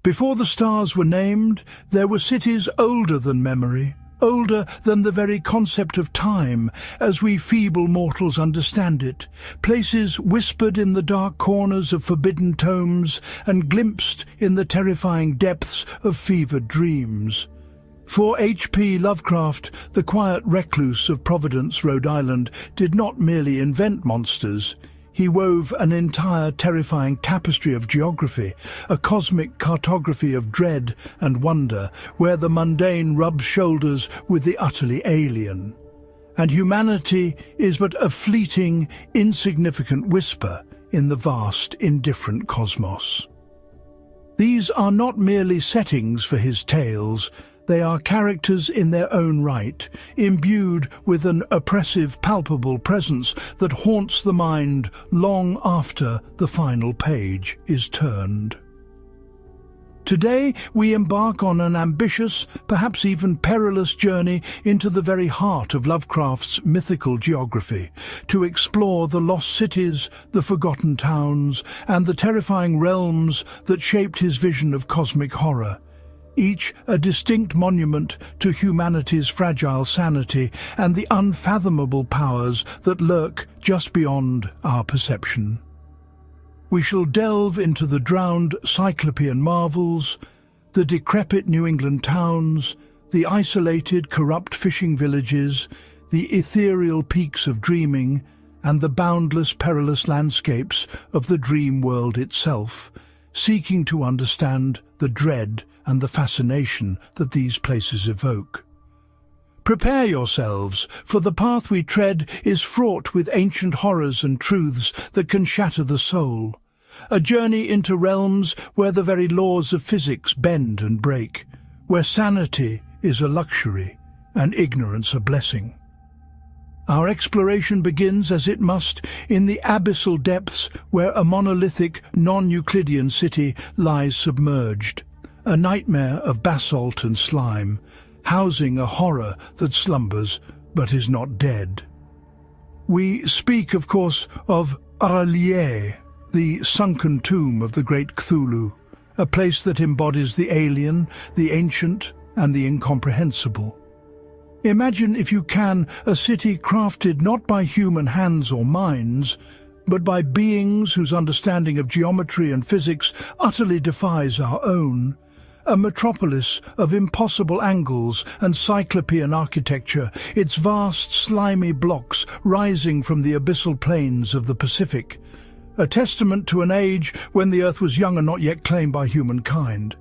Before the stars were named, there were cities older than memory, older than the very concept of time, as we feeble mortals understand it, places whispered in the dark corners of forbidden tomes and glimpsed in the terrifying depths of fevered dreams. For H.P. Lovecraft, the quiet recluse of Providence, Rhode Island, did not merely invent monsters. He wove an entire terrifying tapestry of geography, a cosmic cartography of dread and wonder, where the mundane rubs shoulders with the utterly alien. And humanity is but a fleeting, insignificant whisper in the vast, indifferent cosmos. These are not merely settings for his tales. They are characters in their own right, imbued with an oppressive, palpable presence that haunts the mind long after the final page is turned. Today we embark on an ambitious, perhaps even perilous journey into the very heart of Lovecraft's mythical geography, to explore the lost cities, the forgotten towns, and the terrifying realms that shaped his vision of cosmic horror. Each a distinct monument to humanity's fragile sanity and the unfathomable powers that lurk just beyond our perception. We shall delve into the drowned Cyclopean marvels, the decrepit New England towns, the isolated, corrupt fishing villages, the ethereal peaks of dreaming, and the boundless, perilous landscapes of the dream world itself, seeking to understand the dread and the fascination that these places evoke. Prepare yourselves, for the path we tread is fraught with ancient horrors and truths that can shatter the soul. A journey into realms where the very laws of physics bend and break, where sanity is a luxury and ignorance a blessing. Our exploration begins, as it must, in the abyssal depths where a monolithic, non-Euclidean city lies submerged, a nightmare of basalt and slime, housing a horror that slumbers but is not dead. We speak, of course, of Aralier, the sunken tomb of the great Cthulhu, a place that embodies the alien, the ancient, and the incomprehensible. Imagine, if you can, a city crafted not by human hands or minds, but by beings whose understanding of geometry and physics utterly defies our own. A metropolis of impossible angles and cyclopean architecture, its vast, slimy blocks rising from the abyssal plains of the Pacific, a testament to an age when the earth was young and not yet claimed by humankind.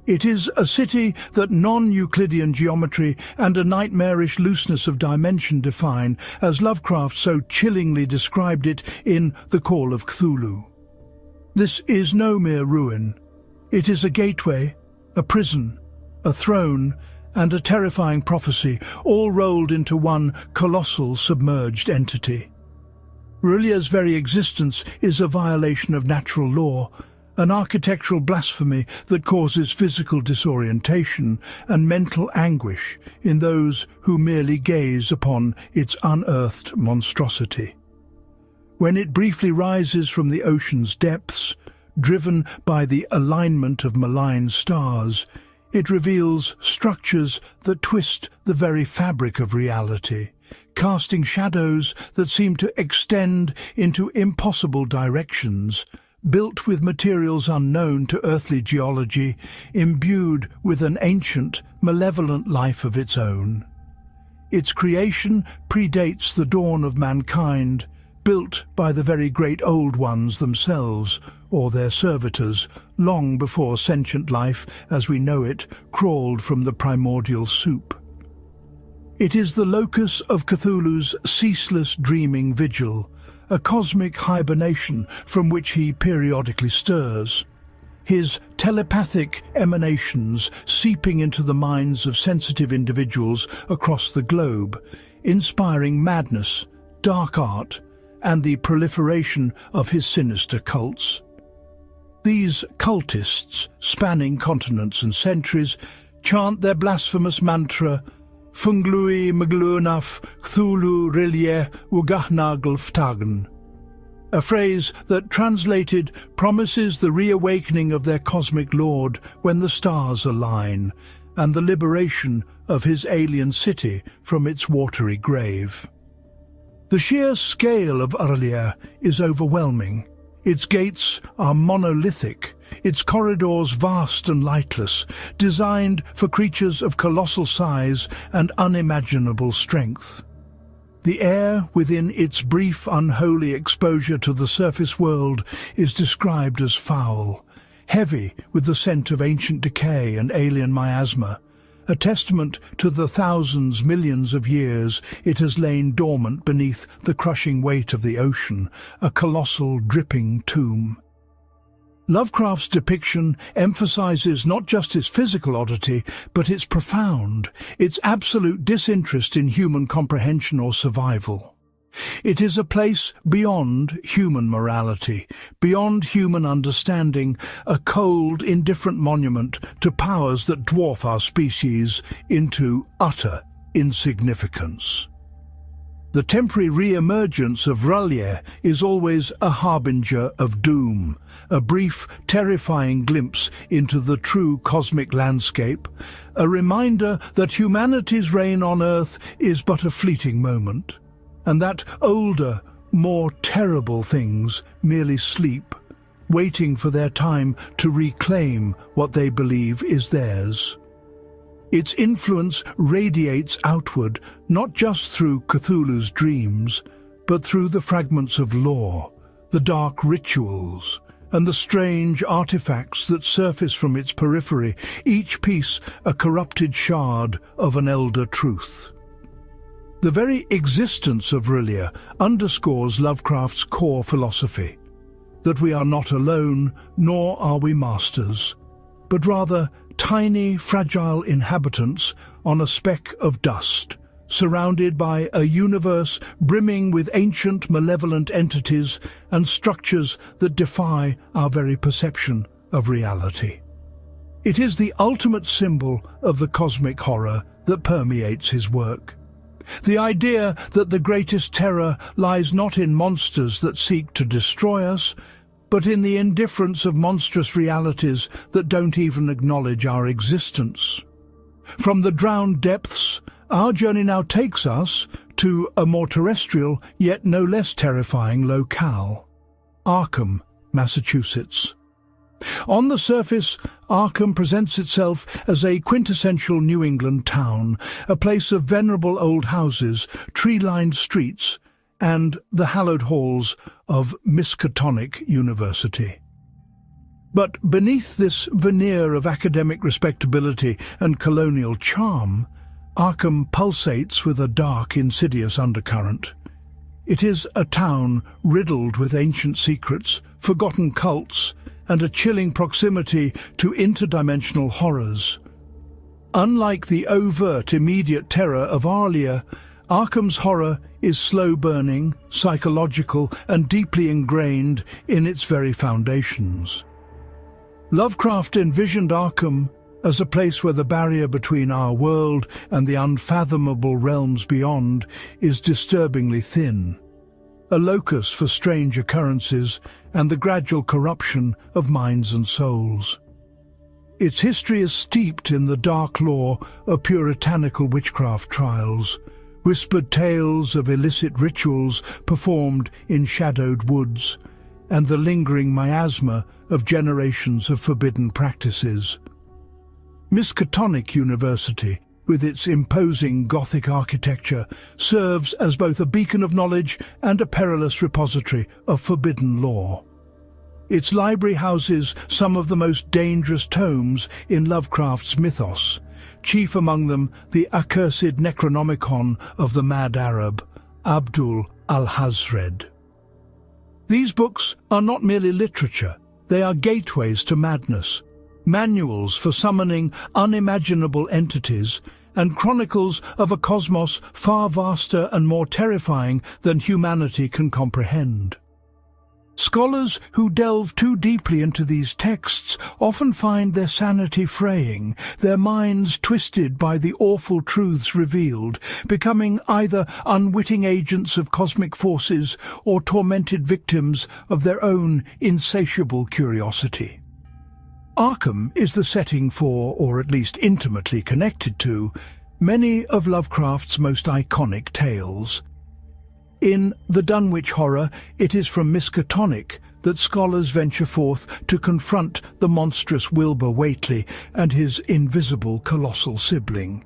It is a city that non-Euclidean geometry and a nightmarish looseness of dimension define, as Lovecraft so chillingly described it in The Call of Cthulhu. This is no mere ruin. It is a gateway, a prison, a throne, and a terrifying prophecy, all rolled into one colossal submerged entity. R'lyeh's very existence is a violation of natural law, an architectural blasphemy that causes physical disorientation and mental anguish in those who merely gaze upon its unearthed monstrosity. When it briefly rises from the ocean's depths, driven by the alignment of malign stars, it reveals structures that twist the very fabric of reality, casting shadows that seem to extend into impossible directions, built with materials unknown to earthly geology, imbued with an ancient, malevolent life of its own. Its creation predates the dawn of mankind, built by the very great Old Ones themselves, or their servitors, long before sentient life, as we know it, crawled from the primordial soup. It is the locus of Cthulhu's ceaseless dreaming vigil, a cosmic hibernation from which he periodically stirs. His telepathic emanations seeping into the minds of sensitive individuals across the globe, inspiring madness, dark art, and the proliferation of his sinister cults. These cultists, spanning continents and centuries, chant their blasphemous mantra, Funglui Mglunaf Cthulhu R'lyeh Ugahnagl Ftagen. a phrase that, translated, promises the reawakening of their cosmic lord when the stars align, and the liberation of his alien city from its watery grave. The sheer scale of Arlia is overwhelming. Its gates are monolithic, its corridors vast and lightless, designed for creatures of colossal size and unimaginable strength. The air within its brief, unholy exposure to the surface world is described as foul, heavy with the scent of ancient decay and alien miasma, a testament to the thousands, millions of years it has lain dormant beneath the crushing weight of the ocean, a colossal, dripping tomb. Lovecraft's depiction emphasizes not just its physical oddity, but its profound, its absolute disinterest in human comprehension or survival. It is a place beyond human morality, beyond human understanding, a cold, indifferent monument to powers that dwarf our species into utter insignificance. The temporary re-emergence of R'lyeh is always a harbinger of doom, a brief, terrifying glimpse into the true cosmic landscape, a reminder that humanity's reign on Earth is but a fleeting moment, and that older, more terrible things merely sleep, waiting for their time to reclaim what they believe is theirs. Its influence radiates outward, not just through Cthulhu's dreams, but through the fragments of lore, the dark rituals, and the strange artifacts that surface from its periphery, each piece a corrupted shard of an elder truth. The very existence of R'lyeh underscores Lovecraft's core philosophy, that we are not alone, nor are we masters, but rather tiny, fragile inhabitants on a speck of dust, surrounded by a universe brimming with ancient, malevolent entities and structures that defy our very perception of reality. It is the ultimate symbol of the cosmic horror that permeates his work. The idea that the greatest terror lies not in monsters that seek to destroy us, but in the indifference of monstrous realities that don't even acknowledge our existence. From the drowned depths, our journey now takes us to a more terrestrial, yet no less terrifying locale: Arkham, Massachusetts. On the surface, Arkham presents itself as a quintessential New England town, a place of venerable old houses, tree-lined streets, and the hallowed halls of Miskatonic University. But beneath this veneer of academic respectability and colonial charm, Arkham pulsates with a dark, insidious undercurrent. It is a town riddled with ancient secrets, forgotten cults, and a chilling proximity to interdimensional horrors. Unlike the overt, immediate terror of Arlia, Arkham's horror is slow-burning, psychological, and deeply ingrained in its very foundations. Lovecraft envisioned Arkham as a place where the barrier between our world and the unfathomable realms beyond is disturbingly thin, a locus for strange occurrences and the gradual corruption of minds and souls. Its history is steeped in the dark lore of puritanical witchcraft trials, whispered tales of illicit rituals performed in shadowed woods, and the lingering miasma of generations of forbidden practices. Miskatonic University, with its imposing Gothic architecture, serves as both a beacon of knowledge and a perilous repository of forbidden lore. Its library houses some of the most dangerous tomes in Lovecraft's mythos, chief among them the accursed Necronomicon of the mad Arab, Abdul al-Hazred. These books are not merely literature, they are gateways to madness, manuals for summoning unimaginable entities, and chronicles of a cosmos far vaster and more terrifying than humanity can comprehend. Scholars who delve too deeply into these texts often find their sanity fraying, their minds twisted by the awful truths revealed, becoming either unwitting agents of cosmic forces or tormented victims of their own insatiable curiosity. Arkham is the setting for, or at least intimately connected to, many of Lovecraft's most iconic tales. In the Dunwich horror, it is from Miskatonic that scholars venture forth to confront the monstrous Wilbur Whately and his invisible colossal sibling.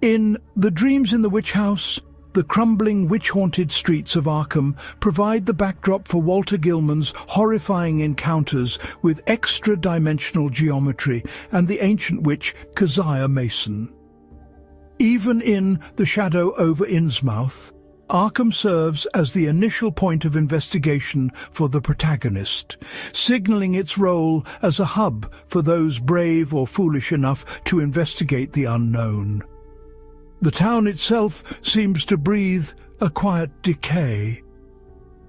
In The Dreams in the Witch House, the crumbling witch-haunted streets of Arkham provide the backdrop for Walter Gilman's horrifying encounters with extra-dimensional geometry and the ancient witch Keziah Mason. Even in The Shadow over Innsmouth, Arkham serves as the initial point of investigation for the protagonist, signaling its role as a hub for those brave or foolish enough to investigate the unknown. The town itself seems to breathe a quiet decay.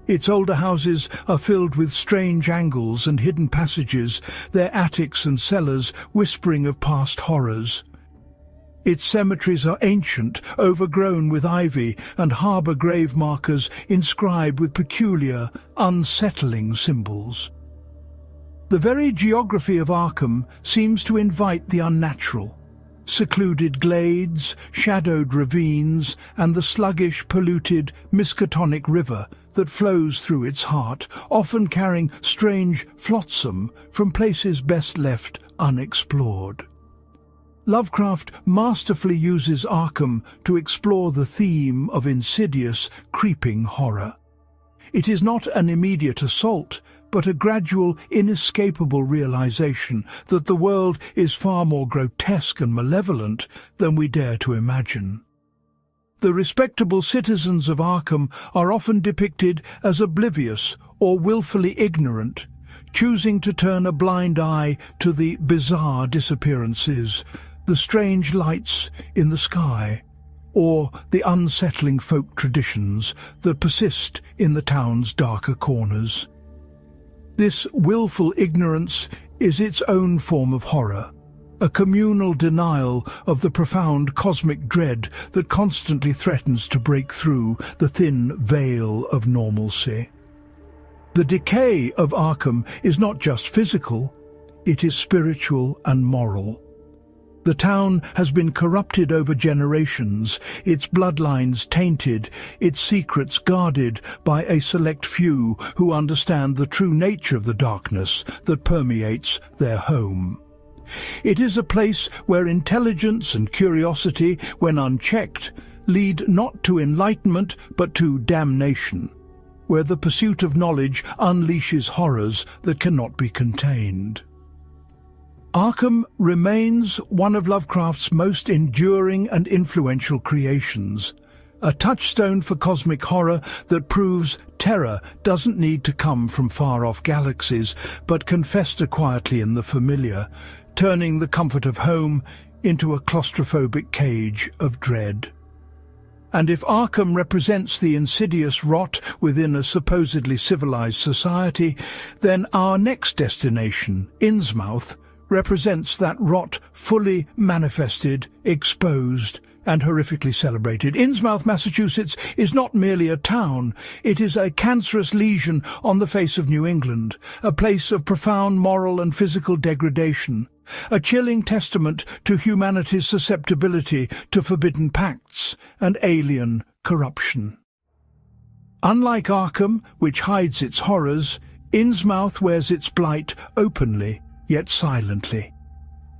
Its older houses are filled with strange angles and hidden passages, their attics and cellars whispering of past horrors. Its cemeteries are ancient, overgrown with ivy, and harbour grave markers inscribed with peculiar, unsettling symbols. The very geography of Arkham seems to invite the unnatural. Secluded glades, shadowed ravines, and the sluggish, polluted Miskatonic River that flows through its heart, often carrying strange flotsam from places best left unexplored. Lovecraft masterfully uses Arkham to explore the theme of insidious, creeping horror. It is not an immediate assault, but a gradual, inescapable realization that the world is far more grotesque and malevolent than we dare to imagine. The respectable citizens of Arkham are often depicted as oblivious or willfully ignorant, choosing to turn a blind eye to the bizarre disappearances, the strange lights in the sky, or the unsettling folk traditions that persist in the town's darker corners. This willful ignorance is its own form of horror, a communal denial of the profound cosmic dread that constantly threatens to break through the thin veil of normalcy. The decay of Arkham is not just physical, it is spiritual and moral. The town has been corrupted over generations, its bloodlines tainted, its secrets guarded by a select few who understand the true nature of the darkness that permeates their home. It is a place where intelligence and curiosity, when unchecked, lead not to enlightenment but to damnation, where the pursuit of knowledge unleashes horrors that cannot be contained. Arkham remains one of Lovecraft's most enduring and influential creations, a touchstone for cosmic horror that proves terror doesn't need to come from far-off galaxies, but can fester quietly in the familiar, turning the comfort of home into a claustrophobic cage of dread. And if Arkham represents the insidious rot within a supposedly civilized society, then our next destination, Innsmouth, represents that rot fully manifested, exposed, and horrifically celebrated. Innsmouth, Massachusetts, is not merely a town. It is a cancerous lesion on the face of New England, a place of profound moral and physical degradation, a chilling testament to humanity's susceptibility to forbidden pacts and alien corruption. Unlike Arkham, which hides its horrors, Innsmouth wears its blight openly, yet silently.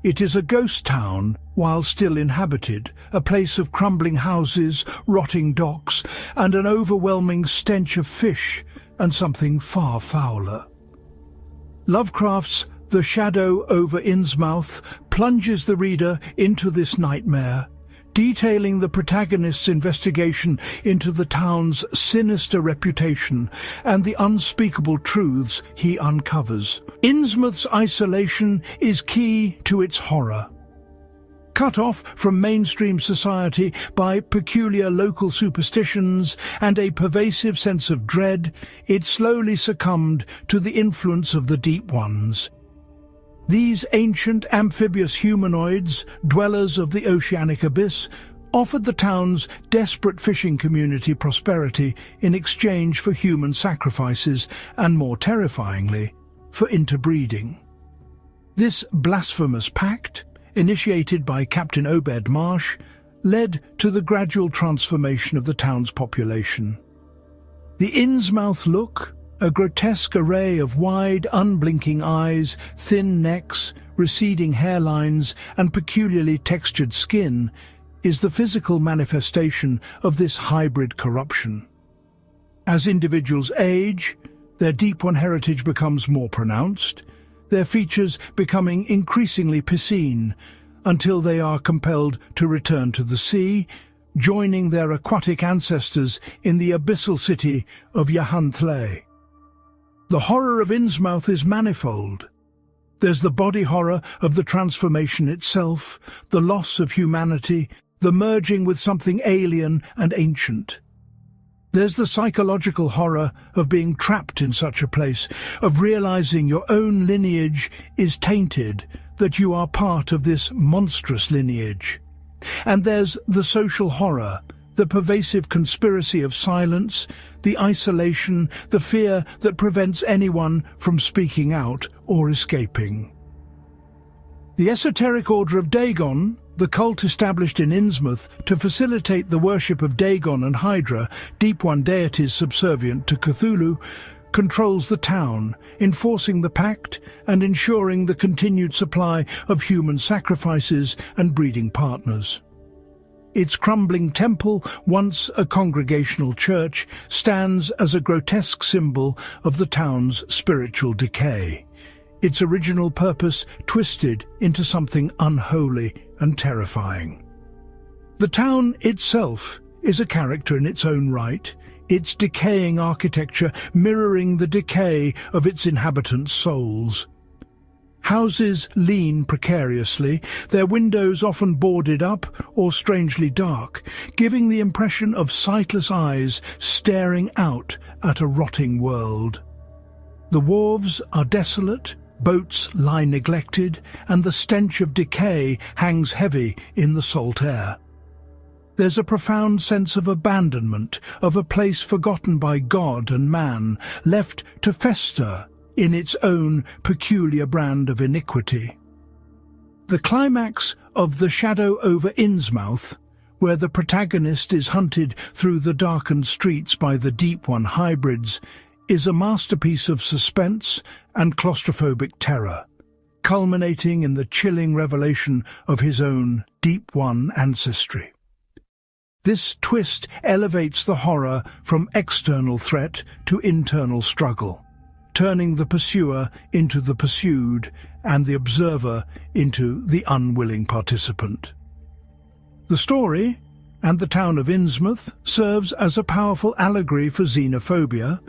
It is a ghost town while still inhabited, a place of crumbling houses, rotting docks, and an overwhelming stench of fish and something far fouler. Lovecraft's The Shadow over Innsmouth plunges the reader into this nightmare, detailing the protagonist's investigation into the town's sinister reputation and the unspeakable truths he uncovers. Innsmouth's isolation is key to its horror. cut off from mainstream society by peculiar local superstitions and a pervasive sense of dread, it slowly succumbed to the influence of the Deep Ones. These ancient amphibious humanoids, dwellers of the oceanic abyss, offered the town's desperate fishing community prosperity in exchange for human sacrifices and, more terrifyingly, for interbreeding. This blasphemous pact, initiated by Captain Obed Marsh, led to the gradual transformation of the town's population. The Innsmouth look, a grotesque array of wide, unblinking eyes, thin necks, receding hairlines, and peculiarly textured skin, is the physical manifestation of this hybrid corruption. As individuals age, their Deep One heritage becomes more pronounced, their features becoming increasingly piscine, until they are compelled to return to the sea, joining their aquatic ancestors in the abyssal city of Yahantley. The horror of Innsmouth is manifold. There's the body horror of the transformation itself, the loss of humanity, the merging with something alien and ancient. There's the psychological horror of being trapped in such a place, of realizing your own lineage is tainted, that you are part of this monstrous lineage. And there's the social horror, the pervasive conspiracy of silence, the isolation, the fear that prevents anyone from speaking out or escaping. The esoteric order of Dagon, the cult established in Innsmouth to facilitate the worship of Dagon and Hydra, Deep One deities subservient to Cthulhu, controls the town, enforcing the pact and ensuring the continued supply of human sacrifices and breeding partners. Its crumbling temple, once a congregational church, stands as a grotesque symbol of the town's spiritual decay, its original purpose twisted into something unholy and terrifying. The town itself is a character in its own right, its decaying architecture mirroring the decay of its inhabitants' souls. Houses lean precariously, their windows often boarded up or strangely dark, giving the impression of sightless eyes staring out at a rotting world. The wharves are desolate, boats lie neglected, and the stench of decay hangs heavy in the salt air. There's a profound sense of abandonment, of a place forgotten by God and man, left to fester in its own peculiar brand of iniquity. The climax of The Shadow over Innsmouth, where the protagonist is hunted through the darkened streets by the Deep One hybrids, is a masterpiece of suspense and claustrophobic terror, culminating in the chilling revelation of his own Deep One ancestry. This twist elevates the horror from external threat to internal struggle, turning the pursuer into the pursued and the observer into the unwilling participant. The story, and the town of Innsmouth, serves as a powerful allegory for xenophobia,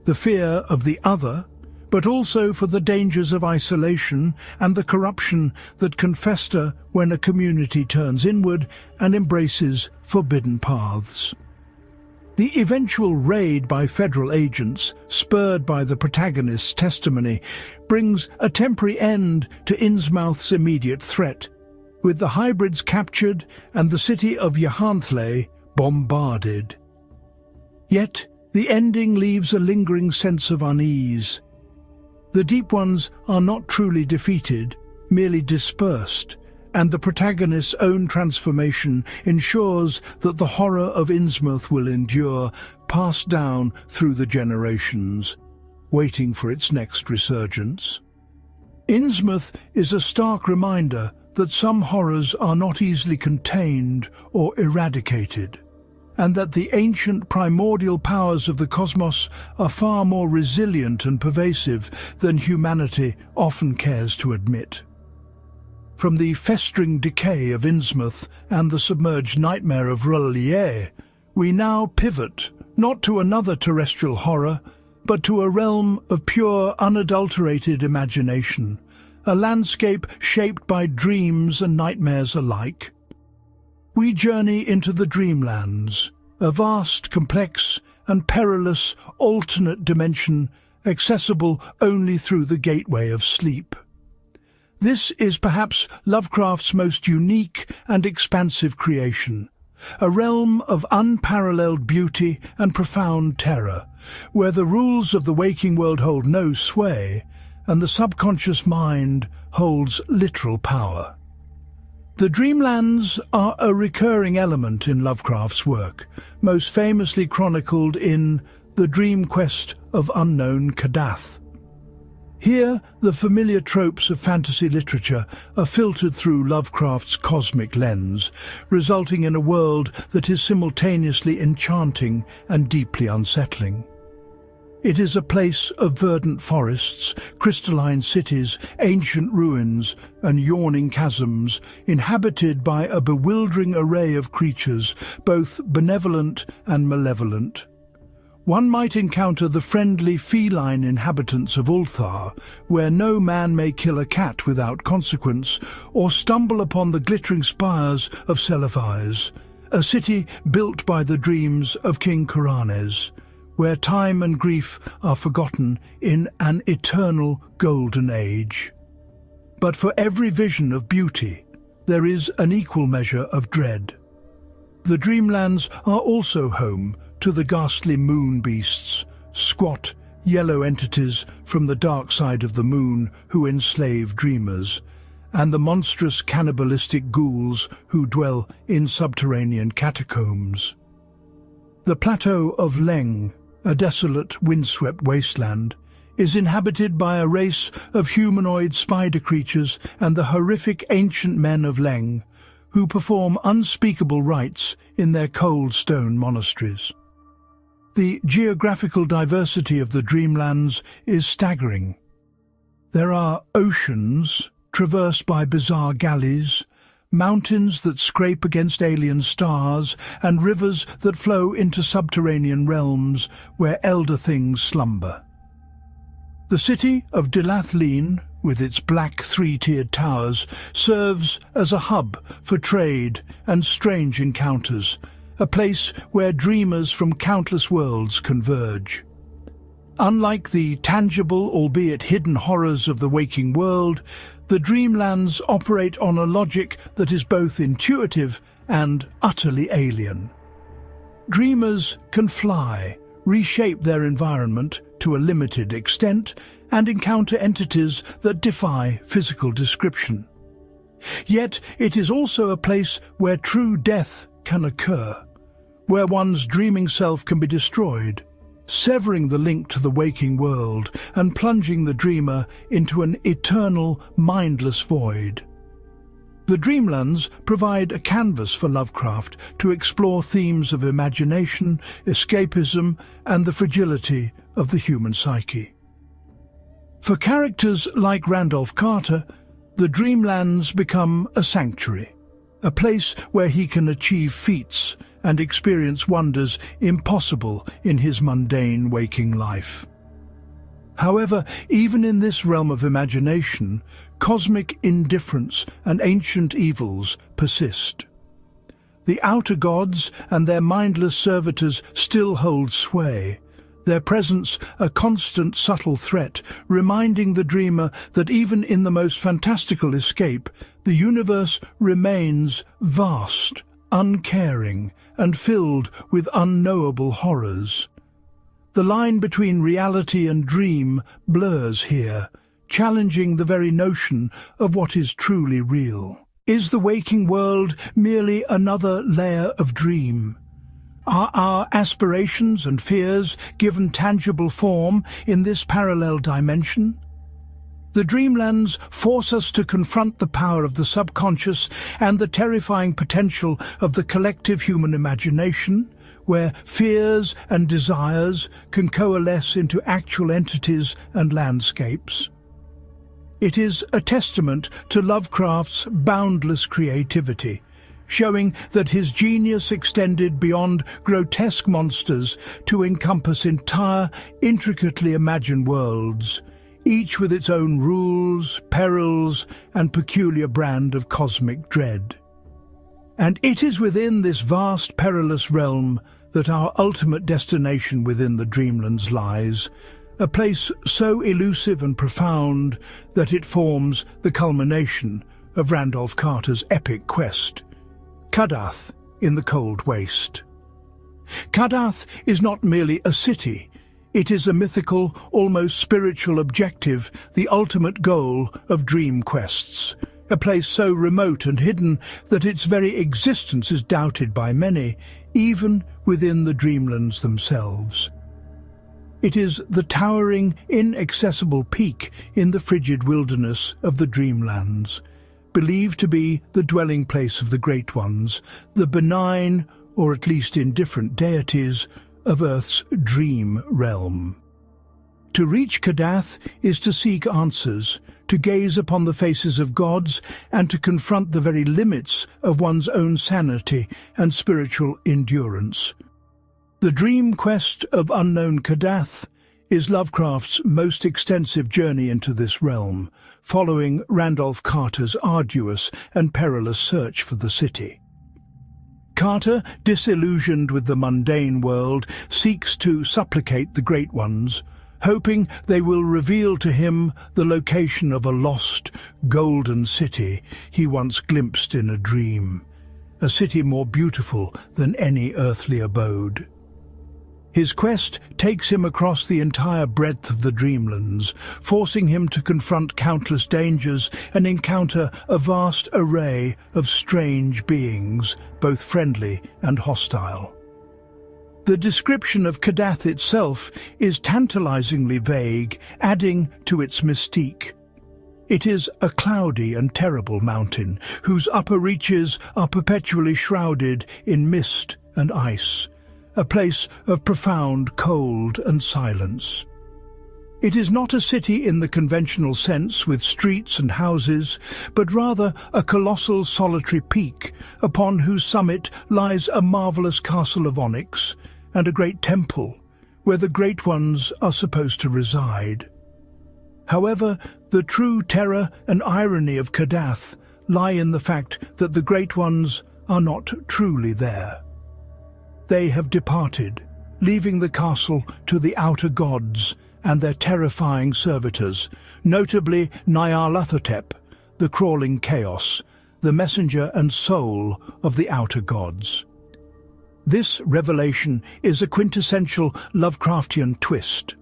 the fear of the other, but also for the dangers of isolation and the corruption that can fester when a community turns inward and embraces forbidden paths. The eventual raid by federal agents, spurred by the protagonist's testimony, brings a temporary end to Innsmouth's immediate threat, with the hybrids captured and the city of Yahantley bombarded. Yet, the ending leaves a lingering sense of unease. The Deep Ones are not truly defeated, merely dispersed, and the protagonist's own transformation ensures that the horror of Innsmouth will endure, passed down through the generations, waiting for its next resurgence. Innsmouth is a stark reminder that some horrors are not easily contained or eradicated, and that the ancient primordial powers of the cosmos are far more resilient and pervasive than humanity often cares to admit. From the festering decay of Innsmouth and the submerged nightmare of R'lyeh, we now pivot not to another terrestrial horror, but to a realm of pure, unadulterated imagination, a landscape shaped by dreams and nightmares alike. We journey into the dreamlands, a vast, complex, and perilous alternate dimension accessible only through the gateway of sleep. This is perhaps Lovecraft's most unique and expansive creation, a realm of unparalleled beauty and profound terror, where the rules of the waking world hold no sway, and the subconscious mind holds literal power. The dreamlands are a recurring element in Lovecraft's work, most famously chronicled in The Dream Quest of Unknown Kadath. Here, the familiar tropes of fantasy literature are filtered through Lovecraft's cosmic lens, resulting in a world that is simultaneously enchanting and deeply unsettling. It is a place of verdant forests, crystalline cities, ancient ruins, and yawning chasms, inhabited by a bewildering array of creatures, both benevolent and malevolent. One might encounter the friendly feline inhabitants of Ulthar, where no man may kill a cat without consequence, or stumble upon the glittering spires of Selephais, a city built by the dreams of King Kuranes, where time and grief are forgotten in an eternal golden age. But for every vision of beauty, there is an equal measure of dread. The dreamlands are also home to the ghastly moon beasts, squat, yellow entities from the dark side of the moon who enslave dreamers, and the monstrous cannibalistic ghouls who dwell in subterranean catacombs. The plateau of Leng, a desolate, windswept wasteland, is inhabited by a race of humanoid spider creatures and the horrific ancient men of Leng, who perform unspeakable rites in their cold stone monasteries. The geographical diversity of the dreamlands is staggering. There are oceans, traversed by bizarre galleys, mountains that scrape against alien stars, and rivers that flow into subterranean realms where elder things slumber. The city of Dilathleen, with its black three-tiered towers, serves as a hub for trade and strange encounters, a place where dreamers from countless worlds converge. Unlike the tangible, albeit hidden horrors of the waking world, the dreamlands operate on a logic that is both intuitive and utterly alien. Dreamers can fly, reshape their environment to a limited extent, and encounter entities that defy physical description. Yet it is also a place where true death can occur, where one's dreaming self can be destroyed, severing the link to the waking world and plunging the dreamer into an eternal, mindless void. The dreamlands provide a canvas for Lovecraft to explore themes of imagination, escapism, and the fragility of the human psyche. For characters like Randolph Carter, the dreamlands become a sanctuary, a place where he can achieve feats and experience wonders impossible in his mundane waking life. However, even in this realm of imagination, cosmic indifference and ancient evils persist. The outer gods and their mindless servitors still hold sway, their presence a constant subtle threat, reminding the dreamer that even in the most fantastical escape, the universe remains vast, uncaring, and filled with unknowable horrors. The line between reality and dream blurs here, challenging the very notion of what is truly real. Is the waking world merely another layer of dream? Are our aspirations and fears given tangible form in this parallel dimension? The dreamlands force us to confront the power of the subconscious and the terrifying potential of the collective human imagination, where fears and desires can coalesce into actual entities and landscapes. It is a testament to Lovecraft's boundless creativity, showing that his genius extended beyond grotesque monsters to encompass entire, intricately imagined worlds, each with its own rules, perils, and peculiar brand of cosmic dread. And it is within this vast perilous realm that our ultimate destination within the Dreamlands lies, a place so elusive and profound that it forms the culmination of Randolph Carter's epic quest, Kadath in the Cold Waste. Kadath is not merely a city, it is a mythical, almost spiritual objective, the ultimate goal of dream quests, a place so remote and hidden that its very existence is doubted by many, even within the Dreamlands themselves. It is the towering, inaccessible peak in the frigid wilderness of the Dreamlands, believed to be the dwelling place of the Great Ones, the benign, or at least indifferent deities, of Earth's dream realm. To reach Kadath is to seek answers, to gaze upon the faces of gods, and to confront the very limits of one's own sanity and spiritual endurance. The dream quest of unknown Kadath is Lovecraft's most extensive journey into this realm, following Randolph Carter's arduous and perilous search for the city. Carter, disillusioned with the mundane world, seeks to supplicate the Great Ones, hoping they will reveal to him the location of a lost, golden city he once glimpsed in a dream, a city more beautiful than any earthly abode. His quest takes him across the entire breadth of the Dreamlands, forcing him to confront countless dangers and encounter a vast array of strange beings, both friendly and hostile. The description of Kadath itself is tantalizingly vague, adding to its mystique. It is a cloudy and terrible mountain, whose upper reaches are perpetually shrouded in mist and ice, a place of profound cold and silence. It is not a city in the conventional sense with streets and houses, but rather a colossal solitary peak upon whose summit lies a marvelous castle of onyx and a great temple where the Great Ones are supposed to reside. However, the true terror and irony of Kadath lie in the fact that the Great Ones are not truly there. They have departed, leaving the castle to the outer gods and their terrifying servitors, notably Nyarlathotep, the crawling chaos, the messenger and soul of the outer gods. This revelation is a quintessential Lovecraftian twist.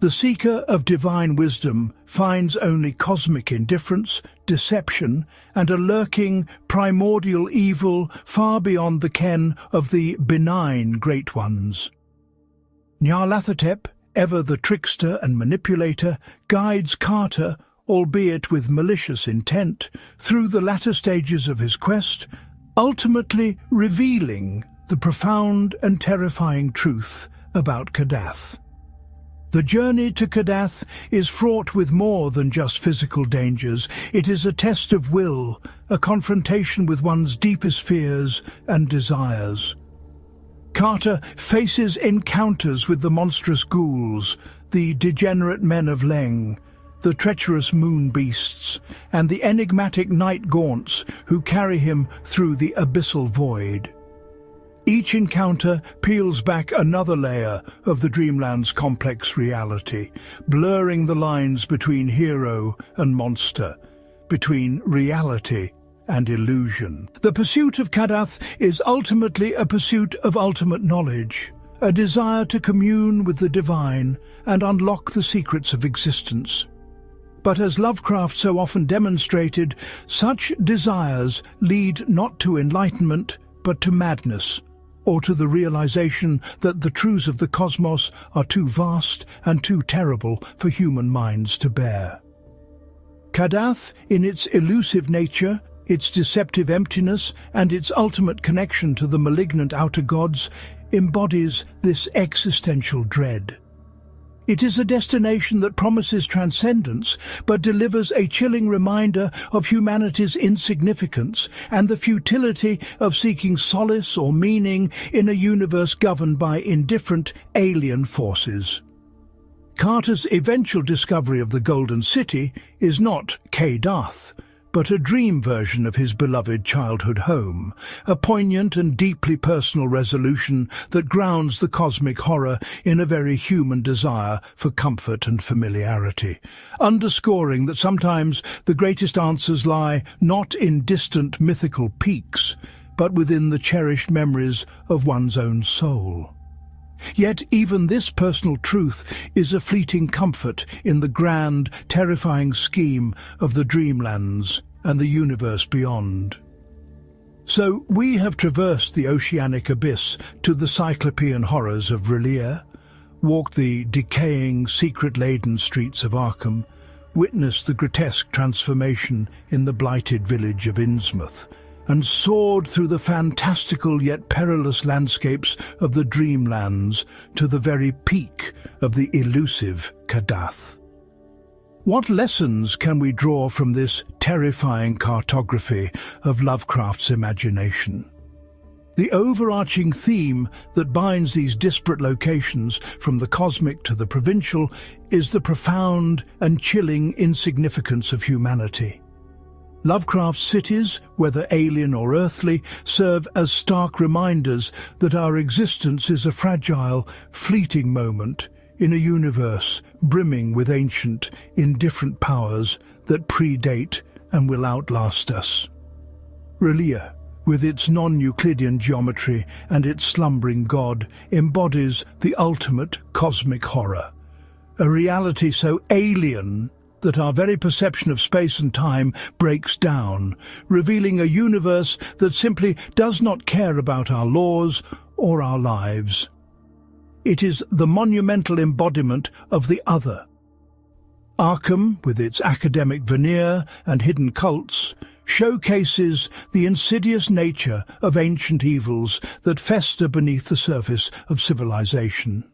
The seeker of divine wisdom finds only cosmic indifference, deception, and a lurking, primordial evil far beyond the ken of the benign Great Ones. Nyarlathotep, ever the trickster and manipulator, guides Carter, albeit with malicious intent, through the latter stages of his quest, ultimately revealing the profound and terrifying truth about Kadath. The journey to Kadath is fraught with more than just physical dangers. It is a test of will, a confrontation with one's deepest fears and desires. Carter faces encounters with the monstrous ghouls, the degenerate men of Leng, the treacherous moon beasts, and the enigmatic night gaunts who carry him through the abyssal void. Each encounter peels back another layer of the Dreamland's complex reality, blurring the lines between hero and monster, between reality and illusion. The pursuit of Kadath is ultimately a pursuit of ultimate knowledge, a desire to commune with the divine and unlock the secrets of existence. But as Lovecraft so often demonstrated, such desires lead not to enlightenment, but to madness, or to the realization that the truths of the cosmos are too vast and too terrible for human minds to bear. Kadath, in its elusive nature, its deceptive emptiness, and its ultimate connection to the malignant outer gods, embodies this existential dread. It is a destination that promises transcendence, but delivers a chilling reminder of humanity's insignificance and the futility of seeking solace or meaning in a universe governed by indifferent alien forces. Carter's eventual discovery of the Golden City is not Cadath, but a dream version of his beloved childhood home, a poignant and deeply personal resolution that grounds the cosmic horror in a very human desire for comfort and familiarity, underscoring that sometimes the greatest answers lie not in distant mythical peaks, but within the cherished memories of one's own soul. Yet even this personal truth is a fleeting comfort in the grand, terrifying scheme of the dreamlands and the universe beyond. So we have traversed the oceanic abyss to the cyclopean horrors of R'lyeh, walked the decaying, secret-laden streets of Arkham, witnessed the grotesque transformation in the blighted village of Innsmouth, and soared through the fantastical yet perilous landscapes of the dreamlands to the very peak of the elusive Cadath. What lessons can we draw from this terrifying cartography of Lovecraft's imagination? The overarching theme that binds these disparate locations, from the cosmic to the provincial, is the profound and chilling insignificance of humanity. Lovecraft's cities, whether alien or earthly, serve as stark reminders that our existence is a fragile, fleeting moment in a universe brimming with ancient, indifferent powers that predate and will outlast us. R'lyeh, with its non-Euclidean geometry and its slumbering god, embodies the ultimate cosmic horror, a reality so alien that our very perception of space and time breaks down, revealing a universe that simply does not care about our laws or our lives. It is the monumental embodiment of the other. Arkham, with its academic veneer and hidden cults, showcases the insidious nature of ancient evils that fester beneath the surface of civilization.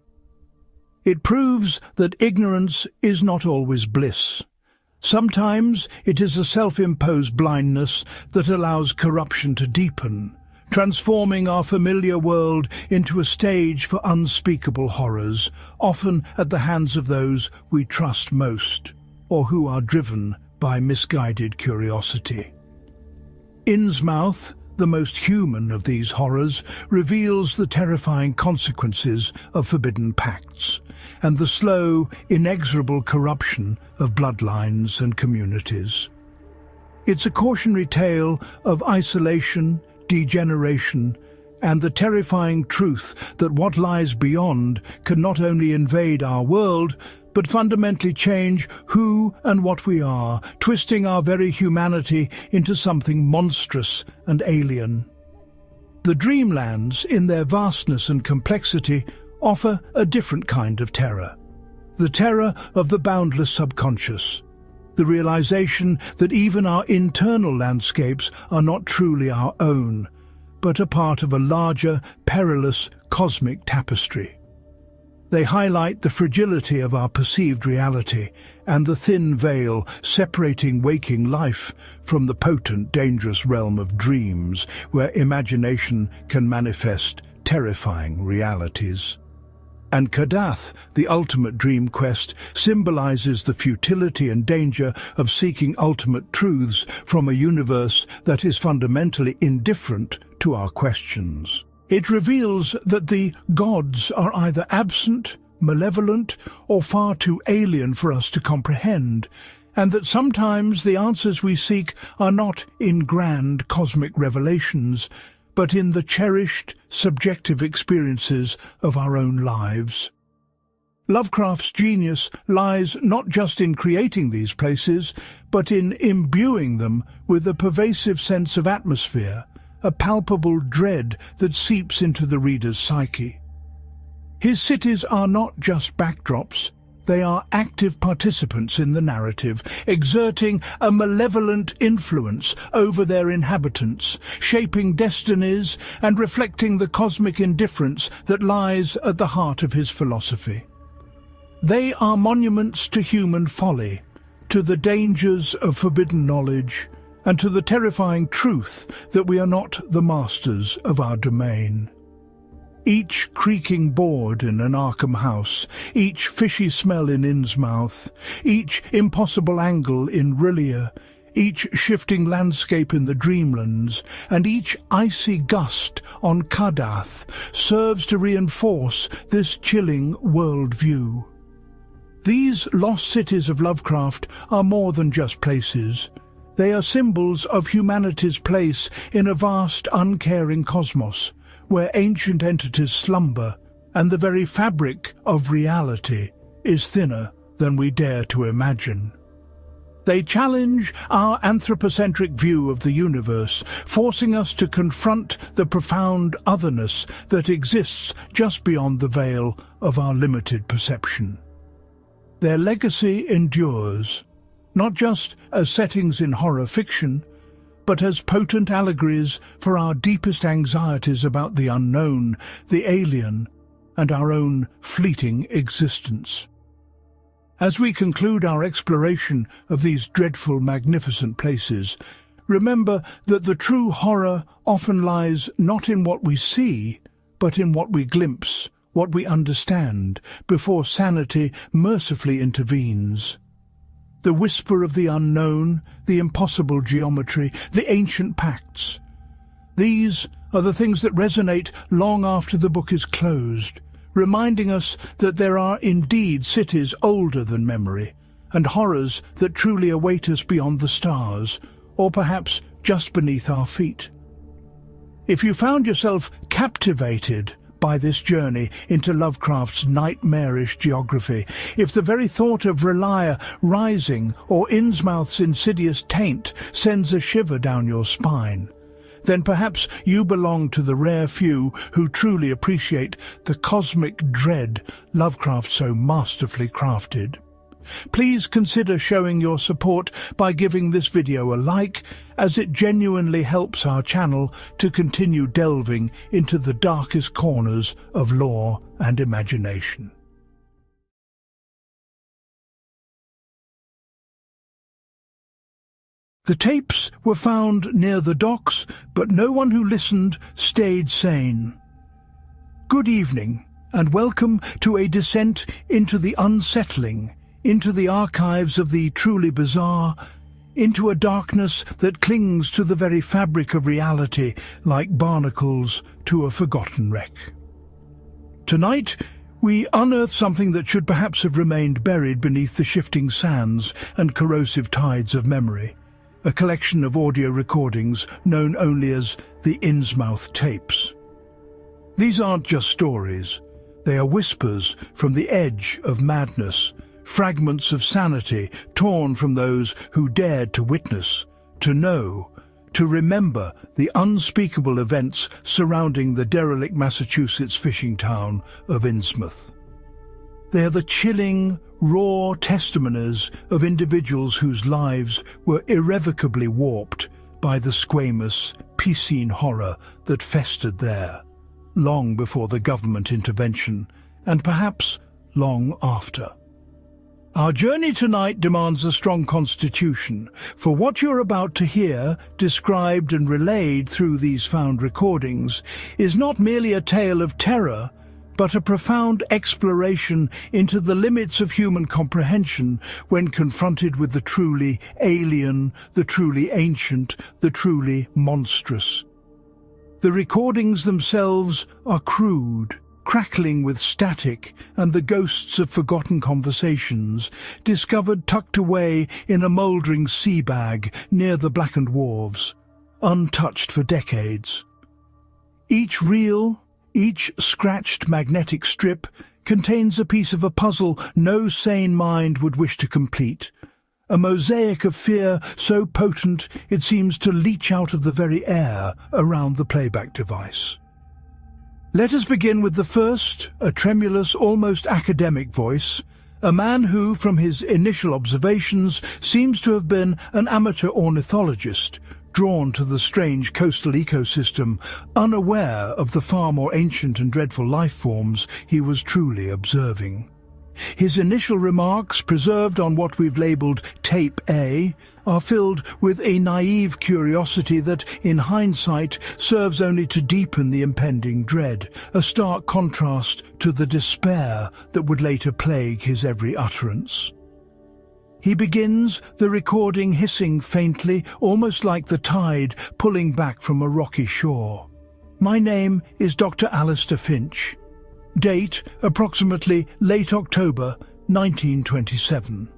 It proves that ignorance is not always bliss. Sometimes it is a self-imposed blindness that allows corruption to deepen, transforming our familiar world into a stage for unspeakable horrors, often at the hands of those we trust most, or who are driven by misguided curiosity. Innsmouth, the most human of these horrors, reveals the terrifying consequences of forbidden pacts and the slow, inexorable corruption of bloodlines and communities. It's a cautionary tale of isolation, degeneration, and the terrifying truth that what lies beyond can not only invade our world, but fundamentally change who and what we are, twisting our very humanity into something monstrous and alien. The Dreamlands, in their vastness and complexity, offer a different kind of terror. The terror of the boundless subconscious. The realization that even our internal landscapes are not truly our own, but a part of a larger, perilous cosmic tapestry. They highlight the fragility of our perceived reality and the thin veil separating waking life from the potent, dangerous realm of dreams, where imagination can manifest terrifying realities. And Cadath, the ultimate dream quest, symbolizes the futility and danger of seeking ultimate truths from a universe that is fundamentally indifferent to our questions. It reveals that the gods are either absent, malevolent, or far too alien for us to comprehend, and that sometimes the answers we seek are not in grand cosmic revelations, but in the cherished, subjective experiences of our own lives. Lovecraft's genius lies not just in creating these places, but in imbuing them with a pervasive sense of atmosphere, a palpable dread that seeps into the reader's psyche. His cities are not just backdrops, they are active participants in the narrative, exerting a malevolent influence over their inhabitants, shaping destinies and reflecting the cosmic indifference that lies at the heart of his philosophy. They are monuments to human folly, to the dangers of forbidden knowledge, and to the terrifying truth that we are not the masters of our domain. Each creaking board in an Arkham house, each fishy smell in Innsmouth, each impossible angle in Rillier, each shifting landscape in the Dreamlands, and each icy gust on Cardath serves to reinforce this chilling world view. These lost cities of Lovecraft are more than just places. They are symbols of humanity's place in a vast, uncaring cosmos, where ancient entities slumber, and the very fabric of reality is thinner than we dare to imagine. They challenge our anthropocentric view of the universe, forcing us to confront the profound otherness that exists just beyond the veil of our limited perception. Their legacy endures, not just as settings in horror fiction, but as potent allegories for our deepest anxieties about the unknown, the alien, and our own fleeting existence. As we conclude our exploration of these dreadful, magnificent places, remember that the true horror often lies not in what we see, but in what we glimpse, what we understand, before sanity mercifully intervenes. The whisper of the unknown, the impossible geometry, the ancient pacts. These are the things that resonate long after the book is closed, reminding us that there are indeed cities older than memory, and horrors that truly await us beyond the stars, or perhaps just beneath our feet. If you found yourself captivated by this journey into Lovecraft's nightmarish geography, if the very thought of Rillier rising or Innsmouth's insidious taint sends a shiver down your spine, then perhaps you belong to the rare few who truly appreciate the cosmic dread Lovecraft so masterfully crafted. Please consider showing your support by giving this video a like, as it genuinely helps our channel to continue delving into the darkest corners of lore and imagination. The tapes were found near the docks, but no one who listened stayed sane. Good evening, and welcome to a descent into the unsettling, into the archives of the truly bizarre, into a darkness that clings to the very fabric of reality like barnacles to a forgotten wreck. Tonight, we unearth something that should perhaps have remained buried beneath the shifting sands and corrosive tides of memory, a collection of audio recordings known only as the Innsmouth tapes. These aren't just stories, they are whispers from the edge of madness, fragments of sanity torn from those who dared to witness, to know, to remember the unspeakable events surrounding the derelict Massachusetts fishing town of Innsmouth. They are the chilling, raw testimonies of individuals whose lives were irrevocably warped by the squamous, piscine horror that festered there, long before the government intervention, and perhaps long after. Our journey tonight demands a strong constitution, for what you're about to hear, described and relayed through these found recordings, is not merely a tale of terror, but a profound exploration into the limits of human comprehension when confronted with the truly alien, the truly ancient, the truly monstrous. The recordings themselves are crude, crackling with static and the ghosts of forgotten conversations, discovered tucked away in a mouldering sea bag near the blackened wharves, untouched for decades. Each reel, each scratched magnetic strip, contains a piece of a puzzle no sane mind would wish to complete, a mosaic of fear so potent it seems to leach out of the very air around the playback device. Let us begin with the first, a tremulous, almost academic voice, a man who, from his initial observations, seems to have been an amateur ornithologist, drawn to the strange coastal ecosystem, unaware of the far more ancient and dreadful life forms he was truly observing. His initial remarks, preserved on what we've labelled Tape A, are filled with a naive curiosity that, in hindsight, serves only to deepen the impending dread, a stark contrast to the despair that would later plague his every utterance. He begins, the recording hissing faintly, almost like the tide pulling back from a rocky shore. My name is Dr. Alistair Finch. Date, approximately late October 1927.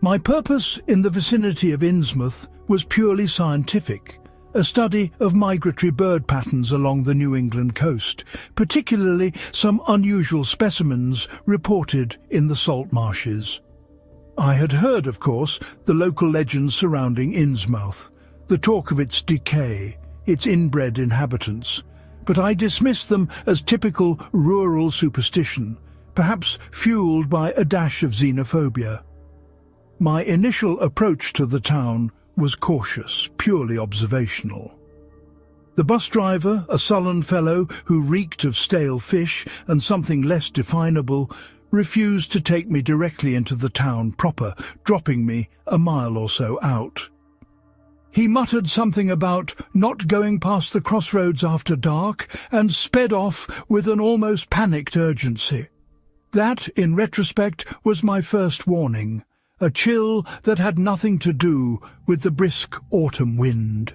My purpose in the vicinity of Innsmouth was purely scientific, a study of migratory bird patterns along the New England coast, particularly some unusual specimens reported in the salt marshes. I had heard, of course, the local legends surrounding Innsmouth, the talk of its decay, its inbred inhabitants, but I dismissed them as typical rural superstition, perhaps fueled by a dash of xenophobia. My initial approach to the town was cautious, purely observational. The bus driver, a sullen fellow who reeked of stale fish and something less definable, refused to take me directly into the town proper, dropping me a mile or so out. He muttered something about not going past the crossroads after dark and sped off with an almost panicked urgency. That, in retrospect, was my first warning, a chill that had nothing to do with the brisk autumn wind.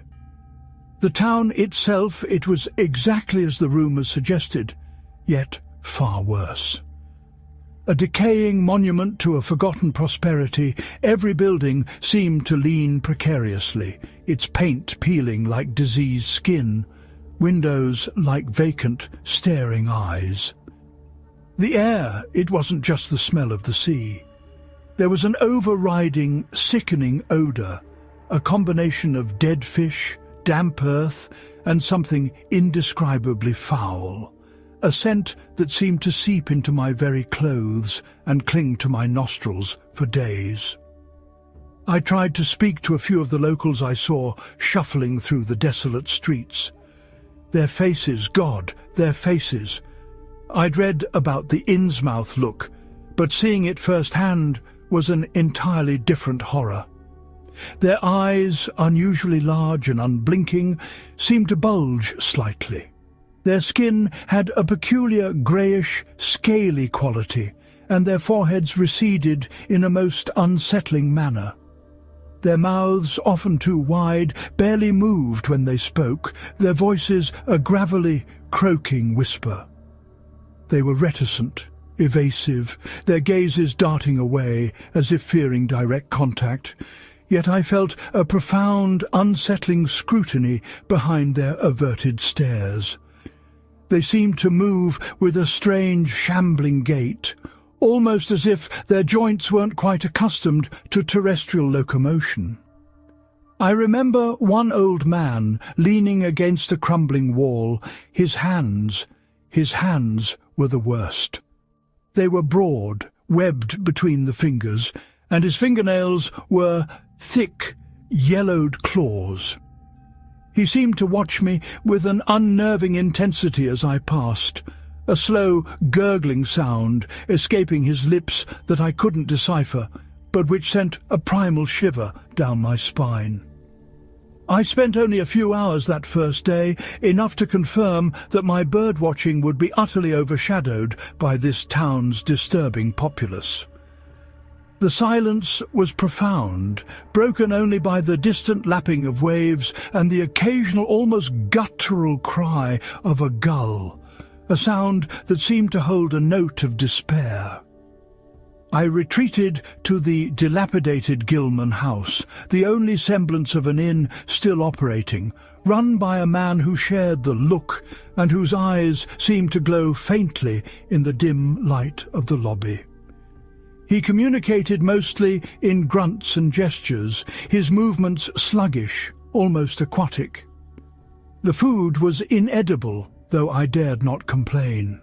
The town itself, it was exactly as the rumours suggested, yet far worse. A decaying monument to a forgotten prosperity, every building seemed to lean precariously, its paint peeling like diseased skin, windows like vacant, staring eyes. The air, it wasn't just the smell of the sea. There was an overriding, sickening odour, a combination of dead fish, damp earth, and something indescribably foul. A scent that seemed to seep into my very clothes and cling to my nostrils for days. I tried to speak to a few of the locals I saw shuffling through the desolate streets. Their faces, God, their faces. I'd read about the Innsmouth look, but seeing it firsthand was an entirely different horror. Their eyes, unusually large and unblinking, seemed to bulge slightly. Their skin had a peculiar greyish, scaly quality, and their foreheads receded in a most unsettling manner. Their mouths, often too wide, barely moved when they spoke, their voices a gravelly, croaking whisper. They were reticent, evasive, their gazes darting away as if fearing direct contact, yet I felt a profound, unsettling scrutiny behind their averted stares. They seemed to move with a strange, shambling gait, almost as if their joints weren't quite accustomed to terrestrial locomotion. I remember one old man leaning against a crumbling wall, his hands were the worst. They were broad, webbed between the fingers, and his fingernails were thick, yellowed claws. He seemed to watch me with an unnerving intensity as I passed, a slow, gurgling sound escaping his lips that I couldn't decipher, but which sent a primal shiver down my spine. I spent only a few hours that first day, enough to confirm that my bird-watching would be utterly overshadowed by this town's disturbing populace. The silence was profound, broken only by the distant lapping of waves and the occasional almost guttural cry of a gull, a sound that seemed to hold a note of despair. I retreated to the dilapidated Gilman house, the only semblance of an inn still operating, run by a man who shared the look and whose eyes seemed to glow faintly in the dim light of the lobby. He communicated mostly in grunts and gestures, his movements sluggish, almost aquatic. The food was inedible, though I dared not complain.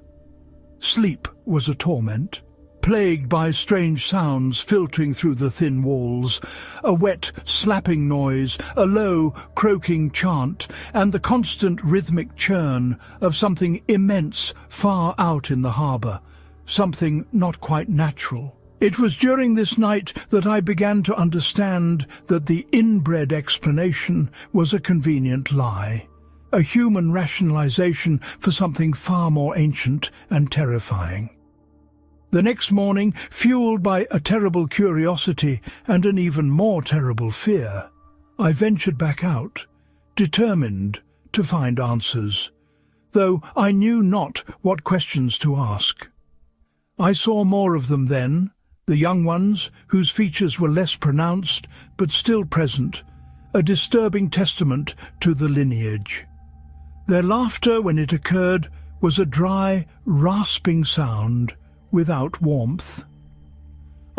Sleep was a torment, plagued by strange sounds filtering through the thin walls, a wet, slapping noise, a low, croaking chant, and the constant rhythmic churn of something immense far out in the harbour, something not quite natural. It was during this night that I began to understand that the inbred explanation was a convenient lie, a human rationalization for something far more ancient and terrifying. The next morning, fueled by a terrible curiosity and an even more terrible fear, I ventured back out, determined to find answers, though I knew not what questions to ask. I saw more of them then, the young ones, whose features were less pronounced but still present, a disturbing testament to the lineage. Their laughter, when it occurred, was a dry, rasping sound, without warmth.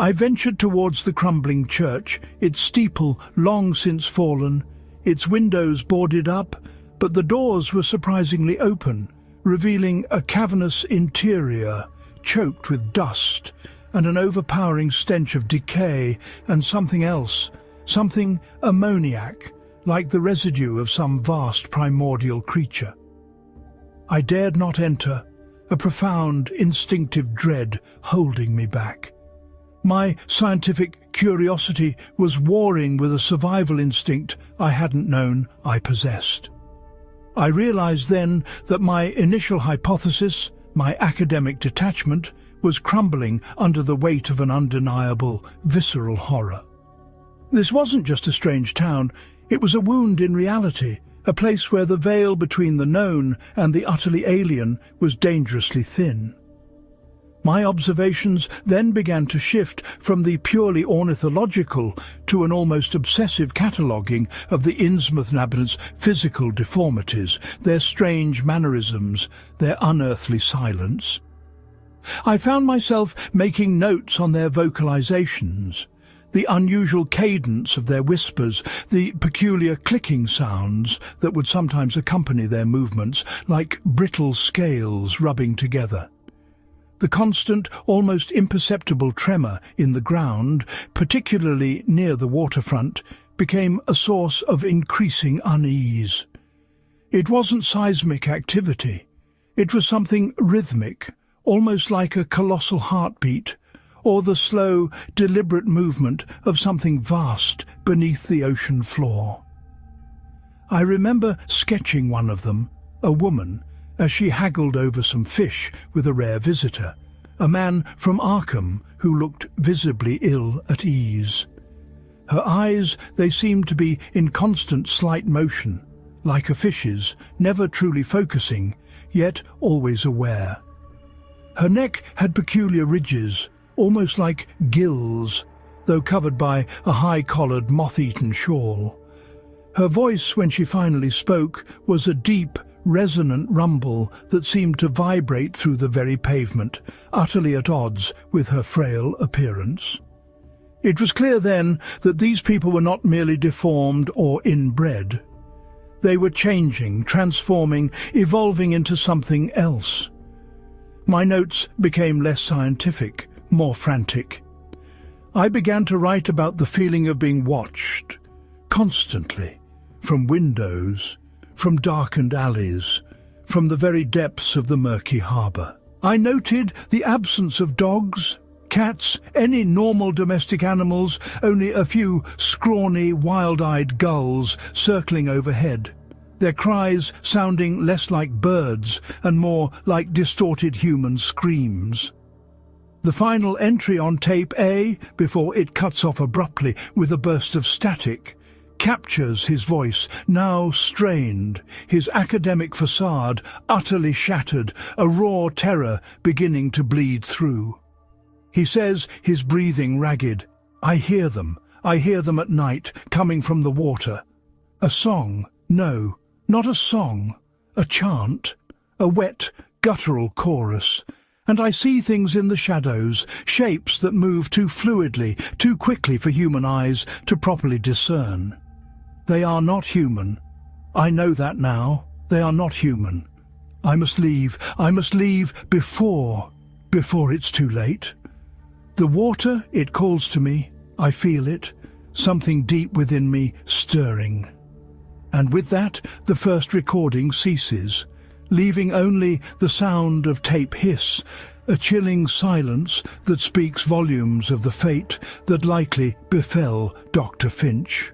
I ventured towards the crumbling church, its steeple long since fallen, its windows boarded up, but the doors were surprisingly open, revealing a cavernous interior choked with dust and an overpowering stench of decay and something else, something ammoniac, like the residue of some vast primordial creature. I dared not enter, a profound, instinctive dread holding me back. My scientific curiosity was warring with a survival instinct I hadn't known I possessed. I realized then that my initial hypothesis, my academic detachment, was crumbling under the weight of an undeniable, visceral horror. This wasn't just a strange town, it was a wound in reality, a place where the veil between the known and the utterly alien was dangerously thin. My observations then began to shift from the purely ornithological to an almost obsessive cataloguing of the Innsmouth inhabitants' physical deformities, their strange mannerisms, their unearthly silence. I found myself making notes on their vocalizations, the unusual cadence of their whispers, the peculiar clicking sounds that would sometimes accompany their movements, like brittle scales rubbing together. The constant, almost imperceptible tremor in the ground, particularly near the waterfront, became a source of increasing unease. It wasn't seismic activity. It was something rhythmic, almost like a colossal heartbeat, or the slow, deliberate movement of something vast beneath the ocean floor. I remember sketching one of them, a woman, as she haggled over some fish with a rare visitor, a man from Arkham who looked visibly ill at ease. Her eyes, they seemed to be in constant slight motion, like a fish's, never truly focusing, yet always aware. Her neck had peculiar ridges, almost like gills, though covered by a high-collared, moth-eaten shawl. Her voice, when she finally spoke, was a deep, resonant rumble that seemed to vibrate through the very pavement, utterly at odds with her frail appearance. It was clear then that these people were not merely deformed or inbred. They were changing, transforming, evolving into something else. My notes became less scientific, more frantic. I began to write about the feeling of being watched, constantly, from windows, from darkened alleys, from the very depths of the murky harbour. I noted the absence of dogs, cats, any normal domestic animals, only a few scrawny, wild-eyed gulls circling overhead, their cries sounding less like birds and more like distorted human screams. The final entry on tape A, before it cuts off abruptly with a burst of static, captures his voice, now strained, his academic facade utterly shattered, a raw terror beginning to bleed through. He says, his breathing ragged, I hear them at night, coming from the water. A song, no, not a song, a chant, a wet, guttural chorus. And I see things in the shadows, shapes that move too fluidly, too quickly for human eyes to properly discern. They are not human. I know that now. They are not human. I must leave before it's too late. The water, it calls to me. I feel it, something deep within me stirring. And with that, the first recording ceases, leaving only the sound of tape hiss a chilling silence that speaks volumes of the fate that likely befell Dr. Finch.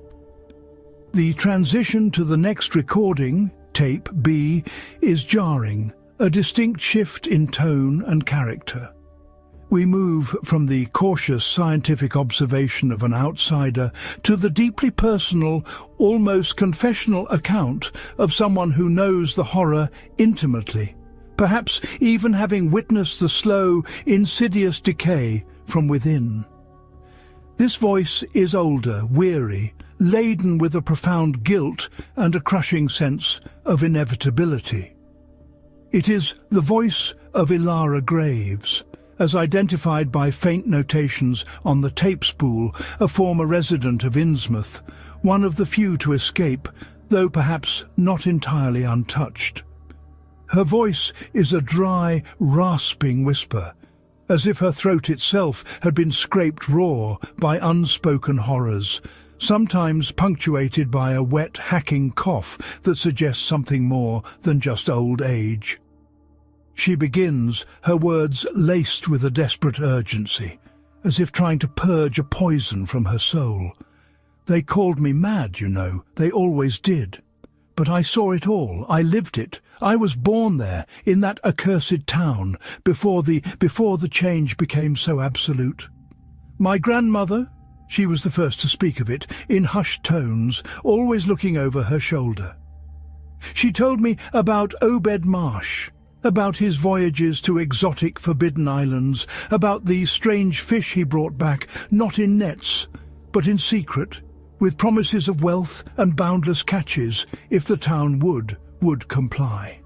The transition to the next recording, tape B, is jarring, a distinct shift in tone and character. We move from the cautious scientific observation of an outsider to the deeply personal, almost confessional account of someone who knows the horror intimately, perhaps even having witnessed the slow, insidious decay from within. This voice is older, weary, laden with a profound guilt and a crushing sense of inevitability. It is the voice of Ilara Graves, as identified by faint notations on the tape spool, a former resident of Innsmouth, one of the few to escape, though perhaps not entirely untouched. Her voice is a dry, rasping whisper, as if her throat itself had been scraped raw by unspoken horrors, sometimes punctuated by a wet, hacking cough that suggests something more than just old age. She begins, her words laced with a desperate urgency, as if trying to purge a poison from her soul. They called me mad, you know, they always did. But I saw it all, I lived it. I was born there, in that accursed town, before the change became so absolute. My grandmother, she was the first to speak of it, in hushed tones, always looking over her shoulder. She told me about Obed Marsh, about his voyages to exotic forbidden islands, about the strange fish he brought back, not in nets, but in secret, with promises of wealth and boundless catches if the town would comply.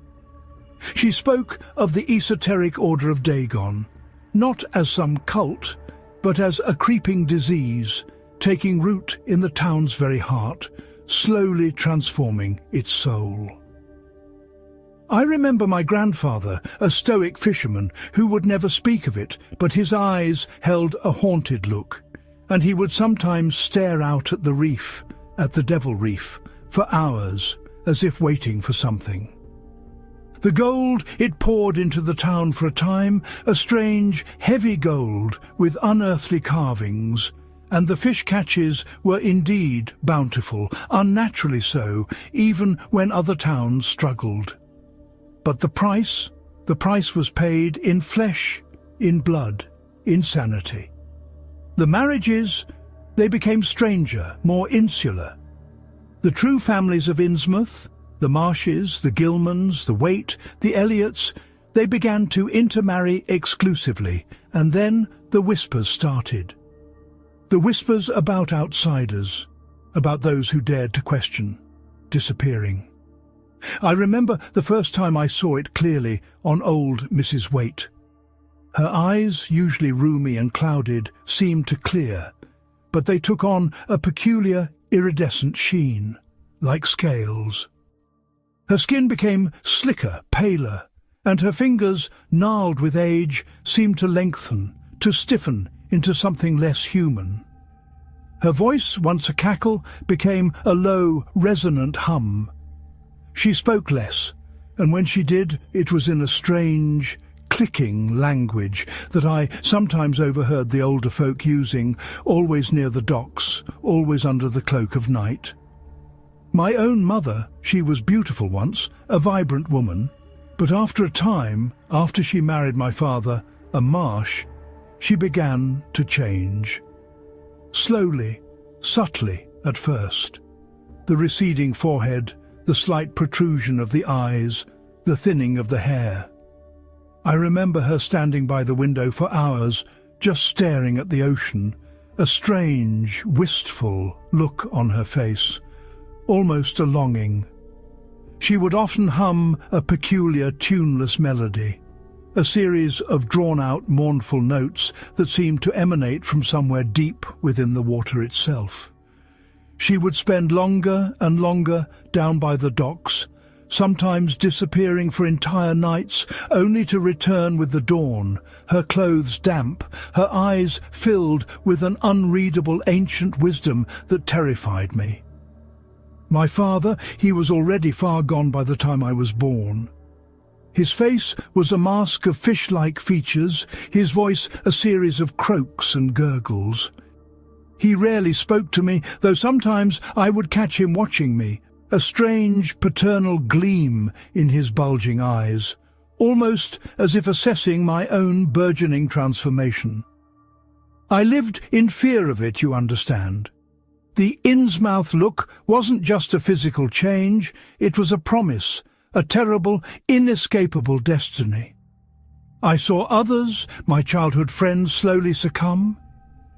She spoke of the esoteric order of Dagon, not as some cult, but as a creeping disease, taking root in the town's very heart, slowly transforming its soul. I remember my grandfather, a stoic fisherman, who would never speak of it, but his eyes held a haunted look, and he would sometimes stare out at the reef, at the Devil Reef, for hours, as if waiting for something. The gold, it poured into the town for a time, a strange, heavy gold with unearthly carvings, and the fish catches were indeed bountiful, unnaturally so, even when other towns struggled. But the price was paid in flesh, in blood, in sanity. The marriages, they became stranger, more insular. The true families of Innsmouth, the Marshes, the Gilmans, the Waite, the Elliots, they began to intermarry exclusively, and then the whispers started. The whispers about outsiders, about those who dared to question, disappearing. I remember the first time I saw it clearly on old Mrs. Waite. Her eyes, usually rheumy and clouded, seemed to clear, but they took on a peculiar iridescent sheen, like scales. Her skin became slicker, paler, and her fingers, gnarled with age, seemed to lengthen, to stiffen into something less human. Her voice, once a cackle, became a low, resonant hum. She spoke less, and when she did, it was in a strange, clicking language that I sometimes overheard the older folk using, always near the docks, always under the cloak of night. My own mother, she was beautiful once, a vibrant woman, but after a time, after she married my father, a Marsh, she began to change. Slowly, subtly at first. The receding forehead, the slight protrusion of the eyes, the thinning of the hair. I remember her standing by the window for hours, just staring at the ocean, a strange, wistful look on her face, almost a longing. She would often hum a peculiar tuneless melody, a series of drawn-out mournful notes that seemed to emanate from somewhere deep within the water itself. She would spend longer and longer down by the docks, sometimes disappearing for entire nights, only to return with the dawn, her clothes damp, her eyes filled with an unreadable ancient wisdom that terrified me. My father, he was already far gone by the time I was born. His face was a mask of fish-like features, his voice a series of croaks and gurgles. He rarely spoke to me, though sometimes I would catch him watching me, a strange paternal gleam in his bulging eyes, almost as if assessing my own burgeoning transformation. I lived in fear of it, you understand. The Innsmouth look wasn't just a physical change, it was a promise, a terrible, inescapable destiny. I saw others, my childhood friends, slowly succumb.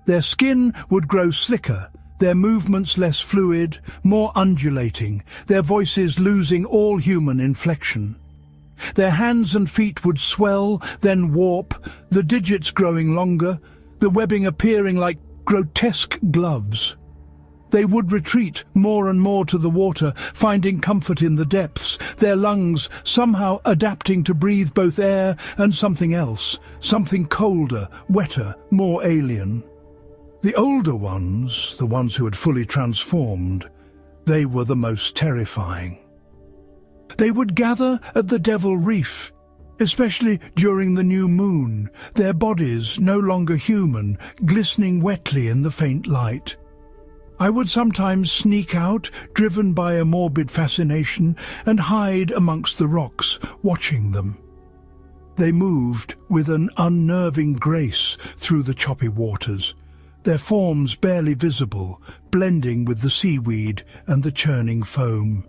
Their skin would grow slicker, their movements less fluid, more undulating, their voices losing all human inflection. Their hands and feet would swell, then warp, the digits growing longer, the webbing appearing like grotesque gloves. They would retreat more and more to the water, finding comfort in the depths, their lungs somehow adapting to breathe both air and something else, something colder, wetter, more alien. The older ones, the ones who had fully transformed, they were the most terrifying. They would gather at the Devil Reef, especially during the new moon, their bodies no longer human, glistening wetly in the faint light. I would sometimes sneak out, driven by a morbid fascination, and hide amongst the rocks, watching them. They moved with an unnerving grace through the choppy waters, their forms barely visible, blending with the seaweed and the churning foam.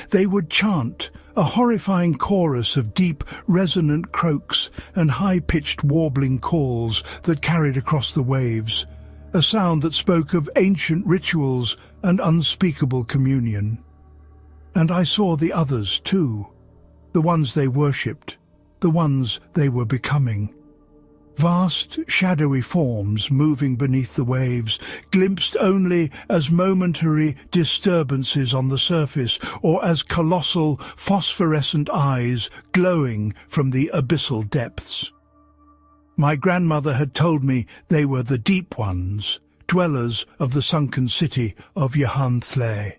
They would chant, a horrifying chorus of deep, resonant croaks and high-pitched warbling calls that carried across the waves, a sound that spoke of ancient rituals and unspeakable communion. And I saw the others too, the ones they worshipped, the ones they were becoming. Vast, shadowy forms moving beneath the waves, glimpsed only as momentary disturbances on the surface or as colossal, phosphorescent eyes glowing from the abyssal depths. My grandmother had told me they were the Deep Ones, dwellers of the sunken city of Llanthle,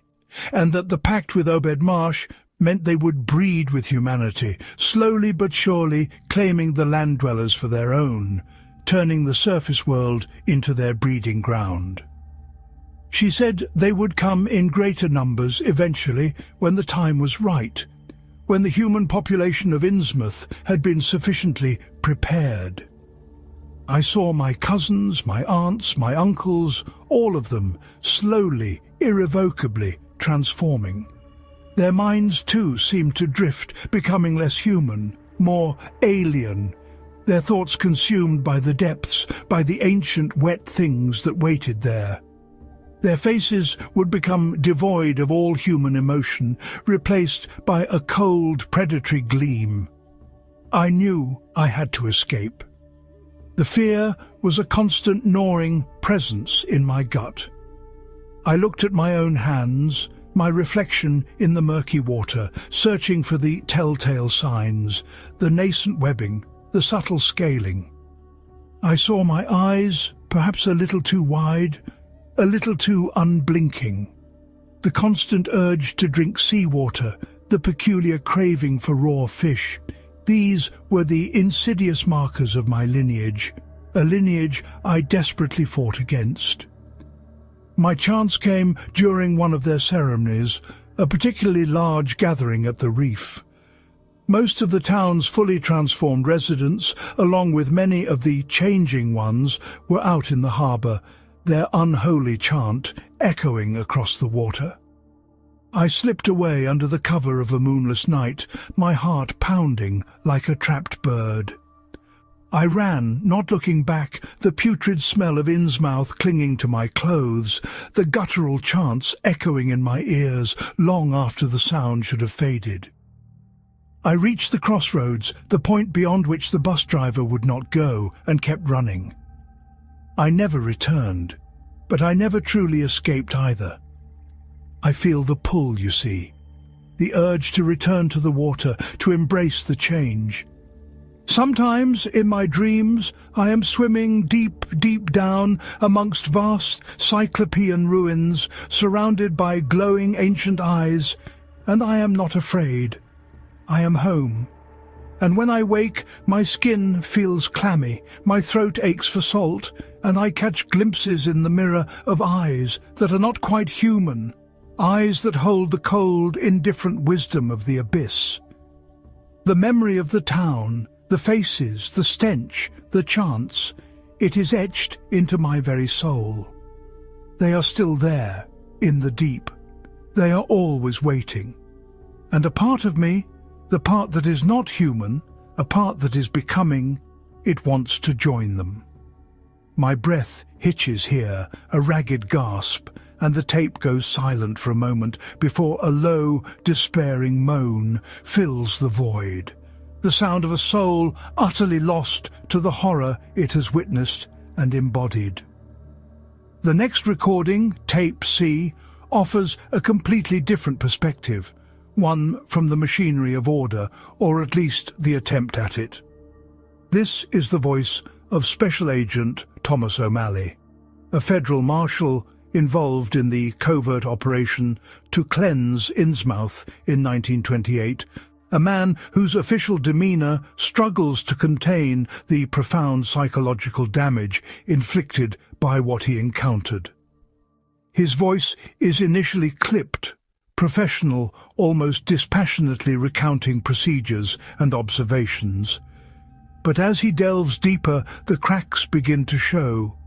and that the pact with Obed Marsh meant they would breed with humanity, slowly but surely claiming the land dwellers for their own, turning the surface world into their breeding ground. She said they would come in greater numbers eventually when the time was right, when the human population of Innsmouth had been sufficiently prepared. I saw my cousins, my aunts, my uncles, all of them, slowly, irrevocably transforming. Their minds too seemed to drift, becoming less human, more alien, their thoughts consumed by the depths, by the ancient wet things that waited there. Their faces would become devoid of all human emotion, replaced by a cold, predatory gleam. I knew I had to escape. The fear was a constant gnawing presence in my gut. I looked at my own hands, my reflection in the murky water, searching for the telltale signs, the nascent webbing, the subtle scaling. I saw my eyes, perhaps a little too wide, a little too unblinking. The constant urge to drink seawater, the peculiar craving for raw fish, these were the insidious markers of my lineage, a lineage I desperately fought against. My chance came during one of their ceremonies, a particularly large gathering at the reef. Most of the town's fully transformed residents, along with many of the changing ones, were out in the harbour, their unholy chant echoing across the water. I slipped away under the cover of a moonless night, my heart pounding like a trapped bird. I ran, not looking back, the putrid smell of Innsmouth clinging to my clothes, the guttural chants echoing in my ears long after the sound should have faded. I reached the crossroads, the point beyond which the bus driver would not go, and kept running. I never returned, but I never truly escaped either. I feel the pull, you see, the urge to return to the water, to embrace the change. Sometimes, in my dreams, I am swimming deep, deep down amongst vast cyclopean ruins, surrounded by glowing ancient eyes, and I am not afraid. I am home, and when I wake, my skin feels clammy, my throat aches for salt, and I catch glimpses in the mirror of eyes that are not quite human, eyes that hold the cold, indifferent wisdom of the abyss. The memory of the town, the faces, the stench, the chants, it is etched into my very soul. They are still there, in the deep. They are always waiting. And a part of me, the part that is not human, a part that is becoming, it wants to join them. My breath hitches here, a ragged gasp, and the tape goes silent for a moment before a low, despairing moan fills the void, the sound of a soul utterly lost to the horror it has witnessed and embodied. The next recording, Tape C, offers a completely different perspective, one from the machinery of order, or at least the attempt at it. This is the voice of Special Agent Thomas O'Malley, a federal marshal involved in the covert operation to cleanse Innsmouth in 1928, a man whose official demeanour struggles to contain the profound psychological damage inflicted by what he encountered. His voice is initially clipped, professional, almost dispassionately recounting procedures and observations. But as he delves deeper, the cracks begin to show,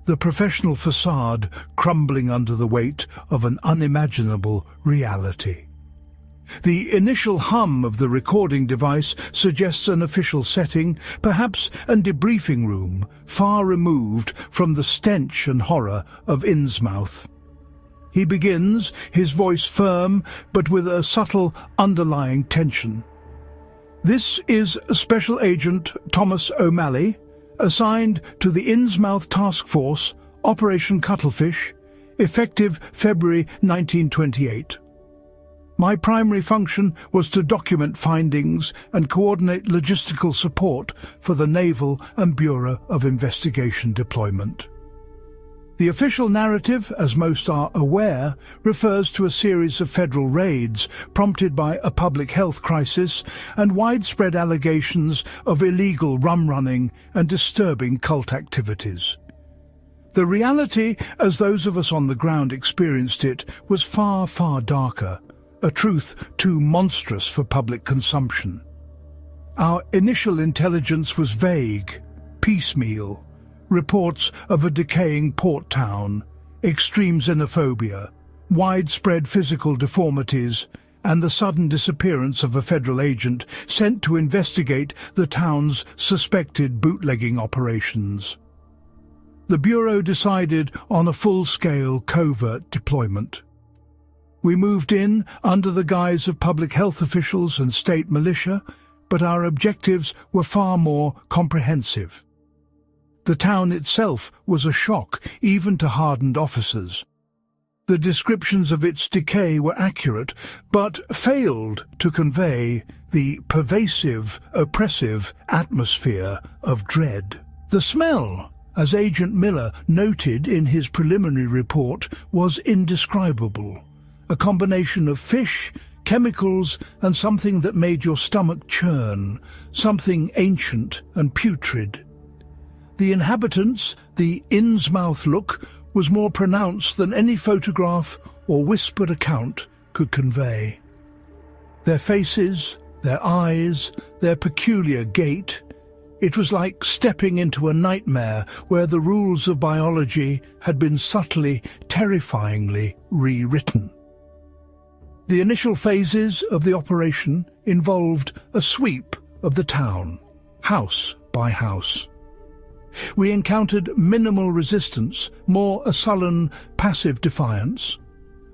the professional facade crumbling under the weight of an unimaginable reality. The initial hum of the recording device suggests an official setting, perhaps a debriefing room, far removed from the stench and horror of Innsmouth. He begins, his voice firm, but with a subtle underlying tension. This is Special Agent Thomas O'Malley, assigned to the Innsmouth Task Force, Operation Cuttlefish, effective February 1928. My primary function was to document findings and coordinate logistical support for the Naval and Bureau of Investigation deployment. The official narrative, as most are aware, refers to a series of federal raids prompted by a public health crisis and widespread allegations of illegal rum-running and disturbing cult activities. The reality, as those of us on the ground experienced it, was far, far darker, a truth too monstrous for public consumption. Our initial intelligence was vague, piecemeal. Reports of a decaying port town, extreme xenophobia, widespread physical deformities, and the sudden disappearance of a federal agent sent to investigate the town's suspected bootlegging operations. The Bureau decided on a full-scale covert deployment. We moved in under the guise of public health officials and state militia, but our objectives were far more comprehensive. The town itself was a shock, even to hardened officers. The descriptions of its decay were accurate, but failed to convey the pervasive, oppressive atmosphere of dread. The smell, as Agent Miller noted in his preliminary report, was indescribable. A combination of fish, chemicals, and something that made your stomach churn, something ancient and putrid. The inhabitants, the Innsmouth look, was more pronounced than any photograph or whispered account could convey. Their faces, their eyes, their peculiar gait, it was like stepping into a nightmare where the rules of biology had been subtly, terrifyingly rewritten. The initial phases of the operation involved a sweep of the town, house by house. We encountered minimal resistance, more a sullen, passive defiance.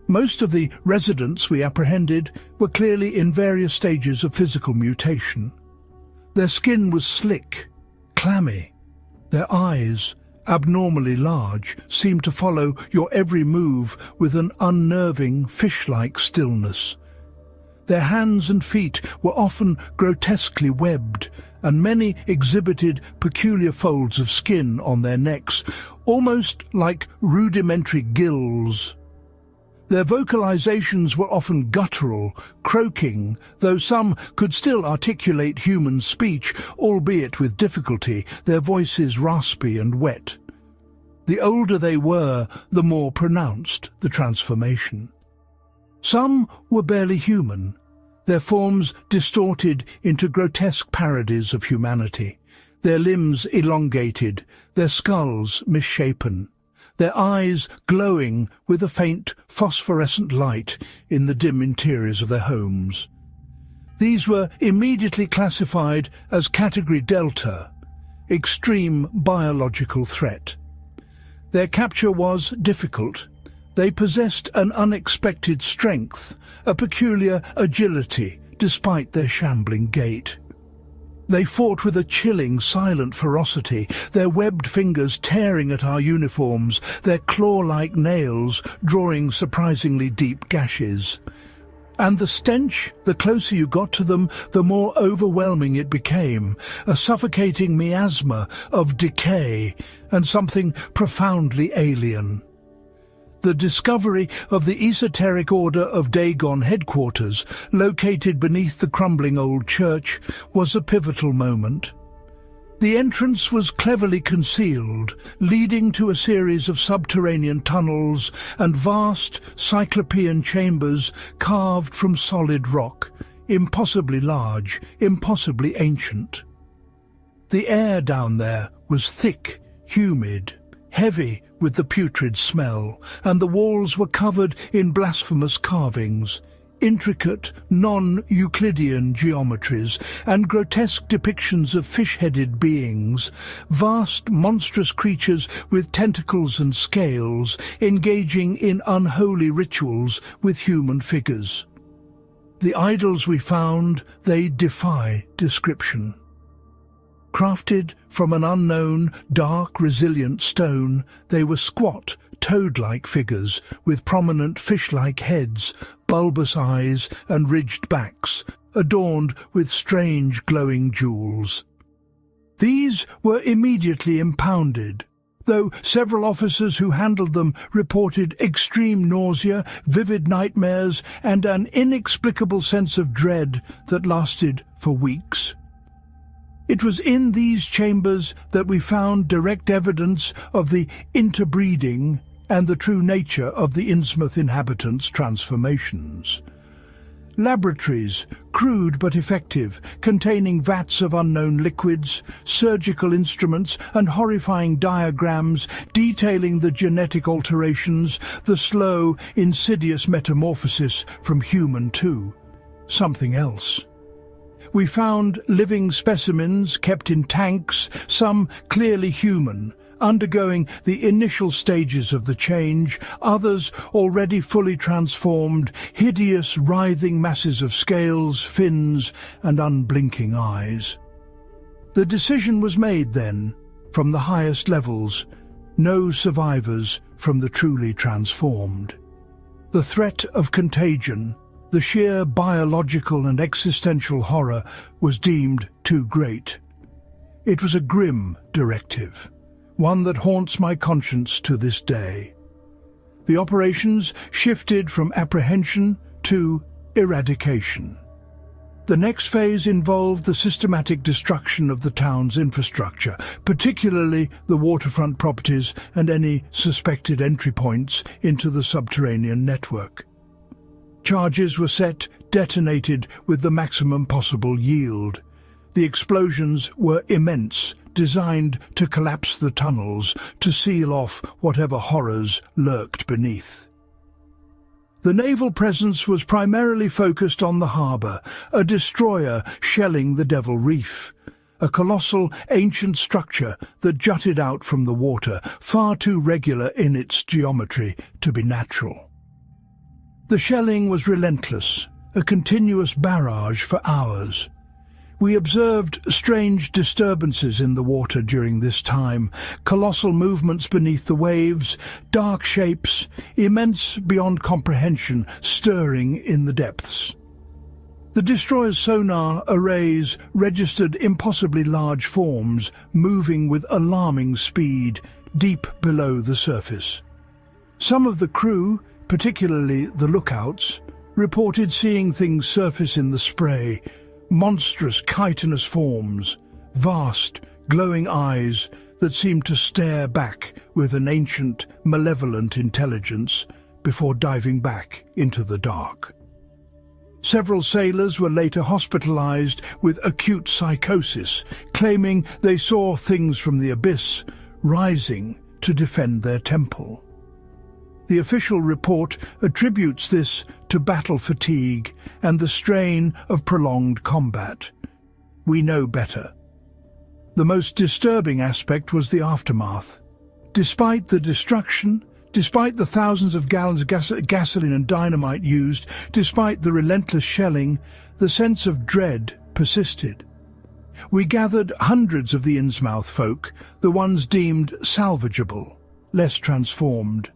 Most of the residents we apprehended were clearly in various stages of physical mutation. Their skin was slick, clammy. Their eyes, abnormally large, seemed to follow your every move with an unnerving, fish-like stillness. Their hands and feet were often grotesquely webbed, and many exhibited peculiar folds of skin on their necks, almost like rudimentary gills. Their vocalizations were often guttural, croaking, though some could still articulate human speech, albeit with difficulty, their voices raspy and wet. The older they were, the more pronounced the transformation. Some were barely human, their forms distorted into grotesque parodies of humanity, their limbs elongated, their skulls misshapen, their eyes glowing with a faint phosphorescent light in the dim interiors of their homes. These were immediately classified as Category Delta, extreme biological threat. Their capture was difficult. They possessed an unexpected strength, a peculiar agility, despite their shambling gait. They fought with a chilling, silent ferocity, their webbed fingers tearing at our uniforms, their claw-like nails drawing surprisingly deep gashes. And the stench, the closer you got to them, the more overwhelming it became, a suffocating miasma of decay and something profoundly alien. The discovery of the esoteric order of Dagon headquarters, located beneath the crumbling old church, was a pivotal moment. The entrance was cleverly concealed, leading to a series of subterranean tunnels and vast cyclopean chambers carved from solid rock, impossibly large, impossibly ancient. The air down there was thick, humid, heavy with the putrid smell, and the walls were covered in blasphemous carvings, intricate, non-Euclidean geometries, and grotesque depictions of fish-headed beings, vast, monstrous creatures with tentacles and scales, engaging in unholy rituals with human figures. The idols we found, they defy description. Crafted from an unknown, dark, resilient stone, they were squat, toad-like figures with prominent fish-like heads, bulbous eyes and ridged backs, adorned with strange glowing jewels. These were immediately impounded, though several officers who handled them reported extreme nausea, vivid nightmares, and an inexplicable sense of dread that lasted for weeks. It was in these chambers that we found direct evidence of the interbreeding and the true nature of the Innsmouth inhabitants' transformations. Laboratories, crude but effective, containing vats of unknown liquids, surgical instruments and horrifying diagrams detailing the genetic alterations, the slow, insidious metamorphosis from human to something else. We found living specimens kept in tanks, some clearly human, undergoing the initial stages of the change, others already fully transformed, hideous writhing masses of scales, fins, and unblinking eyes. The decision was made then, from the highest levels, no survivors from the truly transformed. The threat of contagion, the sheer biological and existential horror, was deemed too great. It was a grim directive, one that haunts my conscience to this day. The operations shifted from apprehension to eradication. The next phase involved the systematic destruction of the town's infrastructure, particularly the waterfront properties and any suspected entry points into the subterranean network. Charges were set, detonated with the maximum possible yield. The explosions were immense, designed to collapse the tunnels, to seal off whatever horrors lurked beneath. The naval presence was primarily focused on the harbour, a destroyer shelling the Devil Reef, a colossal ancient structure that jutted out from the water, far too regular in its geometry to be natural. The shelling was relentless, a continuous barrage for hours. We observed strange disturbances in the water during this time, colossal movements beneath the waves, dark shapes, immense beyond comprehension, stirring in the depths. The destroyer's sonar arrays registered impossibly large forms, moving with alarming speed, deep below the surface. Some of the crew, particularly the lookouts, reported seeing things surface in the spray, monstrous chitinous forms, vast, glowing eyes that seemed to stare back with an ancient, malevolent intelligence before diving back into the dark. Several sailors were later hospitalized with acute psychosis, claiming they saw things from the abyss rising to defend their temple. The official report attributes this to battle fatigue and the strain of prolonged combat. We know better. The most disturbing aspect was the aftermath. Despite the destruction, despite the thousands of gallons of gasoline and dynamite used, despite the relentless shelling, the sense of dread persisted. We gathered hundreds of the Innsmouth folk, the ones deemed salvageable, less transformed.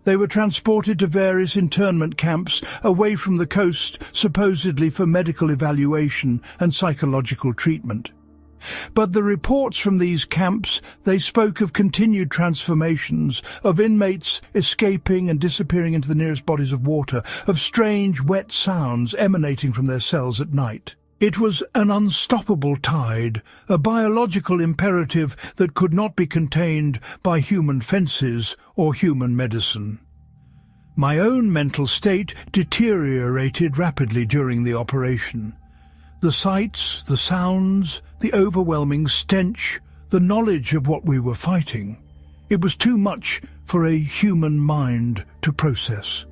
They were transported to various internment camps away from the coast, supposedly for medical evaluation and psychological treatment. But the reports from these camps, they spoke of continued transformations, of inmates escaping and disappearing into the nearest bodies of water, of strange wet sounds emanating from their cells at night. It was an unstoppable tide, a biological imperative that could not be contained by human fences or human medicine. My own mental state deteriorated rapidly during the operation. The sights, the sounds, the overwhelming stench, the knowledge of what we were fighting. It was too much for a human mind to process.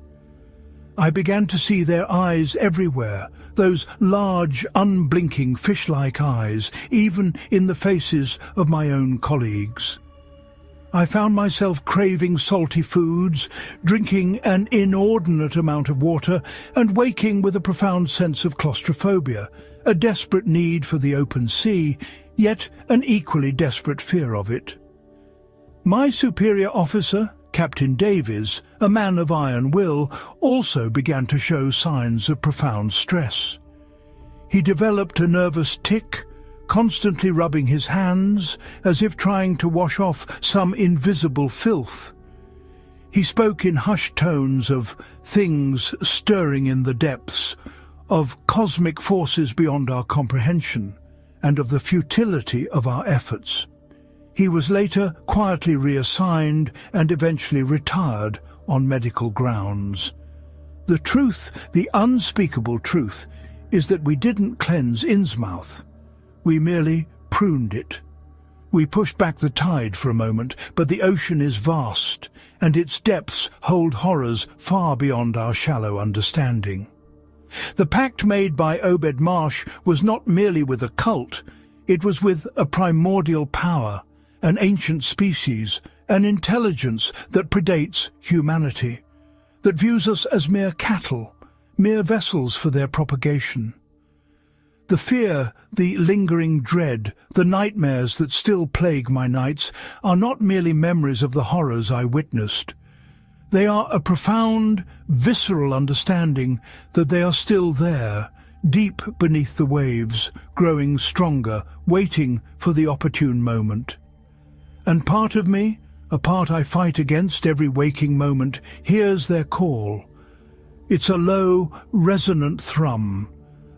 I began to see their eyes everywhere, those large, unblinking, fish-like eyes, even in the faces of my own colleagues. I found myself craving salty foods, drinking an inordinate amount of water, and waking with a profound sense of claustrophobia, a desperate need for the open sea, yet an equally desperate fear of it. My superior officer, Captain Davies, a man of iron will, also began to show signs of profound stress. He developed a nervous tic, constantly rubbing his hands as if trying to wash off some invisible filth. He spoke in hushed tones of things stirring in the depths, of cosmic forces beyond our comprehension, and of the futility of our efforts. He was later quietly reassigned and eventually retired on medical grounds. The truth, the unspeakable truth, is that we didn't cleanse Innsmouth. We merely pruned it. We pushed back the tide for a moment, but the ocean is vast, and its depths hold horrors far beyond our shallow understanding. The pact made by Obed Marsh was not merely with a cult, it was with a primordial power, an ancient species, an intelligence that predates humanity, that views us as mere cattle, mere vessels for their propagation. The fear, the lingering dread, the nightmares that still plague my nights are not merely memories of the horrors I witnessed. They are a profound, visceral understanding that they are still there, deep beneath the waves, growing stronger, waiting for the opportune moment. And part of me, a part I fight against every waking moment, hears their call. It's a low, resonant thrum,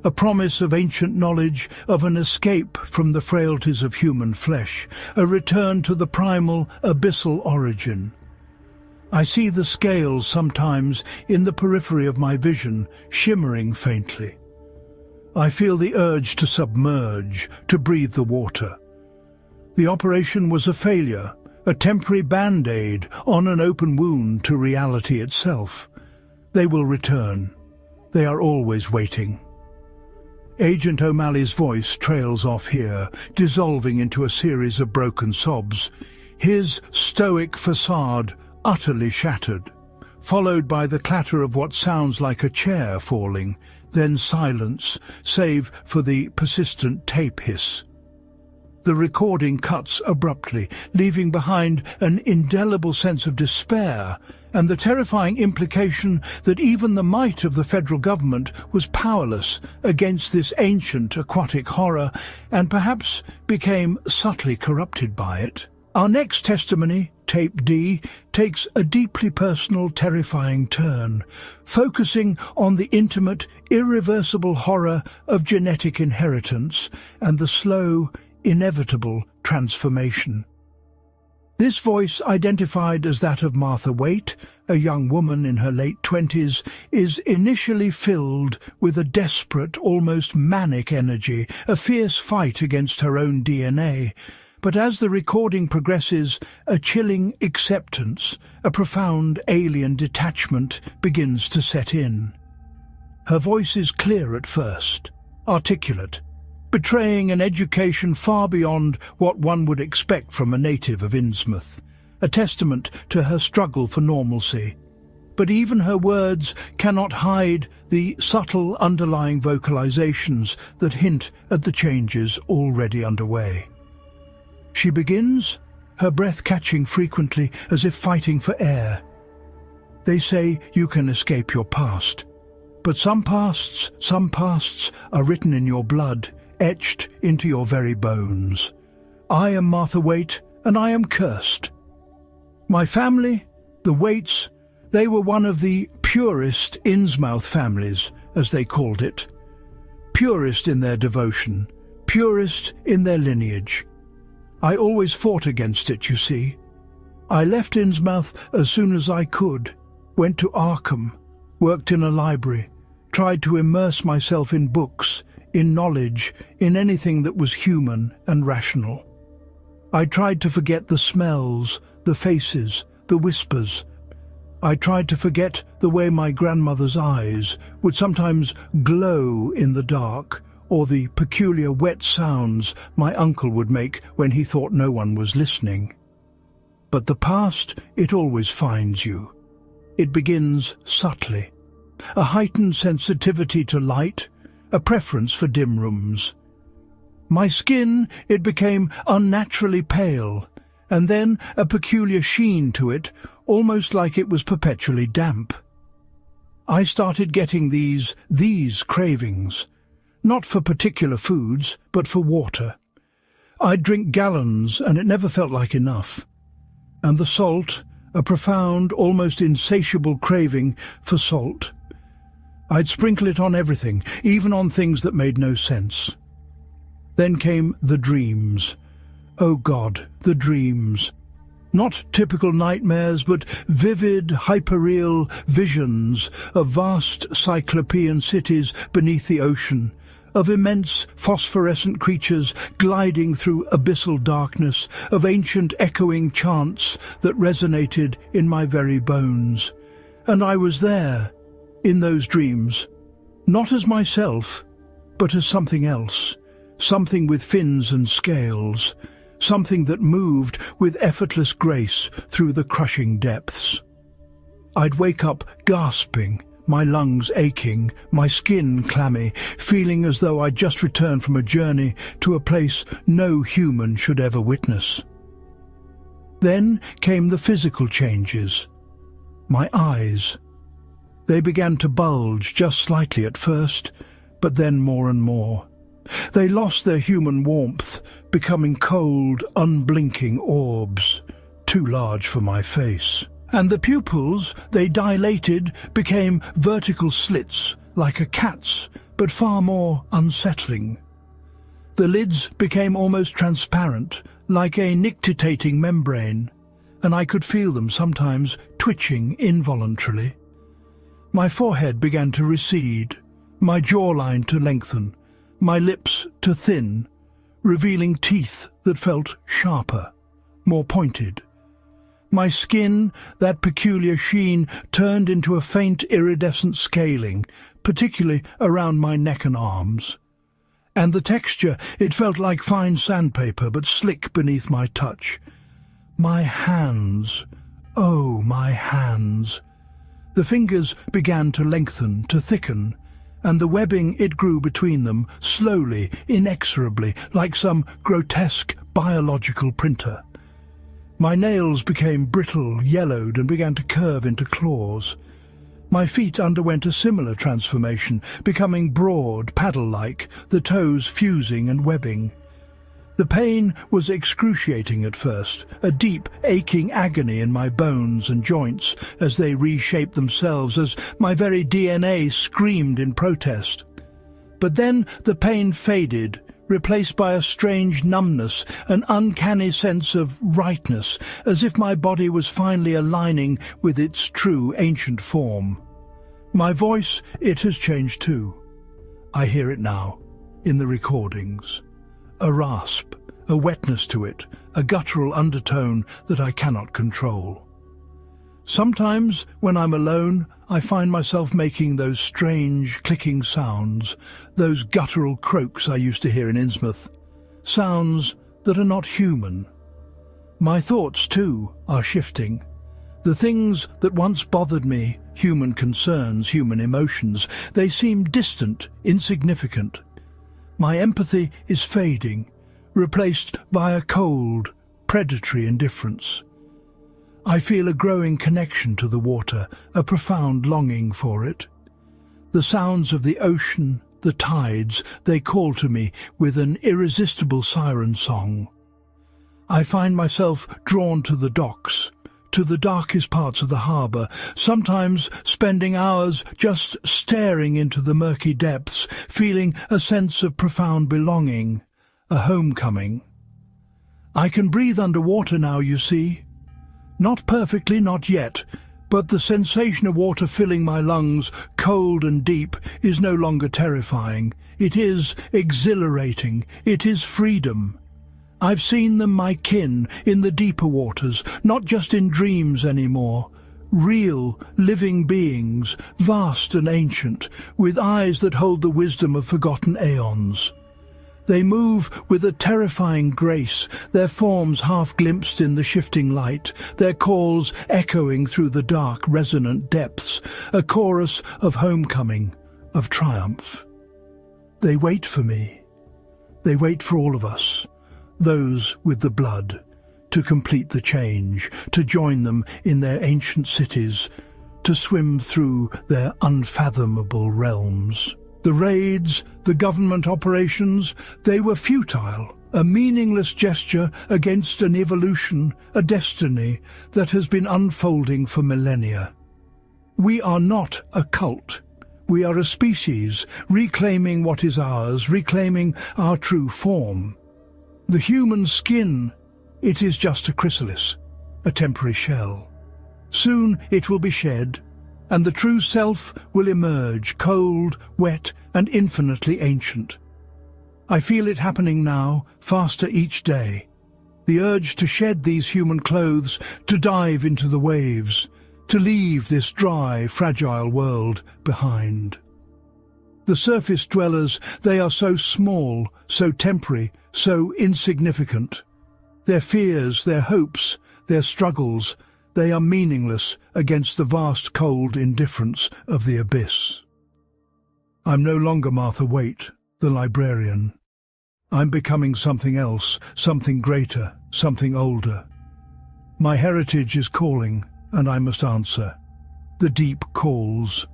a promise of ancient knowledge, of an escape from the frailties of human flesh, a return to the primal, abyssal origin. I see the scales sometimes in the periphery of my vision, shimmering faintly. I feel the urge to submerge, to breathe the water. The operation was a failure, a temporary band-aid on an open wound to reality itself. They will return. They are always waiting. Agent O'Malley's voice trails off here, dissolving into a series of broken sobs, his stoic facade utterly shattered, followed by the clatter of what sounds like a chair falling, then silence, save for the persistent tape hiss. The recording cuts abruptly, leaving behind an indelible sense of despair and the terrifying implication that even the might of the federal government was powerless against this ancient aquatic horror and perhaps became subtly corrupted by it. Our next testimony Tape D takes a deeply personal, terrifying turn, focusing on the intimate, irreversible horror of genetic inheritance and the slow, inevitable transformation. This voice, identified as that of Martha Waite, a young woman in her late 20s, is initially filled with a desperate, almost manic energy, a fierce fight against her own DNA. But as the recording progresses, a chilling acceptance, a profound alien detachment begins to set in. Her voice is clear at first, articulate, betraying an education far beyond what one would expect from a native of Innsmouth, a testament to her struggle for normalcy. But even her words cannot hide the subtle underlying vocalizations that hint at the changes already underway. She begins, her breath catching frequently as if fighting for air. They say you can escape your past, but some pasts are written in your blood, etched into your very bones. I am Martha Waite, and I am cursed. My family, the Waites, they were one of the purest Innsmouth families, as they called it. Purest in their devotion, purest in their lineage. I always fought against it, you see. I left Innsmouth as soon as I could, went to Arkham, worked in a library, tried to immerse myself in books, in knowledge, in anything that was human and rational. I tried to forget the smells, the faces, the whispers. I tried to forget the way my grandmother's eyes would sometimes glow in the dark, or the peculiar wet sounds my uncle would make when he thought no one was listening. But the past, it always finds you. It begins subtly. A heightened sensitivity to light, a preference for dim rooms. My skin, it became unnaturally pale, and then a peculiar sheen to it, almost like it was perpetually damp. I started getting these cravings, not for particular foods, but for water. I'd drink gallons, and it never felt like enough. And the salt, a profound, almost insatiable craving for salt. I'd sprinkle it on everything, even on things that made no sense. Then came the dreams. Oh God, the dreams. Not typical nightmares, but vivid, hyperreal visions of vast cyclopean cities beneath the ocean, of immense phosphorescent creatures gliding through abyssal darkness, of ancient echoing chants that resonated in my very bones. And I was there, in those dreams, not as myself, but as something else, something with fins and scales, something that moved with effortless grace through the crushing depths. I'd wake up gasping, my lungs aching, my skin clammy, feeling as though I'd just returned from a journey to a place no human should ever witness. Then came the physical changes. My eyes. They began to bulge just slightly at first, but then more and more. They lost their human warmth, becoming cold, unblinking orbs, too large for my face. And the pupils, they dilated, became vertical slits, like a cat's, but far more unsettling. The lids became almost transparent, like a nictitating membrane, and I could feel them sometimes twitching involuntarily. My forehead began to recede, my jawline to lengthen, my lips to thin, revealing teeth that felt sharper, more pointed. My skin, that peculiar sheen, turned into a faint iridescent scaling, particularly around my neck and arms. And the texture, it felt like fine sandpaper, but slick beneath my touch. My hands, oh, my hands. The fingers began to lengthen, to thicken, and the webbing it grew between them, slowly, inexorably, like some grotesque biological printer. My nails became brittle, yellowed, and began to curve into claws. My feet underwent a similar transformation, becoming broad, paddle-like, the toes fusing and webbing. The pain was excruciating at first, a deep, aching agony in my bones and joints as they reshaped themselves, as my very DNA screamed in protest. But then the pain faded, replaced by a strange numbness, an uncanny sense of rightness, as if my body was finally aligning with its true ancient form. My voice, it has changed too. I hear it now, in the recordings. A rasp, a wetness to it, a guttural undertone that I cannot control. Sometimes, when I'm alone, I find myself making those strange, clicking sounds, those guttural croaks I used to hear in Innsmouth, sounds that are not human. My thoughts, too, are shifting. The things that once bothered me, human concerns, human emotions, they seem distant, insignificant. My empathy is fading, replaced by a cold, predatory indifference. I feel a growing connection to the water, a profound longing for it. The sounds of the ocean, the tides, they call to me with an irresistible siren song. I find myself drawn to the docks, to the darkest parts of the harbour, sometimes spending hours just staring into the murky depths, feeling a sense of profound belonging, a homecoming. I can breathe underwater now, you see. Not perfectly, not yet, but the sensation of water filling my lungs, cold and deep, is no longer terrifying. It is exhilarating. It is freedom. I've seen them, my kin, in the deeper waters, not just in dreams anymore. Real, living beings, vast and ancient, with eyes that hold the wisdom of forgotten aeons. They move with a terrifying grace, their forms half glimpsed in the shifting light, their calls echoing through the dark, resonant depths, a chorus of homecoming, of triumph. They wait for me. They wait for all of us, those with the blood, to complete the change, to join them in their ancient cities, to swim through their unfathomable realms. The raids, the government operations, they were futile, a meaningless gesture against an evolution, a destiny that has been unfolding for millennia. We are not a cult. We are a species, reclaiming what is ours, reclaiming our true form. The human skin, it is just a chrysalis, a temporary shell. Soon it will be shed, and the true self will emerge, cold, wet, and infinitely ancient. I feel it happening now, faster each day. The urge to shed these human clothes, to dive into the waves, to leave this dry, fragile world behind. The surface dwellers, they are so small, so temporary, so insignificant. Their fears, their hopes, their struggles, they are meaningless against the vast cold indifference of the abyss. I'm no longer Martha Waite, the librarian. I'm becoming something else, something greater, something older. My heritage is calling, and I must answer. The deep calls.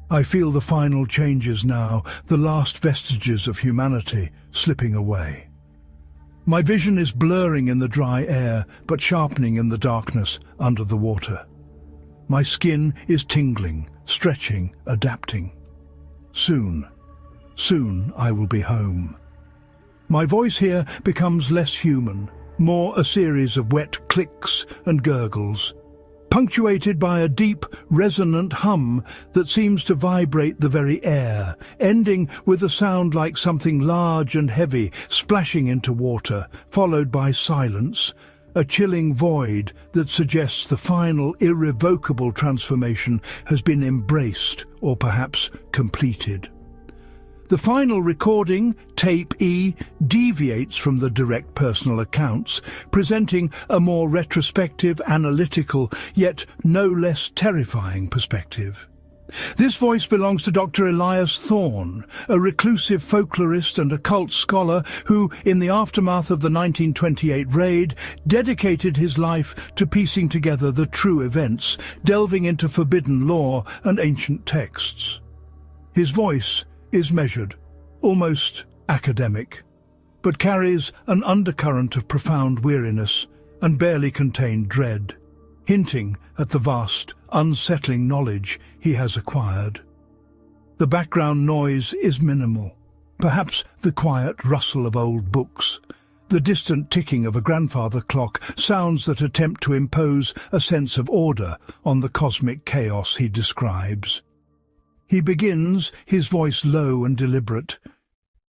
I feel the final changes now, the last vestiges of humanity slipping away. My vision is blurring in the dry air, but sharpening in the darkness under the water. My skin is tingling, stretching, adapting. Soon I will be home. My voice here becomes less human, more a series of wet clicks and gurgles, punctuated by a deep, resonant hum that seems to vibrate the very air, ending with a sound like something large and heavy splashing into water, followed by silence, a chilling void that suggests the final, irrevocable transformation has been embraced or perhaps completed. The final recording, Tape E, deviates from the direct personal accounts, presenting a more retrospective, analytical, yet no less terrifying perspective. This voice belongs to Dr. Elias Thorne, a reclusive folklorist and occult scholar who, in the aftermath of the 1928 raid, dedicated his life to piecing together the true events, delving into forbidden lore and ancient texts. His voice is measured, almost academic, but carries an undercurrent of profound weariness and barely contained dread, hinting at the vast, unsettling knowledge he has acquired. The background noise is minimal, perhaps the quiet rustle of old books, the distant ticking of a grandfather clock, sounds that attempt to impose a sense of order on the cosmic chaos he describes. He begins, his voice low and deliberate.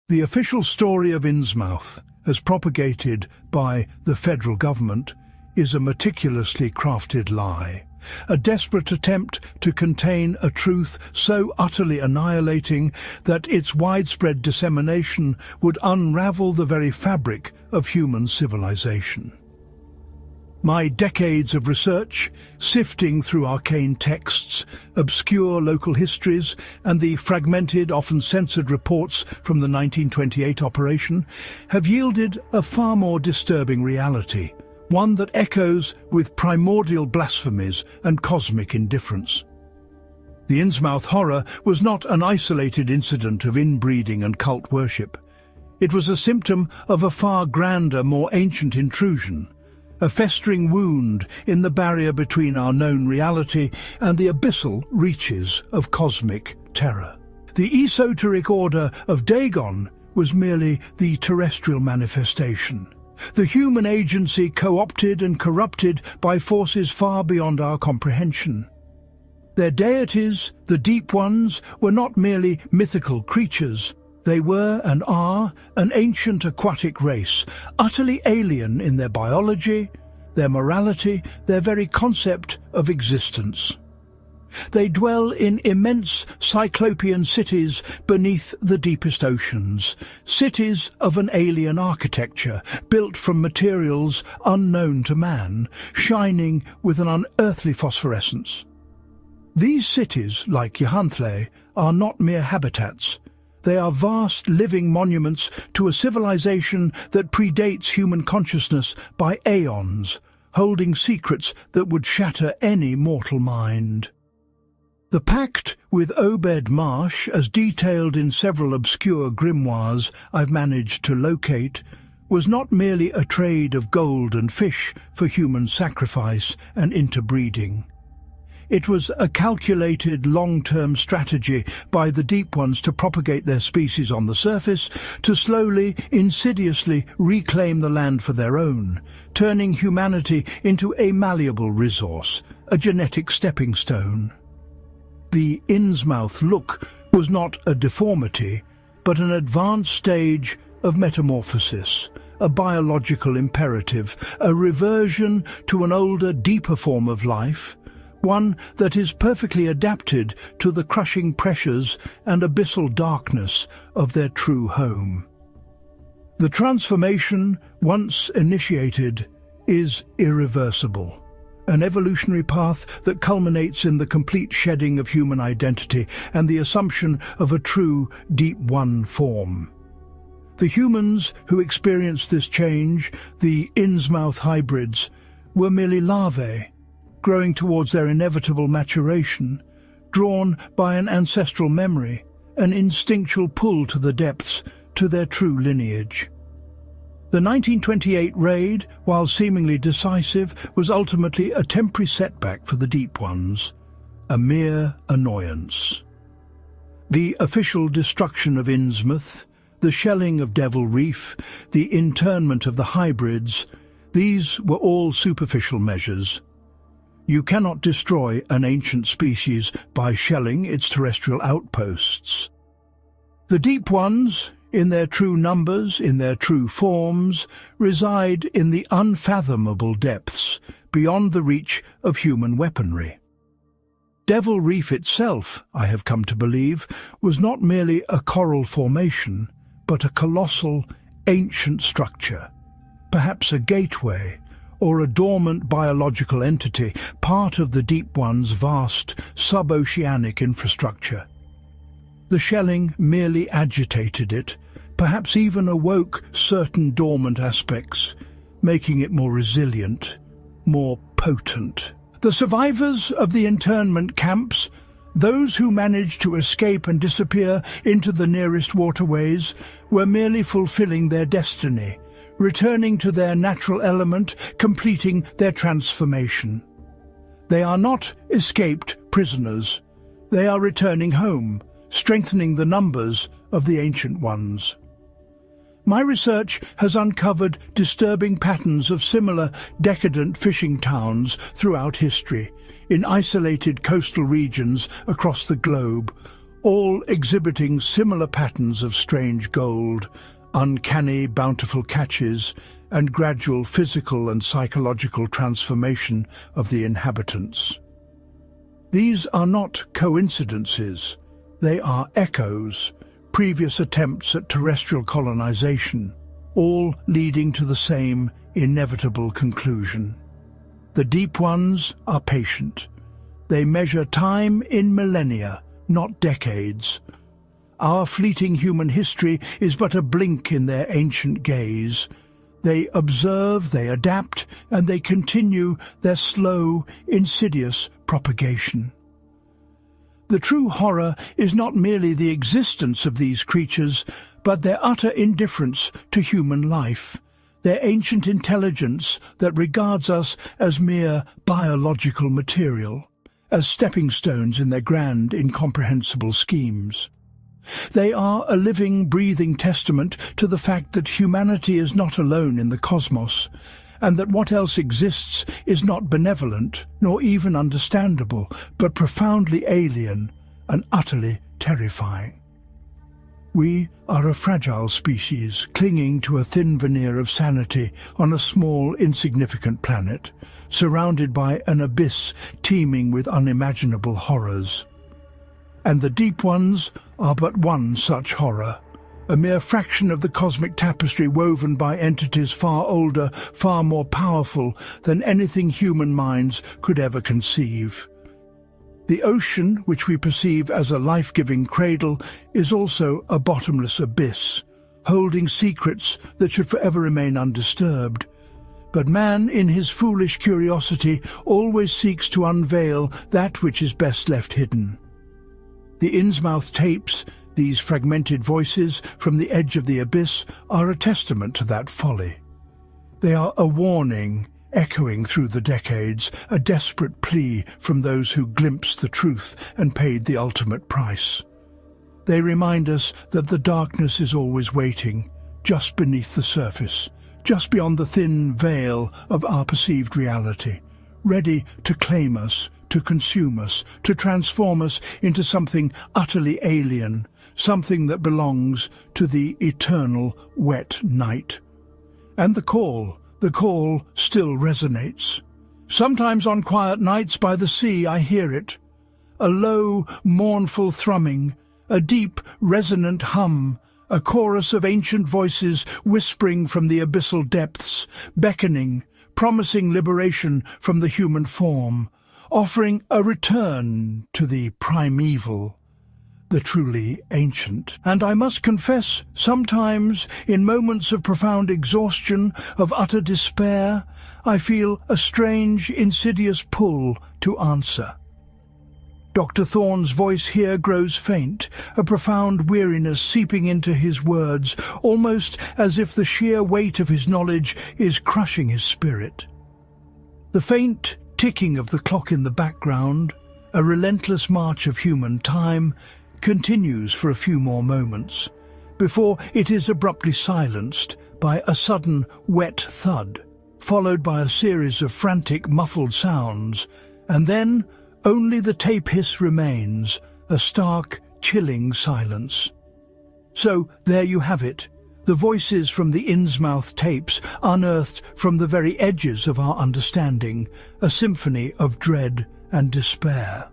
The official story of Innsmouth, as propagated by the federal government, is a meticulously crafted lie, a desperate attempt to contain a truth so utterly annihilating that its widespread dissemination would unravel the very fabric of human civilization. My decades of research, sifting through arcane texts, obscure local histories, and the fragmented, often censored reports from the 1928 operation, have yielded a far more disturbing reality, one that echoes with primordial blasphemies and cosmic indifference. The Innsmouth horror was not an isolated incident of inbreeding and cult worship. It was a symptom of a far grander, more ancient intrusion, a festering wound in the barrier between our known reality and the abyssal reaches of cosmic terror. The esoteric order of Dagon was merely the terrestrial manifestation, the human agency co-opted and corrupted by forces far beyond our comprehension. Their deities, the Deep Ones, were not merely mythical creatures. They were and are an ancient aquatic race, utterly alien in their biology, their morality, their very concept of existence. They dwell in immense cyclopean cities beneath the deepest oceans, cities of an alien architecture, built from materials unknown to man, shining with an unearthly phosphorescence. These cities, like Yahanthle, are not mere habitats. They are vast living monuments to a civilization that predates human consciousness by aeons, holding secrets that would shatter any mortal mind. The pact with Obed Marsh, as detailed in several obscure grimoires I've managed to locate, was not merely a trade of gold and fish for human sacrifice and interbreeding. It was a calculated long-term strategy by the Deep Ones to propagate their species on the surface, to slowly, insidiously reclaim the land for their own, turning humanity into a malleable resource, a genetic stepping stone. The Innsmouth look was not a deformity, but an advanced stage of metamorphosis, a biological imperative, a reversion to an older, deeper form of life, one that is perfectly adapted to the crushing pressures and abyssal darkness of their true home. The transformation, once initiated, is irreversible, an evolutionary path that culminates in the complete shedding of human identity and the assumption of a true Deep One form. The humans who experienced this change, the Innsmouth hybrids, were merely larvae, growing towards their inevitable maturation, drawn by an ancestral memory, an instinctual pull to the depths, to their true lineage. The 1928 raid, while seemingly decisive, was ultimately a temporary setback for the Deep Ones, a mere annoyance. The official destruction of Innsmouth, the shelling of Devil Reef, the internment of the hybrids, these were all superficial measures. You cannot destroy an ancient species by shelling its terrestrial outposts. The Deep Ones, in their true numbers, in their true forms, reside in the unfathomable depths, beyond the reach of human weaponry. Devil Reef itself, I have come to believe, was not merely a coral formation, but a colossal, ancient structure, perhaps a gateway, or a dormant biological entity, part of the Deep One's vast sub-oceanic infrastructure. The shelling merely agitated it, perhaps even awoke certain dormant aspects, making it more resilient, more potent. The survivors of the internment camps, Those who managed to escape and disappear into the nearest waterways were merely fulfilling their destiny, returning to their natural element, completing their transformation. They are not escaped prisoners. They are returning home, strengthening the numbers of the ancient ones. My research has uncovered disturbing patterns of similar decadent fishing towns throughout history, in isolated coastal regions across the globe, all exhibiting similar patterns of strange gold, uncanny, bountiful catches, and gradual physical and psychological transformation of the inhabitants. These are not coincidences, they are echoes, previous attempts at terrestrial colonization, all leading to the same inevitable conclusion. The deep ones are patient. They measure time in millennia, not decades. Our fleeting human history is but a blink in their ancient gaze. They observe, they adapt, and they continue their slow, insidious propagation. The true horror is not merely the existence of these creatures, but their utter indifference to human life, their ancient intelligence that regards us as mere biological material, as stepping stones in their grand, incomprehensible schemes. They are a living, breathing testament to the fact that humanity is not alone in the cosmos, and that what else exists is not benevolent, nor even understandable, but profoundly alien and utterly terrifying. We are a fragile species, clinging to a thin veneer of sanity on a small, insignificant planet, surrounded by an abyss teeming with unimaginable horrors. And the deep ones are but one such horror, a mere fraction of the cosmic tapestry woven by entities far older, far more powerful than anything human minds could ever conceive. The ocean, which we perceive as a life-giving cradle, is also a bottomless abyss, holding secrets that should forever remain undisturbed. But man, in his foolish curiosity, always seeks to unveil that which is best left hidden. The Innsmouth tapes, these fragmented voices from the edge of the abyss, are a testament to that folly. They are a warning, echoing through the decades, a desperate plea from those who glimpsed the truth and paid the ultimate price. They remind us that the darkness is always waiting, just beneath the surface, just beyond the thin veil of our perceived reality, ready to claim us, to consume us, to transform us into something utterly alien, something that belongs to the eternal wet night. And the call still resonates. Sometimes on quiet nights by the sea I hear it, a low, mournful thrumming, a deep, resonant hum, a chorus of ancient voices whispering from the abyssal depths, beckoning, promising liberation from the human form, offering a return to the primeval, the truly ancient. And I must confess, sometimes, in moments of profound exhaustion, of utter despair, I feel a strange, insidious pull to answer. Dr. Thorne's voice here grows faint, a profound weariness seeping into his words, almost as if the sheer weight of his knowledge is crushing his spirit. The faint ticking of the clock in the background, a relentless march of human time, continues for a few more moments, before it is abruptly silenced by a sudden wet thud, followed by a series of frantic, muffled sounds, and then only the tape hiss remains, a stark, chilling silence. So there you have it, the voices from the Innsmouth tapes, unearthed from the very edges of our understanding, a symphony of dread and despair.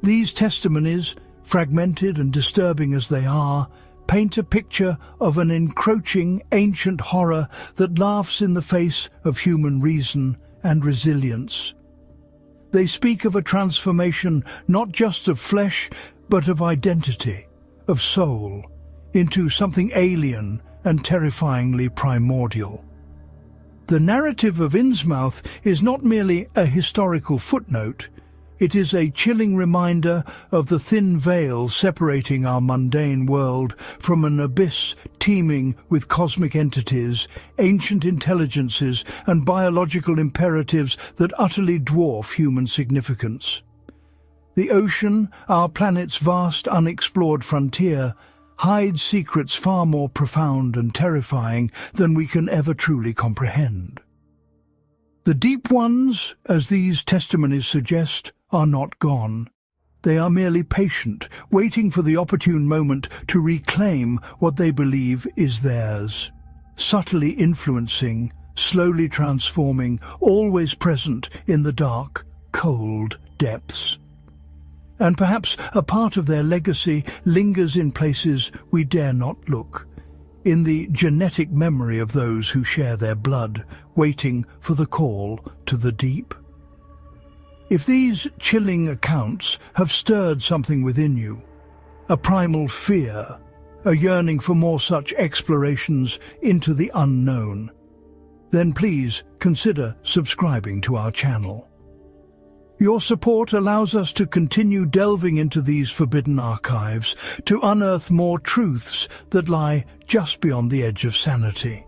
These testimonies, fragmented and disturbing as they are, paint a picture of an encroaching ancient horror that laughs in the face of human reason and resilience. They speak of a transformation not just of flesh, but of identity, of soul, into something alien and terrifyingly primordial. The narrative of Innsmouth is not merely a historical footnote, It is a chilling reminder of the thin veil separating our mundane world from an abyss teeming with cosmic entities, ancient intelligences, and biological imperatives that utterly dwarf human significance. The ocean, our planet's vast unexplored frontier, hides secrets far more profound and terrifying than we can ever truly comprehend. The deep ones, as these testimonies suggest, are not gone. They are merely patient, waiting for the opportune moment to reclaim what they believe is theirs. Subtly influencing, slowly transforming, always present in the dark, cold depths. And perhaps a part of their legacy lingers in places we dare not look, in the genetic memory of those who share their blood, waiting for the call to the deep. If these chilling accounts have stirred something within you, a primal fear, a yearning for more such explorations into the unknown, then please consider subscribing to our channel. Your support allows us to continue delving into these forbidden archives, to unearth more truths that lie just beyond the edge of sanity.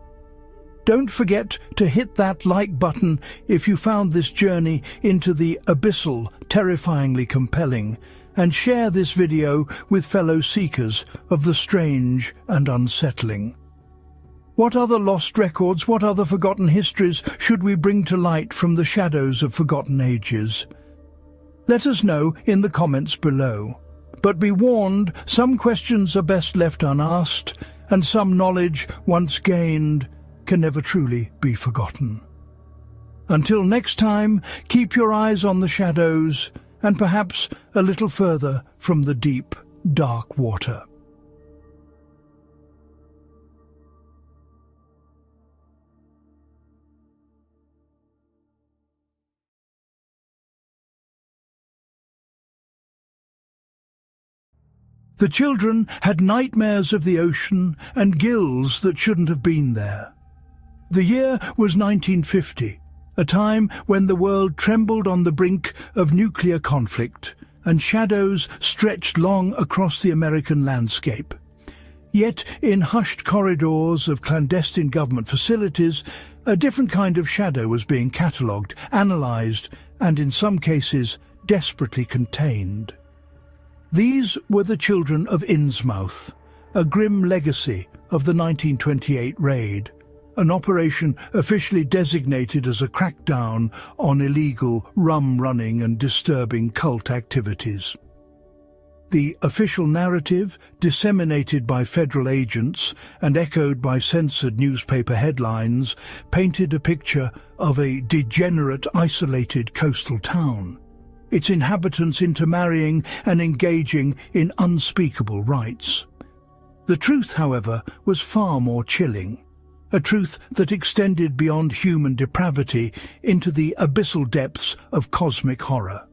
Don't forget to hit that like button if you found this journey into the abyssal terrifyingly compelling, and share this video with fellow seekers of the strange and unsettling. What other lost records, what other forgotten histories should we bring to light from the shadows of forgotten ages? Let us know in the comments below. But be warned, some questions are best left unasked, and some knowledge once gained can never truly be forgotten. Until next time, keep your eyes on the shadows, and perhaps a little further from the deep, dark water. The children had nightmares of the ocean and gills that shouldn't have been there. The year was 1950, a time when the world trembled on the brink of nuclear conflict, and shadows stretched long across the American landscape. Yet, in hushed corridors of clandestine government facilities, a different kind of shadow was being catalogued, analysed, and in some cases desperately contained. These were the children of Innsmouth, a grim legacy of the 1928 raid, an operation officially designated as a crackdown on illegal rum-running and disturbing cult activities. The official narrative, disseminated by federal agents and echoed by censored newspaper headlines, painted a picture of a degenerate, isolated coastal town, its inhabitants intermarrying and engaging in unspeakable rites. The truth, however, was far more chilling, a truth that extended beyond human depravity into the abyssal depths of cosmic horror.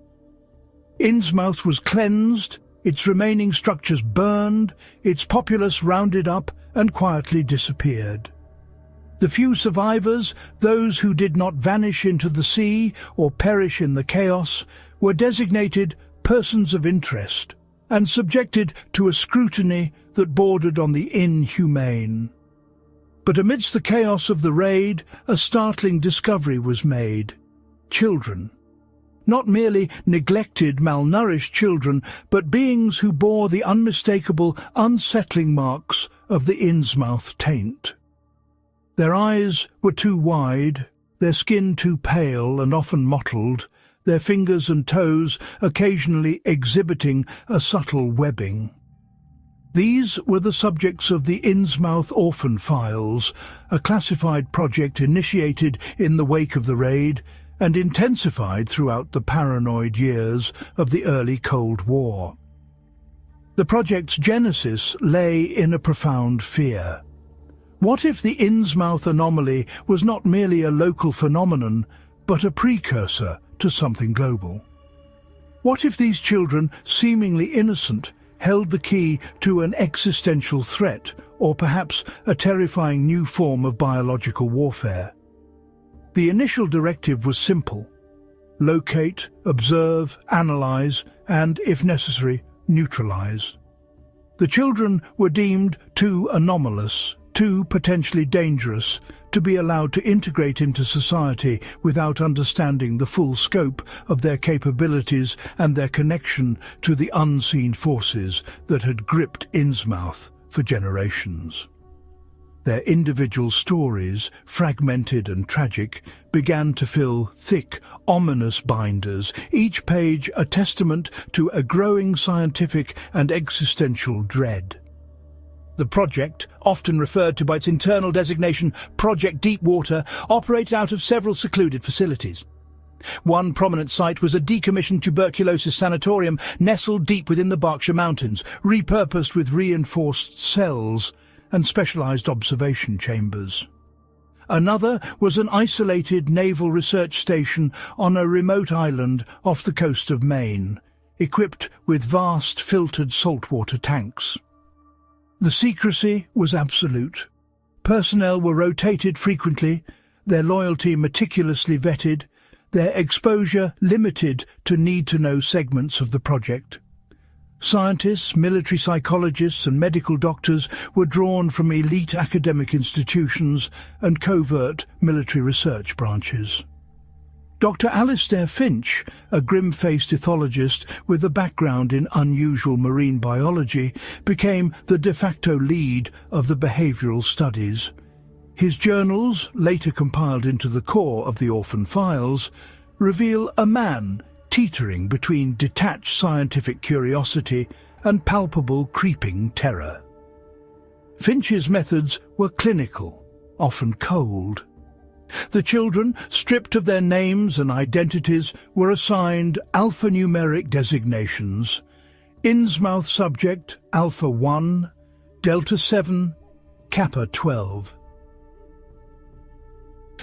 Innsmouth was cleansed, its remaining structures burned, its populace rounded up and quietly disappeared. The few survivors, those who did not vanish into the sea or perish in the chaos, were designated persons of interest and subjected to a scrutiny that bordered on the inhumane. But amidst the chaos of the raid, a startling discovery was made. Children. Not merely neglected, malnourished children, but beings who bore the unmistakable, unsettling marks of the Innsmouth taint. Their eyes were too wide, their skin too pale and often mottled, their fingers and toes occasionally exhibiting a subtle webbing. These were the subjects of the Innsmouth Orphan Files, a classified project initiated in the wake of the raid and intensified throughout the paranoid years of the early Cold War. The project's genesis lay in a profound fear. What if the Innsmouth anomaly was not merely a local phenomenon, but a precursor to something global? What if these children, seemingly innocent, held the key to an existential threat, or perhaps a terrifying new form of biological warfare? The initial directive was simple: locate, observe, analyze, and, if necessary, neutralize. The children were deemed too anomalous, too potentially dangerous, to be allowed to integrate into society without understanding the full scope of their capabilities and their connection to the unseen forces that had gripped Innsmouth for generations. Their individual stories, fragmented and tragic, began to fill thick, ominous binders, each page a testament to a growing scientific and existential dread. The project, often referred to by its internal designation Project Deepwater, operated out of several secluded facilities. One prominent site was a decommissioned tuberculosis sanatorium nestled deep within the Berkshire Mountains, repurposed with reinforced cells and specialized observation chambers. Another was an isolated naval research station on a remote island off the coast of Maine, equipped with vast filtered saltwater tanks. The secrecy was absolute. Personnel were rotated frequently, their loyalty meticulously vetted, their exposure limited to need-to-know segments of the project. Scientists, military psychologists and medical doctors were drawn from elite academic institutions and covert military research branches. Dr. Alistair Finch, a grim-faced ethologist with a background in unusual marine biology, became the de facto lead of the behavioral studies. His journals, later compiled into the core of the Orphan Files, reveal a man teetering between detached scientific curiosity and palpable creeping terror. Finch's methods were clinical, often cold. The children, stripped of their names and identities, were assigned alphanumeric designations: Innsmouth subject Alpha 1, Delta 7, Kappa 12.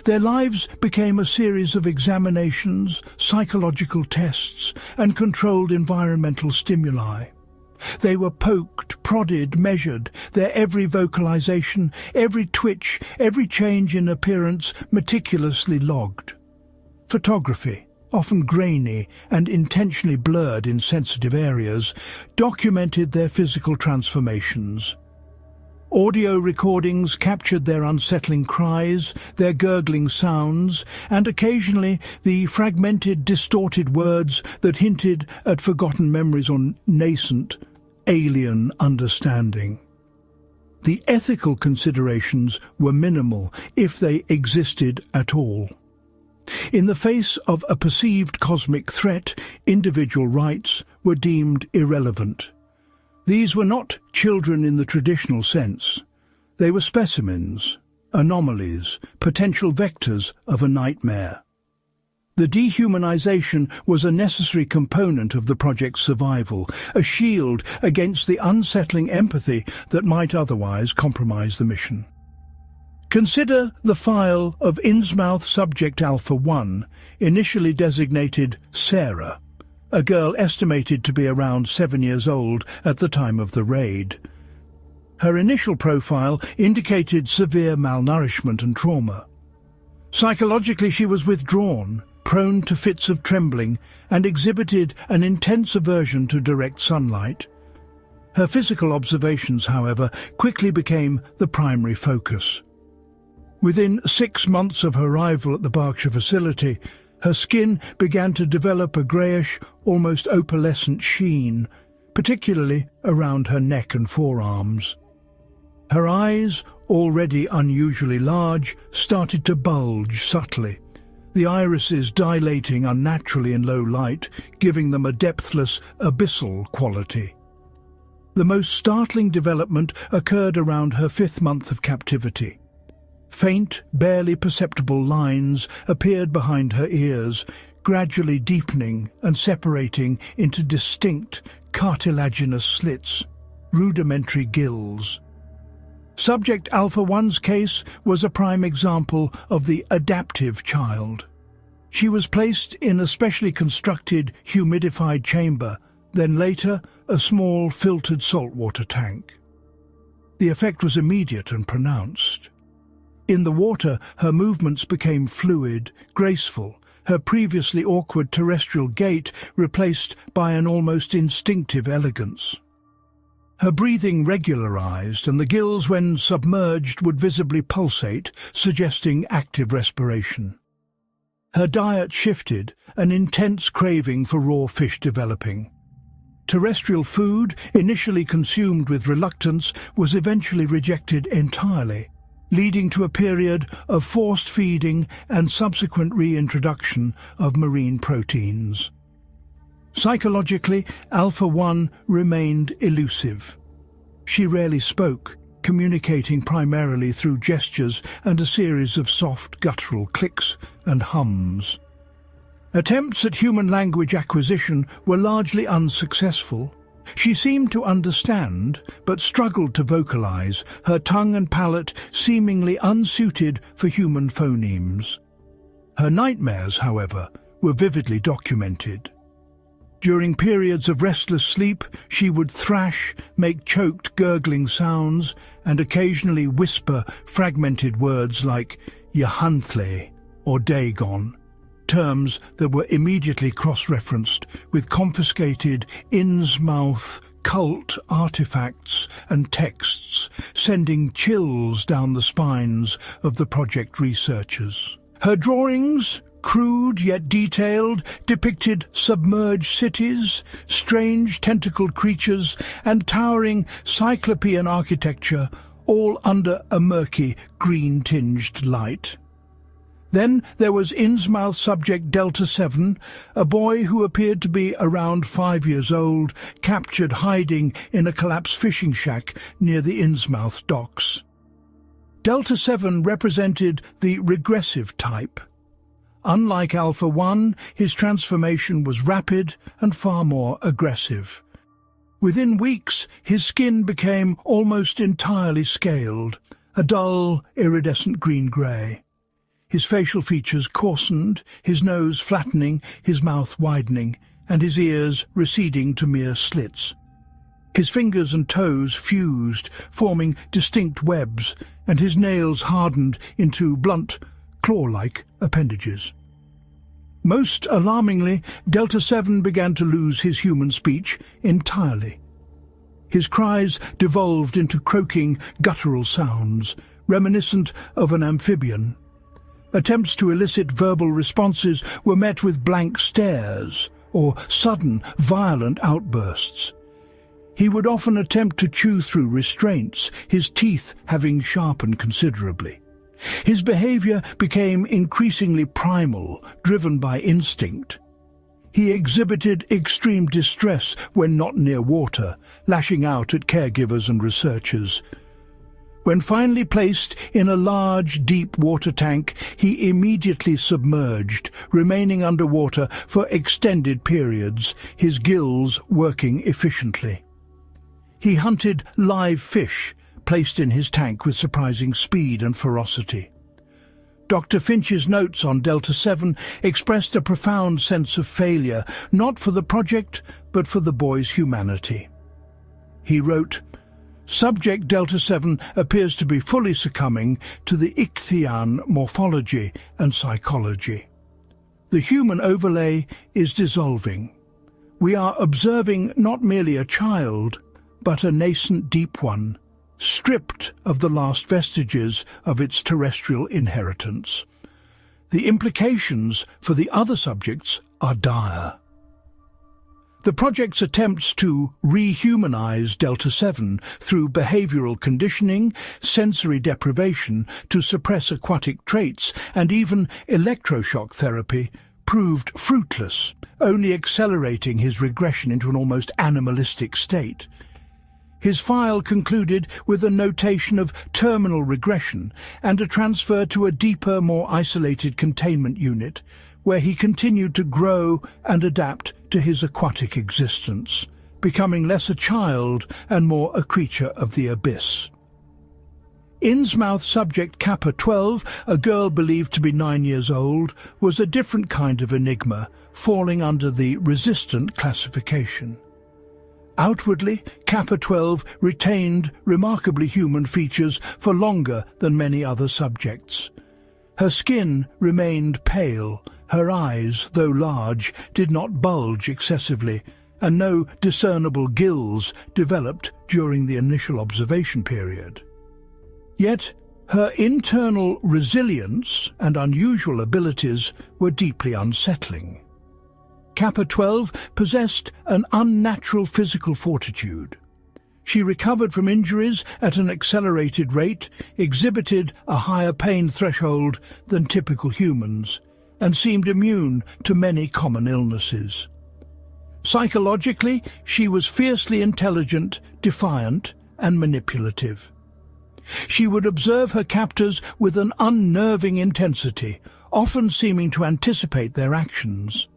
Their lives became a series of examinations, psychological tests, and controlled environmental stimuli. They were poked, prodded, measured, their every vocalization, every twitch, every change in appearance meticulously logged. Photography, often grainy and intentionally blurred in sensitive areas, documented their physical transformations. Audio recordings captured their unsettling cries, their gurgling sounds, and occasionally the fragmented, distorted words that hinted at forgotten memories or nascent, alien understanding. The ethical considerations were minimal, if they existed at all. In the face of a perceived cosmic threat, individual rights were deemed irrelevant. These were not children in the traditional sense. They were specimens, anomalies, potential vectors of a nightmare. The dehumanization was a necessary component of the project's survival, a shield against the unsettling empathy that might otherwise compromise the mission. Consider the file of Innsmouth Subject Alpha 1, initially designated Sarah, a girl estimated to be around 7 years old at the time of the raid. Her initial profile indicated severe malnourishment and trauma. Psychologically, she was withdrawn, prone to fits of trembling, and exhibited an intense aversion to direct sunlight. Her physical observations, however, quickly became the primary focus. Within 6 months of her arrival at the Berkshire facility, her skin began to develop a greyish, almost opalescent sheen, particularly around her neck and forearms. Her eyes, already unusually large, started to bulge subtly, the irises dilating unnaturally in low light, giving them a depthless, abyssal quality. The most startling development occurred around her 5th month of captivity. Faint, barely perceptible lines appeared behind her ears, gradually deepening and separating into distinct, cartilaginous slits, rudimentary gills. Subject Alpha 1's case was a prime example of the adaptive child. She was placed in a specially constructed, humidified chamber, then later a small filtered saltwater tank. The effect was immediate and pronounced. In the water, her movements became fluid, graceful, her previously awkward terrestrial gait replaced by an almost instinctive elegance. Her breathing regularized, and the gills, when submerged, would visibly pulsate, suggesting active respiration. Her diet shifted, an intense craving for raw fish developing. Terrestrial food, initially consumed with reluctance, was eventually rejected entirely, leading to a period of forced feeding and subsequent reintroduction of marine proteins. Psychologically, Alpha-1 remained elusive. She rarely spoke, communicating primarily through gestures and a series of soft guttural clicks and hums. Attempts at human language acquisition were largely unsuccessful. She seemed to understand, but struggled to vocalize, her tongue and palate seemingly unsuited for human phonemes. Her nightmares, however, were vividly documented. During periods of restless sleep, she would thrash, make choked, gurgling sounds, and occasionally whisper fragmented words like Yahanthle or Dagon, terms that were immediately cross-referenced with confiscated Innsmouth cult artifacts and texts, sending chills down the spines of the project researchers. Her drawings, crude yet detailed, depicted submerged cities, strange tentacled creatures, and towering cyclopean architecture, all under a murky, green-tinged light. Then there was Innsmouth subject Delta 7, a boy who appeared to be around 5 years old, captured hiding in a collapsed fishing shack near the Innsmouth docks. Delta 7 represented the regressive type. Unlike Alpha 1, his transformation was rapid and far more aggressive. Within weeks, his skin became almost entirely scaled, a dull, iridescent green-grey. His facial features coarsened, his nose flattening, his mouth widening, and his ears receding to mere slits. His fingers and toes fused, forming distinct webs, and his nails hardened into blunt, claw-like appendages. Most alarmingly, Delta 7 began to lose his human speech entirely. His cries devolved into croaking, guttural sounds, reminiscent of an amphibian. Attempts to elicit verbal responses were met with blank stares or sudden, violent outbursts. He would often attempt to chew through restraints, his teeth having sharpened considerably. His behavior became increasingly primal, driven by instinct. He exhibited extreme distress when not near water, lashing out at caregivers and researchers. When finally placed in a large, deep water tank, he immediately submerged, remaining underwater for extended periods, his gills working efficiently. He hunted live fish, placed in his tank with surprising speed and ferocity. Dr. Finch's notes on Delta 7 expressed a profound sense of failure, not for the project, but for the boy's humanity. He wrote, "Subject Delta 7 appears to be fully succumbing to the Ichthyan morphology and psychology. The human overlay is dissolving. We are observing not merely a child, but a nascent deep one, stripped of the last vestiges of its terrestrial inheritance. The implications for the other subjects are dire." The project's attempts to rehumanize Delta 7 through behavioral conditioning, sensory deprivation to suppress aquatic traits, and even electroshock therapy proved fruitless, only accelerating his regression into an almost animalistic state. His file concluded with a notation of terminal regression and a transfer to a deeper, more isolated containment unit, where he continued to grow and adapt to his aquatic existence, becoming less a child and more a creature of the abyss. Innsmouth subject Kappa 12, a girl believed to be 9 years old, was a different kind of enigma, falling under the resistant classification. Outwardly, Kappa 12 retained remarkably human features for longer than many other subjects. Her skin remained pale, her eyes, though large, did not bulge excessively, and no discernible gills developed during the initial observation period. Yet, her internal resilience and unusual abilities were deeply unsettling. Kappa 12 possessed an unnatural physical fortitude. She recovered from injuries at an accelerated rate, exhibited a higher pain threshold than typical humans, and seemed immune to many common illnesses. Psychologically, she was fiercely intelligent, defiant, and manipulative. She would observe her captors with an unnerving intensity, often seeming to anticipate their actions.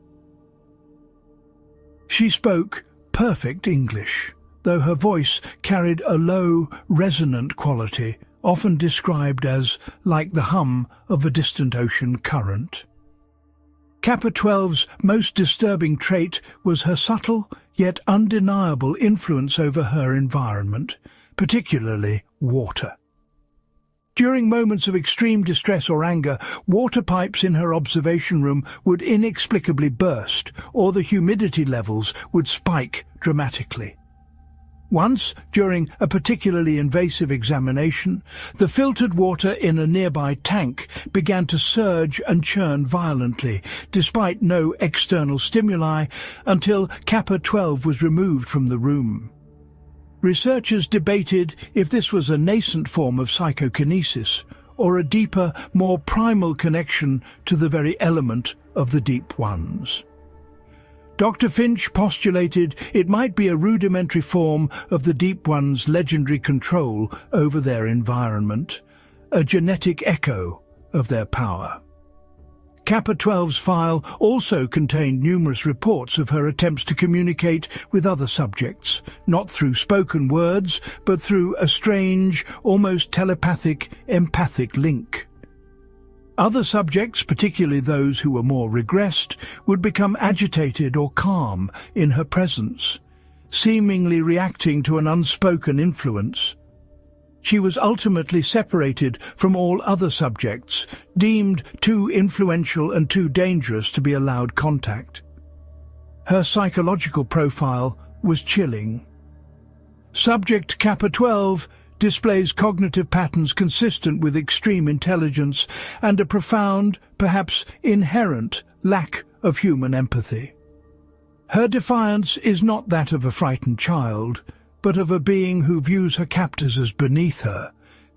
She spoke perfect English, though her voice carried a low, resonant quality, often described as like the hum of a distant ocean current. Kappa 12's most disturbing trait was her subtle, yet undeniable influence over her environment, particularly water. During moments of extreme distress or anger, water pipes in her observation room would inexplicably burst, or the humidity levels would spike dramatically. Once, during a particularly invasive examination, the filtered water in a nearby tank began to surge and churn violently, despite no external stimuli, until Kappa 12 was removed from the room. Researchers debated if this was a nascent form of psychokinesis, or a deeper, more primal connection to the very element of the Deep Ones. Dr. Finch postulated it might be a rudimentary form of the Deep Ones' legendary control over their environment, a genetic echo of their power. Kappa 12's file also contained numerous reports of her attempts to communicate with other subjects, not through spoken words, but through a strange, almost telepathic, empathic link. Other subjects, particularly those who were more regressed, would become agitated or calm in her presence, seemingly reacting to an unspoken influence. She was ultimately separated from all other subjects, deemed too influential and too dangerous to be allowed contact. Her psychological profile was chilling. Subject Kappa 12 displays cognitive patterns consistent with extreme intelligence and a profound, perhaps inherent, lack of human empathy. Her defiance is not that of a frightened child, but of a being who views her captors as beneath her,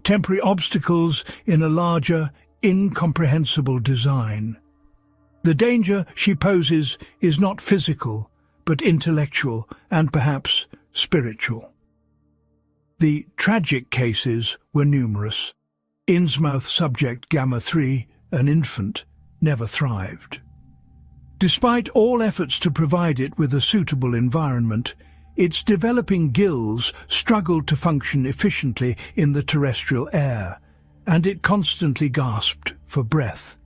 temporary obstacles in a larger, incomprehensible design. The danger she poses is not physical, but intellectual and perhaps spiritual. The tragic cases were numerous. Innsmouth subject Gamma 3, an infant, never thrived. Despite all efforts to provide it with a suitable environment, its developing gills struggled to function efficiently in the terrestrial air, and it constantly gasped for breath.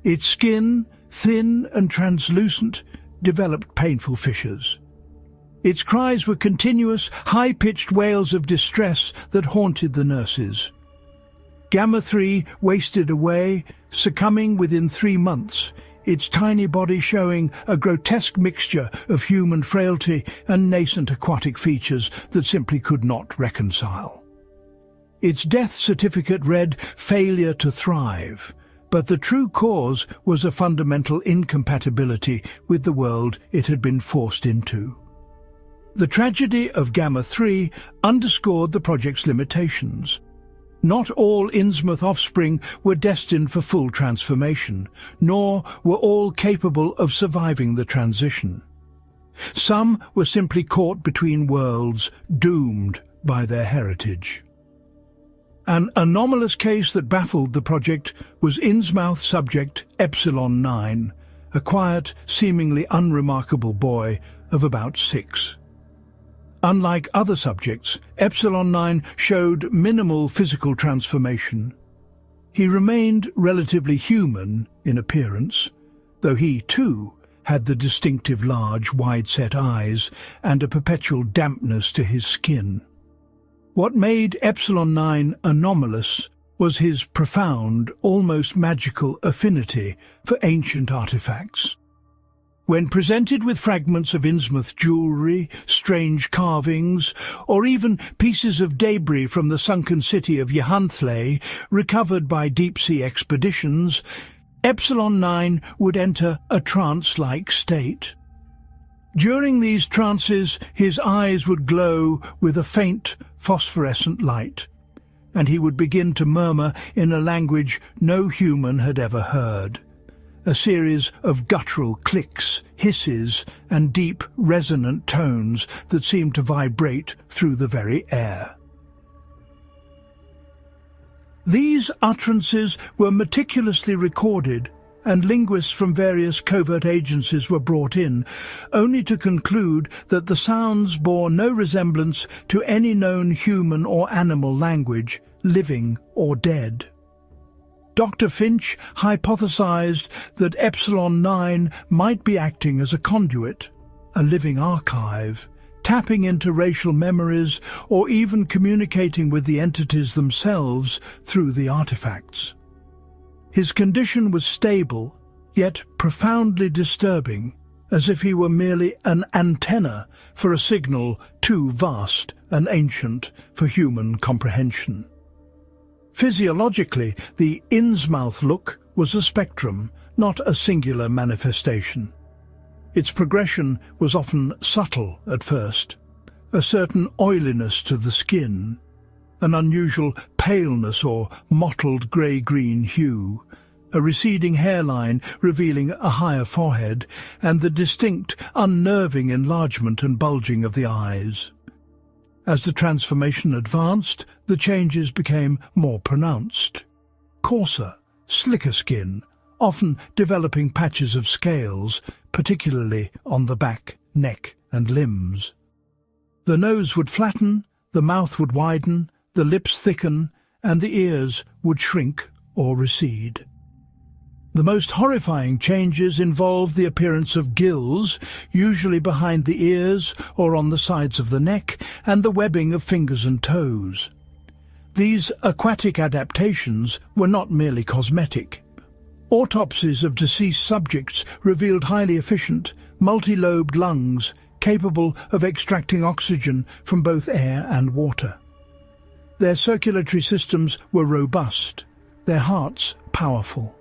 Its skin, thin and translucent, developed painful fissures. Its cries were continuous, high-pitched wails of distress that haunted the nurses. Gamma 3 wasted away, succumbing within 3 months, its tiny body showing a grotesque mixture of human frailty and nascent aquatic features that simply could not reconcile. Its death certificate read failure to thrive, but the true cause was a fundamental incompatibility with the world it had been forced into. The tragedy of Gamma 3 underscored the project's limitations. Not all Innsmouth offspring were destined for full transformation, nor were all capable of surviving the transition. Some were simply caught between worlds, doomed by their heritage. An anomalous case that baffled the project was Innsmouth subject Epsilon 9, a quiet, seemingly unremarkable boy of about 6. Unlike other subjects, Epsilon 9 showed minimal physical transformation. He remained relatively human in appearance, though he, too, had the distinctive large, wide-set eyes and a perpetual dampness to his skin. What made Epsilon 9 anomalous was his profound, almost magical affinity for ancient artifacts. When presented with fragments of Innsmouth jewellery, strange carvings, or even pieces of debris from the sunken city of Llanthleigh recovered by deep-sea expeditions, Epsilon 9 would enter a trance-like state. During these trances, his eyes would glow with a faint, phosphorescent light, and he would begin to murmur in a language no human had ever heard. A series of guttural clicks, hisses, and deep, resonant tones that seemed to vibrate through the very air. These utterances were meticulously recorded, and linguists from various covert agencies were brought in, only to conclude that the sounds bore no resemblance to any known human or animal language, living or dead. Dr. Finch hypothesized that Epsilon 9 might be acting as a conduit, a living archive, tapping into racial memories or even communicating with the entities themselves through the artifacts. His condition was stable, yet profoundly disturbing, as if he were merely an antenna for a signal too vast and ancient for human comprehension. Physiologically, the Innsmouth look was a spectrum, not a singular manifestation. Its progression was often subtle at first, a certain oiliness to the skin, an unusual paleness or mottled grey-green hue, a receding hairline revealing a higher forehead, and the distinct, unnerving enlargement and bulging of the eyes. As the transformation advanced, the changes became more pronounced. Coarser, slicker skin, often developing patches of scales, particularly on the back, neck, and limbs. The nose would flatten, the mouth would widen, the lips thicken, and the ears would shrink or recede. The most horrifying changes involved the appearance of gills, usually behind the ears or on the sides of the neck, and the webbing of fingers and toes. These aquatic adaptations were not merely cosmetic. Autopsies of deceased subjects revealed highly efficient, multi-lobed lungs capable of extracting oxygen from both air and water. Their circulatory systems were robust, their hearts powerful.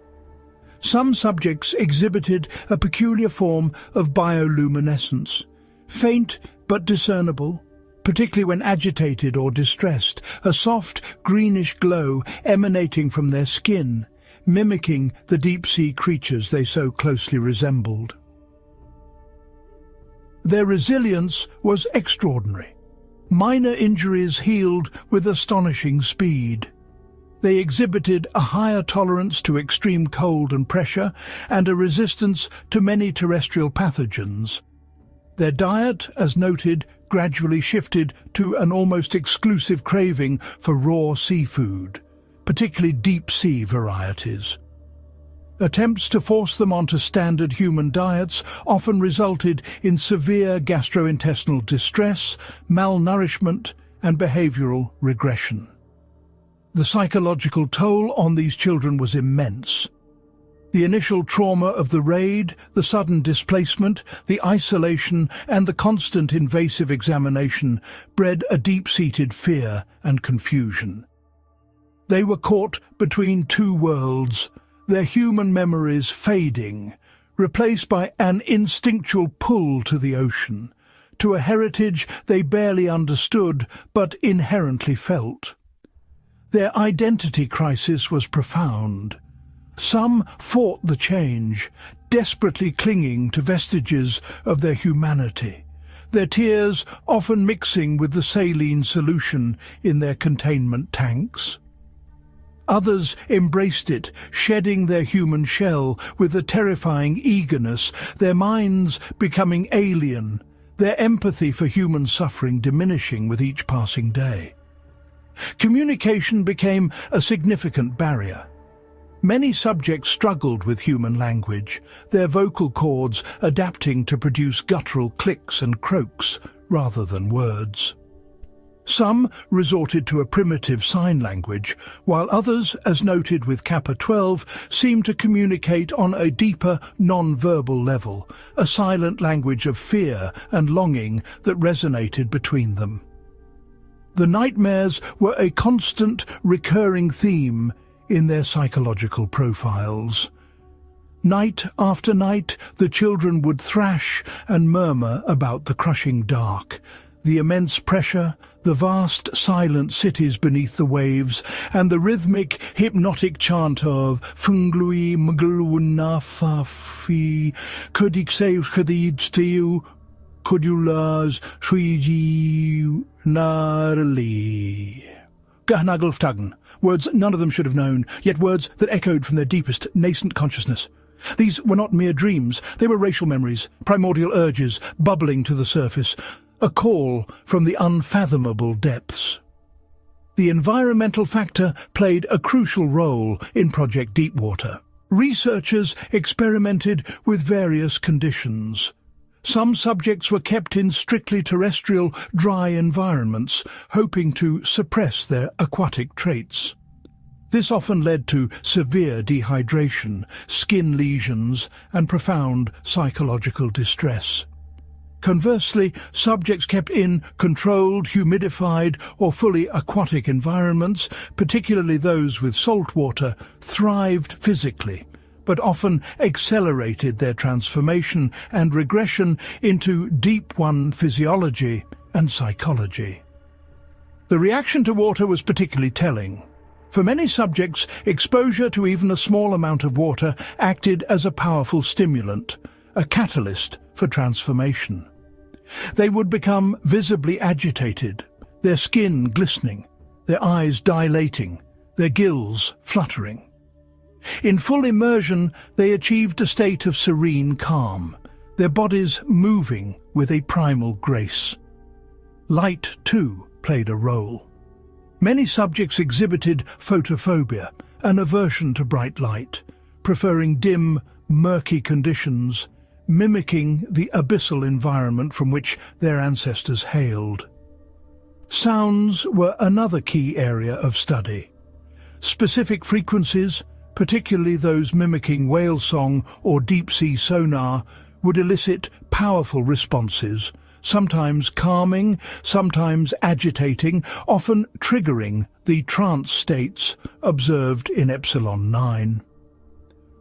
Some subjects exhibited a peculiar form of bioluminescence, faint but discernible, particularly when agitated or distressed, a soft greenish glow emanating from their skin, mimicking the deep-sea creatures they so closely resembled. Their resilience was extraordinary. Minor injuries healed with astonishing speed. They exhibited a higher tolerance to extreme cold and pressure, and a resistance to many terrestrial pathogens. Their diet, as noted, gradually shifted to an almost exclusive craving for raw seafood, particularly deep-sea varieties. Attempts to force them onto standard human diets often resulted in severe gastrointestinal distress, malnourishment, and behavioral regression. The psychological toll on these children was immense. The initial trauma of the raid, the sudden displacement, the isolation, and the constant invasive examination bred a deep-seated fear and confusion. They were caught between two worlds, their human memories fading, replaced by an instinctual pull to the ocean, to a heritage they barely understood but inherently felt. Their identity crisis was profound. Some fought the change, desperately clinging to vestiges of their humanity, their tears often mixing with the saline solution in their containment tanks. Others embraced it, shedding their human shell with a terrifying eagerness, their minds becoming alien, their empathy for human suffering diminishing with each passing day. Communication became a significant barrier. Many subjects struggled with human language, their vocal cords adapting to produce guttural clicks and croaks rather than words. Some resorted to a primitive sign language, while others, as noted with Kappa 12, seemed to communicate on a deeper, non-verbal level, a silent language of fear and longing that resonated between them. The nightmares were a constant, recurring theme in their psychological profiles. Night after night, the children would thrash and murmur about the crushing dark, the immense pressure, the vast silent cities beneath the waves, and the rhythmic, hypnotic chant of Funglui Mglwnafafi Kudiksave Kudijtiu Kudulars Shuiji Narli. Gahnagulftagen, words none of them should have known, yet words that echoed from their deepest nascent consciousness. These were not mere dreams, they were racial memories, primordial urges bubbling to the surface, a call from the unfathomable depths. The environmental factor played a crucial role in Project Deepwater. Researchers experimented with various conditions. Some subjects were kept in strictly terrestrial, dry environments, hoping to suppress their aquatic traits. This often led to severe dehydration, skin lesions, and profound psychological distress. Conversely, subjects kept in controlled, humidified, or fully aquatic environments, particularly those with salt water, thrived physically, but often accelerated their transformation and regression into deep one physiology and psychology. The reaction to water was particularly telling. For many subjects, exposure to even a small amount of water acted as a powerful stimulant, a catalyst for transformation. They would become visibly agitated, their skin glistening, their eyes dilating, their gills fluttering. In full immersion, they achieved a state of serene calm, their bodies moving with a primal grace. Light, too, played a role. Many subjects exhibited photophobia, an aversion to bright light, preferring dim, murky conditions, mimicking the abyssal environment from which their ancestors hailed. Sounds were another key area of study. Specific frequencies, particularly those mimicking whale song or deep-sea sonar, would elicit powerful responses, sometimes calming, sometimes agitating, often triggering the trance states observed in Epsilon 9.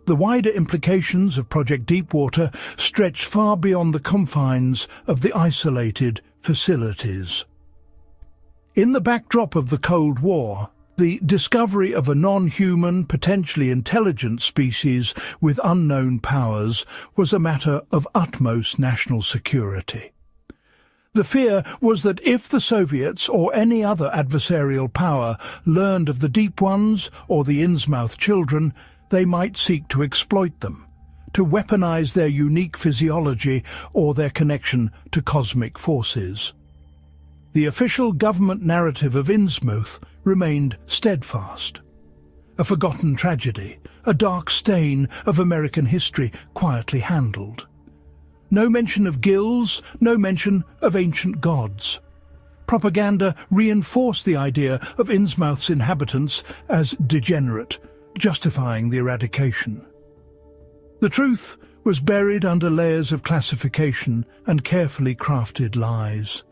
The wider implications of Project Deepwater stretched far beyond the confines of the isolated facilities. In the backdrop of the Cold War, the discovery of a non-human, potentially intelligent species with unknown powers was a matter of utmost national security. The fear was that if the Soviets or any other adversarial power learned of the Deep Ones or the Innsmouth children, they might seek to exploit them, to weaponize their unique physiology or their connection to cosmic forces. The official government narrative of Innsmouth remained steadfast. A forgotten tragedy, a dark stain of American history quietly handled. No mention of gills, no mention of ancient gods. Propaganda reinforced the idea of Innsmouth's inhabitants as degenerate, justifying the eradication. The truth was buried under layers of classification and carefully crafted lies.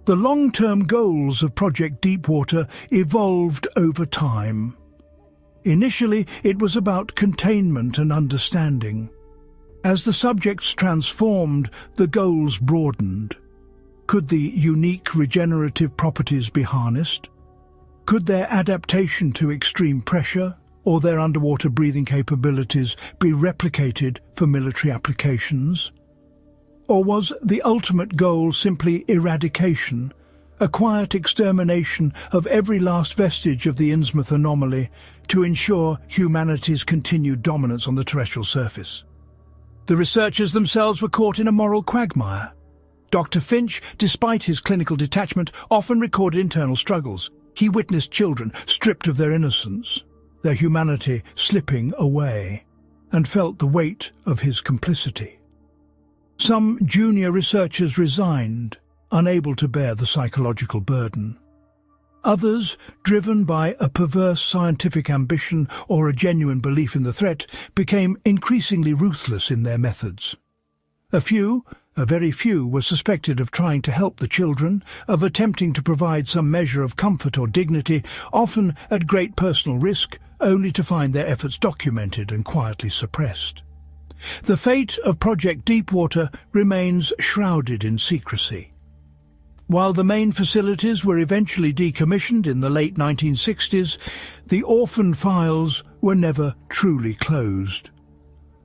The long-term goals of Project Deepwater evolved over time. Initially, it was about containment and understanding. As the subjects transformed, the goals broadened. Could the unique regenerative properties be harnessed? Could their adaptation to extreme pressure or their underwater breathing capabilities be replicated for military applications? Or was the ultimate goal simply eradication, a quiet extermination of every last vestige of the Innsmouth anomaly to ensure humanity's continued dominance on the terrestrial surface? The researchers themselves were caught in a moral quagmire. Dr. Finch, despite his clinical detachment, often recorded internal struggles. He witnessed children stripped of their innocence, their humanity slipping away, and felt the weight of his complicity. Some junior researchers resigned, unable to bear the psychological burden. Others, driven by a perverse scientific ambition or a genuine belief in the threat, became increasingly ruthless in their methods. A very few, were suspected of trying to help the children, of attempting to provide some measure of comfort or dignity, often at great personal risk, only to find their efforts documented and quietly suppressed. The fate of Project Deepwater remains shrouded in secrecy. While the main facilities were eventually decommissioned in the late 1960s, the orphan files were never truly closed.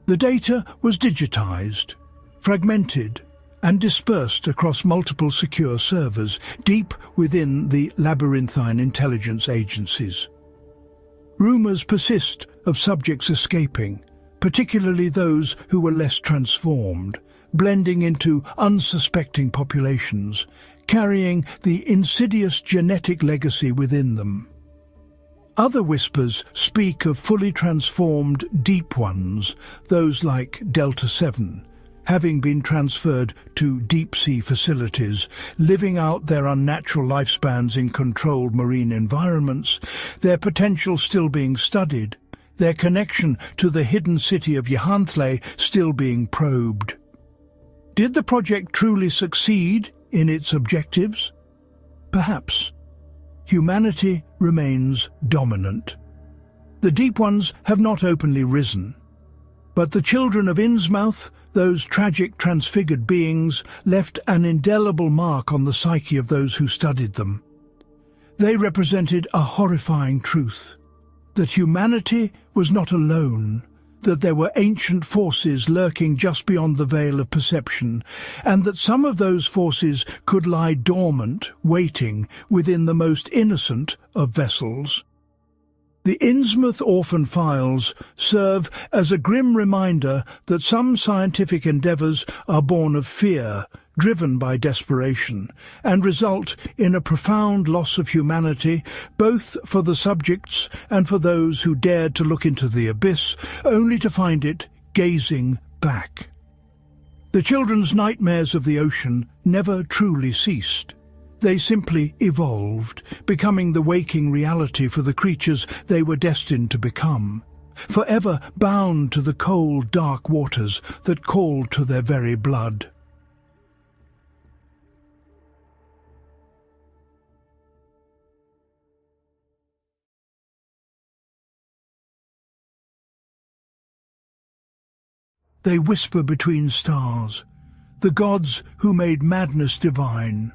The data was digitized, fragmented, and dispersed across multiple secure servers deep within the labyrinthine intelligence agencies. Rumors persist of subjects escaping, particularly those who were less transformed, blending into unsuspecting populations, carrying the insidious genetic legacy within them. Other whispers speak of fully transformed deep ones, those like Delta 7, having been transferred to deep-sea facilities, living out their unnatural lifespans in controlled marine environments, their potential still being studied, their connection to the hidden city of Yahantle still being probed. Did the project truly succeed in its objectives? Perhaps. Humanity remains dominant. The Deep Ones have not openly risen, but the children of Innsmouth, those tragic transfigured beings, left an indelible mark on the psyche of those who studied them. They represented a horrifying truth, that humanity was not alone, that there were ancient forces lurking just beyond the veil of perception, and that some of those forces could lie dormant, waiting within the most innocent of vessels. The Innsmouth orphan files serve as a grim reminder that some scientific endeavours are born of fear, driven by desperation, and result in a profound loss of humanity, both for the subjects and for those who dared to look into the abyss, only to find it gazing back. The children's nightmares of the ocean never truly ceased. They simply evolved, becoming the waking reality for the creatures they were destined to become, forever bound to the cold, dark waters that called to their very blood. They whisper between stars, the gods who made madness divine.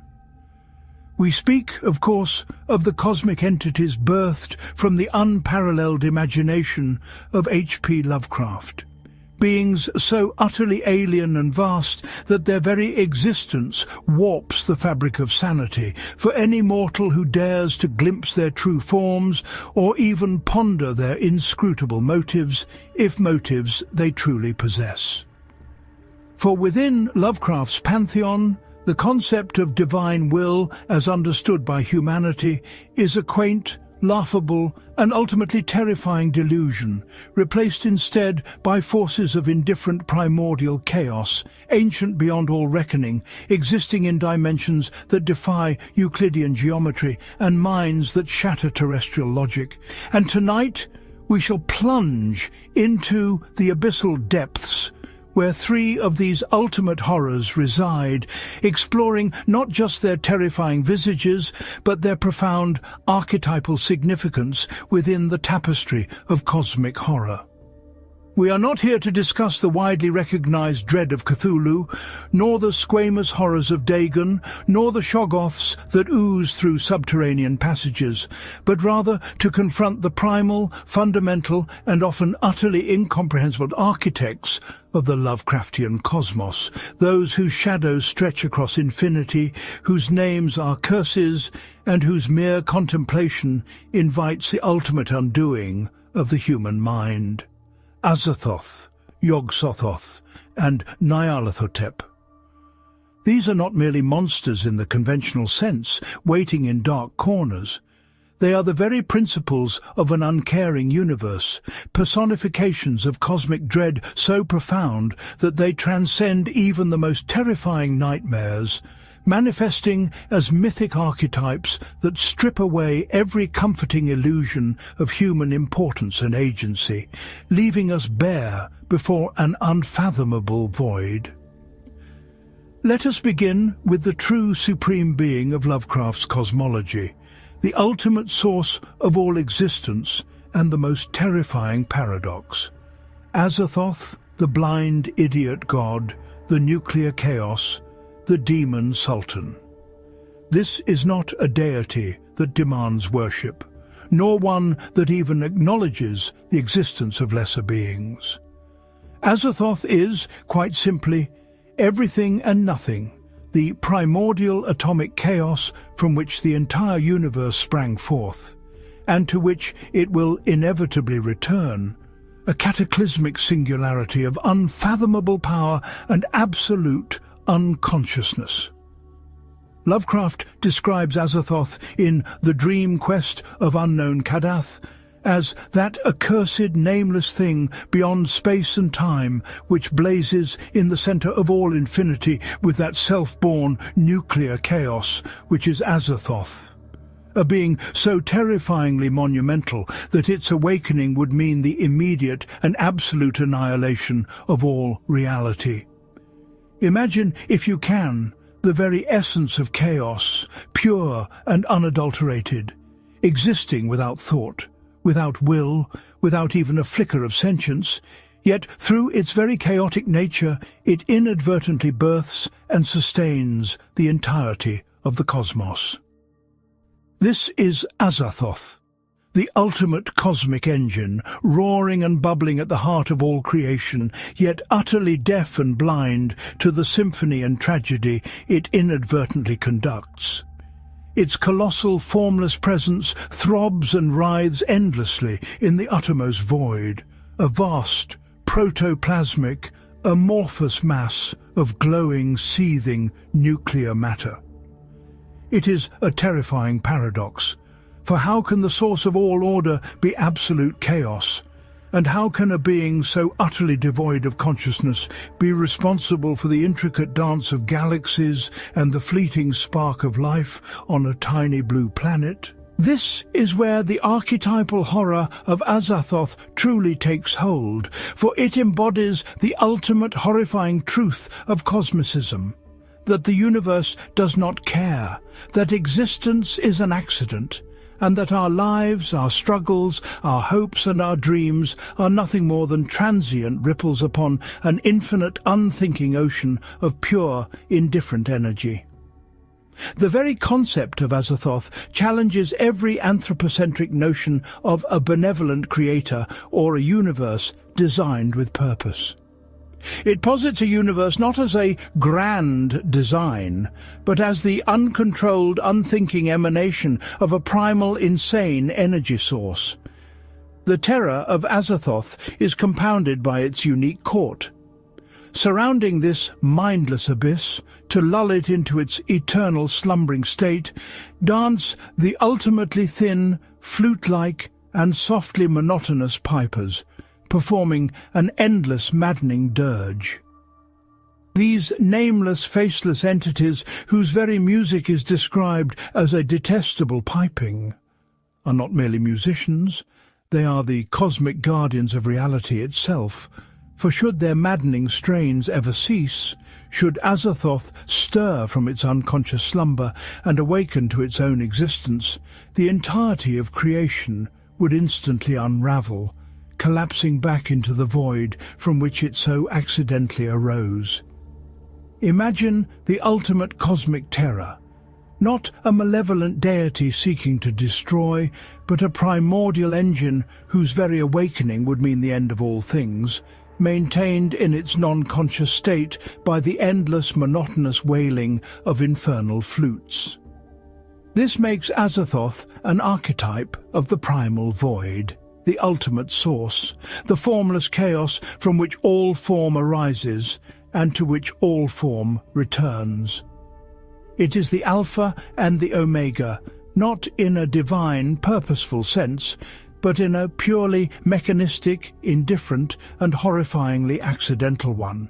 We speak, of course, of the cosmic entities birthed from the unparalleled imagination of H.P. Lovecraft, beings so utterly alien and vast that their very existence warps the fabric of sanity for any mortal who dares to glimpse their true forms or even ponder their inscrutable motives, if motives they truly possess. For within Lovecraft's pantheon, the concept of divine will, as understood by humanity, is a quaint, laughable, and ultimately terrifying delusion, replaced instead by forces of indifferent primordial chaos, ancient beyond all reckoning, existing in dimensions that defy Euclidean geometry and minds that shatter terrestrial logic. And tonight we shall plunge into the abyssal depths where three of these ultimate horrors reside, exploring not just their terrifying visages, but their profound archetypal significance within the tapestry of cosmic horror. We are not here to discuss the widely recognized dread of Cthulhu, nor the squamous horrors of Dagon, nor the Shoggoths that ooze through subterranean passages, but rather to confront the primal, fundamental, and often utterly incomprehensible architects of the Lovecraftian cosmos, those whose shadows stretch across infinity, whose names are curses, and whose mere contemplation invites the ultimate undoing of the human mind. Azathoth, Yog-Sothoth, and Nyarlathotep. These are not merely monsters in the conventional sense, waiting in dark corners. They are the very principles of an uncaring universe, personifications of cosmic dread so profound that they transcend even the most terrifying nightmares, manifesting as mythic archetypes that strip away every comforting illusion of human importance and agency, leaving us bare before an unfathomable void. Let us begin with the true supreme being of Lovecraft's cosmology, the ultimate source of all existence and the most terrifying paradox. Azathoth, the blind idiot god, the nuclear chaos, the demon sultan. This is not a deity that demands worship, nor one that even acknowledges the existence of lesser beings. Azathoth is, quite simply, everything and nothing, the primordial atomic chaos from which the entire universe sprang forth, and to which it will inevitably return, a cataclysmic singularity of unfathomable power and absolute unconsciousness. Lovecraft describes Azathoth in The Dream Quest of Unknown Kadath as that accursed nameless thing beyond space and time which blazes in the center of all infinity with that self-born nuclear chaos which is Azathoth, a being so terrifyingly monumental that its awakening would mean the immediate and absolute annihilation of all reality. Imagine, if you can, the very essence of chaos, pure and unadulterated, existing without thought, without will, without even a flicker of sentience, yet through its very chaotic nature it inadvertently births and sustains the entirety of the cosmos. This is Azathoth, the ultimate cosmic engine, roaring and bubbling at the heart of all creation, yet utterly deaf and blind to the symphony and tragedy it inadvertently conducts. Its colossal, formless presence throbs and writhes endlessly in the uttermost void, a vast, protoplasmic, amorphous mass of glowing, seething nuclear matter. It is a terrifying paradox, for how can the source of all order be absolute chaos? And how can a being so utterly devoid of consciousness be responsible for the intricate dance of galaxies and the fleeting spark of life on a tiny blue planet? This is where the archetypal horror of Azathoth truly takes hold, for it embodies the ultimate horrifying truth of cosmicism, that the universe does not care, that existence is an accident, and that our lives, our struggles, our hopes and our dreams are nothing more than transient ripples upon an infinite, unthinking ocean of pure, indifferent energy. The very concept of Azathoth challenges every anthropocentric notion of a benevolent creator or a universe designed with purpose. It posits a universe not as a grand design, but as the uncontrolled, unthinking emanation of a primal, insane energy source. The terror of Azathoth is compounded by its unique court. Surrounding this mindless abyss, to lull it into its eternal slumbering state, dance the ultimately thin, flute-like and softly monotonous pipers, performing an endless, maddening dirge. These nameless, faceless entities, whose very music is described as a detestable piping, are not merely musicians, they are the cosmic guardians of reality itself, for should their maddening strains ever cease, should Azathoth stir from its unconscious slumber and awaken to its own existence, the entirety of creation would instantly unravel, collapsing back into the void from which it so accidentally arose. Imagine the ultimate cosmic terror, not a malevolent deity seeking to destroy, but a primordial engine whose very awakening would mean the end of all things, maintained in its non-conscious state by the endless, monotonous wailing of infernal flutes. This makes Azathoth an archetype of the primal void, the ultimate source, the formless chaos from which all form arises and to which all form returns. It is the Alpha and the Omega, not in a divine, purposeful sense, but in a purely mechanistic, indifferent, and horrifyingly accidental one.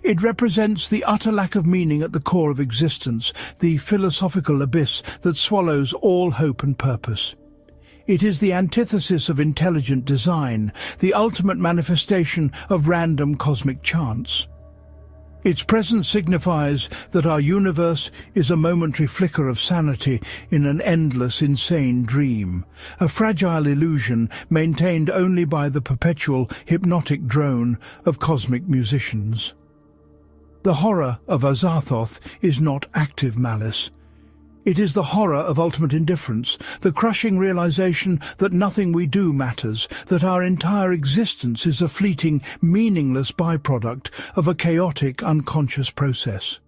It represents the utter lack of meaning at the core of existence, the philosophical abyss that swallows all hope and purpose. It is the antithesis of intelligent design, the ultimate manifestation of random cosmic chance. Its presence signifies that our universe is a momentary flicker of sanity in an endless, insane dream, a fragile illusion maintained only by the perpetual, hypnotic drone of cosmic musicians. The horror of Azathoth is not active malice. It is the horror of ultimate indifference, the crushing realization that nothing we do matters, that our entire existence is a fleeting, meaningless byproduct of a chaotic, unconscious process.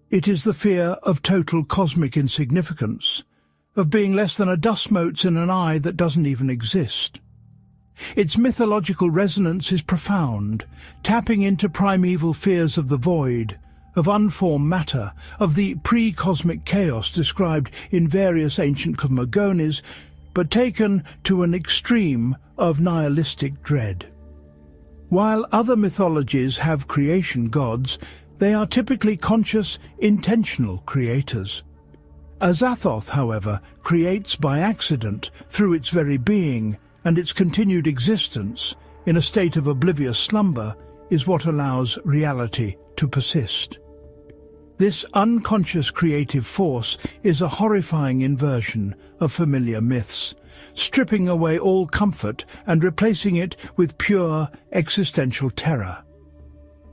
It is the fear of total cosmic insignificance, of being less than a dust mote in an eye that doesn't even exist. Its mythological resonance is profound, tapping into primeval fears of the void, of unformed matter, of the pre-cosmic chaos described in various ancient cosmogonies, but taken to an extreme of nihilistic dread. While other mythologies have creation gods, they are typically conscious, intentional creators. Azathoth, however, creates by accident, through its very being, and its continued existence, in a state of oblivious slumber, is what allows reality to persist. This unconscious creative force is a horrifying inversion of familiar myths, stripping away all comfort and replacing it with pure existential terror.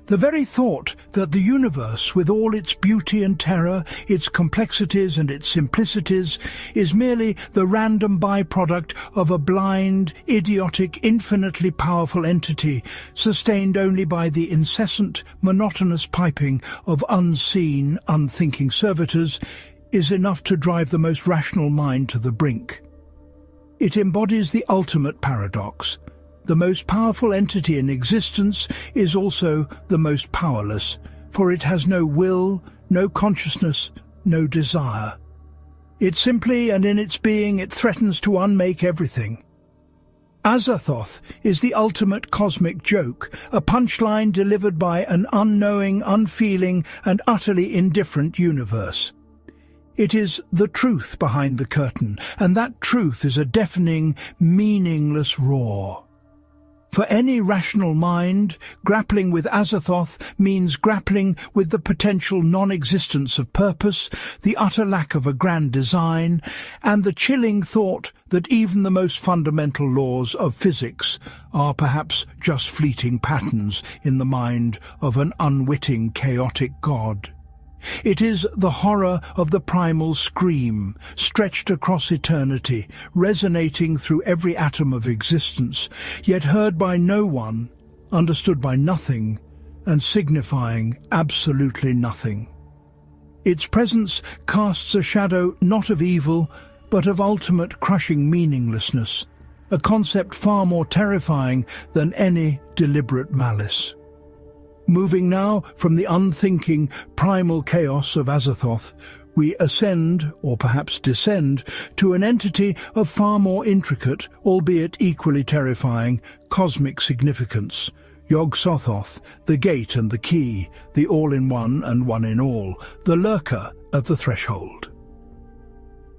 The very thought that the universe, with all its beauty and terror, its complexities and its simplicities, is merely the random byproduct of a blind, idiotic, infinitely powerful entity, sustained only by the incessant, monotonous piping of unseen, unthinking servitors, is enough to drive the most rational mind to the brink. It embodies the ultimate paradox. The most powerful entity in existence is also the most powerless, for it has no will, no consciousness, no desire. It simply, and in its being, it threatens to unmake everything. Azathoth is the ultimate cosmic joke, a punchline delivered by an unknowing, unfeeling, and utterly indifferent universe. It is the truth behind the curtain, and that truth is a deafening, meaningless roar. For any rational mind, grappling with Azathoth means grappling with the potential non-existence of purpose, the utter lack of a grand design, and the chilling thought that even the most fundamental laws of physics are perhaps just fleeting patterns in the mind of an unwitting, chaotic God. It is the horror of the primal scream, stretched across eternity, resonating through every atom of existence, yet heard by no one, understood by nothing, and signifying absolutely nothing. Its presence casts a shadow not of evil, but of ultimate crushing meaninglessness, a concept far more terrifying than any deliberate malice. Moving now from the unthinking, primal chaos of Azathoth, we ascend, or perhaps descend, to an entity of far more intricate, albeit equally terrifying, cosmic significance. Yog-Sothoth, the gate and the key, the all-in-one and one-in-all, the lurker at the threshold.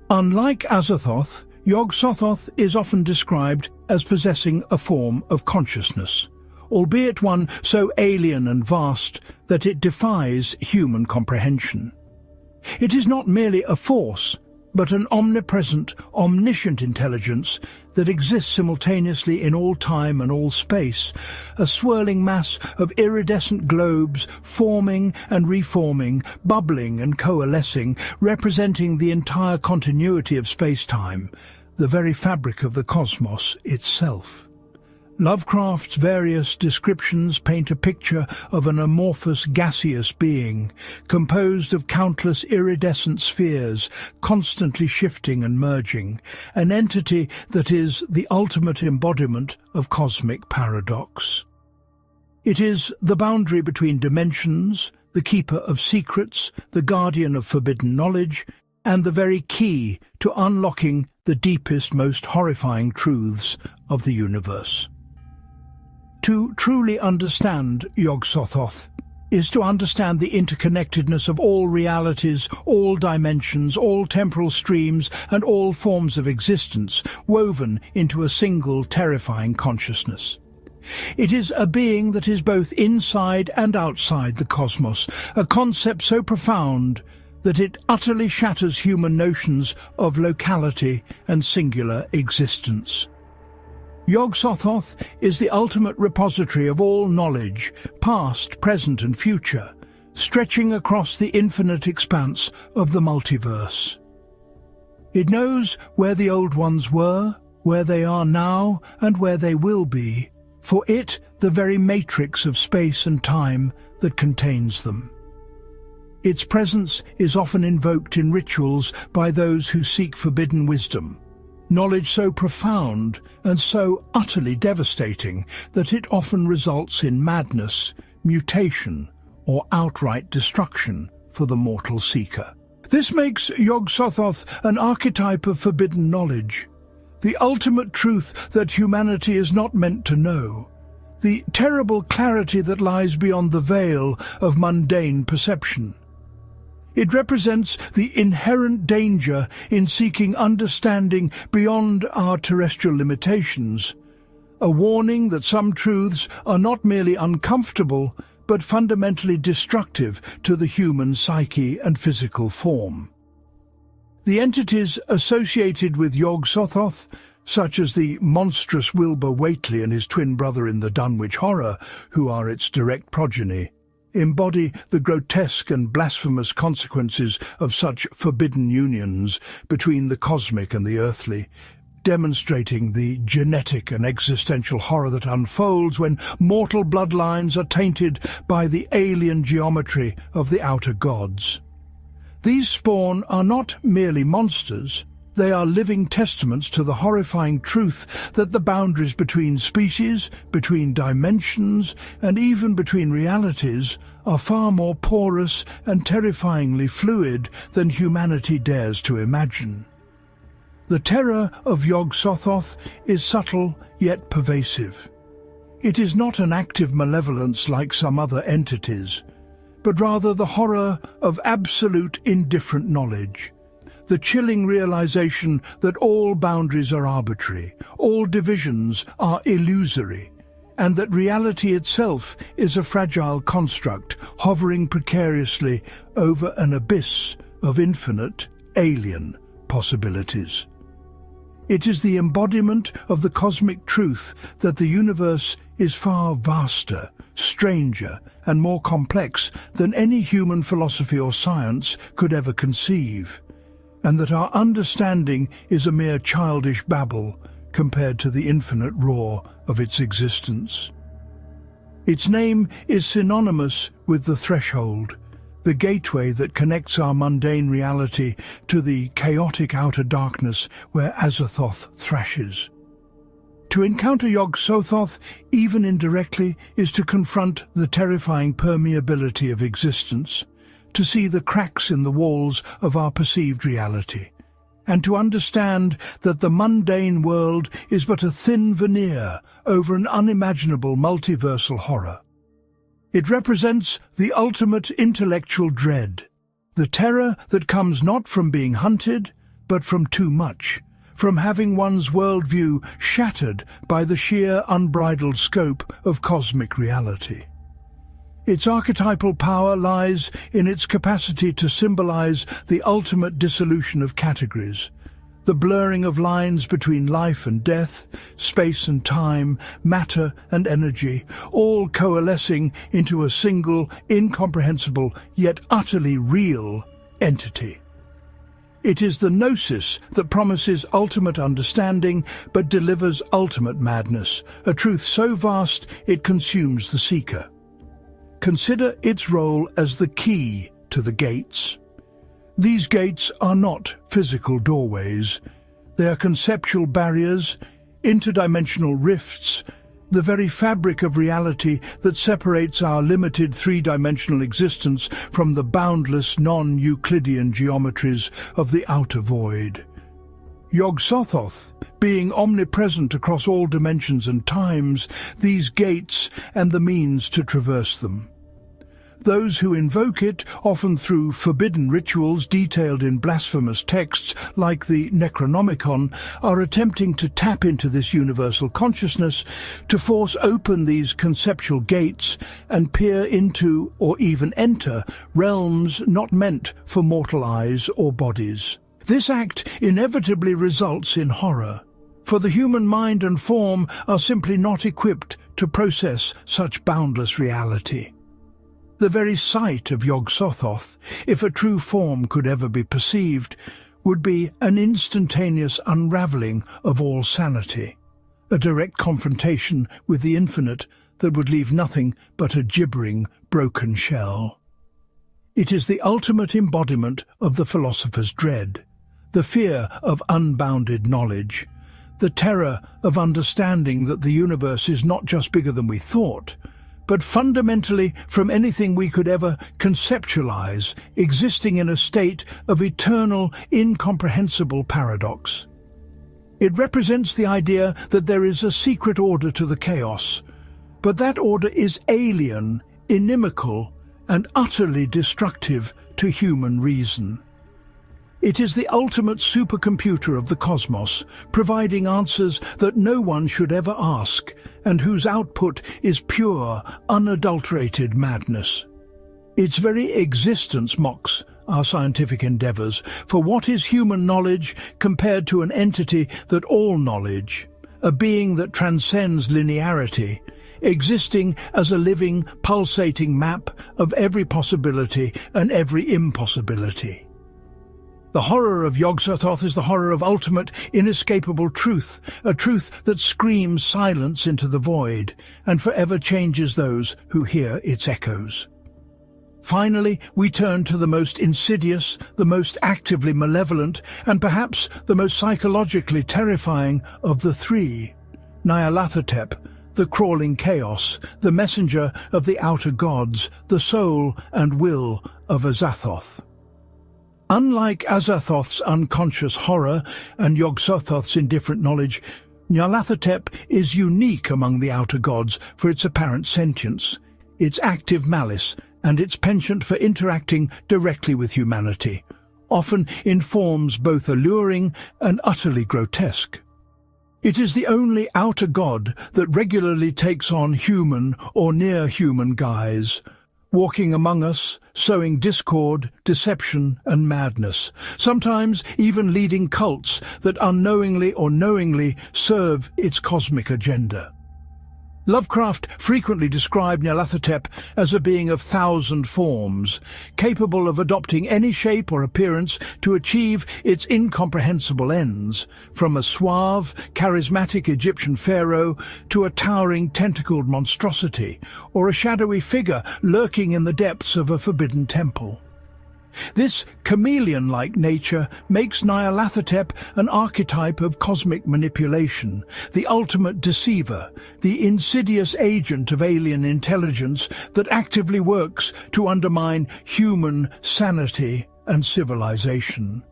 Unlike Azathoth, Yog-Sothoth is often described as possessing a form of consciousness, albeit one so alien and vast that it defies human comprehension. It is not merely a force, but an omnipresent, omniscient intelligence that exists simultaneously in all time and all space, a swirling mass of iridescent globes forming and reforming, bubbling and coalescing, representing the entire continuity of space-time, the very fabric of the cosmos itself. Lovecraft's various descriptions paint a picture of an amorphous gaseous being, composed of countless iridescent spheres, constantly shifting and merging, an entity that is the ultimate embodiment of cosmic paradox. It is the boundary between dimensions, the keeper of secrets, the guardian of forbidden knowledge, and the very key to unlocking the deepest, most horrifying truths of the universe. To truly understand Yog-Sothoth is to understand the interconnectedness of all realities, all dimensions, all temporal streams, and all forms of existence, woven into a single terrifying consciousness. It is a being that is both inside and outside the cosmos, a concept so profound that it utterly shatters human notions of locality and singular existence. Yog-Sothoth is the ultimate repository of all knowledge, past, present and future, stretching across the infinite expanse of the multiverse. It knows where the old ones were, where they are now, and where they will be, for it the very matrix of space and time that contains them. Its presence is often invoked in rituals by those who seek forbidden wisdom, knowledge so profound and so utterly devastating that it often results in madness, mutation, or outright destruction for the mortal seeker. This makes Yog-Sothoth an archetype of forbidden knowledge, the ultimate truth that humanity is not meant to know, the terrible clarity that lies beyond the veil of mundane perception. It represents the inherent danger in seeking understanding beyond our terrestrial limitations, a warning that some truths are not merely uncomfortable, but fundamentally destructive to the human psyche and physical form. The entities associated with Yog-Sothoth, such as the monstrous Wilbur Whateley and his twin brother in the Dunwich Horror, who are its direct progeny, embody the grotesque and blasphemous consequences of such forbidden unions between the cosmic and the earthly, demonstrating the genetic and existential horror that unfolds when mortal bloodlines are tainted by the alien geometry of the outer gods. These spawn are not merely monsters. They are living testaments to the horrifying truth that the boundaries between species, between dimensions, and even between realities are far more porous and terrifyingly fluid than humanity dares to imagine. The terror of Yog-Sothoth is subtle yet pervasive. It is not an active malevolence like some other entities, but rather the horror of absolute indifferent knowledge, the chilling realization that all boundaries are arbitrary, all divisions are illusory, and that reality itself is a fragile construct hovering precariously over an abyss of infinite, alien possibilities. It is the embodiment of the cosmic truth that the universe is far vaster, stranger, and more complex than any human philosophy or science could ever conceive, and that our understanding is a mere childish babble compared to the infinite roar of its existence. Its name is synonymous with the threshold, the gateway that connects our mundane reality to the chaotic outer darkness where Azathoth thrashes. To encounter Yog-Sothoth, even indirectly, is to confront the terrifying permeability of existence, to see the cracks in the walls of our perceived reality, and to understand that the mundane world is but a thin veneer over an unimaginable multiversal horror. It represents the ultimate intellectual dread, the terror that comes not from being hunted, but from too much, from having one's worldview shattered by the sheer unbridled scope of cosmic reality. Its archetypal power lies in its capacity to symbolize the ultimate dissolution of categories, the blurring of lines between life and death, space and time, matter and energy, all coalescing into a single, incomprehensible, yet utterly real entity. It is the gnosis that promises ultimate understanding but delivers ultimate madness, a truth so vast it consumes the seeker. Consider its role as the key to the gates. These gates are not physical doorways. They are conceptual barriers, interdimensional rifts, the very fabric of reality that separates our limited three-dimensional existence from the boundless non-Euclidean geometries of the outer void. Yog-Sothoth, being omnipresent across all dimensions and times, these gates and the means to traverse them. Those who invoke it, often through forbidden rituals detailed in blasphemous texts like the Necronomicon, are attempting to tap into this universal consciousness, to force open these conceptual gates and peer into, or even enter, realms not meant for mortal eyes or bodies. This act inevitably results in horror, for the human mind and form are simply not equipped to process such boundless reality. The very sight of Yog-Sothoth, if a true form could ever be perceived, would be an instantaneous unravelling of all sanity, a direct confrontation with the infinite that would leave nothing but a gibbering, broken shell. It is the ultimate embodiment of the philosopher's dread, the fear of unbounded knowledge, the terror of understanding that the universe is not just bigger than we thought, but fundamentally from anything we could ever conceptualize, existing in a state of eternal, incomprehensible paradox. It represents the idea that there is a secret order to the chaos, but that order is alien, inimical, and utterly destructive to human reason. It is the ultimate supercomputer of the cosmos, providing answers that no one should ever ask, and whose output is pure, unadulterated madness. Its very existence mocks our scientific endeavors, for what is human knowledge compared to an entity that all knowledge, a being that transcends linearity, existing as a living, pulsating map of every possibility and every impossibility. The horror of Yog-Sothoth is the horror of ultimate, inescapable truth, a truth that screams silence into the void and forever changes those who hear its echoes. Finally, we turn to the most insidious, the most actively malevolent, and perhaps the most psychologically terrifying of the three, Nyarlathotep, the crawling chaos, the messenger of the outer gods, the soul and will of Azathoth. Unlike Azathoth's unconscious horror and Yog-Sothoth's indifferent knowledge, Nyarlathotep is unique among the outer gods for its apparent sentience, its active malice, and its penchant for interacting directly with humanity, often in forms both alluring and utterly grotesque. It is the only outer god that regularly takes on human or near-human guise, walking among us, sowing discord, deception and madness, sometimes even leading cults that unknowingly or knowingly serve its cosmic agenda. Lovecraft frequently described Nyarlathotep as a being of 1,000 forms, capable of adopting any shape or appearance to achieve its incomprehensible ends, from a suave, charismatic Egyptian pharaoh to a towering tentacled monstrosity, or a shadowy figure lurking in the depths of a forbidden temple. This chameleon-like nature makes Nyarlathotep an archetype of cosmic manipulation, the ultimate deceiver, the insidious agent of alien intelligence that actively works to undermine human sanity and civilization.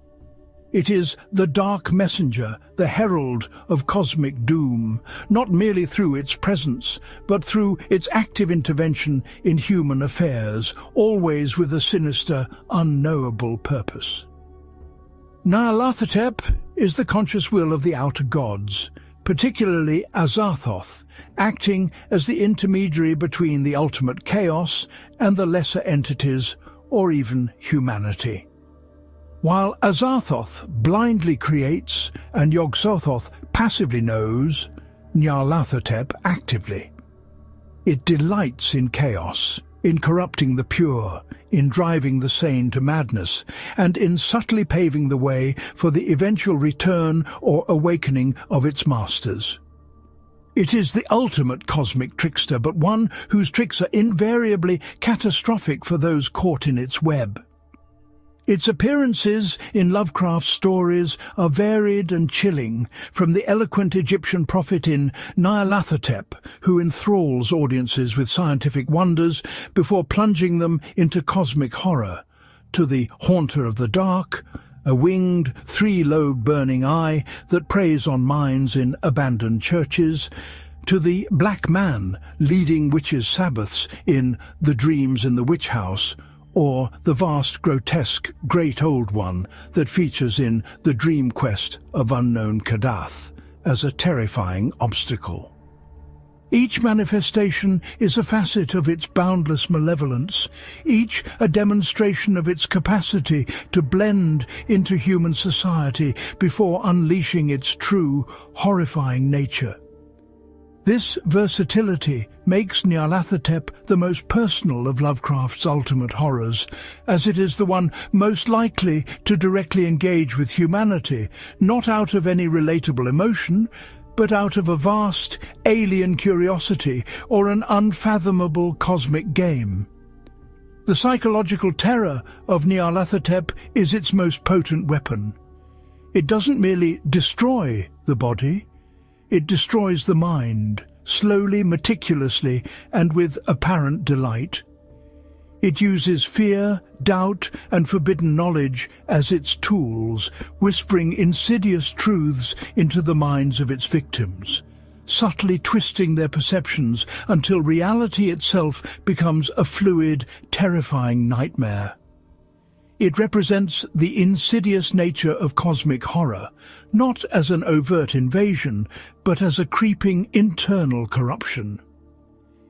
It is the dark messenger, the herald of cosmic doom, not merely through its presence, but through its active intervention in human affairs, always with a sinister, unknowable purpose. Nyarlathotep is the conscious will of the outer gods, particularly Azathoth, acting as the intermediary between the ultimate chaos and the lesser entities, or even humanity. While Azathoth blindly creates and Yog-Sothoth passively knows, Nyarlathotep actively. It delights in chaos, in corrupting the pure, in driving the sane to madness, and in subtly paving the way for the eventual return or awakening of its masters. It is the ultimate cosmic trickster, but one whose tricks are invariably catastrophic for those caught in its web. Its appearances in Lovecraft's stories are varied and chilling, from the eloquent Egyptian prophet in Nyarlathotep, who enthralls audiences with scientific wonders before plunging them into cosmic horror, to the haunter of the dark, a winged, three-lobed burning eye that preys on minds in abandoned churches, to the black man leading witches' sabbaths in The Dreams in the Witch House, or the vast, grotesque, great old one that features in The Dream Quest of Unknown Kadath as a terrifying obstacle. Each manifestation is a facet of its boundless malevolence, each a demonstration of its capacity to blend into human society before unleashing its true, horrifying nature. This versatility makes Nyarlathotep the most personal of Lovecraft's ultimate horrors, as it is the one most likely to directly engage with humanity, not out of any relatable emotion, but out of a vast, alien curiosity or an unfathomable cosmic game. The psychological terror of Nyarlathotep is its most potent weapon. It doesn't merely destroy the body, it destroys the mind, slowly, meticulously, and with apparent delight. It uses fear, doubt, and forbidden knowledge as its tools, whispering insidious truths into the minds of its victims, subtly twisting their perceptions until reality itself becomes a fluid, terrifying nightmare. It represents the insidious nature of cosmic horror, not as an overt invasion, but as a creeping internal corruption.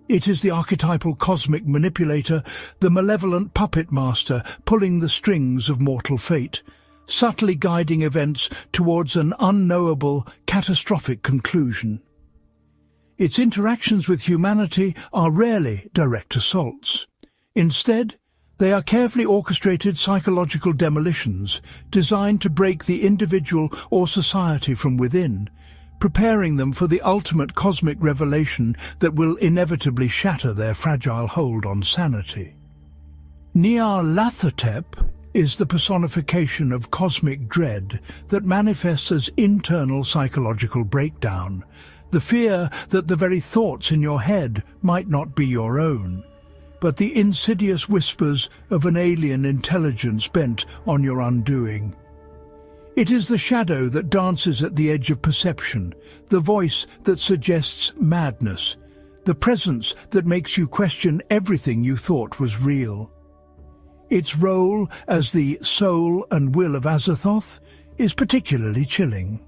It is the archetypal cosmic manipulator, the malevolent puppet master pulling the strings of mortal fate, subtly guiding events towards an unknowable, catastrophic conclusion. Its interactions with humanity are rarely direct assaults. Instead, they are carefully orchestrated psychological demolitions designed to break the individual or society from within, preparing them for the ultimate cosmic revelation that will inevitably shatter their fragile hold on sanity. Nyarlathotep is the personification of cosmic dread that manifests as internal psychological breakdown, the fear that the very thoughts in your head might not be your own, but the insidious whispers of an alien intelligence bent on your undoing. It is the shadow that dances at the edge of perception, the voice that suggests madness, the presence that makes you question everything you thought was real. Its role as the soul and will of Azathoth is particularly chilling.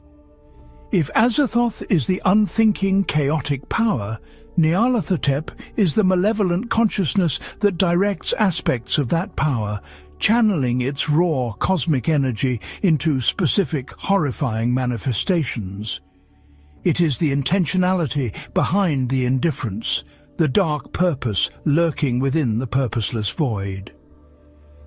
If Azathoth is the unthinking, chaotic power, Nyarlathotep is the malevolent consciousness that directs aspects of that power, channeling its raw cosmic energy into specific, horrifying manifestations. It is the intentionality behind the indifference, the dark purpose lurking within the purposeless void.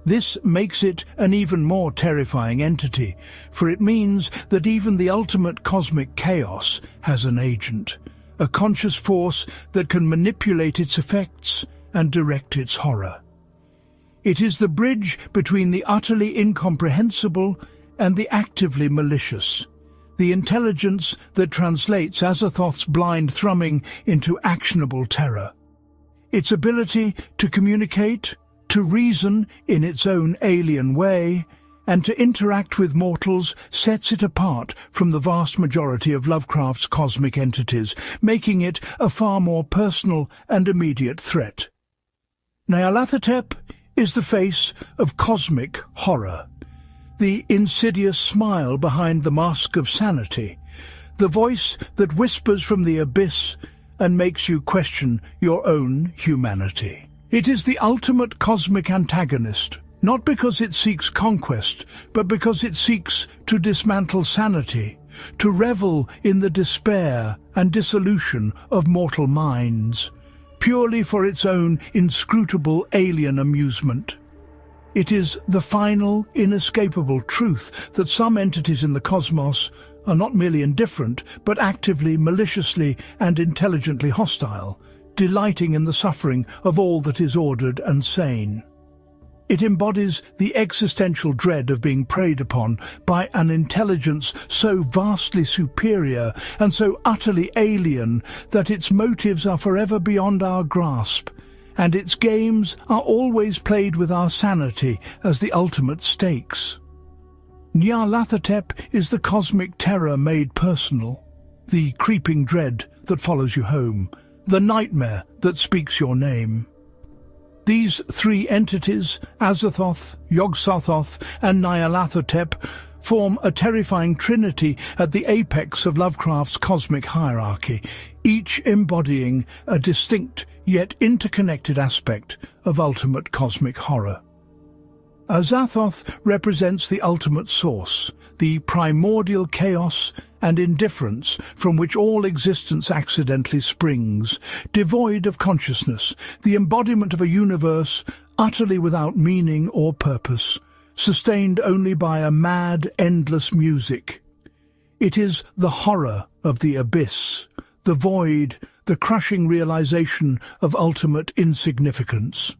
This makes it an even more terrifying entity, for it means that even the ultimate cosmic chaos has an agent, a conscious force that can manipulate its effects and direct its horror. It is the bridge between the utterly incomprehensible and the actively malicious, the intelligence that translates Azathoth's blind thrumming into actionable terror. Its ability to communicate, to reason in its own alien way, and to interact with mortals sets it apart from the vast majority of Lovecraft's cosmic entities, making it a far more personal and immediate threat. Nyarlathotep is the face of cosmic horror, the insidious smile behind the mask of sanity, the voice that whispers from the abyss and makes you question your own humanity. It is the ultimate cosmic antagonist, not because it seeks conquest, but because it seeks to dismantle sanity, to revel in the despair and dissolution of mortal minds, purely for its own inscrutable alien amusement. It is the final, inescapable truth that some entities in the cosmos are not merely indifferent, but actively, maliciously, and intelligently hostile, delighting in the suffering of all that is ordered and sane. It embodies the existential dread of being preyed upon by an intelligence so vastly superior and so utterly alien that its motives are forever beyond our grasp, and its games are always played with our sanity as the ultimate stakes. Nyarlathotep is the cosmic terror made personal, the creeping dread that follows you home, the nightmare that speaks your name. These three entities, Azathoth, Yog-Sothoth and Nyarlathotep, form a terrifying trinity at the apex of Lovecraft's cosmic hierarchy, each embodying a distinct yet interconnected aspect of ultimate cosmic horror. Azathoth represents the ultimate source, the primordial chaos and indifference from which all existence accidentally springs, devoid of consciousness, the embodiment of a universe utterly without meaning or purpose, sustained only by a mad, endless music. It is the horror of the abyss, the void, the crushing realization of ultimate insignificance.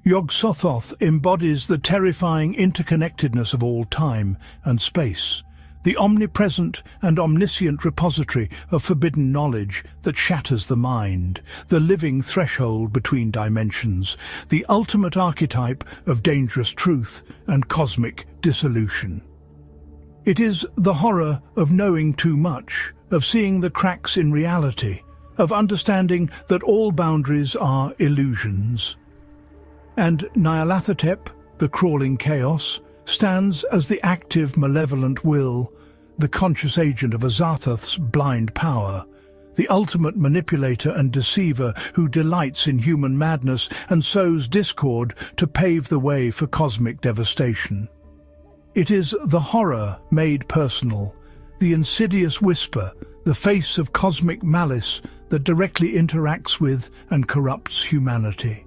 Yog-Sothoth embodies the terrifying interconnectedness of all time and space, the omnipresent and omniscient repository of forbidden knowledge that shatters the mind, the living threshold between dimensions, the ultimate archetype of dangerous truth and cosmic dissolution. It is the horror of knowing too much, of seeing the cracks in reality, of understanding that all boundaries are illusions. And Nyarlathotep, the crawling chaos, stands as the active malevolent will, the conscious agent of Azathoth's blind power, the ultimate manipulator and deceiver who delights in human madness and sows discord to pave the way for cosmic devastation. It is the horror made personal, the insidious whisper, the face of cosmic malice that directly interacts with and corrupts humanity.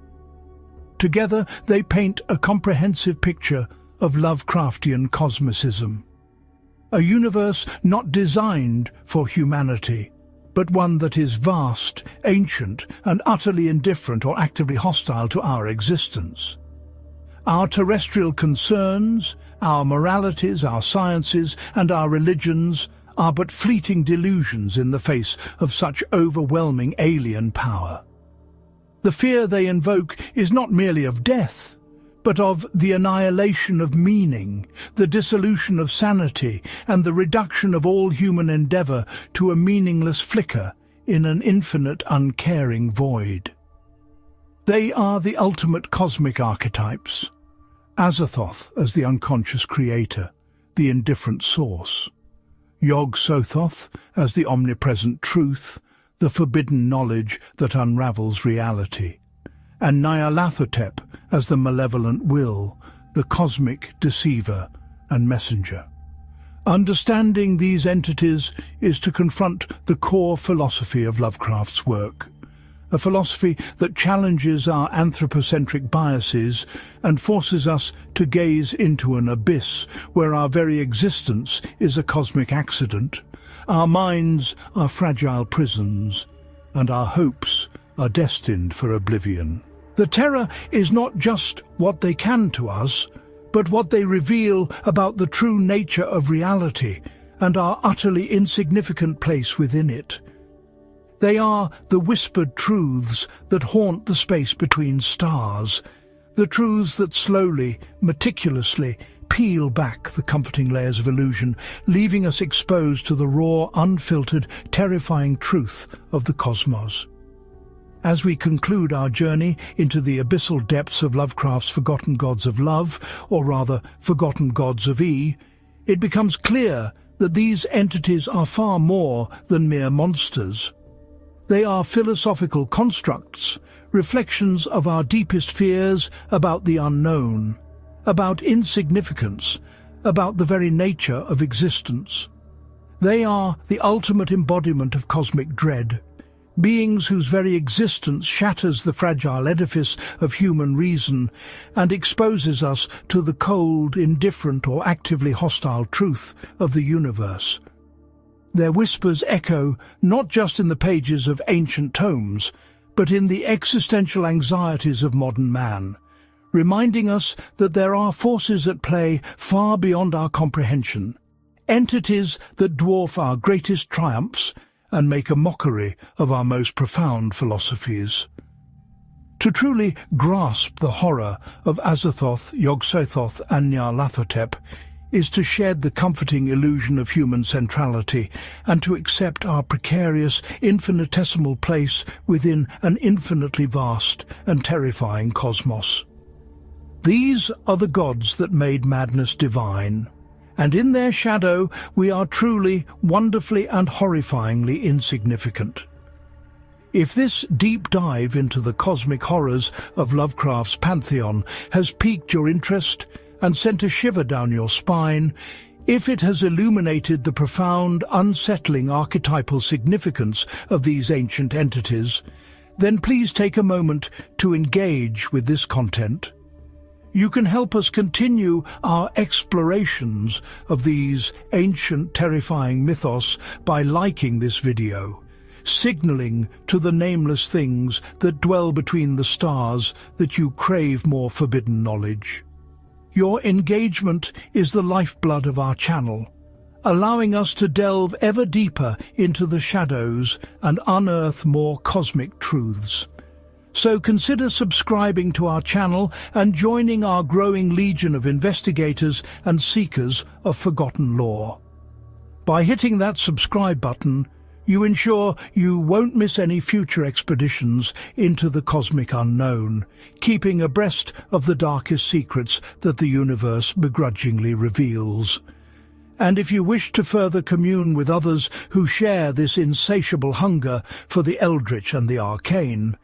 Together they paint a comprehensive picture of Lovecraftian cosmicism. A universe not designed for humanity, but one that is vast, ancient, and utterly indifferent or actively hostile to our existence. Our terrestrial concerns, our moralities, our sciences, and our religions are but fleeting delusions in the face of such overwhelming alien power. The fear they invoke is not merely of death, but of the annihilation of meaning, the dissolution of sanity, and the reduction of all human endeavour to a meaningless flicker in an infinite uncaring void. They are the ultimate cosmic archetypes. Azathoth as the unconscious creator, the indifferent source. Yog-Sothoth as the omnipresent truth, the forbidden knowledge that unravels reality, and Nyarlathotep as the malevolent will, the cosmic deceiver and messenger. Understanding these entities is to confront the core philosophy of Lovecraft's work, a philosophy that challenges our anthropocentric biases and forces us to gaze into an abyss where our very existence is a cosmic accident. Our minds are fragile prisons, and our hopes are destined for oblivion. The terror is not just what they can to us, but what they reveal about the true nature of reality and our utterly insignificant place within it. They are the whispered truths that haunt the space between stars, the truths that slowly, meticulously, peel back the comforting layers of illusion, leaving us exposed to the raw, unfiltered, terrifying truth of the cosmos. As we conclude our journey into the abyssal depths of Lovecraft's Forgotten Gods of Love, or rather, Forgotten Gods of E, it becomes clear that these entities are far more than mere monsters. They are philosophical constructs, reflections of our deepest fears about the unknown, about insignificance, about the very nature of existence. They are the ultimate embodiment of cosmic dread, beings whose very existence shatters the fragile edifice of human reason and exposes us to the cold, indifferent, or actively hostile truth of the universe. Their whispers echo not just in the pages of ancient tomes, but in the existential anxieties of modern man, reminding us that there are forces at play far beyond our comprehension, entities that dwarf our greatest triumphs and make a mockery of our most profound philosophies. To truly grasp the horror of Azathoth, Yog-Sothoth and Nyarlathotep, is to shed the comforting illusion of human centrality and to accept our precarious, infinitesimal place within an infinitely vast and terrifying cosmos. These are the gods that made madness divine, and in their shadow we are truly, wonderfully and horrifyingly insignificant. If this deep dive into the cosmic horrors of Lovecraft's pantheon has piqued your interest and sent a shiver down your spine, if it has illuminated the profound, unsettling archetypal significance of these ancient entities, then please take a moment to engage with this content. You can help us continue our explorations of these ancient, terrifying mythos by liking this video, signaling to the nameless things that dwell between the stars that you crave more forbidden knowledge. Your engagement is the lifeblood of our channel, allowing us to delve ever deeper into the shadows and unearth more cosmic truths. So consider subscribing to our channel and joining our growing legion of investigators and seekers of forgotten lore. By hitting that subscribe button, you ensure you won't miss any future expeditions into the cosmic unknown, keeping abreast of the darkest secrets that the universe begrudgingly reveals. And if you wish to further commune with others who share this insatiable hunger for the eldritch and the arcane,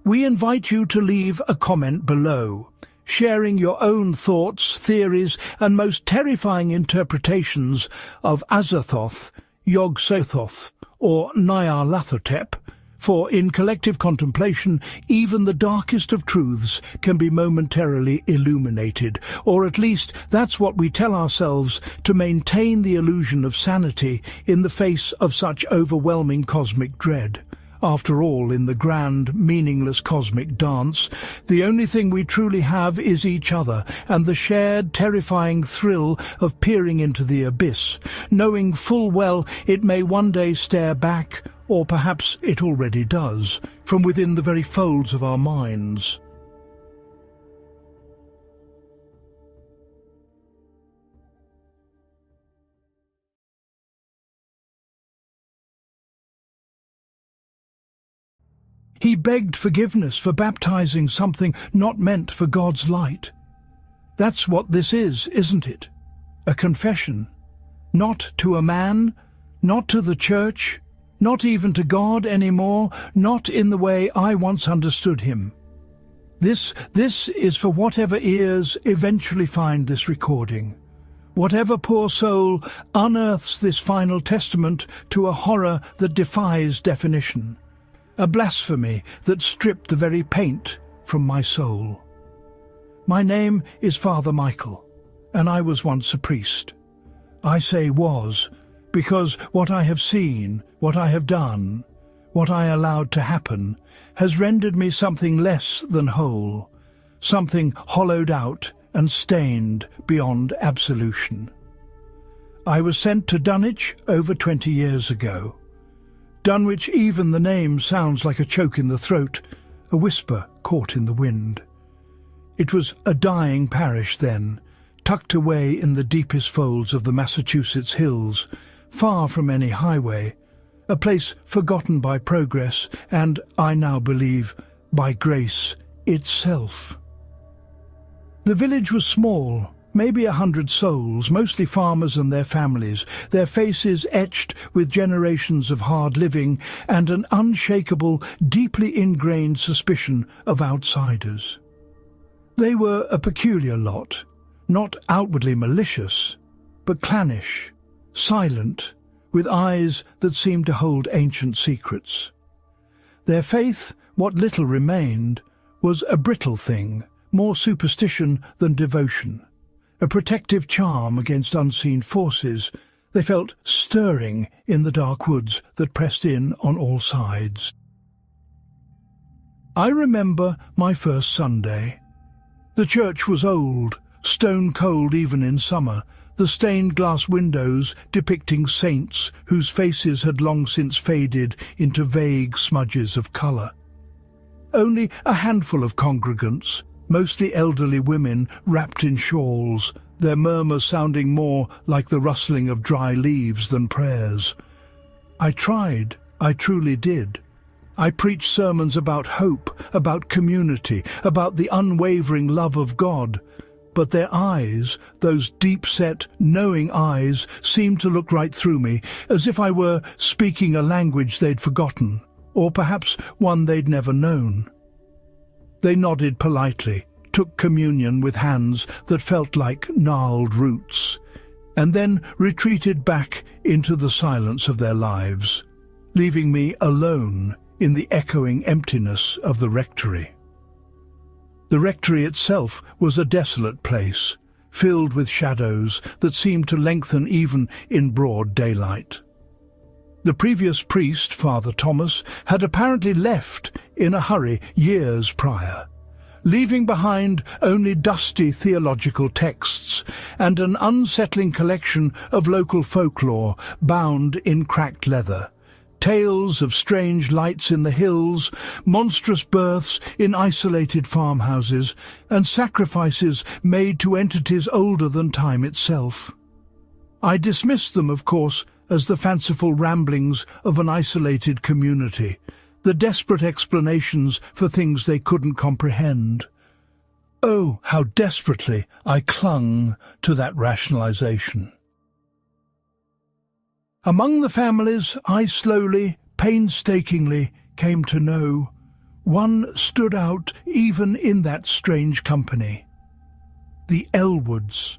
we invite you to leave a comment below, sharing your own thoughts, theories, and most terrifying interpretations of Azathoth, Yog-Sothoth, or Nyarlathotep, for in collective contemplation even the darkest of truths can be momentarily illuminated, or at least that's what we tell ourselves to maintain the illusion of sanity in the face of such overwhelming cosmic dread. After all, in the grand, meaningless cosmic dance, the only thing we truly have is each other and the shared, terrifying thrill of peering into the abyss, knowing full well it may one day stare back, or perhaps it already does, from within the very folds of our minds. He begged forgiveness for baptizing something not meant for God's light. That's what this is, isn't it? A confession. Not to a man, not to the church, not even to God anymore, not in the way I once understood him. This is for whatever ears eventually find this recording. Whatever poor soul unearths this final testament to a horror that defies definition. A blasphemy that stripped the very paint from my soul. My name is Father Michael, and I was once a priest. I say was, because what I have seen, what I have done, what I allowed to happen, has rendered me something less than whole, something hollowed out and stained beyond absolution. I was sent to Dunwich over 20 years ago. Dunwich, even the name sounds like a choke in the throat, a whisper caught in the wind. It was a dying parish then, tucked away in the deepest folds of the Massachusetts hills, far from any highway, a place forgotten by progress and, I now believe, by grace itself. The village was small, maybe 100 souls, mostly farmers and their families, their faces etched with generations of hard living and an unshakable, deeply ingrained suspicion of outsiders. They were a peculiar lot, not outwardly malicious, but clannish, silent, with eyes that seemed to hold ancient secrets. Their faith, what little remained, was a brittle thing, more superstition than devotion. A protective charm against unseen forces they felt stirring in the dark woods that pressed in on all sides. I remember my first Sunday. The church was old, stone-cold even in summer, the stained glass windows depicting saints whose faces had long since faded into vague smudges of colour. Only a handful of congregants, mostly elderly women wrapped in shawls, their murmurs sounding more like the rustling of dry leaves than prayers. I tried, I truly did. I preached sermons about hope, about community, about the unwavering love of God. But their eyes, those deep-set, knowing eyes, seemed to look right through me, as if I were speaking a language they'd forgotten, or perhaps one they'd never known. They nodded politely, took communion with hands that felt like gnarled roots, and then retreated back into the silence of their lives, leaving me alone in the echoing emptiness of the rectory. The rectory itself was a desolate place, filled with shadows that seemed to lengthen even in broad daylight. The previous priest, Father Thomas, had apparently left in a hurry years prior, leaving behind only dusty theological texts and an unsettling collection of local folklore bound in cracked leather. Tales of strange lights in the hills, monstrous births in isolated farmhouses, and sacrifices made to entities older than time itself. I dismissed them, of course, as the fanciful ramblings of an isolated community, the desperate explanations for things they couldn't comprehend. Oh, how desperately I clung to that rationalization. Among the families I slowly, painstakingly came to know, one stood out even in that strange company. The Elwoods.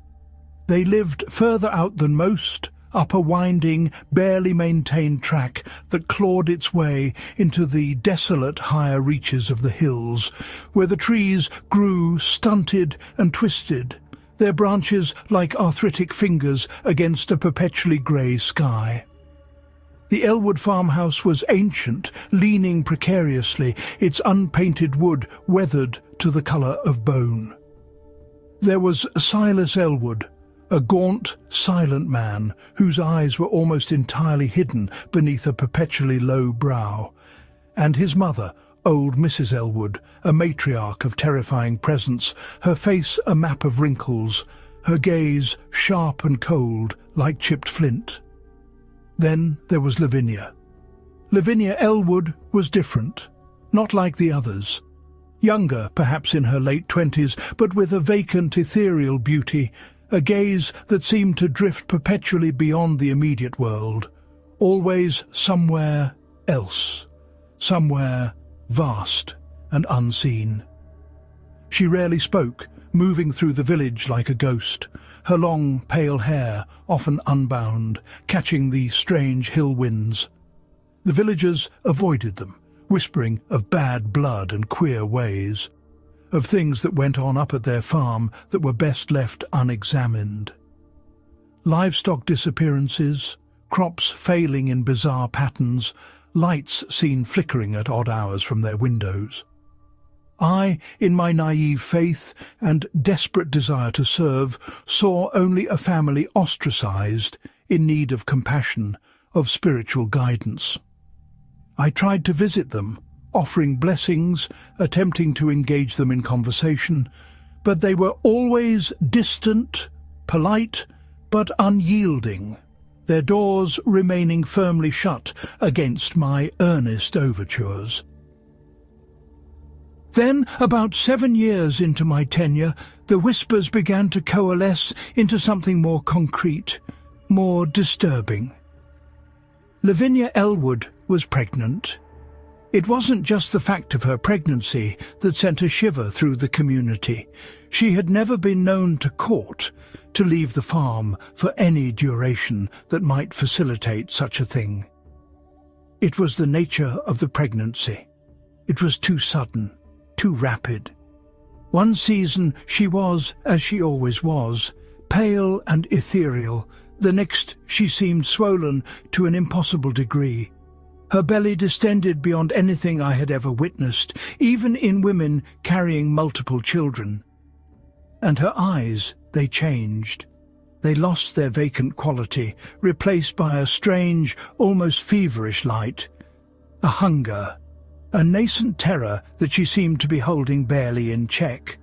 They lived further out than most, up a winding, barely maintained track that clawed its way into the desolate higher reaches of the hills, where the trees grew stunted and twisted, their branches like arthritic fingers against a perpetually grey sky. The Elwood farmhouse was ancient, leaning precariously, its unpainted wood weathered to the colour of bone. There was Silas Elwood, a gaunt, silent man whose eyes were almost entirely hidden beneath a perpetually low brow, and his mother, old Mrs. Elwood, a matriarch of terrifying presence, her face a map of wrinkles, her gaze sharp and cold like chipped flint. Then there was Lavinia. Lavinia Elwood was different, not like the others. Younger, perhaps in her late 20s, but with a vacant, ethereal beauty, a gaze that seemed to drift perpetually beyond the immediate world, always somewhere else, somewhere vast and unseen. She rarely spoke, moving through the village like a ghost, her long, pale hair often unbound, catching the strange hill winds. The villagers avoided them, whispering of bad blood and queer ways, of things that went on up at their farm that were best left unexamined. Livestock disappearances, crops failing in bizarre patterns, lights seen flickering at odd hours from their windows. I, in my naive faith and desperate desire to serve, saw only a family ostracized, in need of compassion, of spiritual guidance. I tried to visit them, offering blessings, attempting to engage them in conversation, but they were always distant, polite, but unyielding, their doors remaining firmly shut against my earnest overtures. Then, about 7 years into my tenure, the whispers began to coalesce into something more concrete, more disturbing. Lavinia Elwood was pregnant. It wasn't just the fact of her pregnancy that sent a shiver through the community. She had never been known to court, to leave the farm for any duration that might facilitate such a thing. It was the nature of the pregnancy. It was too sudden, too rapid. One season she was, as she always was, pale and ethereal. The next she seemed swollen to an impossible degree. Her belly distended beyond anything I had ever witnessed, even in women carrying multiple children. And her eyes, they changed. They lost their vacant quality, replaced by a strange, almost feverish light. A hunger, a nascent terror that she seemed to be holding barely in check.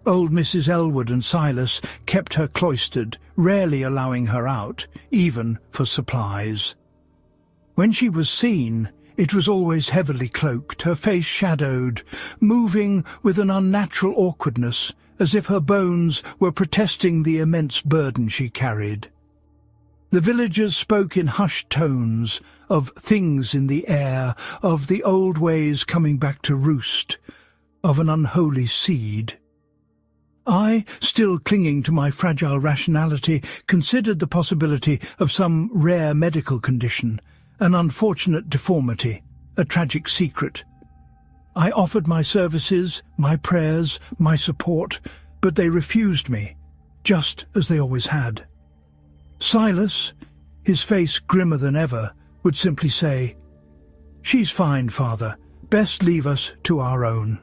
Old Mrs. Elwood and Silas kept her cloistered, rarely allowing her out, even for supplies. When she was seen, it was always heavily cloaked, her face shadowed, moving with an unnatural awkwardness, as if her bones were protesting the immense burden she carried. The villagers spoke in hushed tones of things in the air, of the old ways coming back to roost, of an unholy seed. I, still clinging to my fragile rationality, considered the possibility of some rare medical condition, an unfortunate deformity, a tragic secret. I offered my services, my prayers, my support, but they refused me, just as they always had. Silas, his face grimmer than ever, would simply say, "She's fine, Father. Best leave us to our own."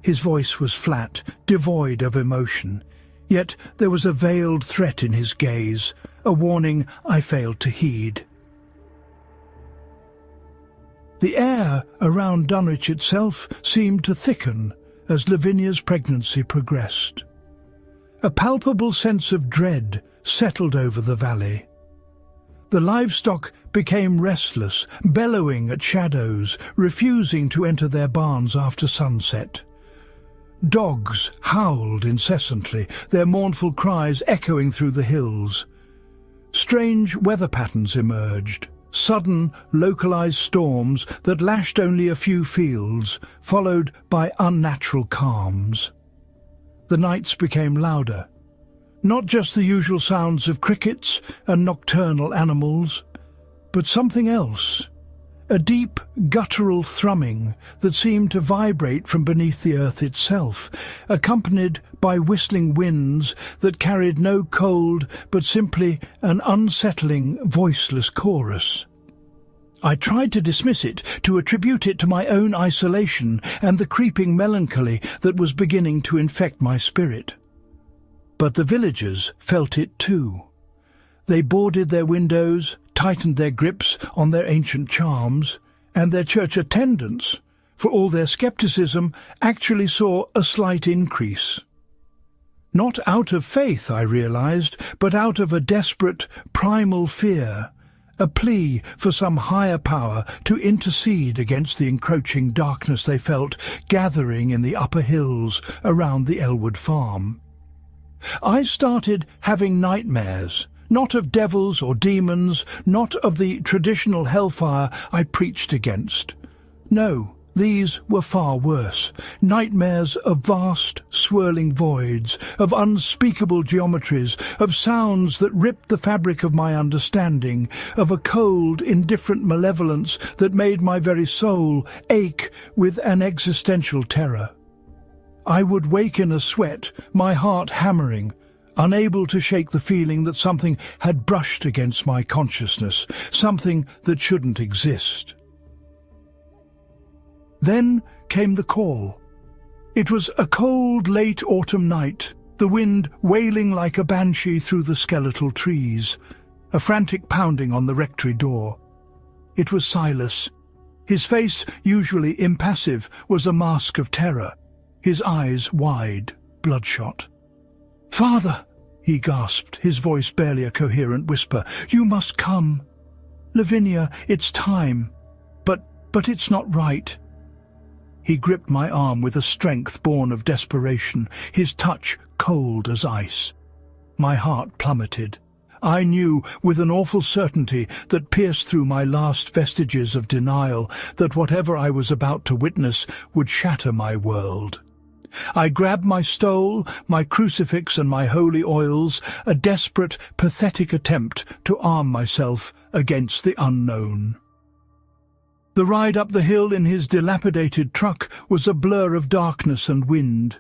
His voice was flat, devoid of emotion, yet there was a veiled threat in his gaze, a warning I failed to heed. The air around Dunwich itself seemed to thicken as Lavinia's pregnancy progressed. A palpable sense of dread settled over the valley. The livestock became restless, bellowing at shadows, refusing to enter their barns after sunset. Dogs howled incessantly, their mournful cries echoing through the hills. Strange weather patterns emerged. Sudden, localized storms that lashed only a few fields, followed by unnatural calms. The nights became louder. Not just the usual sounds of crickets and nocturnal animals, but something else. A deep, guttural thrumming that seemed to vibrate from beneath the earth itself, accompanied by whistling winds that carried no cold but simply an unsettling, voiceless chorus. I tried to dismiss it, to attribute it to my own isolation and the creeping melancholy that was beginning to infect my spirit. But the villagers felt it too. They boarded their windows, tightened their grips on their ancient charms, and their church attendance, for all their skepticism, actually saw a slight increase. Not out of faith, I realized, but out of a desperate, primal fear, a plea for some higher power to intercede against the encroaching darkness they felt gathering in the upper hills around the Elwood farm. I started having nightmares, not of devils or demons, not of the traditional hellfire I preached against. No, these were far worse. Nightmares of vast, swirling voids, of unspeakable geometries, of sounds that ripped the fabric of my understanding, of a cold, indifferent malevolence that made my very soul ache with an existential terror. I would wake in a sweat, my heart hammering, unable to shake the feeling that something had brushed against my consciousness, something that shouldn't exist. Then came the call. It was a cold, late autumn night, the wind wailing like a banshee through the skeletal trees, a frantic pounding on the rectory door. It was Silas. His face, usually impassive, was a mask of terror, his eyes wide, bloodshot. "Father," he gasped, his voice barely a coherent whisper, "you must come. Lavinia, it's time. But it's not right." He gripped my arm with a strength born of desperation, his touch cold as ice. My heart plummeted. I knew with an awful certainty that pierced through my last vestiges of denial that whatever I was about to witness would shatter my world. I grabbed my stole, my crucifix and my holy oils, a desperate, pathetic attempt to arm myself against the unknown. The ride up the hill in his dilapidated truck was a blur of darkness and wind.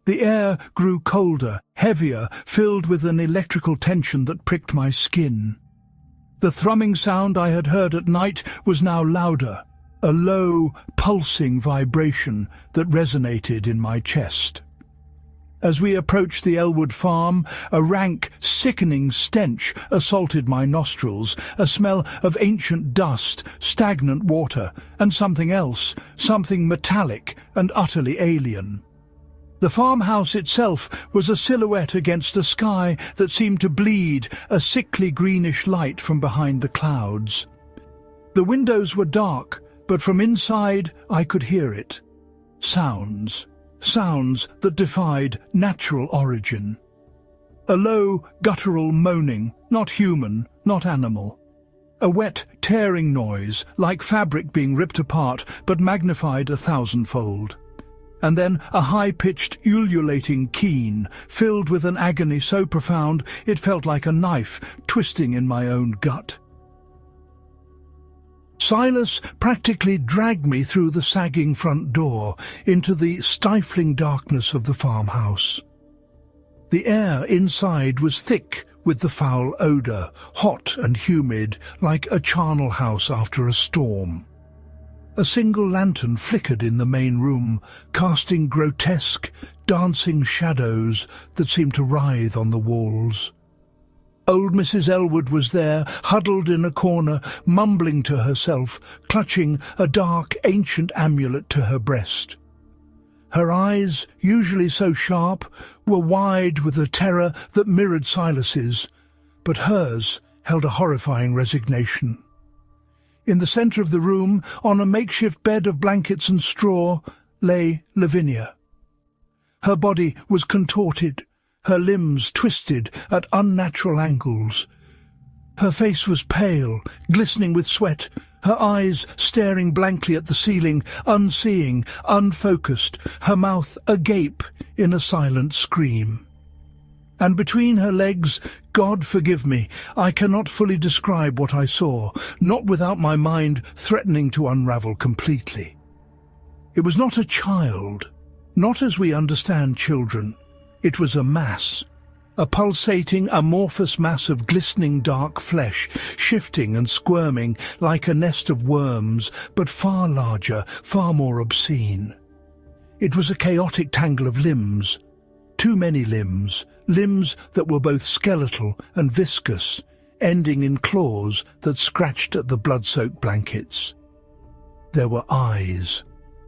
The air grew colder, heavier, filled with an electrical tension that pricked my skin. The thrumming sound I had heard at night was now louder, a low, pulsing vibration that resonated in my chest. As we approached the Elwood farm, a rank, sickening stench assaulted my nostrils, a smell of ancient dust, stagnant water, and something else, something metallic and utterly alien. The farmhouse itself was a silhouette against a sky that seemed to bleed a sickly greenish light from behind the clouds. The windows were dark, but from inside I could hear it. Sounds that defied natural origin. A low, guttural moaning, not human, not animal. A wet, tearing noise, like fabric being ripped apart, but magnified 1,000-fold. And then a high-pitched, ululating keen, filled with an agony so profound it felt like a knife twisting in my own gut. Silas practically dragged me through the sagging front door into the stifling darkness of the farmhouse. The air inside was thick with the foul odour, hot and humid, like a charnel house after a storm. A single lantern flickered in the main room, casting grotesque, dancing shadows that seemed to writhe on the walls. Old Mrs. Elwood was there, huddled in a corner, mumbling to herself, clutching a dark, ancient amulet to her breast. Her eyes, usually so sharp, were wide with a terror that mirrored Silas's, but hers held a horrifying resignation. In the centre of the room, on a makeshift bed of blankets and straw, lay Lavinia. Her body was contorted, her limbs twisted at unnatural angles. Her face was pale, glistening with sweat, her eyes staring blankly at the ceiling, unseeing, unfocused, her mouth agape in a silent scream. And between her legs, God forgive me, I cannot fully describe what I saw, not without my mind threatening to unravel completely. It was not a child, not as we understand children. It was a mass, a pulsating, amorphous mass of glistening dark flesh, shifting and squirming like a nest of worms, but far larger, far more obscene. It was a chaotic tangle of limbs, too many limbs, limbs that were both skeletal and viscous, ending in claws that scratched at the blood-soaked blankets. There were eyes,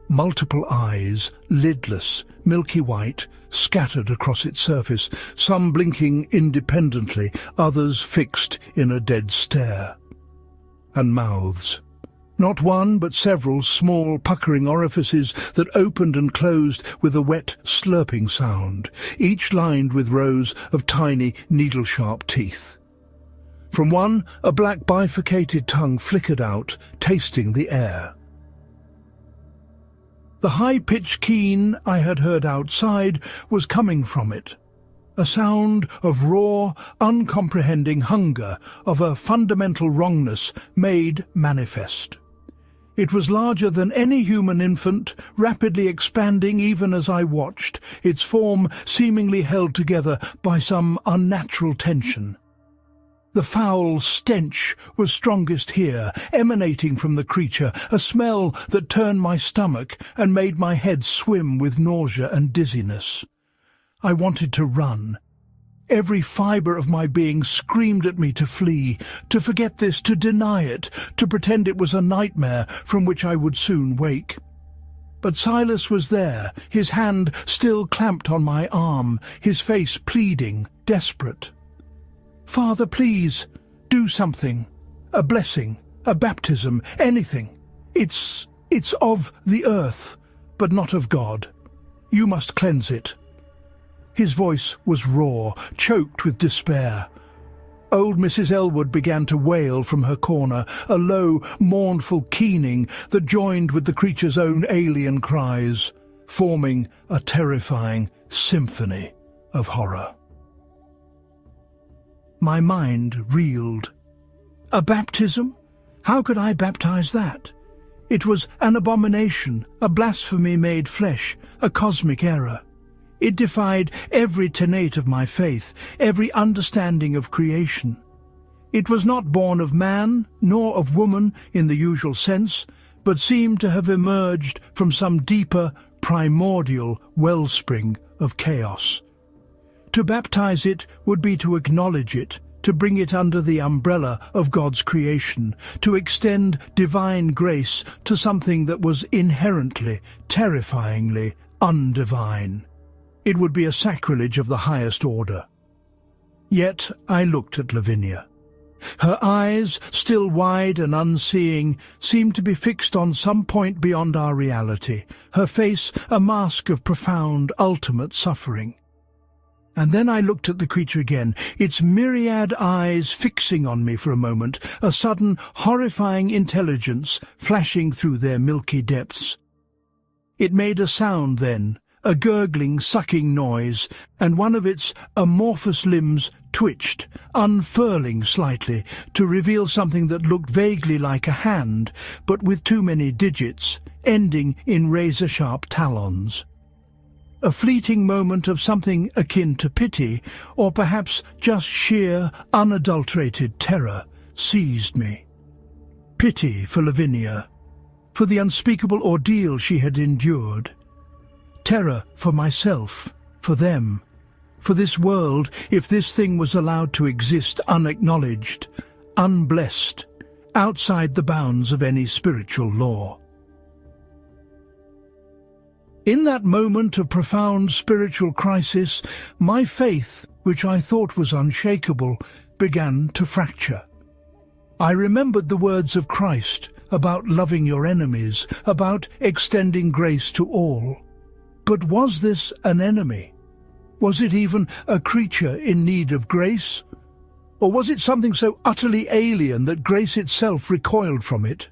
multiple eyes, lidless, milky white, scattered across its surface, some blinking independently, others fixed in a dead stare. And mouths. Not one, but several small, puckering orifices that opened and closed with a wet, slurping sound, each lined with rows of tiny, needle-sharp teeth. From one, a black bifurcated tongue flickered out, tasting the air. The high-pitched keen I had heard outside was coming from it, a sound of raw, uncomprehending hunger, of a fundamental wrongness made manifest. It was larger than any human infant, rapidly expanding even as I watched, its form seemingly held together by some unnatural tension. The foul stench was strongest here, emanating from the creature, a smell that turned my stomach and made my head swim with nausea and dizziness. I wanted to run. Every fibre of my being screamed at me to flee, to forget this, to deny it, to pretend it was a nightmare from which I would soon wake. But Silas was there, his hand still clamped on my arm, his face pleading, desperate. "Father, please, do something. A blessing, a baptism, anything. It's of the earth, but not of God. You must cleanse it." His voice was raw, choked with despair. Old Mrs. Elwood began to wail from her corner, a low, mournful keening that joined with the creature's own alien cries, forming a terrifying symphony of horror. My mind reeled. A baptism? How could I baptize that? It was an abomination, a blasphemy made flesh, a cosmic error. It defied every tenet of my faith, every understanding of creation. It was not born of man, nor of woman in the usual sense, but seemed to have emerged from some deeper, primordial wellspring of chaos. To baptize it would be to acknowledge it, to bring it under the umbrella of God's creation, to extend divine grace to something that was inherently, terrifyingly undivine. It would be a sacrilege of the highest order. Yet I looked at Lavinia. Her eyes, still wide and unseeing, seemed to be fixed on some point beyond our reality, her face a mask of profound, ultimate suffering. And then I looked at the creature again, its myriad eyes fixing on me for a moment, a sudden, horrifying intelligence flashing through their milky depths. It made a sound then, a gurgling, sucking noise, and one of its amorphous limbs twitched, unfurling slightly, to reveal something that looked vaguely like a hand, but with too many digits, ending in razor-sharp talons. A fleeting moment of something akin to pity, or perhaps just sheer, unadulterated terror, seized me. Pity for Lavinia, for the unspeakable ordeal she had endured. Terror for myself, for them, for this world, if this thing was allowed to exist unacknowledged, unblessed, outside the bounds of any spiritual law. In that moment of profound spiritual crisis, my faith, which I thought was unshakable, began to fracture. I remembered the words of Christ about loving your enemies, about extending grace to all. But was this an enemy? Was it even a creature in need of grace? Or was it something so utterly alien that grace itself recoiled from it?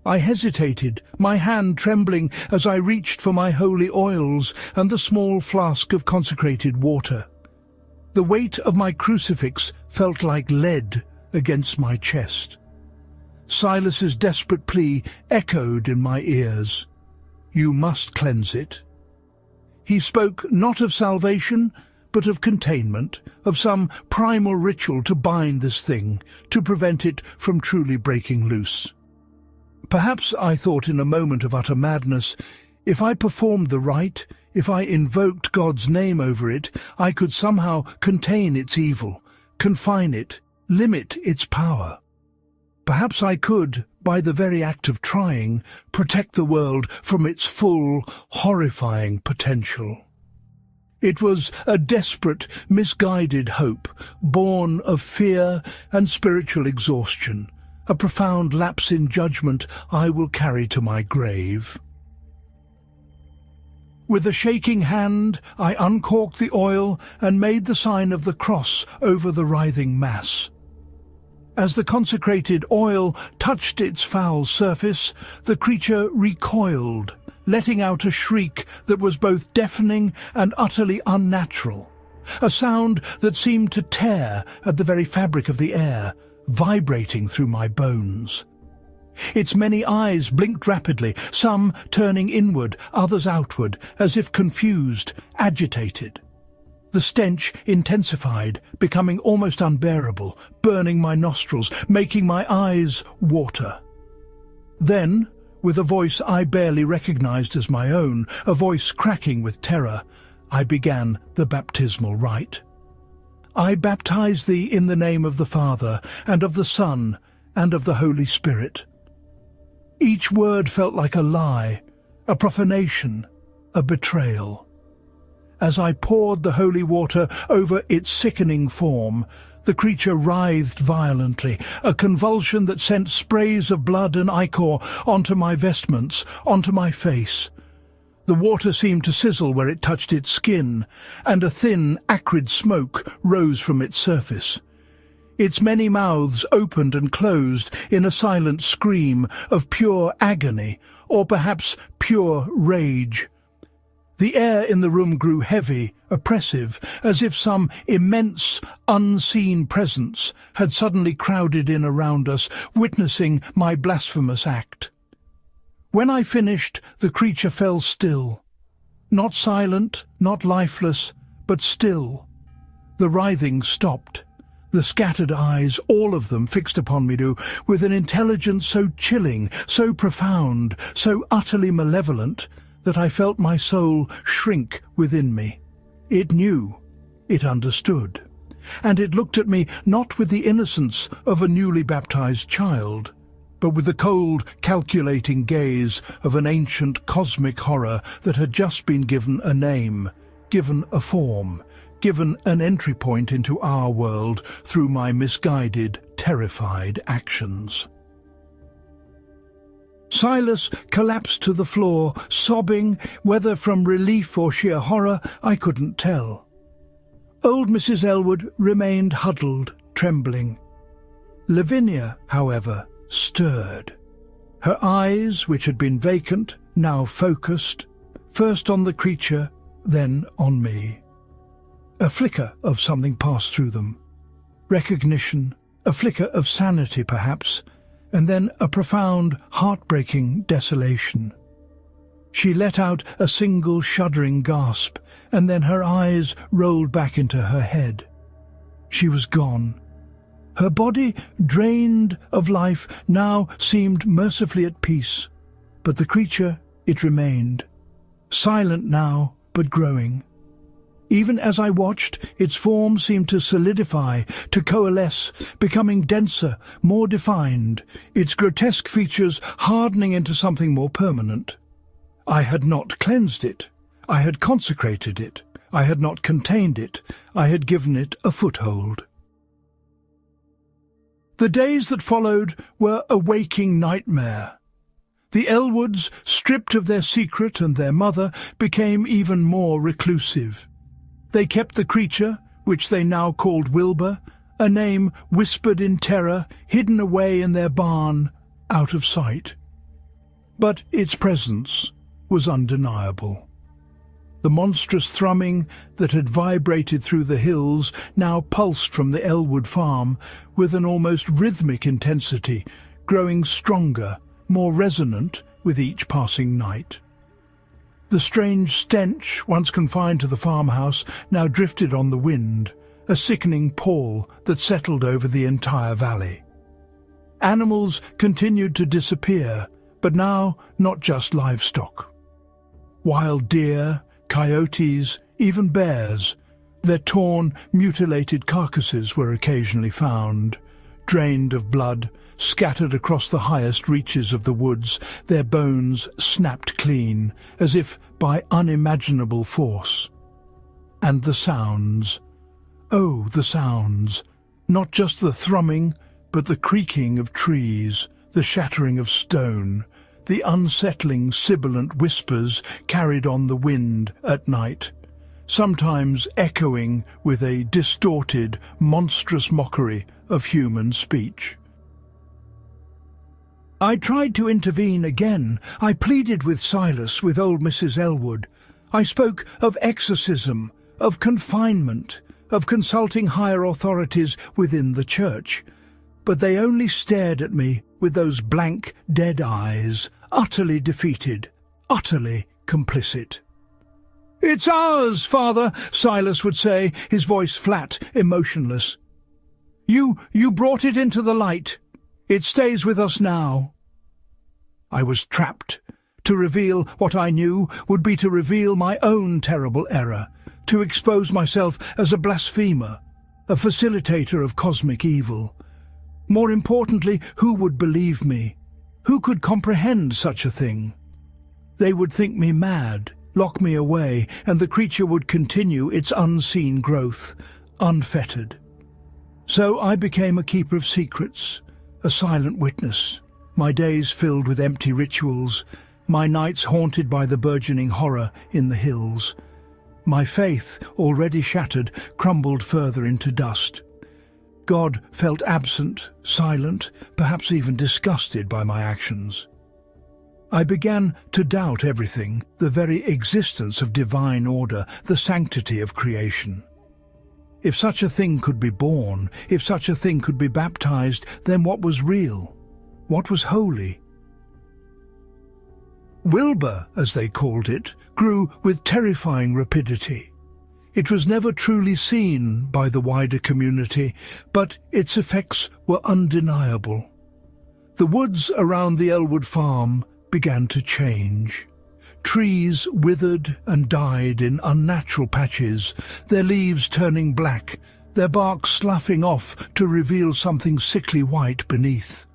I hesitated, my hand trembling as I reached for my holy oils and the small flask of consecrated water. The weight of my crucifix felt like lead against my chest. Silas's desperate plea echoed in my ears. You must cleanse it. He spoke not of salvation, but of containment, of some primal ritual to bind this thing, to prevent it from truly breaking loose. Perhaps, I thought in a moment of utter madness, if I performed the rite, if I invoked God's name over it, I could somehow contain its evil, confine it, limit its power. Perhaps I could, by the very act of trying, protect the world from its full, horrifying potential. It was a desperate, misguided hope, born of fear and spiritual exhaustion, a profound lapse in judgment I will carry to my grave. With a shaking hand, I uncorked the oil and made the sign of the cross over the writhing mass. As the consecrated oil touched its foul surface, the creature recoiled, letting out a shriek that was both deafening and utterly unnatural, a sound that seemed to tear at the very fabric of the air, vibrating through my bones. Its many eyes blinked rapidly, some turning inward, others outward, as if confused, agitated. The stench intensified, becoming almost unbearable, burning my nostrils, making my eyes water. Then, with a voice I barely recognized as my own, a voice cracking with terror, I began the baptismal rite. I baptize thee in the name of the Father, and of the Son, and of the Holy Spirit. Each word felt like a lie, a profanation, a betrayal. As I poured the holy water over its sickening form, the creature writhed violently, a convulsion that sent sprays of blood and ichor onto my vestments, onto my face. The water seemed to sizzle where it touched its skin, and a thin, acrid smoke rose from its surface. Its many mouths opened and closed in a silent scream of pure agony, or perhaps pure rage. The air in the room grew heavy, oppressive, as if some immense, unseen presence had suddenly crowded in around us, witnessing my blasphemous act. When I finished, the creature fell still. Not silent, not lifeless, but still. The writhing stopped. The scattered eyes, all of them fixed upon me with an intelligence so chilling, so profound, so utterly malevolent, that I felt my soul shrink within me. It knew, it understood, and it looked at me not with the innocence of a newly baptized child, but with the cold, calculating gaze of an ancient cosmic horror that had just been given a name, given a form, given an entry point into our world through my misguided, terrified actions. Silas collapsed to the floor, sobbing, whether from relief or sheer horror, I couldn't tell. Old Mrs. Elwood remained huddled, trembling. Lavinia, however, stirred. Her eyes, which had been vacant, now focused, first on the creature, then on me. A flicker of something passed through them. Recognition, a flicker of sanity perhaps, and then a profound, heartbreaking desolation. She let out a single shuddering gasp, and then her eyes rolled back into her head. She was gone. Her body, drained of life, now seemed mercifully at peace. But the creature, it remained. Silent now, but growing. Even as I watched, its form seemed to solidify, to coalesce, becoming denser, more defined, its grotesque features hardening into something more permanent. I had not cleansed it. I had consecrated it. I had not contained it. I had given it a foothold. The days that followed were a waking nightmare. The Elwoods, stripped of their secret and their mother, became even more reclusive. They kept the creature, which they now called Wilbur, a name whispered in terror, hidden away in their barn, out of sight. But its presence was undeniable. The monstrous thrumming that had vibrated through the hills now pulsed from the Elwood farm with an almost rhythmic intensity, growing stronger, more resonant with each passing night. The strange stench, once confined to the farmhouse, now drifted on the wind, a sickening pall that settled over the entire valley. Animals continued to disappear, but now not just livestock. Wild deer, coyotes, even bears, their torn, mutilated carcasses were occasionally found, drained of blood, scattered across the highest reaches of the woods, their bones snapped clean, as if by unimaginable force. And the sounds. Oh, the sounds. Not just the thrumming, but the creaking of trees, the shattering of stone, the unsettling, sibilant whispers carried on the wind at night, sometimes echoing with a distorted, monstrous mockery of human speech. I tried to intervene again. I pleaded with Silas, with old Mrs. Elwood. I spoke of exorcism, of confinement, of consulting higher authorities within the church. But they only stared at me with those blank, dead eyes, utterly defeated, utterly complicit. "It's ours, Father," Silas would say, his voice flat, emotionless. You brought it into the light. It stays with us now." I was trapped. To reveal what I knew would be to reveal my own terrible error, to expose myself as a blasphemer, a facilitator of cosmic evil. More importantly, who would believe me? Who could comprehend such a thing? They would think me mad, lock me away, and the creature would continue its unseen growth, unfettered. So I became a keeper of secrets, a silent witness, my days filled with empty rituals, my nights haunted by the burgeoning horror in the hills. My faith, already shattered, crumbled further into dust. God felt absent, silent, perhaps even disgusted by my actions. I began to doubt everything, the very existence of divine order, the sanctity of creation. If such a thing could be born, if such a thing could be baptized, then what was real? What was holy? Wilbur, as they called it, grew with terrifying rapidity. It was never truly seen by the wider community, but its effects were undeniable. The woods around the Elwood farm began to change. Trees withered and died in unnatural patches, their leaves turning black, their bark sloughing off to reveal something sickly white beneath.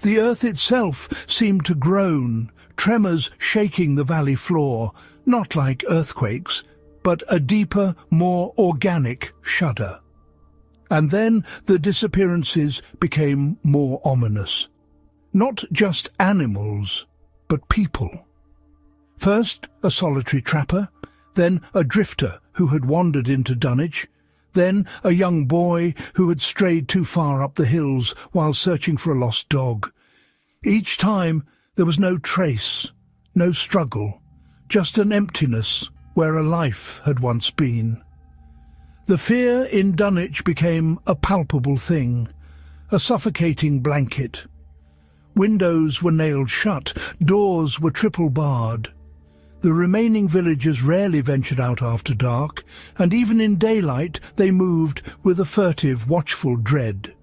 The earth itself seemed to groan, tremors shaking the valley floor, not like earthquakes, but a deeper, more organic shudder. And then the disappearances became more ominous. Not just animals, but people. First, a solitary trapper, then a drifter who had wandered into Dunwich, then a young boy who had strayed too far up the hills while searching for a lost dog. Each time there was no trace, no struggle, just an emptiness where a life had once been. The fear in Dunwich became a palpable thing, a suffocating blanket. Windows were nailed shut, doors were triple barred. The remaining villagers rarely ventured out after dark, and even in daylight they moved with a furtive, watchful dread.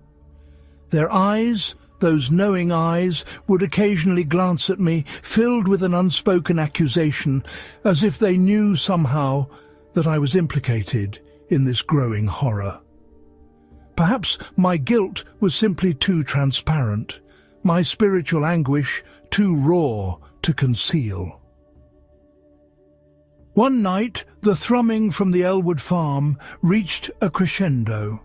Their eyes, those knowing eyes, would occasionally glance at me, filled with an unspoken accusation, as if they knew somehow that I was implicated in this growing horror. Perhaps my guilt was simply too transparent, my spiritual anguish too raw to conceal. One night, the thrumming from the Elwood farm reached a crescendo.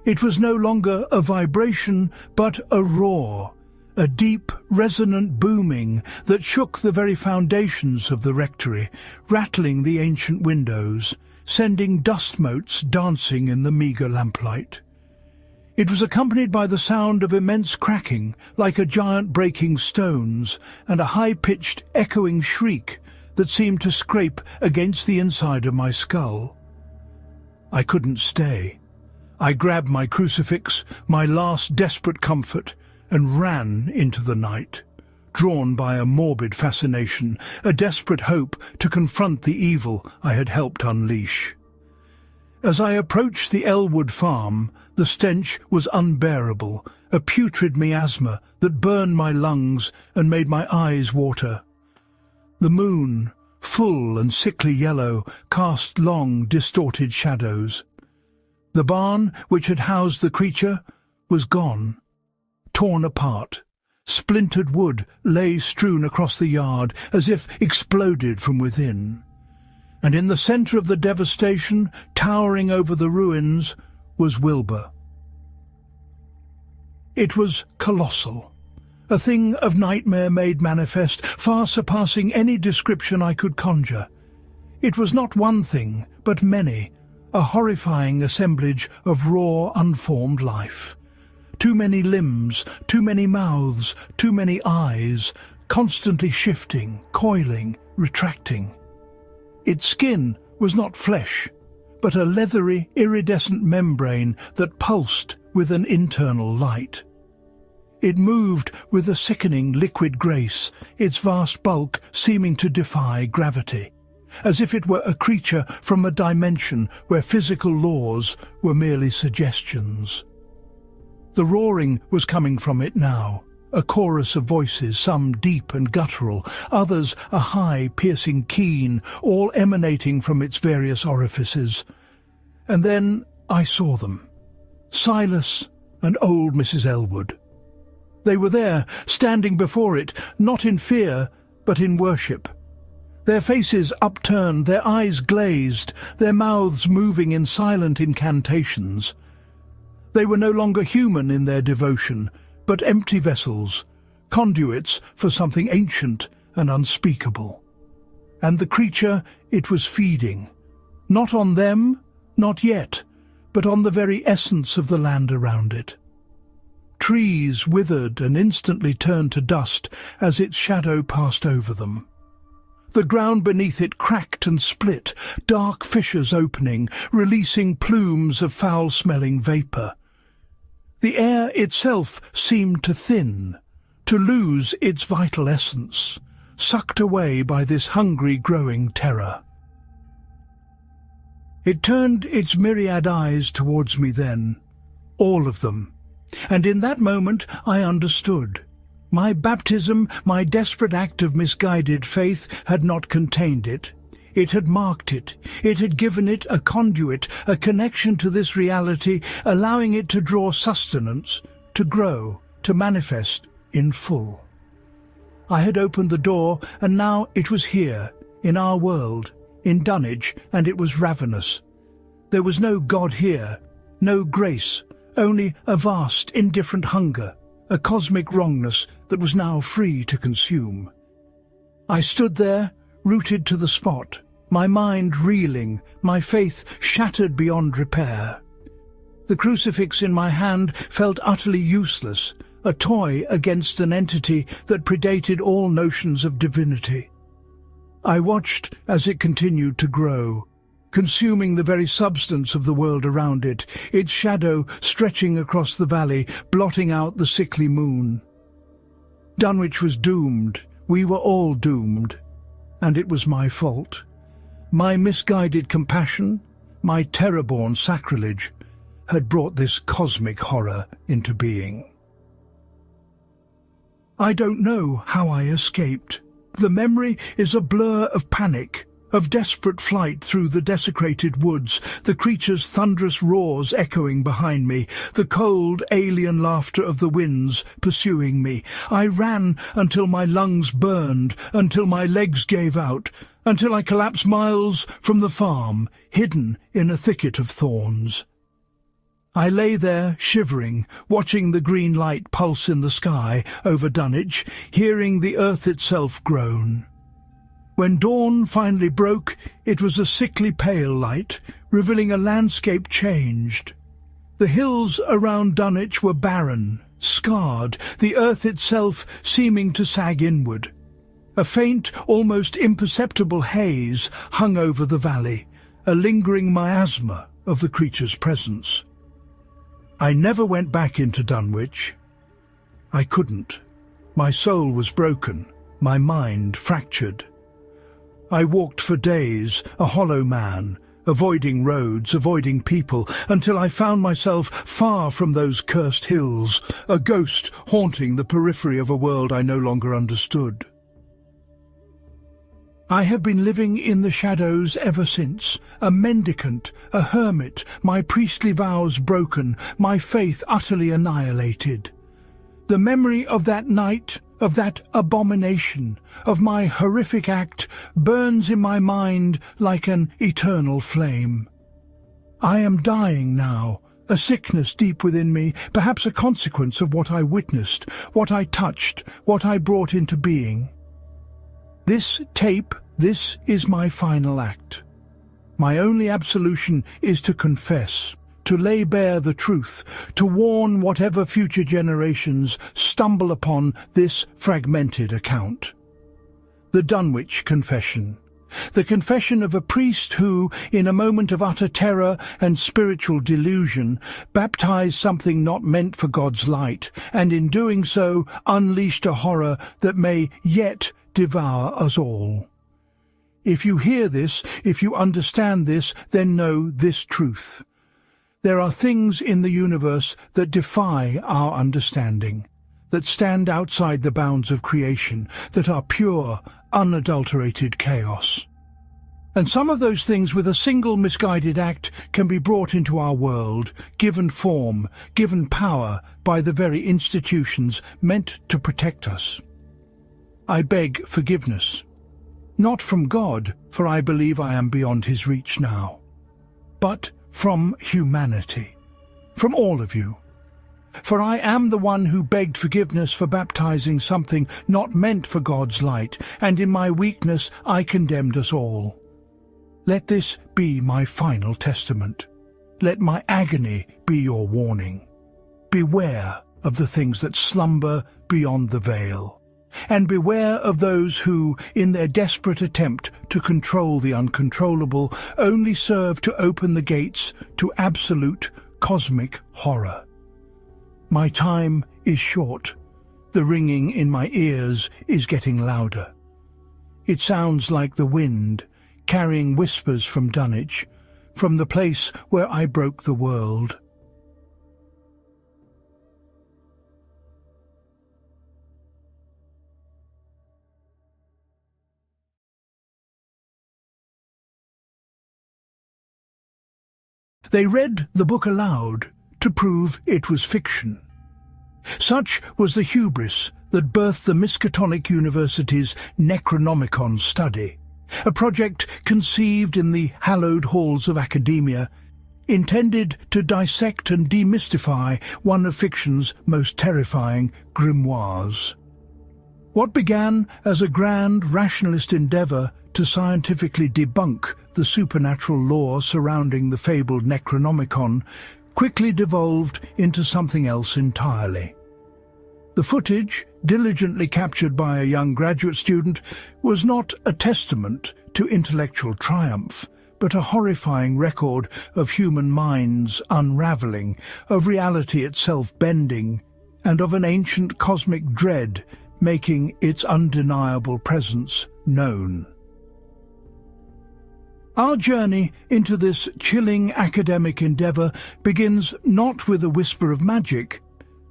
It was no longer a vibration, but a roar, a deep, resonant booming that shook the very foundations of the rectory, rattling the ancient windows, sending dust motes dancing in the meagre lamplight. It was accompanied by the sound of immense cracking, like a giant breaking stones, and a high-pitched, echoing shriek that seemed to scrape against the inside of my skull. I couldn't stay. I grabbed my crucifix, my last desperate comfort, and ran into the night, drawn by a morbid fascination, a desperate hope to confront the evil I had helped unleash. As I approached the Elwood farm, the stench was unbearable, a putrid miasma that burned my lungs and made my eyes water. The moon, full and sickly yellow, cast long, distorted shadows. The barn, which had housed the creature, was gone, torn apart. Splintered wood lay strewn across the yard, as if exploded from within. And in the centre of the devastation, towering over the ruins, was Wilbur. It was colossal, a thing of nightmare made manifest, far surpassing any description I could conjure. It was not one thing, but many, a horrifying assemblage of raw, unformed life. Too many limbs, too many mouths, too many eyes, constantly shifting, coiling, retracting. Its skin was not flesh, but a leathery, iridescent membrane that pulsed with an internal light. It moved with a sickening liquid grace, its vast bulk seeming to defy gravity, as if it were a creature from a dimension where physical laws were merely suggestions. The roaring was coming from it now, a chorus of voices, some deep and guttural, others a high, piercing keen, all emanating from its various orifices. And then I saw them, Silas and old Mrs. Elwood. They were there, standing before it, not in fear, but in worship. Their faces upturned, their eyes glazed, their mouths moving in silent incantations. They were no longer human in their devotion, but empty vessels, conduits for something ancient and unspeakable. And the creature it was feeding, not on them, not yet, but on the very essence of the land around it. Trees withered and instantly turned to dust as its shadow passed over them. The ground beneath it cracked and split, dark fissures opening, releasing plumes of foul-smelling vapour. The air itself seemed to thin, to lose its vital essence, sucked away by this hungry, growing terror. It turned its myriad eyes towards me then, all of them, and in that moment I understood. My baptism, my desperate act of misguided faith, had not contained it. It had marked it. It had given it a conduit, a connection to this reality, allowing it to draw sustenance, to grow, to manifest in full. I had opened the door, and now it was here, in our world, in Dunwich, and it was ravenous. There was no God here, no grace, only a vast, indifferent hunger, a cosmic wrongness that was now free to consume. I stood there, rooted to the spot, my mind reeling, my faith shattered beyond repair. The crucifix in my hand felt utterly useless, a toy against an entity that predated all notions of divinity. I watched as it continued to grow, consuming the very substance of the world around it, its shadow stretching across the valley, blotting out the sickly moon. Dunwich was doomed. We were all doomed. And it was my fault. My misguided compassion, my terror-born sacrilege, had brought this cosmic horror into being. I don't know how I escaped. The memory is a blur of panic, of desperate flight through the desecrated woods, the creature's thunderous roars echoing behind me, the cold, alien laughter of the winds pursuing me. I ran until my lungs burned, until my legs gave out, until I collapsed miles from the farm, hidden in a thicket of thorns. I lay there, shivering, watching the green light pulse in the sky over Dunwich, hearing the earth itself groan. When dawn finally broke, it was a sickly pale light, revealing a landscape changed. The hills around Dunwich were barren, scarred, the earth itself seeming to sag inward. A faint, almost imperceptible haze hung over the valley, a lingering miasma of the creature's presence. I never went back into Dunwich. I couldn't. My soul was broken, my mind fractured. I walked for days, a hollow man, avoiding roads, avoiding people, until I found myself far from those cursed hills, a ghost haunting the periphery of a world I no longer understood. I have been living in the shadows ever since, a mendicant, a hermit, my priestly vows broken, my faith utterly annihilated. The memory of that night, of that abomination, of my horrific act, burns in my mind like an eternal flame. I am dying now, a sickness deep within me, perhaps a consequence of what I witnessed, what I touched, what I brought into being. This tape, this is my final act. My only absolution is to confess, to lay bare the truth, to warn whatever future generations stumble upon this fragmented account. The Dunwich Confession. The confession of a priest who, in a moment of utter terror and spiritual delusion, baptized something not meant for God's light, and in doing so unleashed a horror that may yet devour us all. If you hear this, if you understand this, then know this truth. There are things in the universe that defy our understanding, that stand outside the bounds of creation, that are pure, unadulterated chaos. And some of those things, with a single misguided act, can be brought into our world, given form, given power by the very institutions meant to protect us. I beg forgiveness. Not from God, for I believe I am beyond his reach now, but from humanity, from all of you. For I am the one who begged forgiveness for baptizing something not meant for God's light, and in my weakness I condemned us all. Let this be my final testament. Let my agony be your warning. Beware of the things that slumber beyond the veil, and beware of those who, in their desperate attempt to control the uncontrollable, only serve to open the gates to absolute cosmic horror. My time is short. The ringing in my ears is getting louder. It sounds like the wind, carrying whispers from Dunwich, from the place where I broke the world. They read the book aloud to prove it was fiction. Such was the hubris that birthed the Miskatonic University's Necronomicon study. a project conceived in the hallowed halls of academia, intended to dissect and demystify one of fiction's most terrifying grimoires. What began as a grand rationalist endeavour to scientifically debunk the supernatural lore surrounding the fabled Necronomicon quickly devolved into something else entirely. The footage, diligently captured by a young graduate student, was not a testament to intellectual triumph, but a horrifying record of human minds unravelling, of reality itself bending, and of an ancient cosmic dread making its undeniable presence known. Our journey into this chilling academic endeavour begins not with a whisper of magic,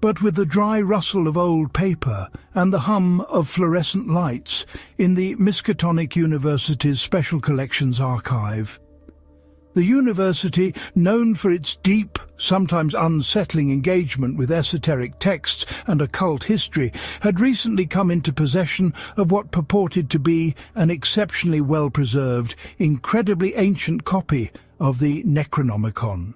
but with the dry rustle of old paper and the hum of fluorescent lights in the Miskatonic University's Special Collections Archive. The university, known for its deep, sometimes unsettling engagement with esoteric texts and occult history, had recently come into possession of what purported to be an exceptionally well-preserved, incredibly ancient copy of the Necronomicon.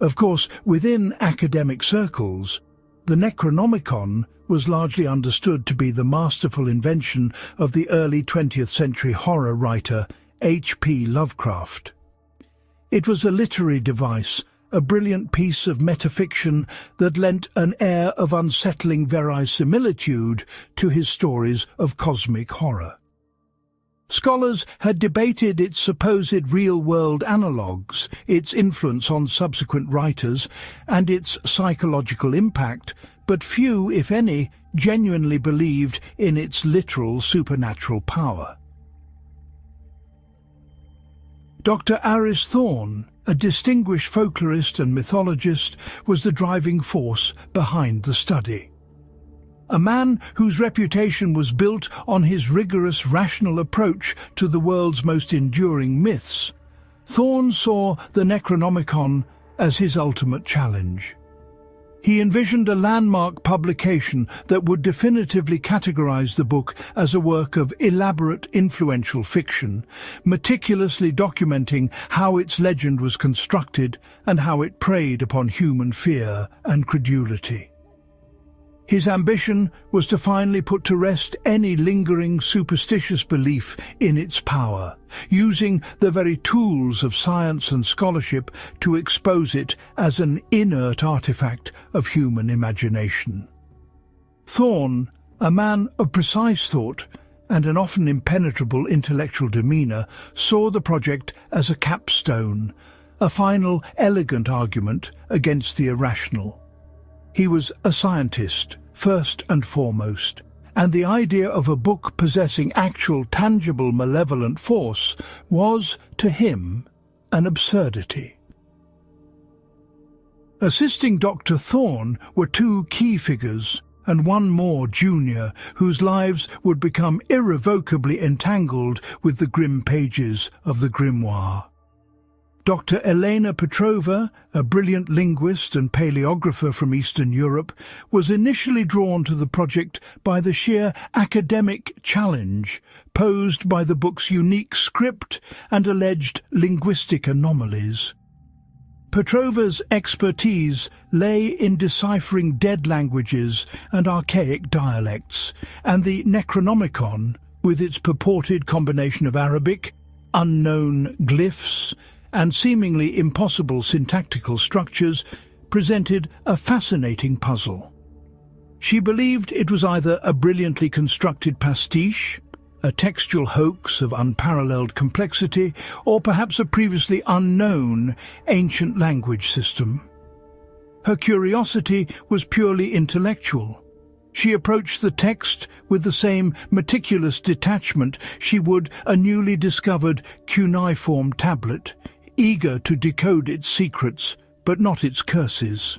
Of course, within academic circles, the Necronomicon was largely understood to be the masterful invention of the early 20th century horror writer H.P. Lovecraft. It was a literary device, a brilliant piece of metafiction that lent an air of unsettling verisimilitude to his stories of cosmic horror. Scholars had debated its supposed real-world analogues, its influence on subsequent writers, and its psychological impact, but few, if any, genuinely believed in its literal supernatural power. Dr. Aris Thorne, a distinguished folklorist and mythologist, was the driving force behind the study. A man whose reputation was built on his rigorous rational approach to the world's most enduring myths, Thorne saw the Necronomicon as his ultimate challenge. He envisioned a landmark publication that would definitively categorize the book as a work of elaborate, influential fiction, meticulously documenting how its legend was constructed and how it preyed upon human fear and credulity. His ambition was to finally put to rest any lingering superstitious belief in its power, using the very tools of science and scholarship to expose it as an inert artifact of human imagination. Thorne, a man of precise thought and an often impenetrable intellectual demeanour, saw the project as a capstone, a final, elegant argument against the irrational. He was a scientist, first and foremost, and the idea of a book possessing actual, tangible, malevolent force was, to him, an absurdity. Assisting Dr. Thorne were two key figures, and one more junior, whose lives would become irrevocably entangled with the grim pages of the grimoire. Dr. Elena Petrova, a brilliant linguist and paleographer from Eastern Europe, was initially drawn to the project by the sheer academic challenge posed by the book's unique script and alleged linguistic anomalies. Petrova's expertise lay in deciphering dead languages and archaic dialects, and the Necronomicon, with its purported combination of Arabic, unknown glyphs, and seemingly impossible syntactical structures, presented a fascinating puzzle. She believed it was either a brilliantly constructed pastiche, a textual hoax of unparalleled complexity, or perhaps a previously unknown ancient language system. Her curiosity was purely intellectual. She approached the text with the same meticulous detachment she would a newly discovered cuneiform tablet, eager to decode its secrets, but not its curses.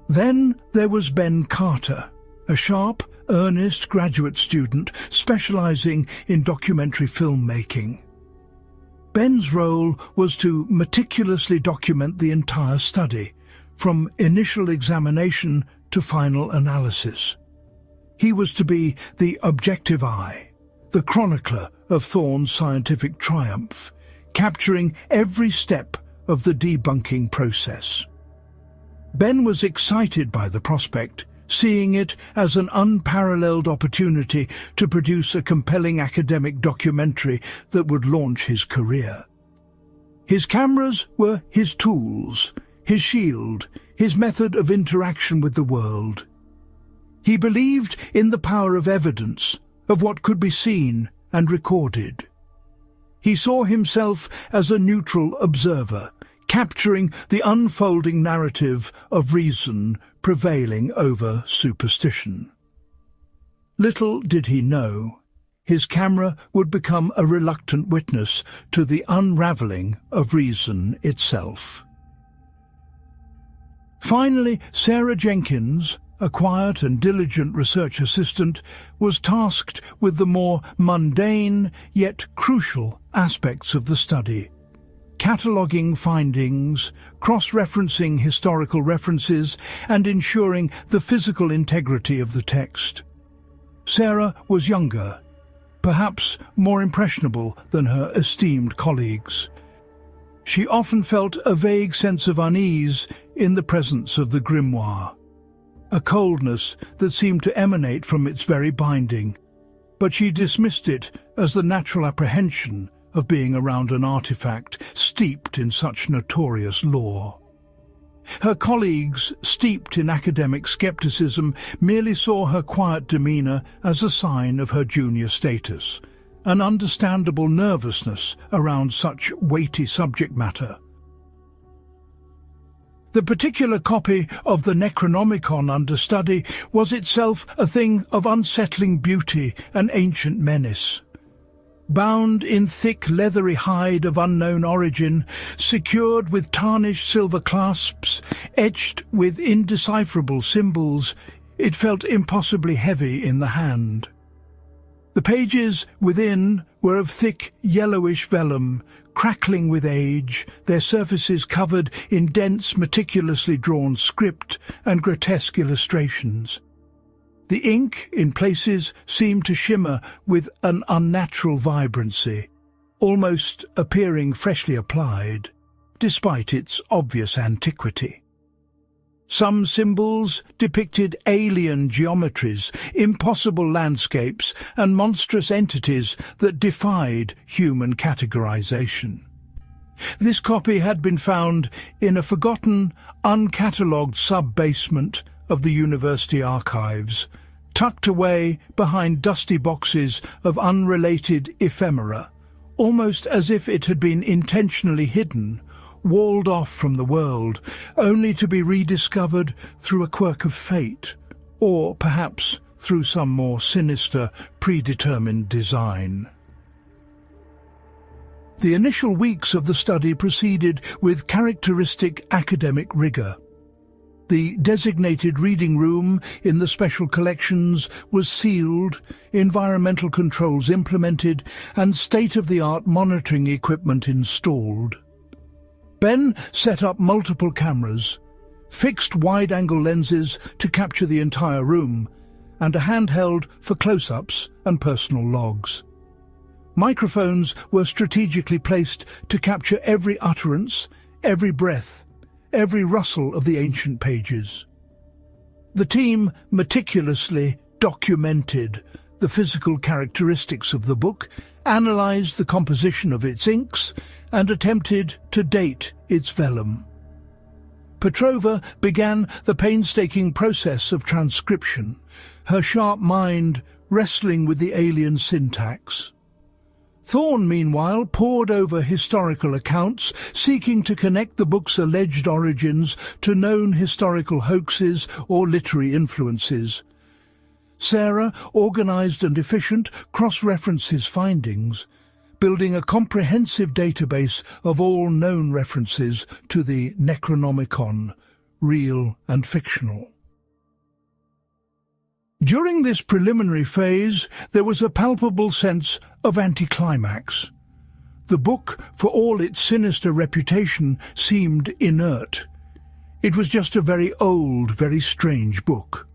Then there was Ben Carter, a sharp, earnest graduate student specializing in documentary filmmaking. Ben's role was to meticulously document the entire study, from initial examination to final analysis. He was to be the objective eye, the chronicler of Thorne's scientific triumph, capturing every step of the debunking process. Ben was excited by the prospect, seeing it as an unparalleled opportunity to produce a compelling academic documentary that would launch his career. His cameras were his tools, his shield, his method of interaction with the world. He believed in the power of evidence, of what could be seen and recorded. He saw himself as a neutral observer, capturing the unfolding narrative of reason prevailing over superstition. Little did he know, his camera would become a reluctant witness to the unravelling of reason itself. Finally, Sarah Jenkins, a quiet and diligent research assistant, was tasked with the more mundane yet crucial aspects of the study, cataloguing findings, cross-referencing historical references, and ensuring the physical integrity of the text. Sarah was younger, perhaps more impressionable than her esteemed colleagues. She often felt a vague sense of unease in the presence of the grimoire, a coldness that seemed to emanate from its very binding, but she dismissed it as the natural apprehension of being around an artifact steeped in such notorious lore. Her colleagues, steeped in academic skepticism, merely saw her quiet demeanour as a sign of her junior status, an understandable nervousness around such weighty subject matter. The particular copy of the Necronomicon under study was itself a thing of unsettling beauty and ancient menace. Bound in thick leathery hide of unknown origin, secured with tarnished silver clasps, etched with indecipherable symbols, it felt impossibly heavy in the hand. The pages within were of thick yellowish vellum, crackling with age, their surfaces covered in dense, meticulously drawn script and grotesque illustrations. The ink, in places, seemed to shimmer with an unnatural vibrancy, almost appearing freshly applied, despite its obvious antiquity. Some symbols depicted alien geometries, impossible landscapes, and monstrous entities that defied human categorization. This copy had been found in a forgotten, uncatalogued sub-basement of the university archives, tucked away behind dusty boxes of unrelated ephemera, almost as if it had been intentionally hidden, walled off from the world, only to be rediscovered through a quirk of fate, or perhaps through some more sinister, predetermined design. The initial weeks of the study proceeded with characteristic academic rigour. The designated reading room in the special collections was sealed, environmental controls implemented, and state-of-the-art monitoring equipment installed. Ben set up multiple cameras, fixed wide-angle lenses to capture the entire room, and a handheld for close-ups and personal logs. Microphones were strategically placed to capture every utterance, every breath, every rustle of the ancient pages. The team meticulously documented the physical characteristics of the book, analysed the composition of its inks, and attempted to date its vellum. Petrova began the painstaking process of transcription, her sharp mind wrestling with the alien syntax. Thorne, meanwhile, pored over historical accounts, seeking to connect the book's alleged origins to known historical hoaxes or literary influences. Sarah, organised and efficient, cross-referenced his findings, building a comprehensive database of all known references to the Necronomicon, real and fictional. During this preliminary phase, there was a palpable sense of anticlimax. The book, for all its sinister reputation, seemed inert. It was just a very old, very strange book.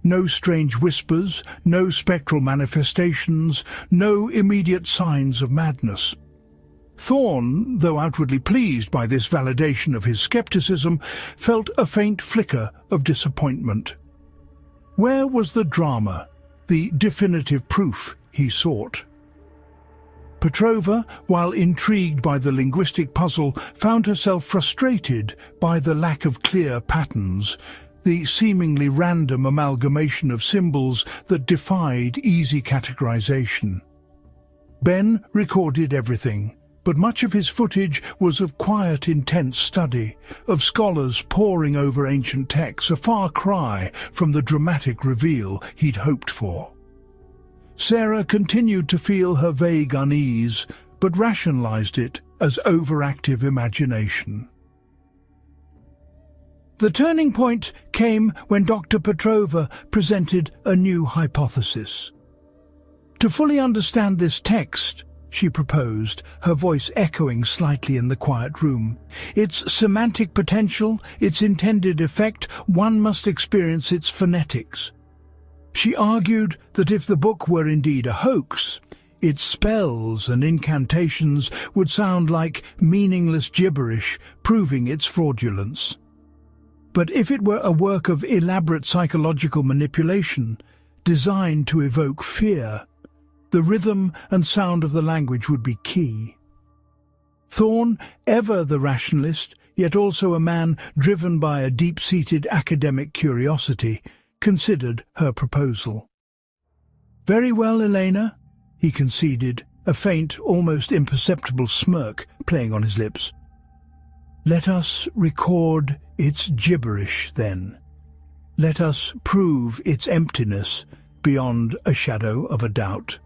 No strange whispers, no spectral manifestations, no immediate signs of madness. Thorne, though outwardly pleased by this validation of his skepticism, felt a faint flicker of disappointment. Where was the drama, the definitive proof he sought? Petrova, while intrigued by the linguistic puzzle, found herself frustrated by the lack of clear patterns, the seemingly random amalgamation of symbols that defied easy categorization. Ben recorded everything, but much of his footage was of quiet, intense study, of scholars poring over ancient texts, a far cry from the dramatic reveal he'd hoped for. Sarah continued to feel her vague unease, but rationalized it as overactive imagination. The turning point came when Dr. Petrova presented a new hypothesis. To fully understand this text, she proposed, her voice echoing slightly in the quiet room, its semantic potential, its intended effect, one must experience its phonetics. She argued that if the book were indeed a hoax, its spells and incantations would sound like meaningless gibberish, proving its fraudulence. But if it were a work of elaborate psychological manipulation, designed to evoke fear, the rhythm and sound of the language would be key. Thorne, ever the rationalist, yet also a man driven by a deep-seated academic curiosity, considered her proposal. "Very well, Elena," he conceded, a faint, almost imperceptible smirk playing on his lips. "Let us record its gibberish, then. Let us prove its emptiness beyond a shadow of a doubt."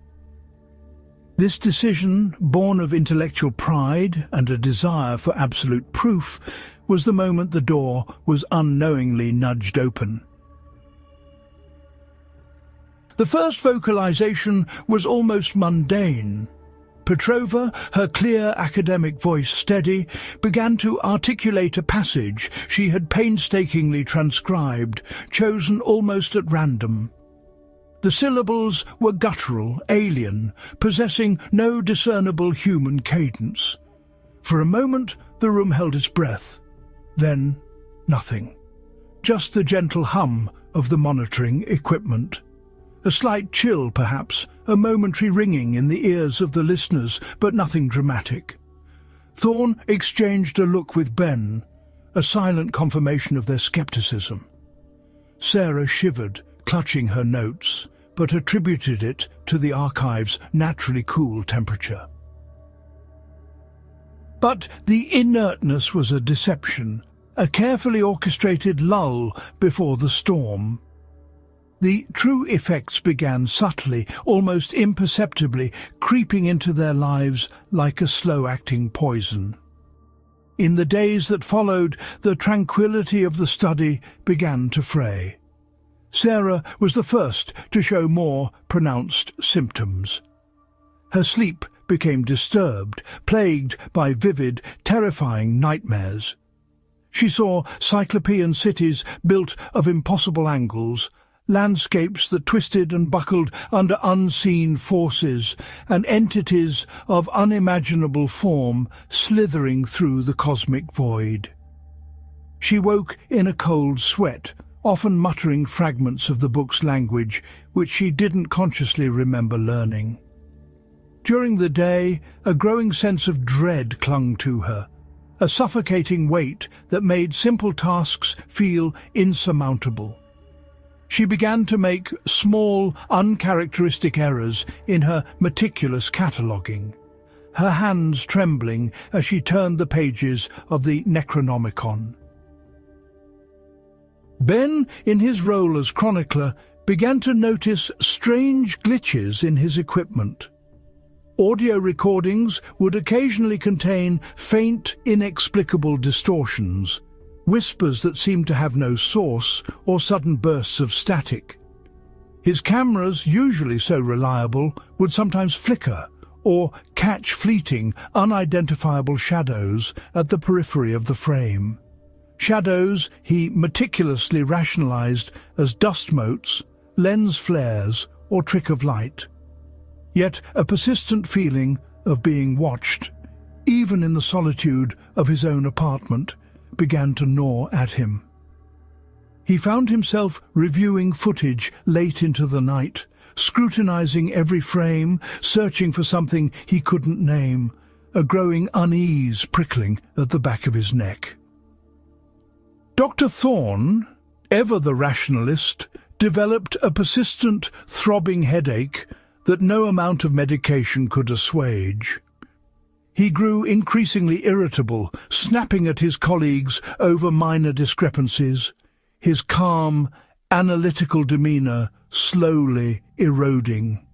This decision, born of intellectual pride and a desire for absolute proof, was the moment the door was unknowingly nudged open. The first vocalization was almost mundane. Petrova, her clear academic voice steady, began to articulate a passage she had painstakingly transcribed, chosen almost at random. The syllables were guttural, alien, possessing no discernible human cadence. For a moment the room held its breath. Then nothing. Just the gentle hum of the monitoring equipment. A slight chill, perhaps, a momentary ringing in the ears of the listeners, but nothing dramatic. Thorne exchanged a look with Ben, a silent confirmation of their skepticism. Sarah shivered, clutching her notes, but attributed it to the archive's naturally cool temperature. But the inertness was a deception, a carefully orchestrated lull before the storm. The true effects began subtly, almost imperceptibly, creeping into their lives like a slow-acting poison. In the days that followed, the tranquility of the study began to fray. Sarah was the first to show more pronounced symptoms. Her sleep became disturbed, plagued by vivid, terrifying nightmares. She saw cyclopean cities built of impossible angles, landscapes that twisted and buckled under unseen forces, and entities of unimaginable form slithering through the cosmic void. She woke in a cold sweat, often muttering fragments of the book's language which she didn't consciously remember learning. During the day, a growing sense of dread clung to her, a suffocating weight that made simple tasks feel insurmountable. She began to make small, uncharacteristic errors in her meticulous cataloguing, her hands trembling as she turned the pages of the Necronomicon. Ben, in his role as chronicler, began to notice strange glitches in his equipment. Audio recordings would occasionally contain faint, inexplicable distortions, whispers that seemed to have no source, or sudden bursts of static. His cameras, usually so reliable, would sometimes flicker or catch fleeting, unidentifiable shadows at the periphery of the frame. Shadows he meticulously rationalized as dust motes, lens flares, or trick of light. Yet a persistent feeling of being watched, even in the solitude of his own apartment, began to gnaw at him. He found himself reviewing footage late into the night, scrutinizing every frame, searching for something he couldn't name, a growing unease prickling at the back of his neck. Dr. Thorne, ever the rationalist, developed a persistent, throbbing headache that no amount of medication could assuage. He grew increasingly irritable, snapping at his colleagues over minor discrepancies, his calm, analytical demeanour slowly eroding.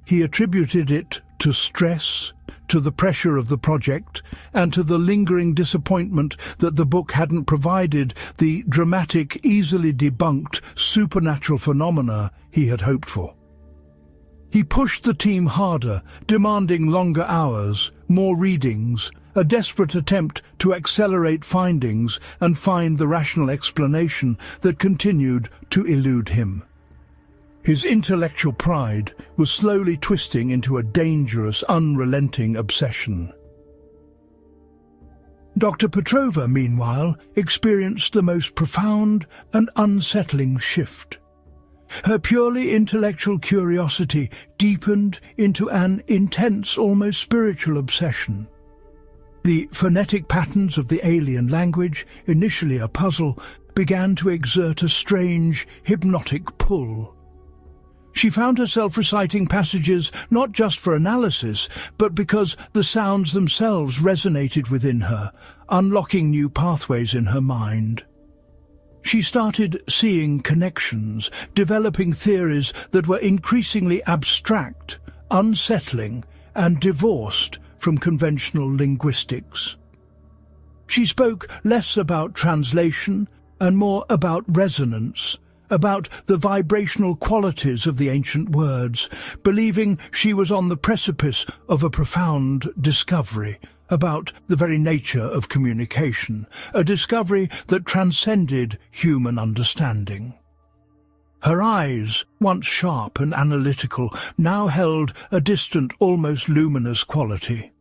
He attributed it to stress, to the pressure of the project, and to the lingering disappointment that the book hadn't provided the dramatic, easily debunked supernatural phenomena he had hoped for. He pushed the team harder, demanding longer hours, more readings, a desperate attempt to accelerate findings and find the rational explanation that continued to elude him. His intellectual pride was slowly twisting into a dangerous, unrelenting obsession. Dr. Petrova, meanwhile, experienced the most profound and unsettling shift. Her purely intellectual curiosity deepened into an intense, almost spiritual obsession. The phonetic patterns of the alien language, initially a puzzle, began to exert a strange, hypnotic pull. She found herself reciting passages not just for analysis, but because the sounds themselves resonated within her, unlocking new pathways in her mind. She started seeing connections, developing theories that were increasingly abstract, unsettling, and divorced from conventional linguistics. She spoke less about translation and more about resonance, about the vibrational qualities of the ancient words, believing she was on the precipice of a profound discovery about the very nature of communication, a discovery that transcended human understanding. Her eyes, once sharp and analytical, now held a distant, almost luminous quality.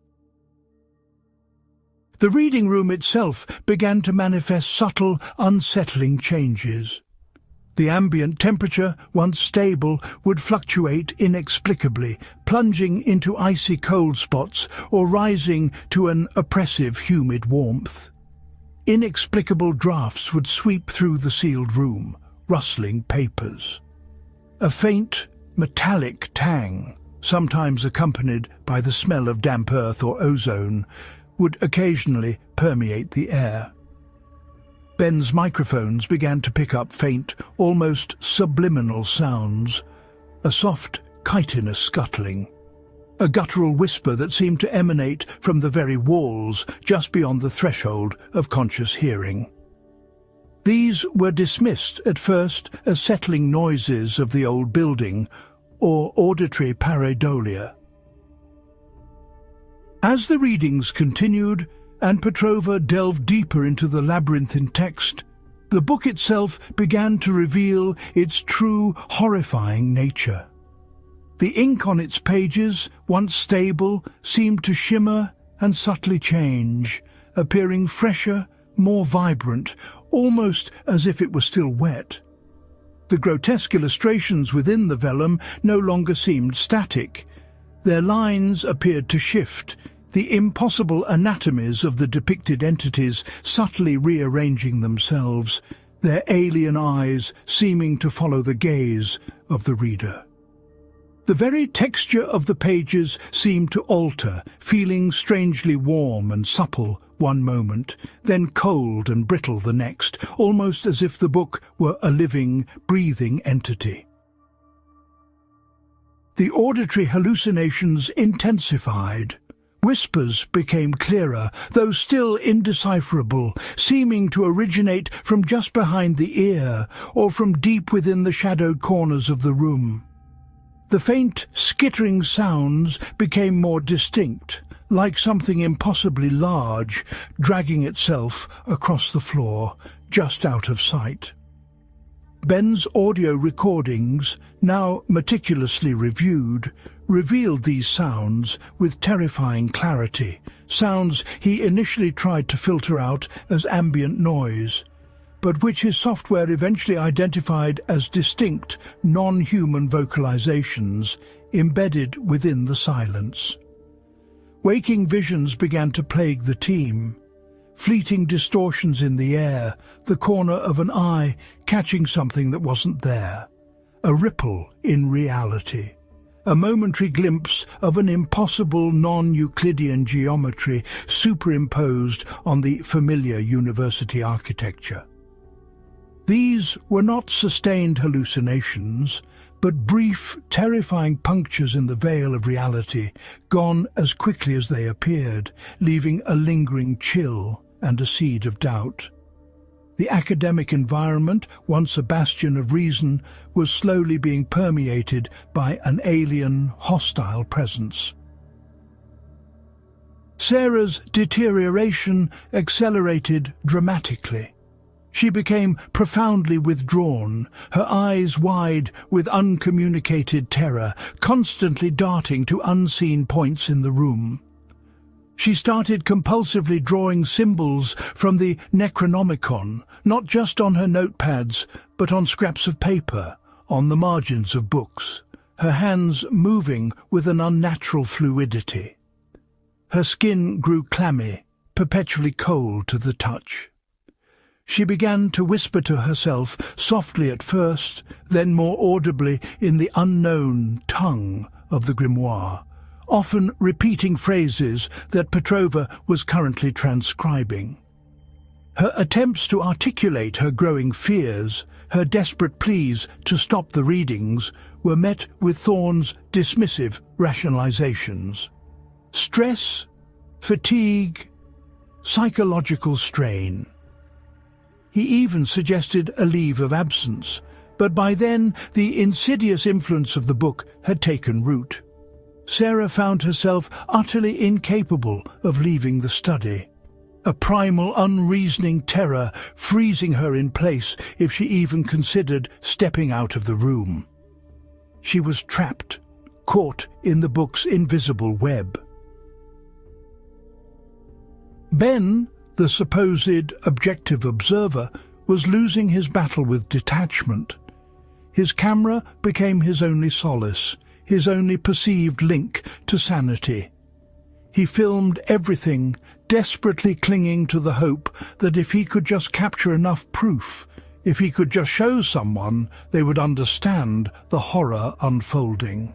The reading room itself began to manifest subtle, unsettling changes. The ambient temperature, once stable, would fluctuate inexplicably, plunging into icy cold spots or rising to an oppressive, humid warmth. Inexplicable draughts would sweep through the sealed room, rustling papers. A faint, metallic tang, sometimes accompanied by the smell of damp earth or ozone, would occasionally permeate the air. Ben's microphones began to pick up faint, almost subliminal sounds, a soft chitinous scuttling, a guttural whisper that seemed to emanate from the very walls just beyond the threshold of conscious hearing. These were dismissed at first as settling noises of the old building or auditory pareidolia. As the readings continued, and Petrova delved deeper into the labyrinthine text, the book itself began to reveal its true, horrifying nature. The ink on its pages, once stable, seemed to shimmer and subtly change, appearing fresher, more vibrant, almost as if it were still wet. The grotesque illustrations within the vellum no longer seemed static. Their lines appeared to shift, the impossible anatomies of the depicted entities subtly rearranging themselves, their alien eyes seeming to follow the gaze of the reader. The very texture of the pages seemed to alter, feeling strangely warm and supple one moment, then cold and brittle the next, almost as if the book were a living, breathing entity. The auditory hallucinations intensified. Whispers became clearer, though still indecipherable, seeming to originate from just behind the ear or from deep within the shadowed corners of the room. The faint, skittering sounds became more distinct, like something impossibly large dragging itself across the floor, just out of sight. Ben's audio recordings, now meticulously reviewed, revealed these sounds with terrifying clarity, sounds he initially tried to filter out as ambient noise, but which his software eventually identified as distinct, non-human vocalizations embedded within the silence. Waking visions began to plague the team. Fleeting distortions in the air, the corner of an eye catching something that wasn't there. A ripple in reality. A momentary glimpse of an impossible non-Euclidean geometry superimposed on the familiar university architecture. These were not sustained hallucinations, but brief, terrifying punctures in the veil of reality, gone as quickly as they appeared, leaving a lingering chill and a seed of doubt. The academic environment, once a bastion of reason, was slowly being permeated by an alien, hostile presence. Sarah's deterioration accelerated dramatically. She became profoundly withdrawn, her eyes wide with uncommunicated terror, constantly darting to unseen points in the room. She started compulsively drawing symbols from the Necronomicon, not just on her notepads, but on scraps of paper, on the margins of books, her hands moving with an unnatural fluidity. Her skin grew clammy, perpetually cold to the touch. She began to whisper to herself, softly at first, then more audibly in the unknown tongue of the grimoire, often repeating phrases that Petrova was currently transcribing. Her attempts to articulate her growing fears, her desperate pleas to stop the readings, were met with Thorne's dismissive rationalizations. Stress, fatigue, psychological strain. He even suggested a leave of absence, but by then the insidious influence of the book had taken root. Sarah found herself utterly incapable of leaving the study, a primal, unreasoning terror freezing her in place if she even considered stepping out of the room. She was trapped, caught in the book's invisible web. Ben, the supposed objective observer, was losing his battle with detachment. His camera became his only solace, his only perceived link to sanity. He filmed everything, desperately clinging to the hope that if he could just capture enough proof, if he could just show someone, they would understand the horror unfolding.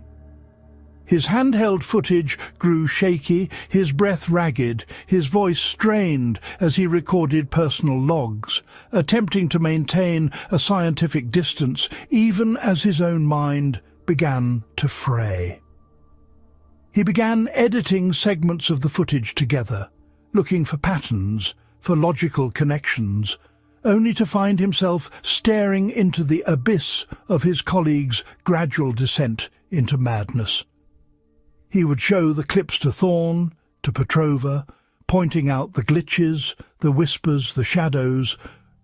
His handheld footage grew shaky, his breath ragged, his voice strained as he recorded personal logs, attempting to maintain a scientific distance even as his own mind began to fray. He began editing segments of the footage together, looking for patterns, for logical connections, only to find himself staring into the abyss of his colleague's gradual descent into madness. He would show the clips to Thorne, to Petrova, pointing out the glitches, the whispers, the shadows,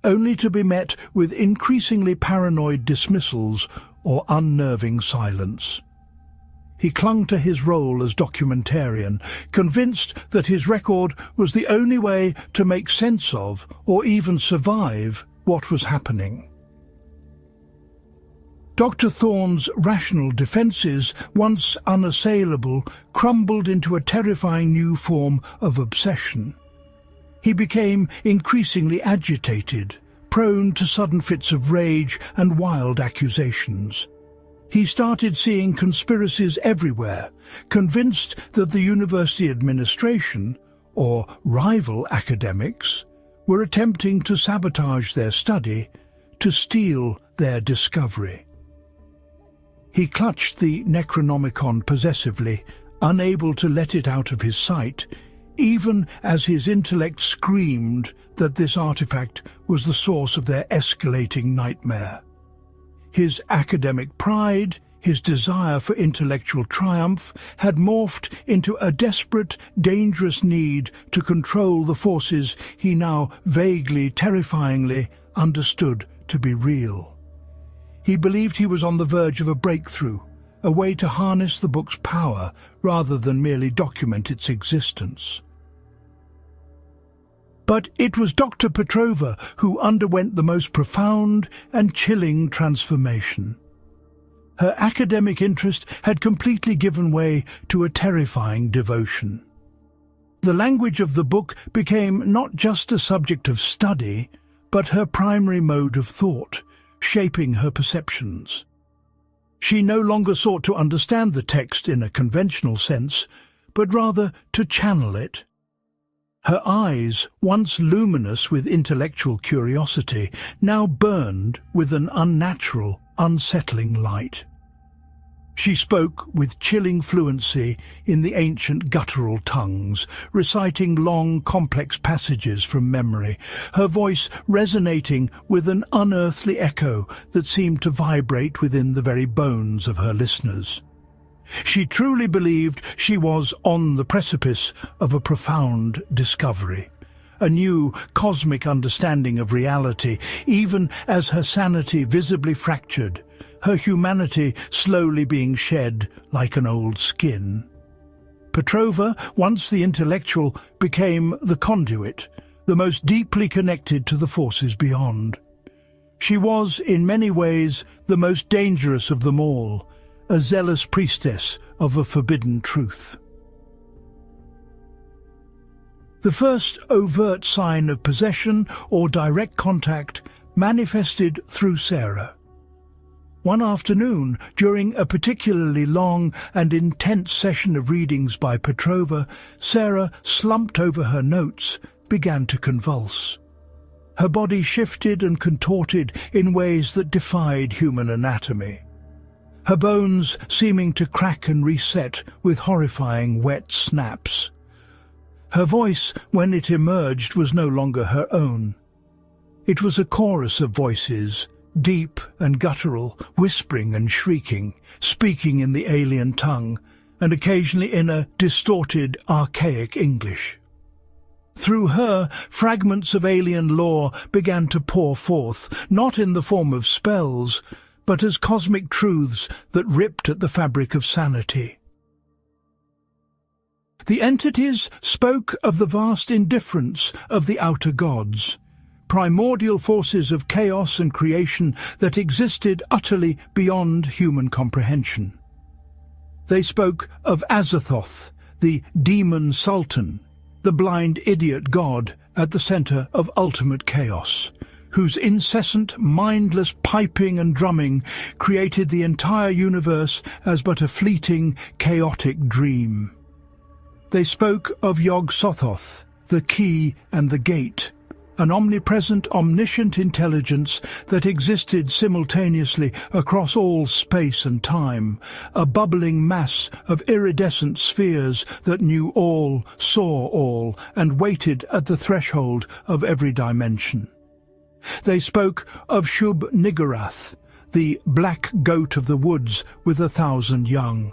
only to be met with increasingly paranoid dismissals or unnerving silence. He clung to his role as documentarian, convinced that his record was the only way to make sense of, or even survive, what was happening. Dr. Thorne's rational defences, once unassailable, crumbled into a terrifying new form of obsession. He became increasingly agitated, prone to sudden fits of rage and wild accusations. He started seeing conspiracies everywhere, convinced that the university administration, or rival academics, were attempting to sabotage their study, to steal their discovery. He clutched the Necronomicon possessively, unable to let it out of his sight, even as his intellect screamed that this artifact was the source of their escalating nightmare. His academic pride, his desire for intellectual triumph, had morphed into a desperate, dangerous need to control the forces he now vaguely, terrifyingly understood to be real. He believed he was on the verge of a breakthrough, a way to harness the book's power rather than merely document its existence. But it was Dr. Petrova who underwent the most profound and chilling transformation. Her academic interest had completely given way to a terrifying devotion. The language of the book became not just a subject of study, but her primary mode of thought, shaping her perceptions. She no longer sought to understand the text in a conventional sense, but rather to channel it. Her eyes, once luminous with intellectual curiosity, now burned with an unnatural, unsettling light. She spoke with chilling fluency in the ancient guttural tongues, reciting long, complex passages from memory, her voice resonating with an unearthly echo that seemed to vibrate within the very bones of her listeners. She truly believed she was on the precipice of a profound discovery, a new cosmic understanding of reality, even as her sanity visibly fractured, her humanity slowly being shed like an old skin. Petrova, once the intellectual, became the conduit, the most deeply connected to the forces beyond. She was, in many ways, the most dangerous of them all, a zealous priestess of a forbidden truth. The first overt sign of possession or direct contact manifested through Sarah. One afternoon, during a particularly long and intense session of readings by Petrova, Sarah slumped over her notes, began to convulse. Her body shifted and contorted in ways that defied human anatomy, her bones seeming to crack and reset with horrifying wet snaps. Her voice, when it emerged, was no longer her own. It was a chorus of voices, deep and guttural, whispering and shrieking, speaking in the alien tongue, and occasionally in a distorted, archaic English. Through her, fragments of alien lore began to pour forth, not in the form of spells, but as cosmic truths that ripped at the fabric of sanity. The entities spoke of the vast indifference of the outer gods, primordial forces of chaos and creation that existed utterly beyond human comprehension. They spoke of Azathoth, the demon sultan, the blind idiot god at the center of ultimate chaos, whose incessant, mindless piping and drumming created the entire universe as but a fleeting, chaotic dream. They spoke of Yog-Sothoth, the key and the gate, an omnipresent, omniscient intelligence that existed simultaneously across all space and time, a bubbling mass of iridescent spheres that knew all, saw all, and waited at the threshold of every dimension. They spoke of Shub-Niggurath, the black goat of the woods with 1,000 young,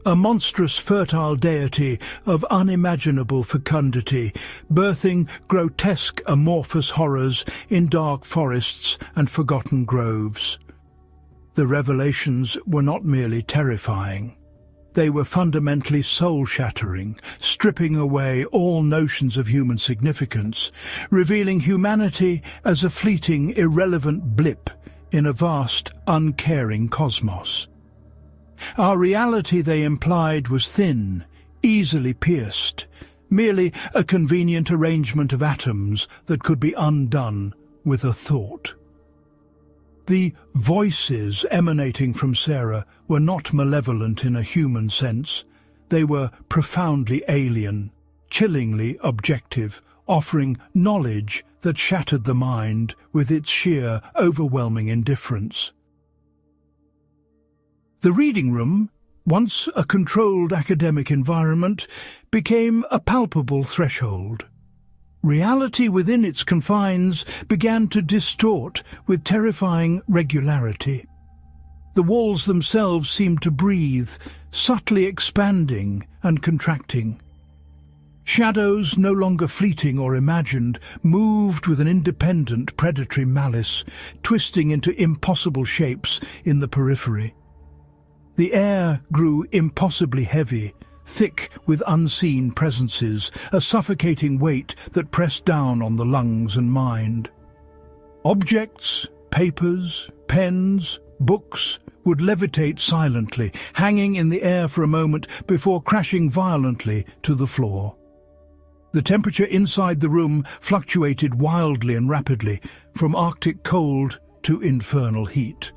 a monstrous fertile deity of unimaginable fecundity, birthing grotesque amorphous horrors in dark forests and forgotten groves. The revelations were not merely terrifying. They were fundamentally soul-shattering, stripping away all notions of human significance, revealing humanity as a fleeting, irrelevant blip in a vast, uncaring cosmos. Our reality, they implied, was thin, easily pierced, merely a convenient arrangement of atoms that could be undone with a thought. The voices emanating from Sarah were not malevolent in a human sense. They were profoundly alien, chillingly objective, offering knowledge that shattered the mind with its sheer, overwhelming indifference. The reading room, once a controlled academic environment, became a palpable threshold. Reality within its confines began to distort with terrifying regularity. The walls themselves seemed to breathe, subtly expanding and contracting. Shadows, no longer fleeting or imagined, moved with an independent predatory malice, twisting into impossible shapes in the periphery. The air grew impossibly heavy, thick with unseen presences, a suffocating weight that pressed down on the lungs and mind. Objects, papers, pens, books would levitate silently, hanging in the air for a moment before crashing violently to the floor. The temperature inside the room fluctuated wildly and rapidly, from Arctic cold to infernal heat.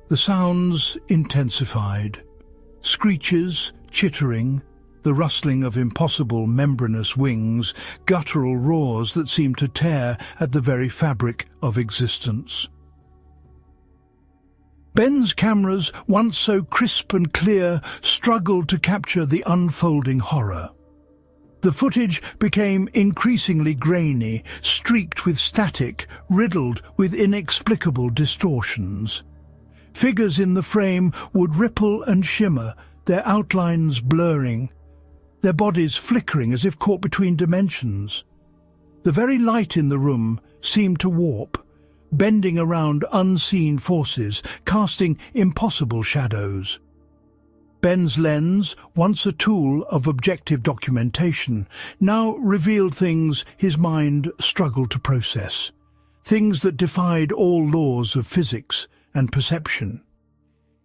The sounds intensified. Screeches, chittering, the rustling of impossible membranous wings, guttural roars that seemed to tear at the very fabric of existence. Ben's cameras, once so crisp and clear, struggled to capture the unfolding horror. The footage became increasingly grainy, streaked with static, riddled with inexplicable distortions. Figures in the frame would ripple and shimmer, their outlines blurring, their bodies flickering as if caught between dimensions. The very light in the room seemed to warp, bending around unseen forces, casting impossible shadows. Ben's lens, once a tool of objective documentation, now revealed things his mind struggled to process, things that defied all laws of physics and perception.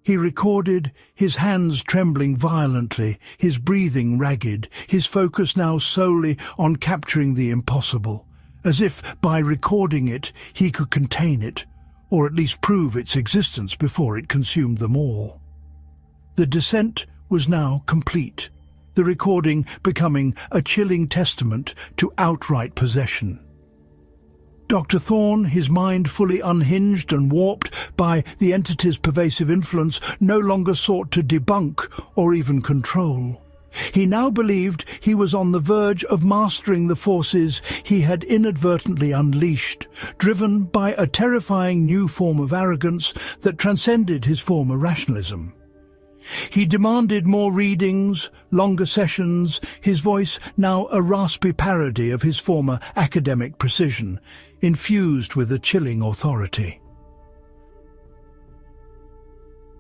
He recorded, his hands trembling violently, his breathing ragged, his focus now solely on capturing the impossible, as if by recording it he could contain it, or at least prove its existence before it consumed them all. The descent was now complete, the recording becoming a chilling testament to outright possession. Dr. Thorne, his mind fully unhinged and warped by the entity's pervasive influence, no longer sought to debunk or even control. He now believed he was on the verge of mastering the forces he had inadvertently unleashed, driven by a terrifying new form of arrogance that transcended his former rationalism. He demanded more readings, longer sessions, his voice now a raspy parody of his former academic precision, infused with a chilling authority.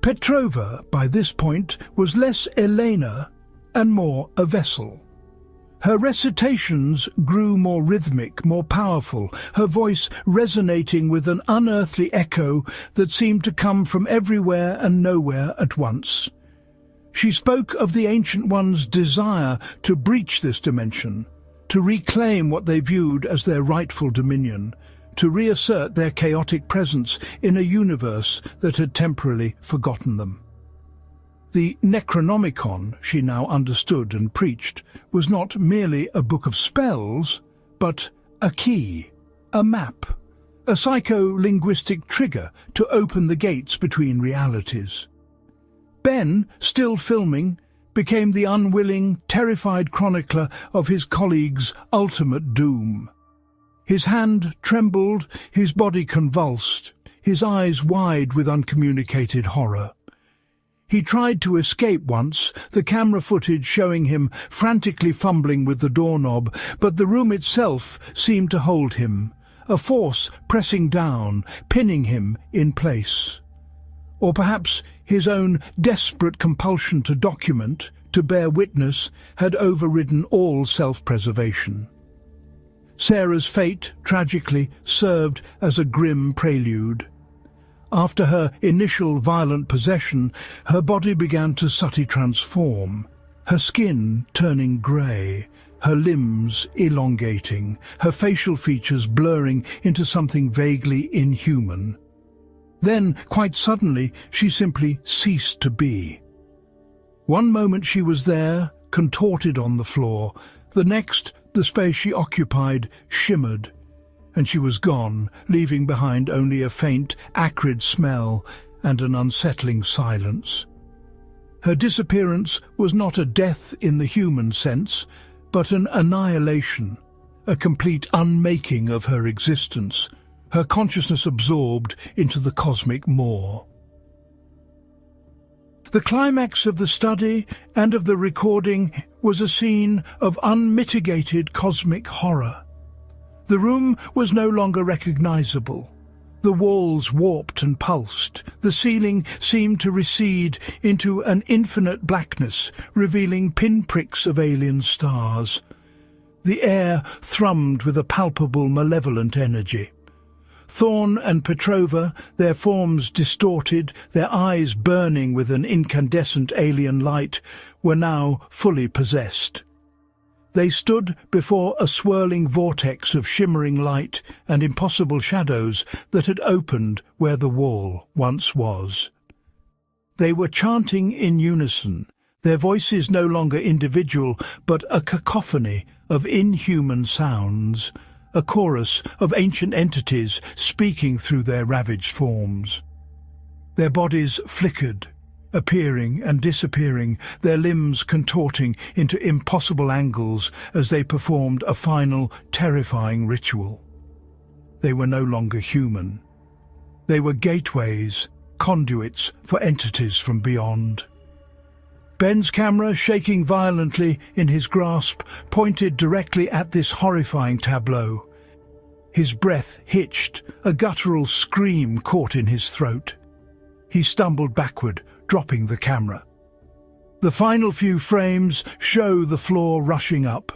Petrova, by this point, was less Elena and more a vessel. Her recitations grew more rhythmic, more powerful, her voice resonating with an unearthly echo that seemed to come from everywhere and nowhere at once. She spoke of the Ancient One's desire to breach this dimension, to reclaim what they viewed as their rightful dominion, to reassert their chaotic presence in a universe that had temporarily forgotten them. The Necronomicon, she now understood and preached, was not merely a book of spells, but a key, a map, a psycho-linguistic trigger to open the gates between realities. Ben, still filming, became the unwilling, terrified chronicler of his colleague's ultimate doom. His hand trembled, his body convulsed, his eyes wide with uncommunicated horror. He tried to escape once, the camera footage showing him frantically fumbling with the doorknob, but the room itself seemed to hold him, a force pressing down, pinning him in place. Or perhaps his own desperate compulsion to document, to bear witness, had overridden all self-preservation. Sarah's fate, tragically, served as a grim prelude. After her initial violent possession, her body began to subtly transform, her skin turning grey, her limbs elongating, her facial features blurring into something vaguely inhuman. Then, quite suddenly, she simply ceased to be. One moment she was there, contorted on the floor. The next, the space she occupied shimmered, and she was gone, leaving behind only a faint, acrid smell and an unsettling silence. Her disappearance was not a death in the human sense, but an annihilation, a complete unmaking of her existence, her consciousness absorbed into the cosmic maw. The climax of the study and of the recording was a scene of unmitigated cosmic horror. The room was no longer recognizable. The walls warped and pulsed. The ceiling seemed to recede into an infinite blackness, revealing pinpricks of alien stars. The air thrummed with a palpable, malevolent energy. Thorn and Petrova, their forms distorted, their eyes burning with an incandescent alien light, were now fully possessed. They stood before a swirling vortex of shimmering light and impossible shadows that had opened where the wall once was. They were chanting in unison, their voices no longer individual, but a cacophony of inhuman sounds, a chorus of ancient entities speaking through their ravaged forms. Their bodies flickered, appearing and disappearing, their limbs contorting into impossible angles as they performed a final, terrifying ritual. They were no longer human. They were gateways, conduits for entities from beyond. Ben's camera, shaking violently in his grasp, pointed directly at this horrifying tableau. His breath hitched, a guttural scream caught in his throat. He stumbled backward, dropping the camera. The final few frames show the floor rushing up,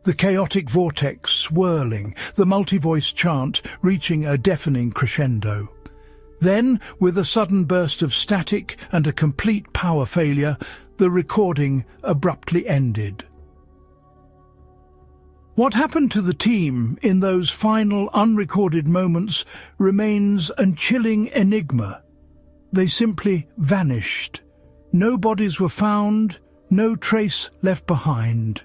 the chaotic vortex swirling, the multi-voice chant reaching a deafening crescendo. Then, with a sudden burst of static and a complete power failure, the recording abruptly ended. What happened to the team in those final unrecorded moments remains a chilling enigma. They simply vanished. No bodies were found, no trace left behind.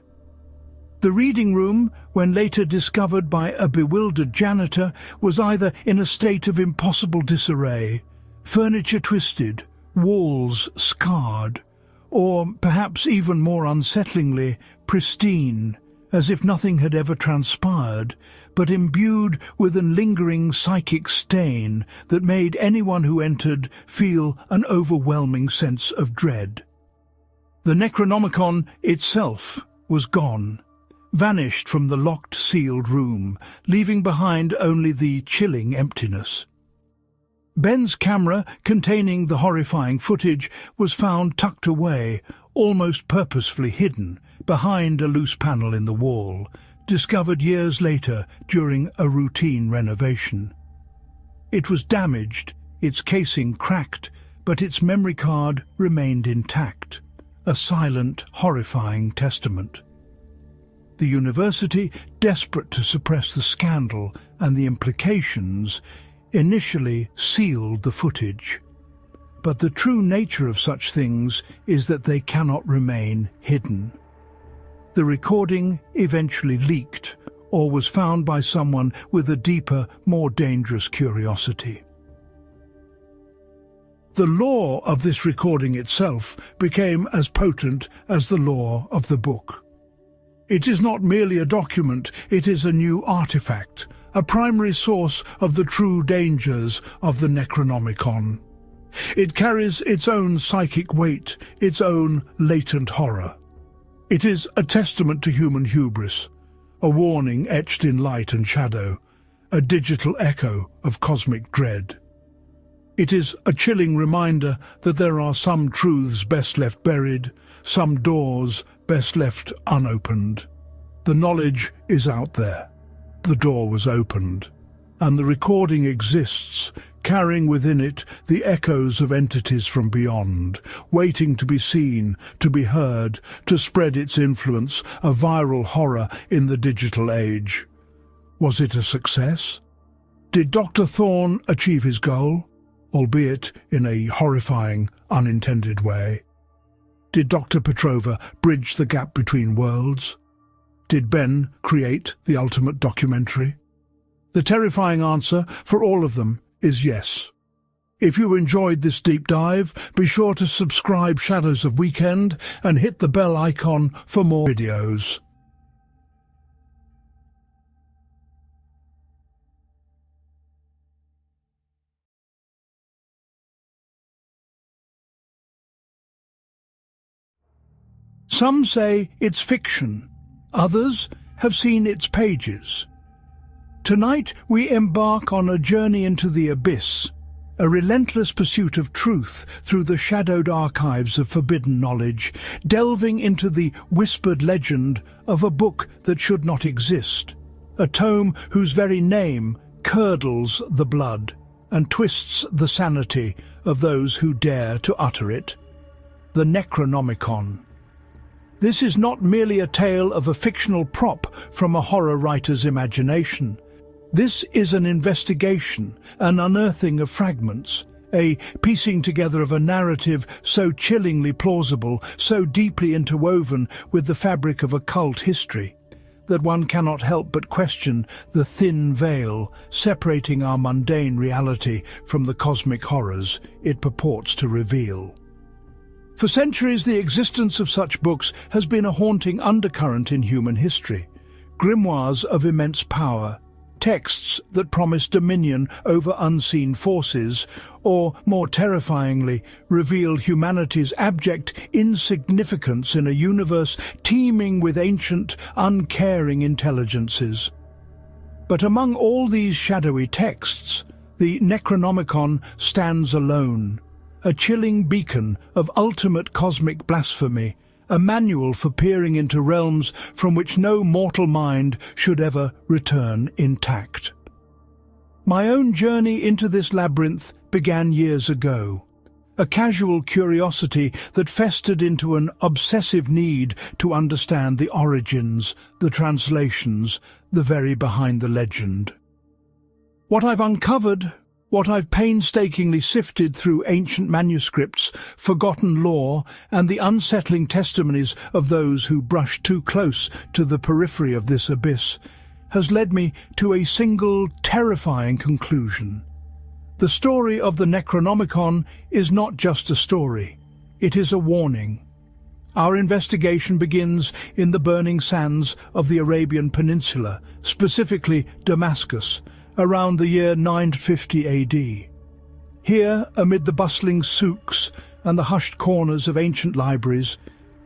The reading room, when later discovered by a bewildered janitor, was either in a state of impossible disarray, furniture twisted, walls scarred, or perhaps even more unsettlingly, pristine, as if nothing had ever transpired, but imbued with a lingering psychic stain that made anyone who entered feel an overwhelming sense of dread. The Necronomicon itself was gone, vanished from the locked, sealed room, leaving behind only the chilling emptiness. Ben's camera, containing the horrifying footage, was found tucked away, almost purposefully hidden, behind a loose panel in the wall, discovered years later during a routine renovation. It was damaged, its casing cracked, but its memory card remained intact, a silent, horrifying testament. The university, desperate to suppress the scandal and the implications, initially sealed the footage. But the true nature of such things is that they cannot remain hidden. The recording eventually leaked, or was found by someone with a deeper, more dangerous curiosity. The lore of this recording itself became as potent as the lore of the book. It is not merely a document, it is a new artifact, a primary source of the true dangers of the Necronomicon. It carries its own psychic weight, its own latent horror. It is a testament to human hubris, a warning etched in light and shadow, a digital echo of cosmic dread. It is a chilling reminder that there are some truths best left buried, some doors best left unopened. The knowledge is out there. The door was opened, and the recording exists, carrying within it the echoes of entities from beyond, waiting to be seen, to be heard, to spread its influence, a viral horror in the digital age. Was it a success? Did Dr. Thorne achieve his goal, albeit in a horrifying, unintended way? Did Dr. Petrova bridge the gap between worlds? Did Ben create the ultimate documentary? The terrifying answer for all of them is yes. If you enjoyed this deep dive, be sure to subscribe Shadows of Weekend and hit the bell icon for more videos. Some say it's fiction, others have seen its pages. Tonight we embark on a journey into the abyss, a relentless pursuit of truth through the shadowed archives of forbidden knowledge, delving into the whispered legend of a book that should not exist, a tome whose very name curdles the blood and twists the sanity of those who dare to utter it. The Necronomicon. This is not merely a tale of a fictional prop from a horror writer's imagination. This is an investigation, an unearthing of fragments, a piecing together of a narrative so chillingly plausible, so deeply interwoven with the fabric of occult history, that one cannot help but question the thin veil separating our mundane reality from the cosmic horrors it purports to reveal. For centuries, the existence of such books has been a haunting undercurrent in human history. Grimoires of immense power, texts that promise dominion over unseen forces, or, more terrifyingly, reveal humanity's abject insignificance in a universe teeming with ancient, uncaring intelligences. But among all these shadowy texts, the Necronomicon stands alone, a chilling beacon of ultimate cosmic blasphemy, a manual for peering into realms from which no mortal mind should ever return intact. My own journey into this labyrinth began years ago, a casual curiosity that festered into an obsessive need to understand the origins, the translations, the very behind the legend. What I've uncovered, what I've painstakingly sifted through ancient manuscripts, forgotten lore, and the unsettling testimonies of those who brushed too close to the periphery of this abyss, has led me to a single terrifying conclusion. The story of the Necronomicon is not just a story, it is a warning. Our investigation begins in the burning sands of the Arabian Peninsula, specifically Damascus, around the year 950 AD. Here, amid the bustling souks and the hushed corners of ancient libraries,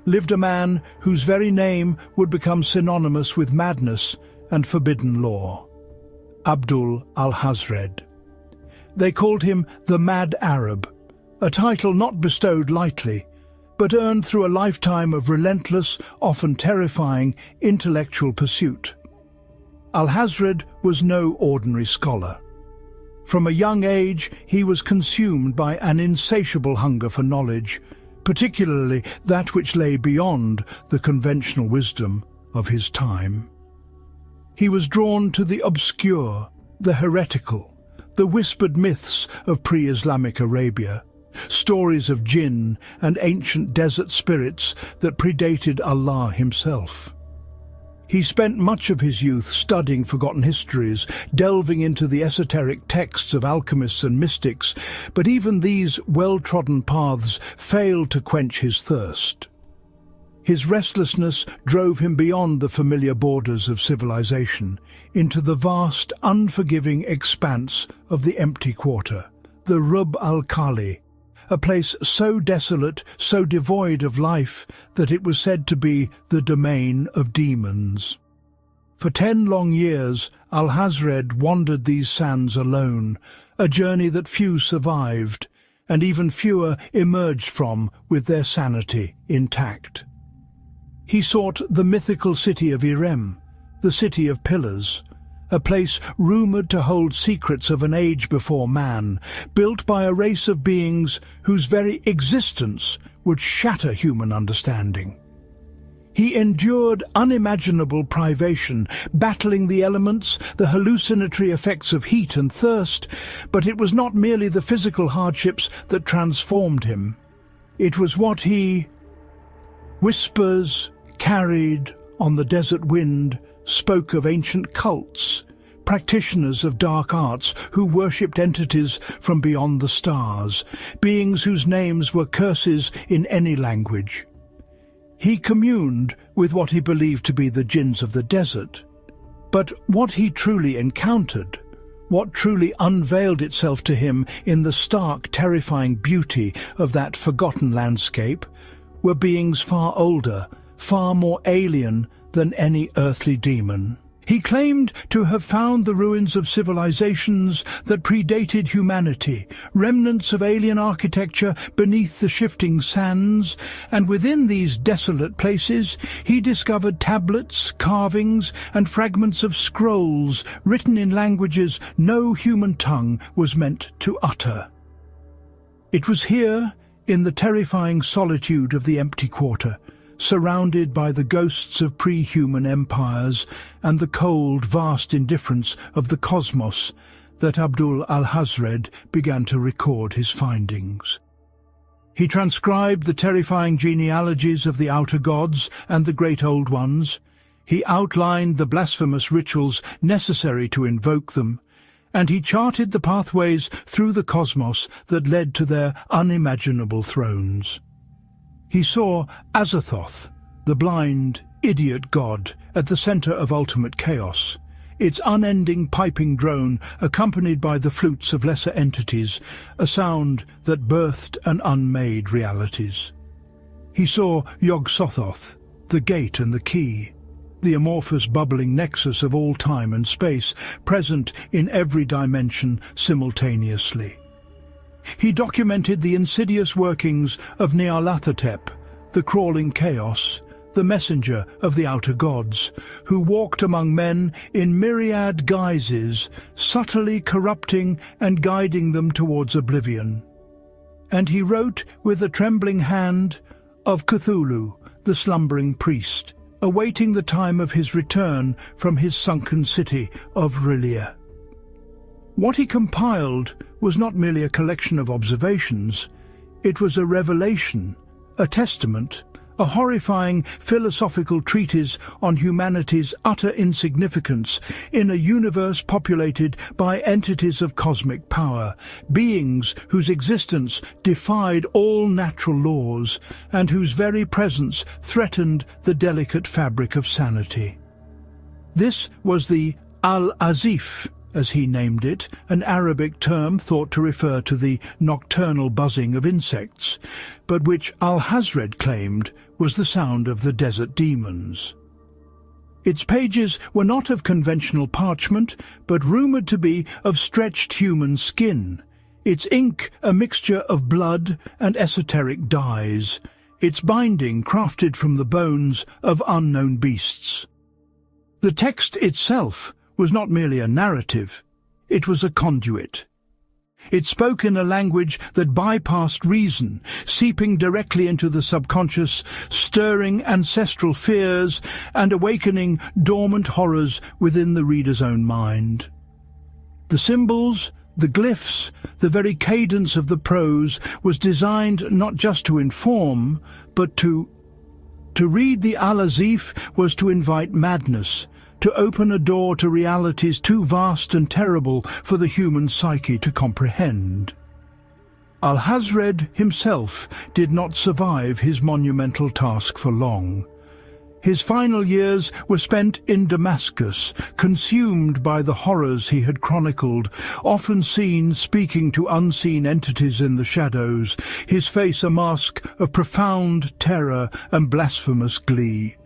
lived a man whose very name would become synonymous with madness and forbidden lore: Abdul al-Hazred. They called him the Mad Arab, a title not bestowed lightly, but earned through a lifetime of relentless, often terrifying, intellectual pursuit. Al-Hazred was no ordinary scholar. From a young age, he was consumed by an insatiable hunger for knowledge, particularly that which lay beyond the conventional wisdom of his time. He was drawn to the obscure, the heretical, the whispered myths of pre-Islamic Arabia, stories of jinn and ancient desert spirits that predated Allah himself. He spent much of his youth studying forgotten histories, delving into the esoteric texts of alchemists and mystics, but even these well-trodden paths failed to quench his thirst. His restlessness drove him beyond the familiar borders of civilization, into the vast, unforgiving expanse of the empty quarter, the Rub al-Khali, a place so desolate, so devoid of life, that it was said to be the domain of demons. For 10 long years, Al-Hazred wandered these sands alone, a journey that few survived, and even fewer emerged from with their sanity intact. He sought the mythical city of Irem, the city of pillars, a place rumoured to hold secrets of an age before man, built by a race of beings whose very existence would shatter human understanding. He endured unimaginable privation, battling the elements, the hallucinatory effects of heat and thirst, but it was not merely the physical hardships that transformed him. It was what he, whispers carried on the desert wind, spoke of ancient cults, practitioners of dark arts who worshipped entities from beyond the stars, beings whose names were curses in any language. He communed with what he believed to be the jinns of the desert. But what he truly encountered, what truly unveiled itself to him in the stark, terrifying beauty of that forgotten landscape, were beings far older, far more alien than any earthly demon. He claimed to have found the ruins of civilizations that predated humanity, remnants of alien architecture beneath the shifting sands, and within these desolate places he discovered tablets, carvings, and fragments of scrolls written in languages no human tongue was meant to utter. It was here, in the terrifying solitude of the empty quarter, surrounded by the ghosts of pre-human empires and the cold, vast indifference of the cosmos, that Abdul al-Hazred began to record his findings. He transcribed the terrifying genealogies of the outer gods and the great old ones. He outlined the blasphemous rituals necessary to invoke them, and he charted the pathways through the cosmos that led to their unimaginable thrones. He saw Azathoth, the blind, idiot god, at the center of ultimate chaos, its unending piping drone accompanied by the flutes of lesser entities, a sound that birthed an unmade realities. He saw Yog-Sothoth, the gate and the key, the amorphous bubbling nexus of all time and space, present in every dimension simultaneously. He documented the insidious workings of Nyarlathotep, the crawling chaos, the messenger of the outer gods, who walked among men in myriad guises, subtly corrupting and guiding them towards oblivion. And he wrote with a trembling hand of Cthulhu, the slumbering priest, awaiting the time of his return from his sunken city of R'lyeh. What he compiled was not merely a collection of observations. It was a revelation, a testament, a horrifying philosophical treatise on humanity's utter insignificance in a universe populated by entities of cosmic power, beings whose existence defied all natural laws and whose very presence threatened the delicate fabric of sanity. This was the Al-Azif, as he named it, an Arabic term thought to refer to the nocturnal buzzing of insects, but which al-Hazred claimed was the sound of the desert demons. Its pages were not of conventional parchment, but rumoured to be of stretched human skin, its ink a mixture of blood and esoteric dyes, its binding crafted from the bones of unknown beasts. The text itself was not merely a narrative, it was a conduit. It spoke in a language that bypassed reason, seeping directly into the subconscious, stirring ancestral fears and awakening dormant horrors within the reader's own mind. The symbols, the glyphs, the very cadence of the prose was designed not just to inform, but to read the Al-Azif was to invite madness, to open a door to realities too vast and terrible for the human psyche to comprehend. Al-Hazred himself did not survive his monumental task for long. His final years were spent in Damascus, consumed by the horrors he had chronicled, often seen speaking to unseen entities in the shadows, his face a mask of profound terror and blasphemous glee.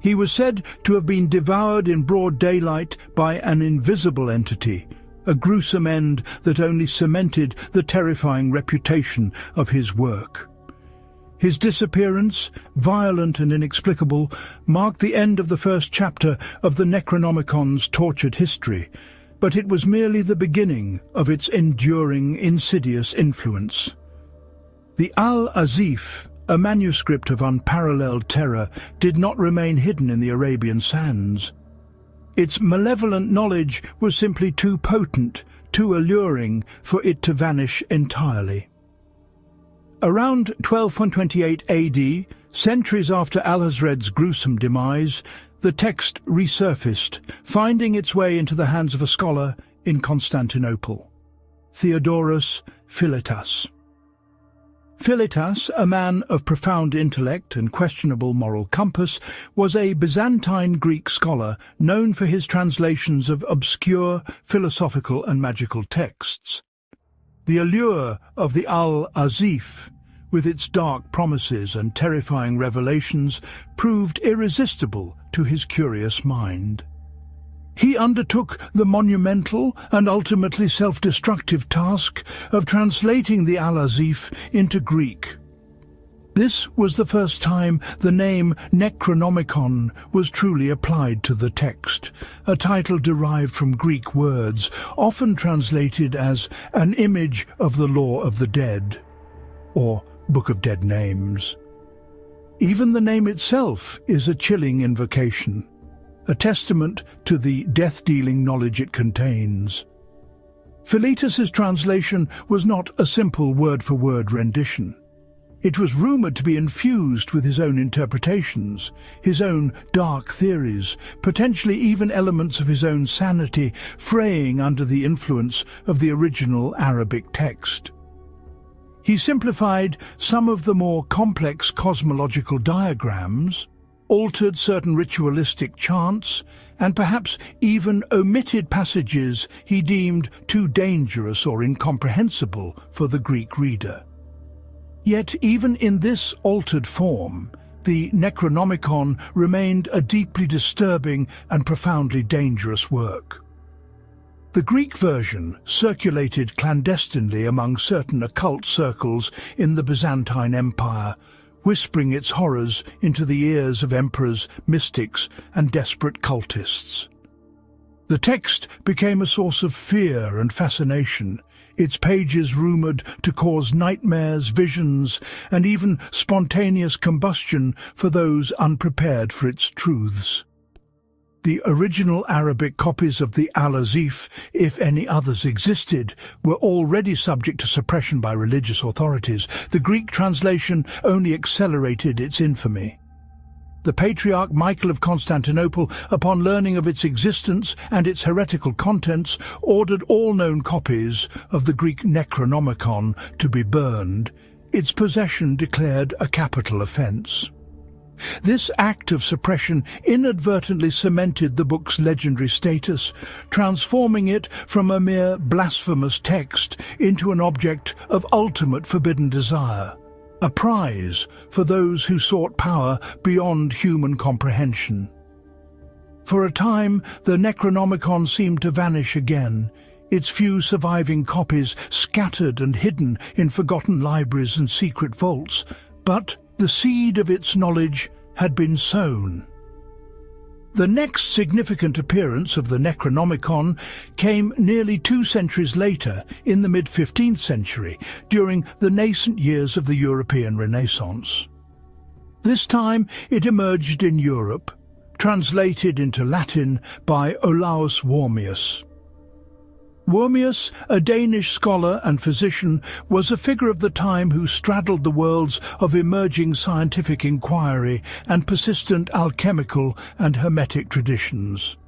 He was said to have been devoured in broad daylight by an invisible entity, a gruesome end that only cemented the terrifying reputation of his work. His disappearance, violent and inexplicable, marked the end of the first chapter of the Necronomicon's tortured history, but it was merely the beginning of its enduring, insidious influence. The Al-Azif, a manuscript of unparalleled terror, did not remain hidden in the Arabian sands. Its malevolent knowledge was simply too potent, too alluring for it to vanish entirely. Around 1228 AD, centuries after Al-Hazred's gruesome demise, the text resurfaced, finding its way into the hands of a scholar in Constantinople, Theodorus Philetas. Philetas, a man of profound intellect and questionable moral compass, was a Byzantine Greek scholar known for his translations of obscure philosophical and magical texts. The allure of the Al-Azif with its dark promises and terrifying revelations, proved irresistible to his curious mind. He undertook the monumental and ultimately self-destructive task of translating the Al-Azif into Greek. This was the first time the name Necronomicon was truly applied to the text, a title derived from Greek words, often translated as an image of the law of the dead, or Book of Dead Names. Even the name itself is a chilling invocation, a testament to the death-dealing knowledge it contains. Philetus's translation was not a simple word-for-word rendition. It was rumoured to be infused with his own interpretations, his own dark theories, potentially even elements of his own sanity fraying under the influence of the original Arabic text. He simplified some of the more complex cosmological diagrams, altered certain ritualistic chants, and perhaps even omitted passages he deemed too dangerous or incomprehensible for the Greek reader. Yet even in this altered form, the Necronomicon remained a deeply disturbing and profoundly dangerous work. The Greek version circulated clandestinely among certain occult circles in the Byzantine Empire, whispering its horrors into the ears of emperors, mystics, and desperate cultists. The text became a source of fear and fascination, its pages rumoured to cause nightmares, visions, and even spontaneous combustion for those unprepared for its truths. The original Arabic copies of the Al-Azif, if any others existed, were already subject to suppression by religious authorities. The Greek translation only accelerated its infamy. The Patriarch Michael of Constantinople, upon learning of its existence and its heretical contents, ordered all known copies of the Greek Necronomicon to be burned, its possession declared a capital offence. This act of suppression inadvertently cemented the book's legendary status, transforming it from a mere blasphemous text into an object of ultimate forbidden desire, a prize for those who sought power beyond human comprehension. For a time, the Necronomicon seemed to vanish again, its few surviving copies scattered and hidden in forgotten libraries and secret vaults, but the seed of its knowledge had been sown. The next significant appearance of the Necronomicon came nearly 2 centuries later, in the mid-15th century, during the nascent years of the European Renaissance. This time it emerged in Europe, translated into Latin by Olaus Wormius. Wormius, a Danish scholar and physician, was a figure of the time who straddled the worlds of emerging scientific inquiry and persistent alchemical and hermetic traditions.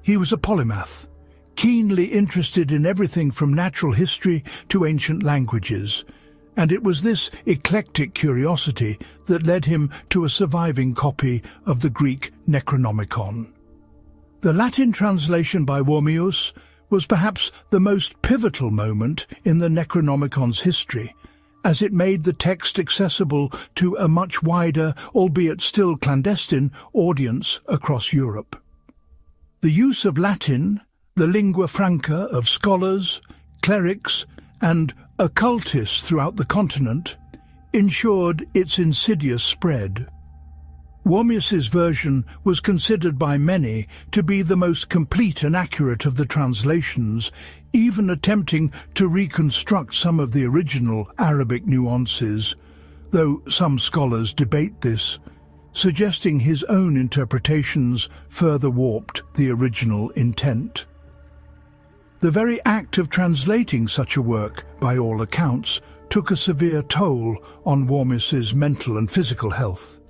He was a polymath, keenly interested in everything from natural history to ancient languages, and it was this eclectic curiosity that led him to a surviving copy of the Greek Necronomicon. The Latin translation by Wormius was perhaps the most pivotal moment in the Necronomicon's history, as it made the text accessible to a much wider, albeit still clandestine, audience across Europe. The use of Latin, the lingua franca of scholars, clerics, and occultists throughout the continent, ensured its insidious spread. Wormius's version was considered by many to be the most complete and accurate of the translations, even attempting to reconstruct some of the original Arabic nuances, though some scholars debate this, suggesting his own interpretations further warped the original intent. The very act of translating such a work, by all accounts, took a severe toll on Wormius's mental and physical health.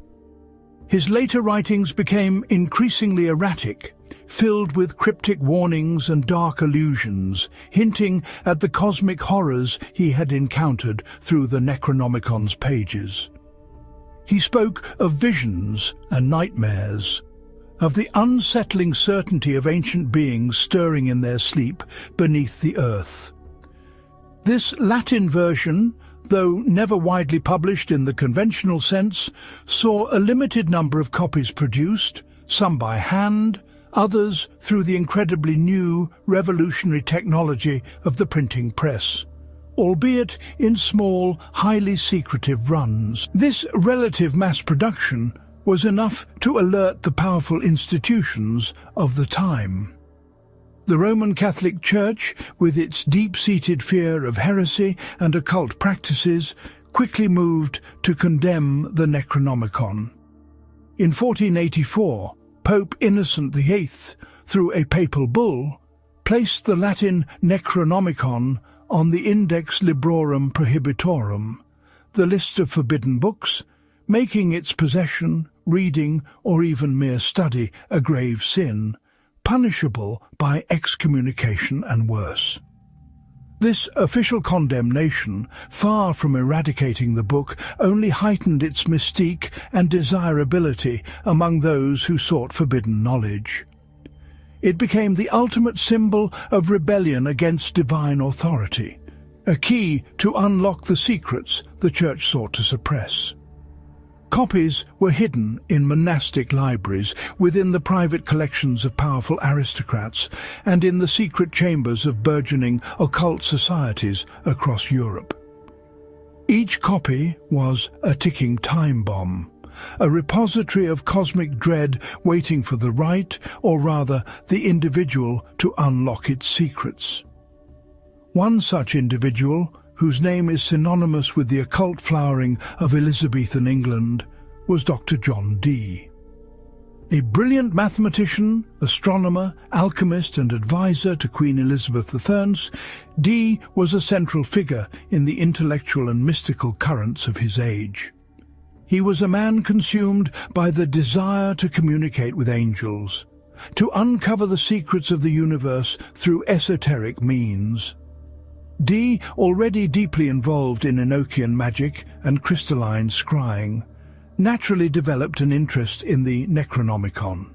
His later writings became increasingly erratic, filled with cryptic warnings and dark allusions, hinting at the cosmic horrors he had encountered through the Necronomicon's pages. He spoke of visions and nightmares, of the unsettling certainty of ancient beings stirring in their sleep beneath the earth. This Latin version, though never widely published in the conventional sense, saw a limited number of copies produced, some by hand, others through the incredibly new, revolutionary technology of the printing press, albeit in small, highly secretive runs. This relative mass production was enough to alert the powerful institutions of the time. The Roman Catholic Church, with its deep-seated fear of heresy and occult practices, quickly moved to condemn the Necronomicon. In 1484, Pope Innocent VIII, through a papal bull, placed the Latin Necronomicon on the Index Librorum Prohibitorum, the list of forbidden books, making its possession, reading, or even mere study a grave sin, punishable by excommunication and worse. This official condemnation, far from eradicating the book, only heightened its mystique and desirability among those who sought forbidden knowledge. It became the ultimate symbol of rebellion against divine authority, a key to unlock the secrets the Church sought to suppress. Copies were hidden in monastic libraries, within the private collections of powerful aristocrats, and in the secret chambers of burgeoning occult societies across Europe. Each copy was a ticking time bomb, a repository of cosmic dread waiting for the right, or rather the individual, to unlock its secrets. One such individual, whose name is synonymous with the occult flowering of Elizabethan England, was Dr. John Dee. A brilliant mathematician, astronomer, alchemist and advisor to Queen Elizabeth I, Dee was a central figure in the intellectual and mystical currents of his age. He was a man consumed by the desire to communicate with angels, to uncover the secrets of the universe through esoteric means. Dee, already deeply involved in Enochian magic and crystalline scrying, naturally developed an interest in the Necronomicon.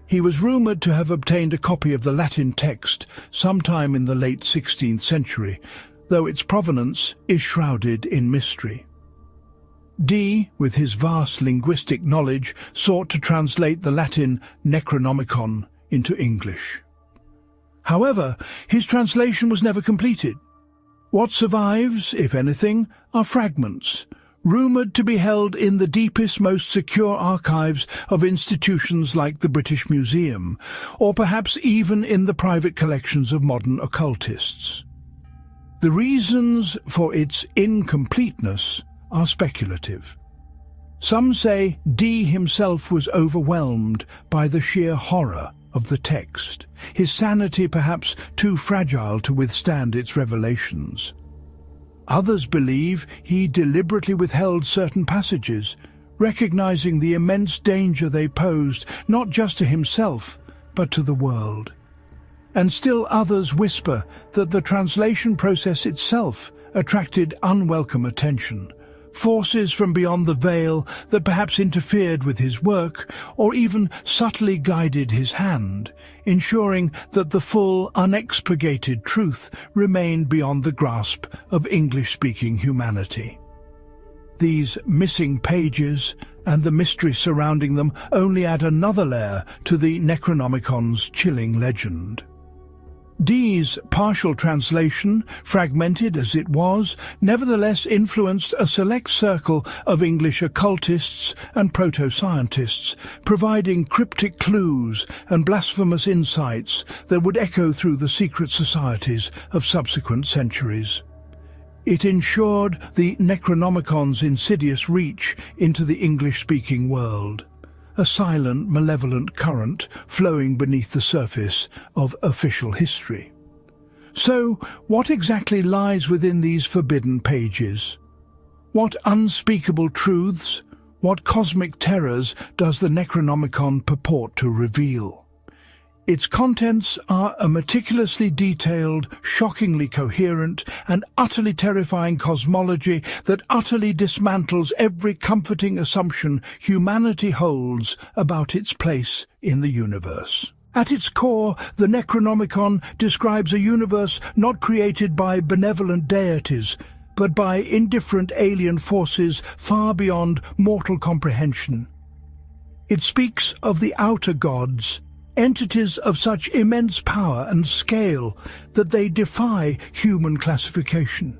He was rumoured to have obtained a copy of the Latin text sometime in the late 16th century, though its provenance is shrouded in mystery. Dee, with his vast linguistic knowledge, sought to translate the Latin Necronomicon into English. However, his translation was never completed. What survives, if anything, are fragments, rumoured to be held in the deepest, most secure archives of institutions like the British Museum, or perhaps even in the private collections of modern occultists. The reasons for its incompleteness are speculative. Some say Dee himself was overwhelmed by the sheer horror of the text, his sanity perhaps too fragile to withstand its revelations. Others believe he deliberately withheld certain passages, recognizing the immense danger they posed not just to himself, but to the world. And still others whisper that the translation process itself attracted unwelcome attention, forces from beyond the veil that perhaps interfered with his work or even subtly guided his hand, ensuring that the full, unexpurgated truth remained beyond the grasp of English-speaking humanity. These missing pages and the mystery surrounding them only add another layer to the Necronomicon's chilling legend. Dee's partial translation, fragmented as it was, nevertheless influenced a select circle of English occultists and proto-scientists, providing cryptic clues and blasphemous insights that would echo through the secret societies of subsequent centuries. It ensured the Necronomicon's insidious reach into the English-speaking world, a silent, malevolent current flowing beneath the surface of official history. So, what exactly lies within these forbidden pages? What unspeakable truths, what cosmic terrors does the Necronomicon purport to reveal? Its contents are a meticulously detailed, shockingly coherent, and utterly terrifying cosmology that utterly dismantles every comforting assumption humanity holds about its place in the universe. At its core, the Necronomicon describes a universe not created by benevolent deities, but by indifferent alien forces far beyond mortal comprehension. It speaks of the outer gods, entities of such immense power and scale that they defy human classification.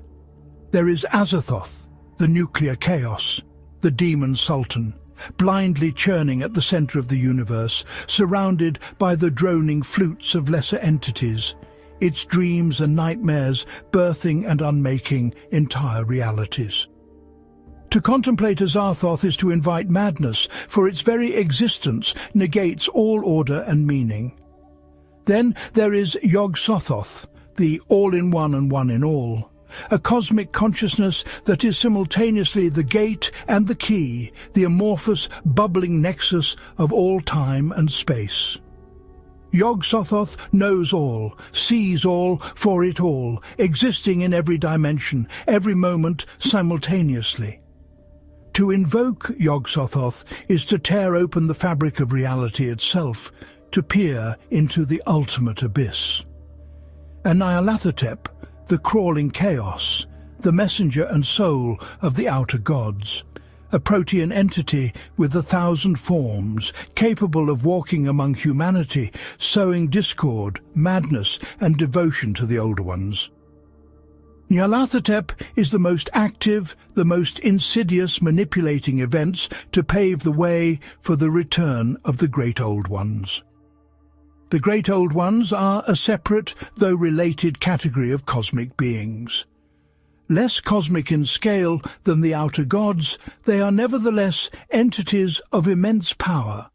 There is Azathoth, the nuclear chaos, the demon sultan, blindly churning at the center of the universe, surrounded by the droning flutes of lesser entities, its dreams and nightmares birthing and unmaking entire realities. To contemplate Azathoth is to invite madness, for its very existence negates all order and meaning. Then there is Yog-Sothoth, the all-in-one and one-in-all, a cosmic consciousness that is simultaneously the gate and the key, the amorphous, bubbling nexus of all time and space. Yog-Sothoth knows all, sees all, for it all, existing in every dimension, every moment simultaneously. To invoke Yog-Sothoth is to tear open the fabric of reality itself, to peer into the ultimate abyss. And Nyarlathotep, the crawling chaos, the messenger and soul of the outer gods, a protean entity with 1,000 forms, capable of walking among humanity, sowing discord, madness, and devotion to the older ones. Nyarlathotep is the most active, the most insidious, manipulating events to pave the way for the return of the Great Old Ones. The Great Old Ones are a separate, though related category of cosmic beings. Less cosmic in scale than the outer gods, they are nevertheless entities of immense power,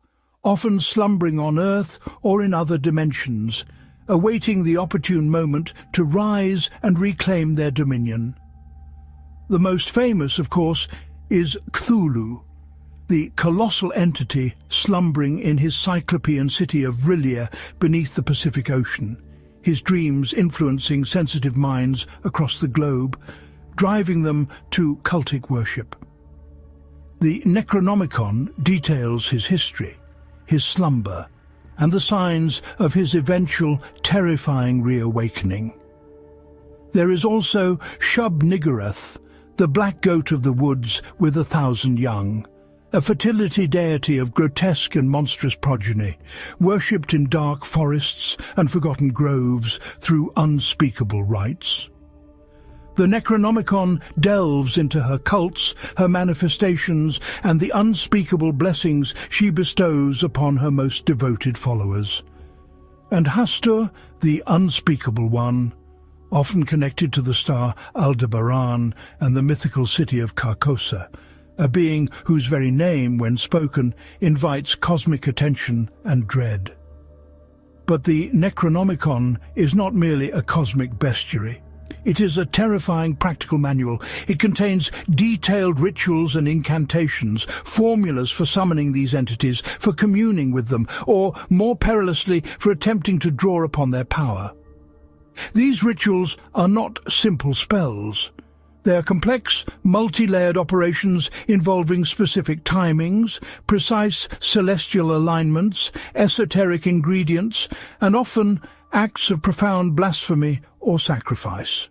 often slumbering on Earth or in other dimensions, awaiting the opportune moment to rise and reclaim their dominion. The most famous, of course, is Cthulhu, the colossal entity slumbering in his cyclopean city of R'lyeh beneath the Pacific Ocean, his dreams influencing sensitive minds across the globe, driving them to cultic worship. The Necronomicon details his history, his slumber, and the signs of his eventual terrifying reawakening. There is also Shub-Niggurath, the black goat of the woods with 1,000 young, a fertility deity of grotesque and monstrous progeny, worshipped in dark forests and forgotten groves through unspeakable rites. The Necronomicon delves into her cults, her manifestations, and the unspeakable blessings she bestows upon her most devoted followers. And Hastur, the unspeakable one, often connected to the star Aldebaran and the mythical city of Carcosa, a being whose very name, when spoken, invites cosmic attention and dread. But the Necronomicon is not merely a cosmic bestiary. It is a terrifying practical manual. It contains detailed rituals and incantations, formulas for summoning these entities, for communing with them, or, more perilously, for attempting to draw upon their power. These rituals are not simple spells. They are complex, multi-layered operations involving specific timings, precise celestial alignments, esoteric ingredients, and often acts of profound blasphemy or sacrifice.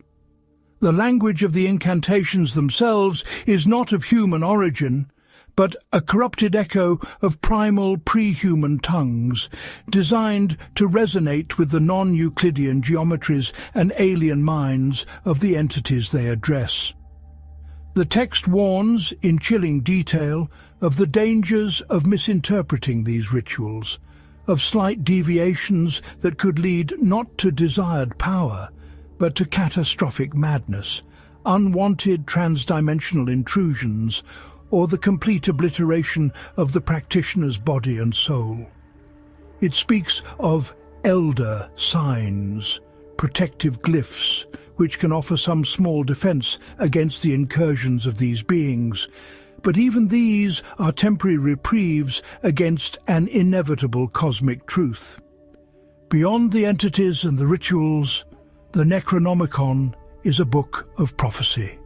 The language of the incantations themselves is not of human origin, but a corrupted echo of primal pre-human tongues, designed to resonate with the non-Euclidean geometries and alien minds of the entities they address. The text warns, in chilling detail, of the dangers of misinterpreting these rituals, of slight deviations that could lead not to desired power, but to catastrophic madness, unwanted transdimensional intrusions, or the complete obliteration of the practitioner's body and soul. It speaks of elder signs, protective glyphs, which can offer some small defense against the incursions of these beings, but even these are temporary reprieves against an inevitable cosmic truth. Beyond the entities and the rituals, the Necronomicon is a book of prophecy.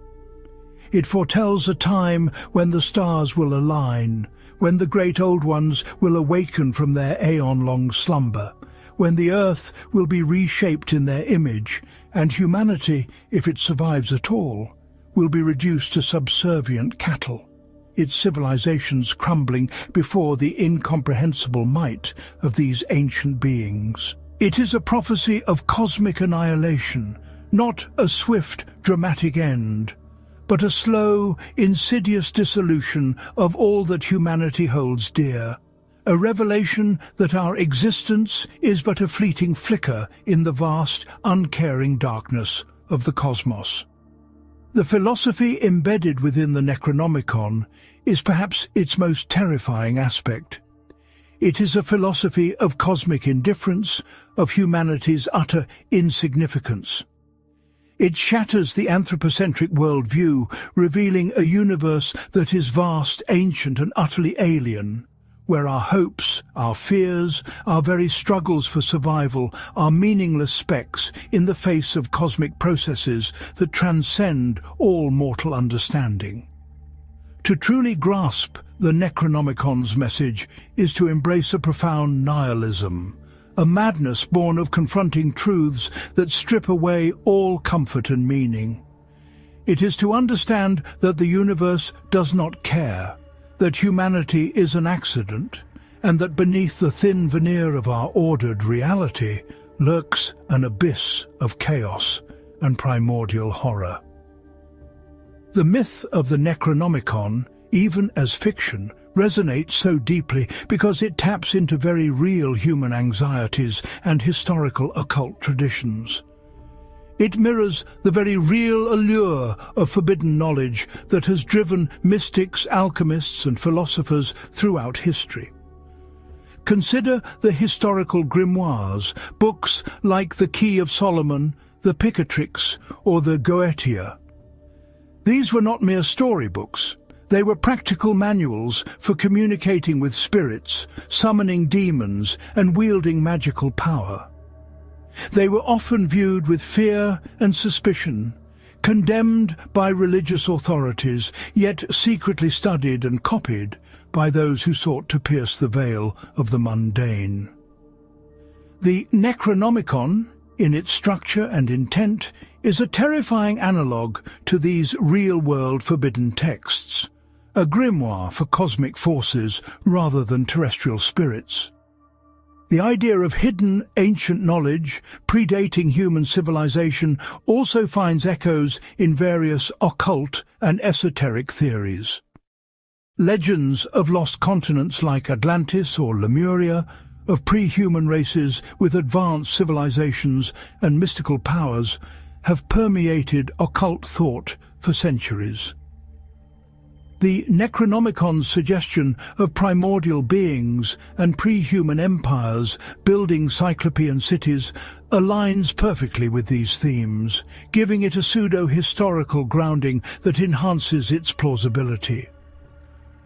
It foretells a time when the stars will align, when the great old ones will awaken from their aeon-long slumber, when the earth will be reshaped in their image, and humanity, if it survives at all, will be reduced to subservient cattle, its civilizations crumbling before the incomprehensible might of these ancient beings. It is a prophecy of cosmic annihilation, not a swift, dramatic end, but a slow, insidious dissolution of all that humanity holds dear, a revelation that our existence is but a fleeting flicker in the vast, uncaring darkness of the cosmos. The philosophy embedded within the Necronomicon is perhaps its most terrifying aspect. It is a philosophy of cosmic indifference, of humanity's utter insignificance. It shatters the anthropocentric worldview, revealing a universe that is vast, ancient and utterly alien, where our hopes, our fears, our very struggles for survival are meaningless specks in the face of cosmic processes that transcend all mortal understanding. To truly grasp the Necronomicon's message is to embrace a profound nihilism, a madness born of confronting truths that strip away all comfort and meaning. It is to understand that the universe does not care, that humanity is an accident, and that beneath the thin veneer of our ordered reality lurks an abyss of chaos and primordial horror. The myth of the Necronomicon, even as fiction, resonates so deeply because it taps into very real human anxieties and historical occult traditions. It mirrors the very real allure of forbidden knowledge that has driven mystics, alchemists and philosophers throughout history. Consider the historical grimoires, books like the Key of Solomon, the Picatrix or the Goetia. These were not mere storybooks. They were practical manuals for communicating with spirits, summoning demons and wielding magical power. They were often viewed with fear and suspicion, condemned by religious authorities, yet secretly studied and copied by those who sought to pierce the veil of the mundane. The Necronomicon, in its structure and intent, is a terrifying analogue to these real-world forbidden texts, a grimoire for cosmic forces rather than terrestrial spirits. The idea of hidden ancient knowledge, predating human civilization, also finds echoes in various occult and esoteric theories. Legends of lost continents like Atlantis or Lemuria, of pre-human races with advanced civilizations and mystical powers, have permeated occult thought for centuries. The Necronomicon's suggestion of primordial beings and pre-human empires building cyclopean cities aligns perfectly with these themes, giving it a pseudo-historical grounding that enhances its plausibility.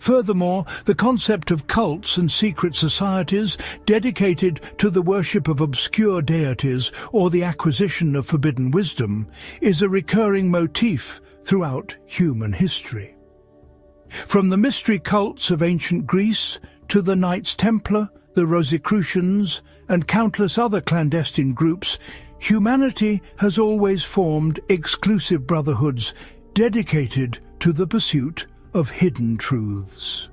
Furthermore, the concept of cults and secret societies dedicated to the worship of obscure deities or the acquisition of forbidden wisdom is a recurring motif throughout human history. From the mystery cults of ancient Greece to the Knights Templar, the Rosicrucians, and countless other clandestine groups, humanity has always formed exclusive brotherhoods dedicated to the pursuit of hidden truths.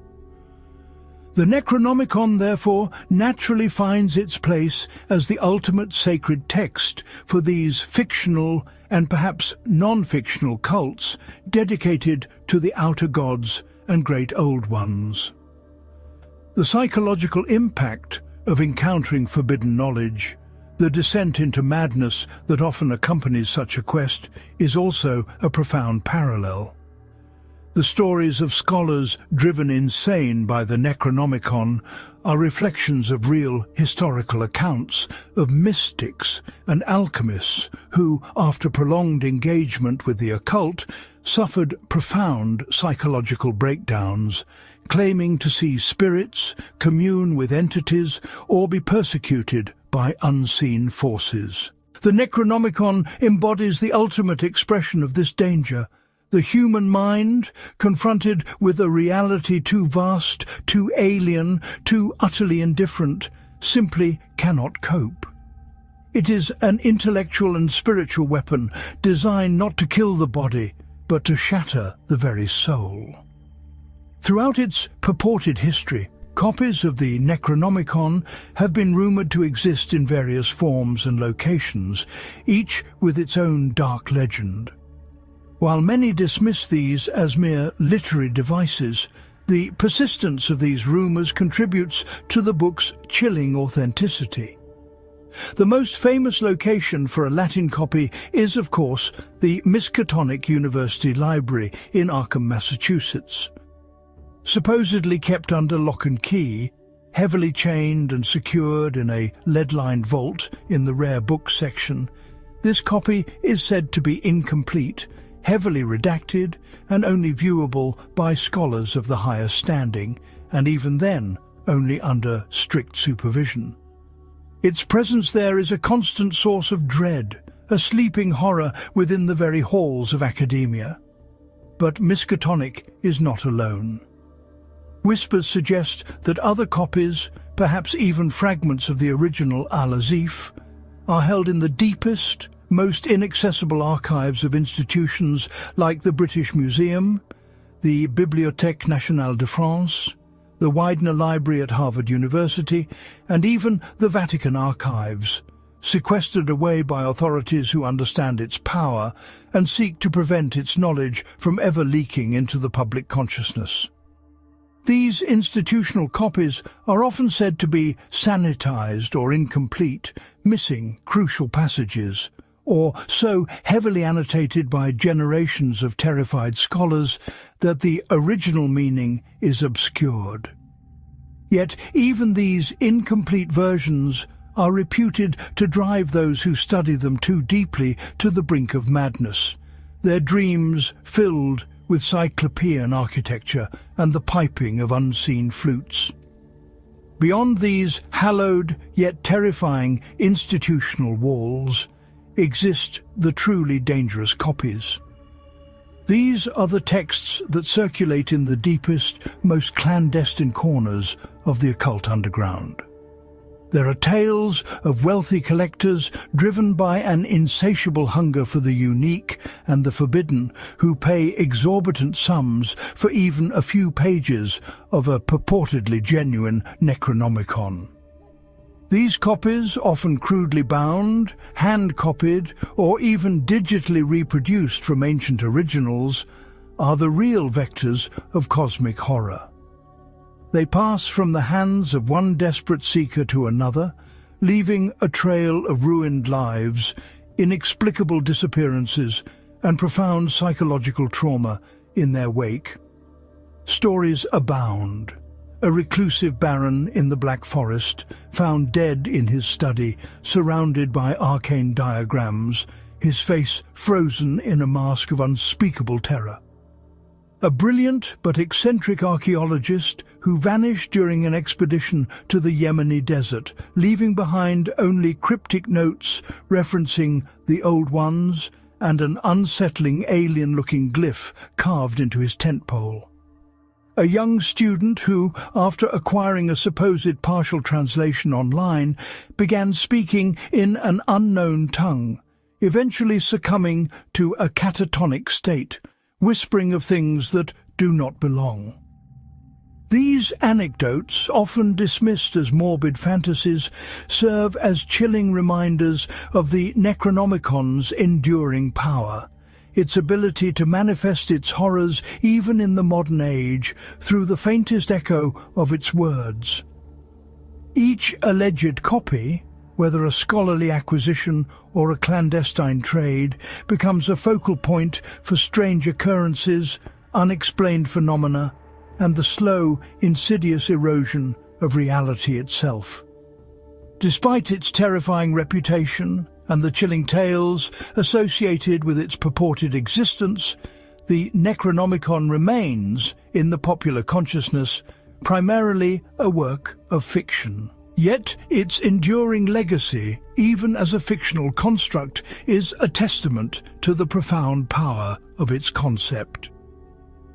The Necronomicon, therefore, naturally finds its place as the ultimate sacred text for these fictional and perhaps non-fictional cults dedicated to the outer gods and great old ones. The psychological impact of encountering forbidden knowledge, the descent into madness that often accompanies such a quest, is also a profound parallel. The stories of scholars driven insane by the Necronomicon are reflections of real historical accounts of mystics and alchemists who, after prolonged engagement with the occult, suffered profound psychological breakdowns, claiming to see spirits, commune with entities, or be persecuted by unseen forces. The Necronomicon embodies the ultimate expression of this danger. The human mind, confronted with a reality too vast, too alien, too utterly indifferent, simply cannot cope. It is an intellectual and spiritual weapon designed not to kill the body, but to shatter the very soul. Throughout its purported history, copies of the Necronomicon have been rumoured to exist in various forms and locations, each with its own dark legend. While many dismiss these as mere literary devices, the persistence of these rumours contributes to the book's chilling authenticity. The most famous location for a Latin copy is, of course, the Miskatonic University Library in Arkham, Massachusetts. Supposedly kept under lock and key, heavily chained and secured in a lead-lined vault in the rare books section, this copy is said to be incomplete, heavily redacted, and only viewable by scholars of the higher standing, and even then only under strict supervision. Its presence there is a constant source of dread, a sleeping horror within the very halls of academia. But Miskatonic is not alone. Whispers suggest that other copies, perhaps even fragments of the original Al-Azif, are held in the deepest, most inaccessible archives of institutions like the British Museum, the Bibliothèque Nationale de France, the Widener Library at Harvard University, and even the Vatican archives, sequestered away by authorities who understand its power and seek to prevent its knowledge from ever leaking into the public consciousness. These institutional copies are often said to be sanitized or incomplete, missing crucial passages, or so heavily annotated by generations of terrified scholars that the original meaning is obscured. Yet even these incomplete versions are reputed to drive those who study them too deeply to the brink of madness, their dreams filled with cyclopean architecture and the piping of unseen flutes. Beyond these hallowed yet terrifying institutional walls exist the truly dangerous copies. These are the texts that circulate in the deepest, most clandestine corners of the occult underground. There are tales of wealthy collectors driven by an insatiable hunger for the unique and the forbidden, who pay exorbitant sums for even a few pages of a purportedly genuine Necronomicon. These copies, often crudely bound, hand-copied, or even digitally reproduced from ancient originals, are the real vectors of cosmic horror. They pass from the hands of one desperate seeker to another, leaving a trail of ruined lives, inexplicable disappearances, and profound psychological trauma in their wake. Stories abound. A reclusive baron in the Black Forest, found dead in his study, surrounded by arcane diagrams, his face frozen in a mask of unspeakable terror. A brilliant but eccentric archaeologist who vanished during an expedition to the Yemeni desert, leaving behind only cryptic notes referencing the Old Ones and an unsettling alien-looking glyph carved into his tent pole. A young student who, after acquiring a supposed partial translation online, began speaking in an unknown tongue, eventually succumbing to a catatonic state, whispering of things that do not belong. These anecdotes, often dismissed as morbid fantasies, serve as chilling reminders of the Necronomicon's enduring power, its ability to manifest its horrors even in the modern age through the faintest echo of its words. Each alleged copy, whether a scholarly acquisition or a clandestine trade, becomes a focal point for strange occurrences, unexplained phenomena, and the slow, insidious erosion of reality itself. Despite its terrifying reputation and the chilling tales associated with its purported existence, the Necronomicon remains, in the popular consciousness, primarily a work of fiction. Yet its enduring legacy, even as a fictional construct, is a testament to the profound power of its concept.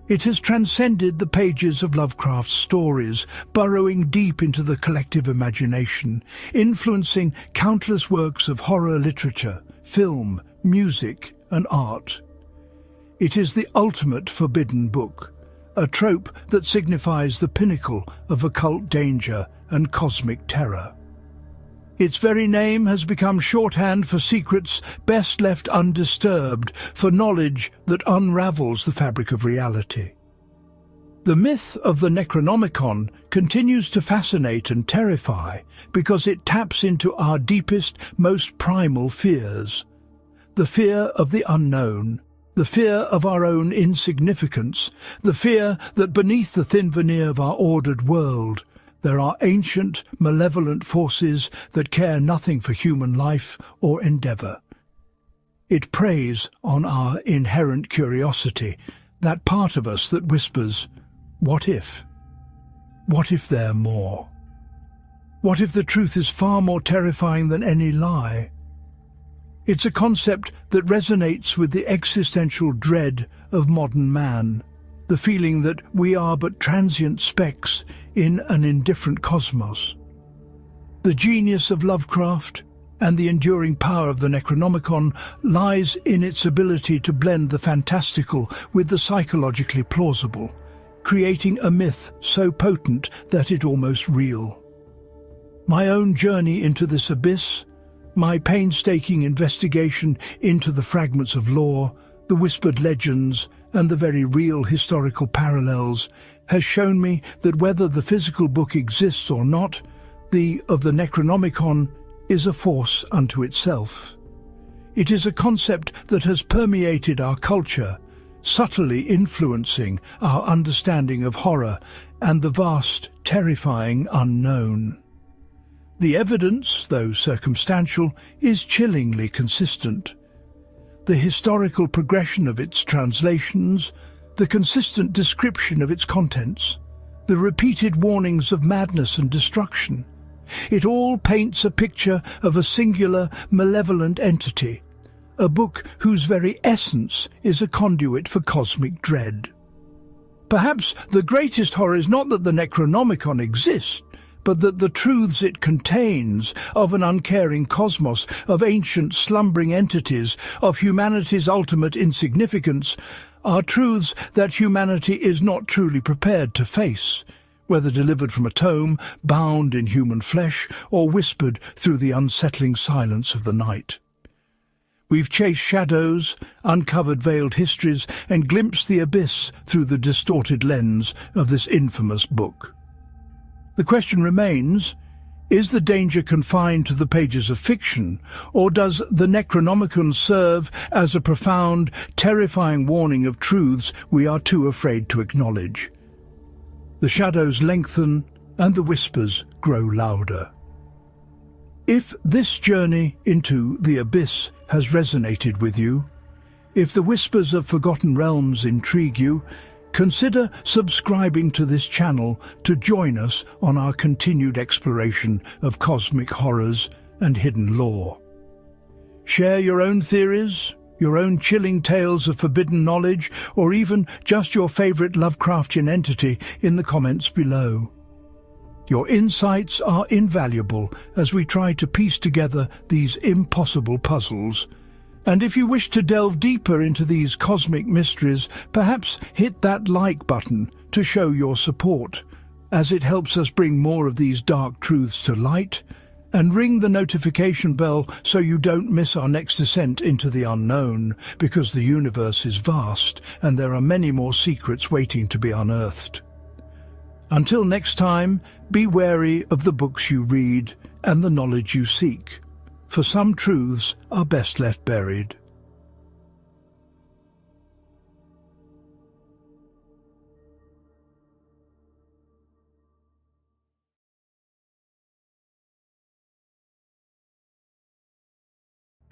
It has transcended the pages of Lovecraft's stories, burrowing deep into the collective imagination, influencing countless works of horror literature, film, music, and art. It is the ultimate forbidden book, a trope that signifies the pinnacle of occult danger and cosmic terror. Its very name has become shorthand for secrets best left undisturbed, for knowledge that unravels the fabric of reality. The myth of the Necronomicon continues to fascinate and terrify because it taps into our deepest, most primal fears. The fear of the unknown, the fear of our own insignificance, the fear that beneath the thin veneer of our ordered world, there are ancient, malevolent forces that care nothing for human life or endeavour. It preys on our inherent curiosity, that part of us that whispers, "What if? What if they're more? What if the truth is far more terrifying than any lie?" It's a concept that resonates with the existential dread of modern man, the feeling that we are but transient specks in an indifferent cosmos. The genius of Lovecraft and the enduring power of the Necronomicon lies in its ability to blend the fantastical with the psychologically plausible, creating a myth so potent that it almost real. My own journey into this abyss, my painstaking investigation into the fragments of lore, the whispered legends, and the very real historical parallels has shown me that whether the physical book exists or not, the Necronomicon is a force unto itself. It is a concept that has permeated our culture, subtly influencing our understanding of horror and the vast, terrifying unknown. The evidence, though circumstantial, is chillingly consistent. The historical progression of its translations, the consistent description of its contents, the repeated warnings of madness and destruction, it all paints a picture of a singular, malevolent entity, a book whose very essence is a conduit for cosmic dread. Perhaps the greatest horror is not that the Necronomicon exists, but that the truths it contains of an uncaring cosmos, of ancient slumbering entities, of humanity's ultimate insignificance, are truths that humanity is not truly prepared to face, whether delivered from a tome, bound in human flesh, or whispered through the unsettling silence of the night. We've chased shadows, uncovered veiled histories, and glimpsed the abyss through the distorted lens of this infamous book. The question remains, is the danger confined to the pages of fiction, or does the Necronomicon serve as a profound, terrifying warning of truths we are too afraid to acknowledge? The shadows lengthen and the whispers grow louder. If this journey into the abyss has resonated with you, if the whispers of forgotten realms intrigue you, consider subscribing to this channel to join us on our continued exploration of cosmic horrors and hidden lore. Share your own theories, your own chilling tales of forbidden knowledge, or even just your favorite Lovecraftian entity in the comments below. Your insights are invaluable as we try to piece together these impossible puzzles. And if you wish to delve deeper into these cosmic mysteries, perhaps hit that like button to show your support, as it helps us bring more of these dark truths to light, and ring the notification bell so you don't miss our next descent into the unknown, because the universe is vast and there are many more secrets waiting to be unearthed. Until next time, be wary of the books you read and the knowledge you seek, for some truths are best left buried.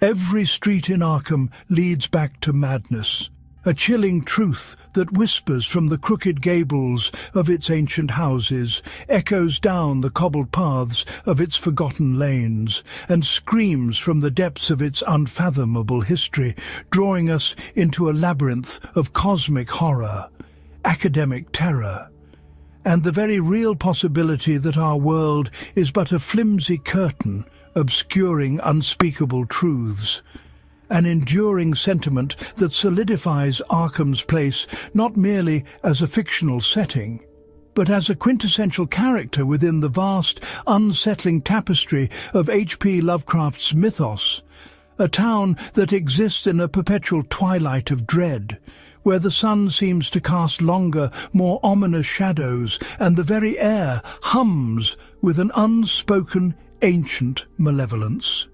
Every street in Arkham leads back to madness, a chilling truth that whispers from the crooked gables of its ancient houses, echoes down the cobbled paths of its forgotten lanes, and screams from the depths of its unfathomable history, drawing us into a labyrinth of cosmic horror, academic terror, and the very real possibility that our world is but a flimsy curtain obscuring unspeakable truths. an enduring sentiment that solidifies Arkham's place not merely as a fictional setting, but as a quintessential character within the vast, unsettling tapestry of H.P. Lovecraft's mythos, a town that exists in a perpetual twilight of dread, where the sun seems to cast longer, more ominous shadows, and the very air hums with an unspoken, ancient malevolence.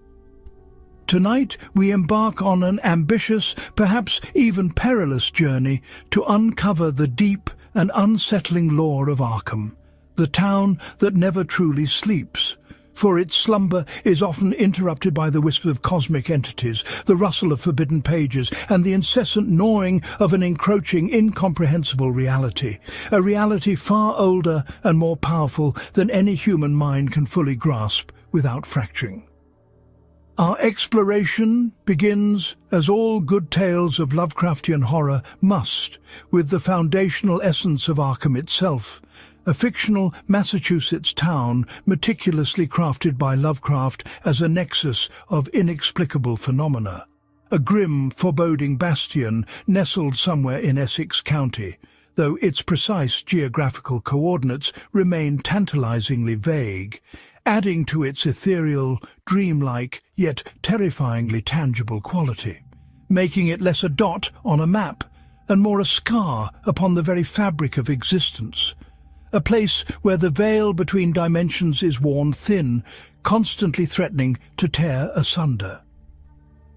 Tonight we embark on an ambitious, perhaps even perilous journey to uncover the deep and unsettling lore of Arkham, the town that never truly sleeps, for its slumber is often interrupted by the whisper of cosmic entities, the rustle of forbidden pages, and the incessant gnawing of an encroaching, incomprehensible reality, a reality far older and more powerful than any human mind can fully grasp without fracturing. Our exploration begins, as all good tales of Lovecraftian horror must, with the foundational essence of Arkham itself, a fictional Massachusetts town meticulously crafted by Lovecraft as a nexus of inexplicable phenomena, a grim, foreboding bastion nestled somewhere in Essex County, though its precise geographical coordinates remain tantalizingly vague, adding to its ethereal, dreamlike, yet terrifyingly tangible quality, making it less a dot on a map and more a scar upon the very fabric of existence, a place where the veil between dimensions is worn thin, constantly threatening to tear asunder.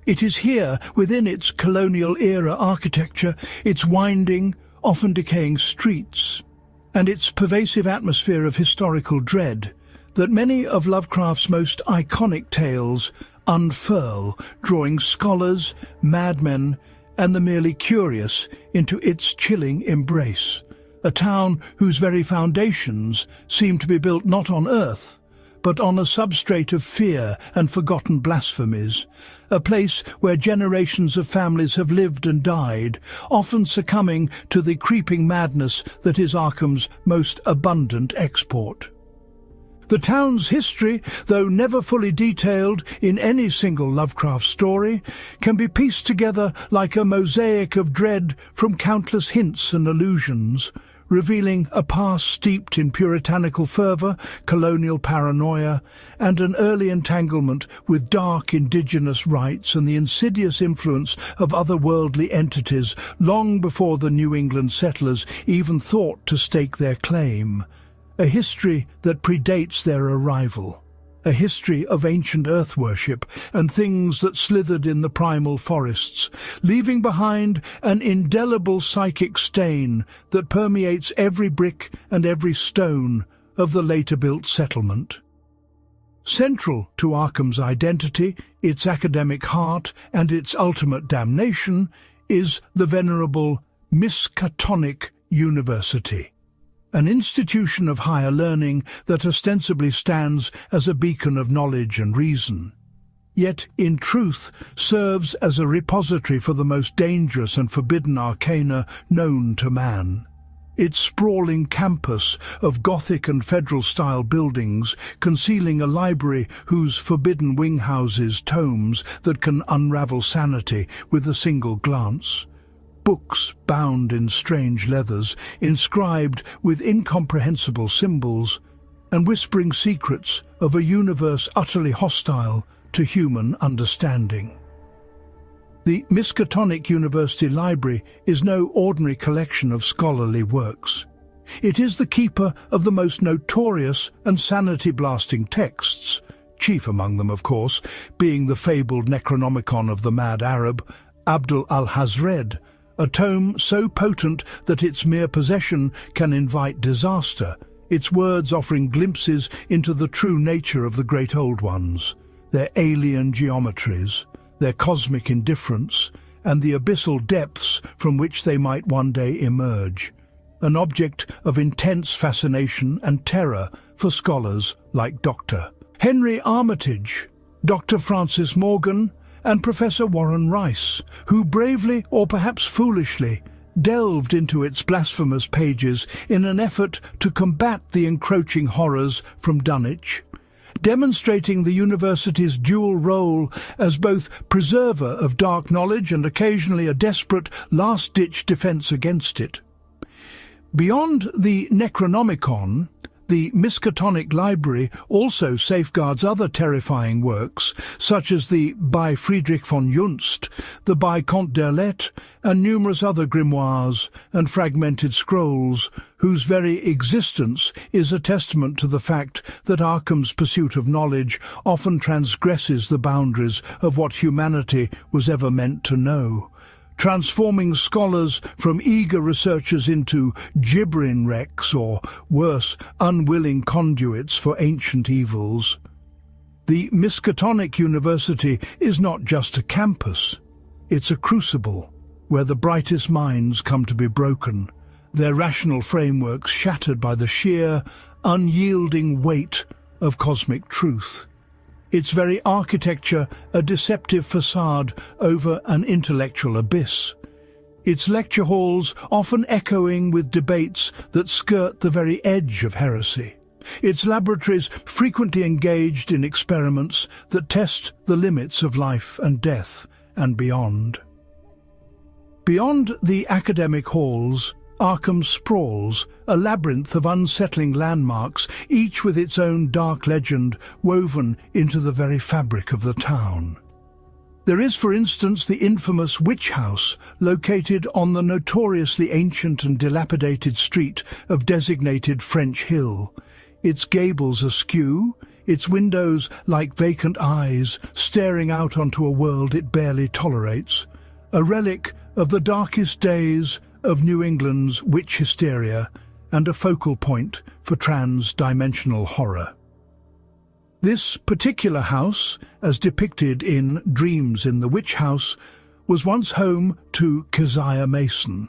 It is here, within its colonial-era architecture, its winding, often decaying streets, and its pervasive atmosphere of historical dread, that many of Lovecraft's most iconic tales unfurl, drawing scholars, madmen, and the merely curious into its chilling embrace. A town whose very foundations seem to be built not on earth, but on a substrate of fear and forgotten blasphemies, a place where generations of families have lived and died, often succumbing to the creeping madness that is Arkham's most abundant export. The town's history, though never fully detailed in any single Lovecraft story, can be pieced together like a mosaic of dread from countless hints and allusions, revealing a past steeped in puritanical fervour, colonial paranoia, and an early entanglement with dark indigenous rites and the insidious influence of otherworldly entities long before the New England settlers even thought to stake their claim. A history that predates their arrival, a history of ancient earth worship and things that slithered in the primal forests, leaving behind an indelible psychic stain that permeates every brick and every stone of the later-built settlement. Central to Arkham's identity, its academic heart, and its ultimate damnation is the venerable Miskatonic University, an institution of higher learning that ostensibly stands as a beacon of knowledge and reason, yet in truth serves as a repository for the most dangerous and forbidden arcana known to man. Its sprawling campus of Gothic and Federal-style buildings, concealing a library whose forbidden wing houses tomes that can unravel sanity with a single glance. Books bound in strange leathers, inscribed with incomprehensible symbols, and whispering secrets of a universe utterly hostile to human understanding. The Miskatonic University Library is no ordinary collection of scholarly works. It is the keeper of the most notorious and sanity-blasting texts, chief among them, of course, being the fabled Necronomicon of the mad Arab, Abdul al-Hazred, a tome so potent that its mere possession can invite disaster, its words offering glimpses into the true nature of the great old ones, their alien geometries, their cosmic indifference, and the abyssal depths from which they might one day emerge, an object of intense fascination and terror for scholars like Dr. Henry Armitage, Dr. Francis Morgan, and Professor Warren Rice, who bravely, or perhaps foolishly, delved into its blasphemous pages in an effort to combat the encroaching horrors from Dunwich, demonstrating the university's dual role as both preserver of dark knowledge and occasionally a desperate last-ditch defence against it. Beyond the Necronomicon, the Miskatonic Library also safeguards other terrifying works, such as the by Friedrich von Junst, the by Comte d'Erlette, and numerous other grimoires and fragmented scrolls, whose very existence is a testament to the fact that Arkham's pursuit of knowledge often transgresses the boundaries of what humanity was ever meant to know, transforming scholars from eager researchers into gibbering wrecks or, worse, unwilling conduits for ancient evils. The Miskatonic University is not just a campus. It's a crucible where the brightest minds come to be broken, their rational frameworks shattered by the sheer, unyielding weight of cosmic truth. Its very architecture a deceptive facade over an intellectual abyss. Its lecture halls often echoing with debates that skirt the very edge of heresy. Its laboratories frequently engaged in experiments that test the limits of life and death and beyond. Beyond the academic halls, Arkham sprawls, a labyrinth of unsettling landmarks, each with its own dark legend woven into the very fabric of the town. There is, for instance, the infamous Witch House, located on the notoriously ancient and dilapidated street of designated French Hill, its gables askew, its windows like vacant eyes staring out onto a world it barely tolerates, a relic of the darkest days of New England's witch hysteria and a focal point for trans-dimensional horror. This particular house, as depicted in Dreams in the Witch House, was once home to Keziah Mason,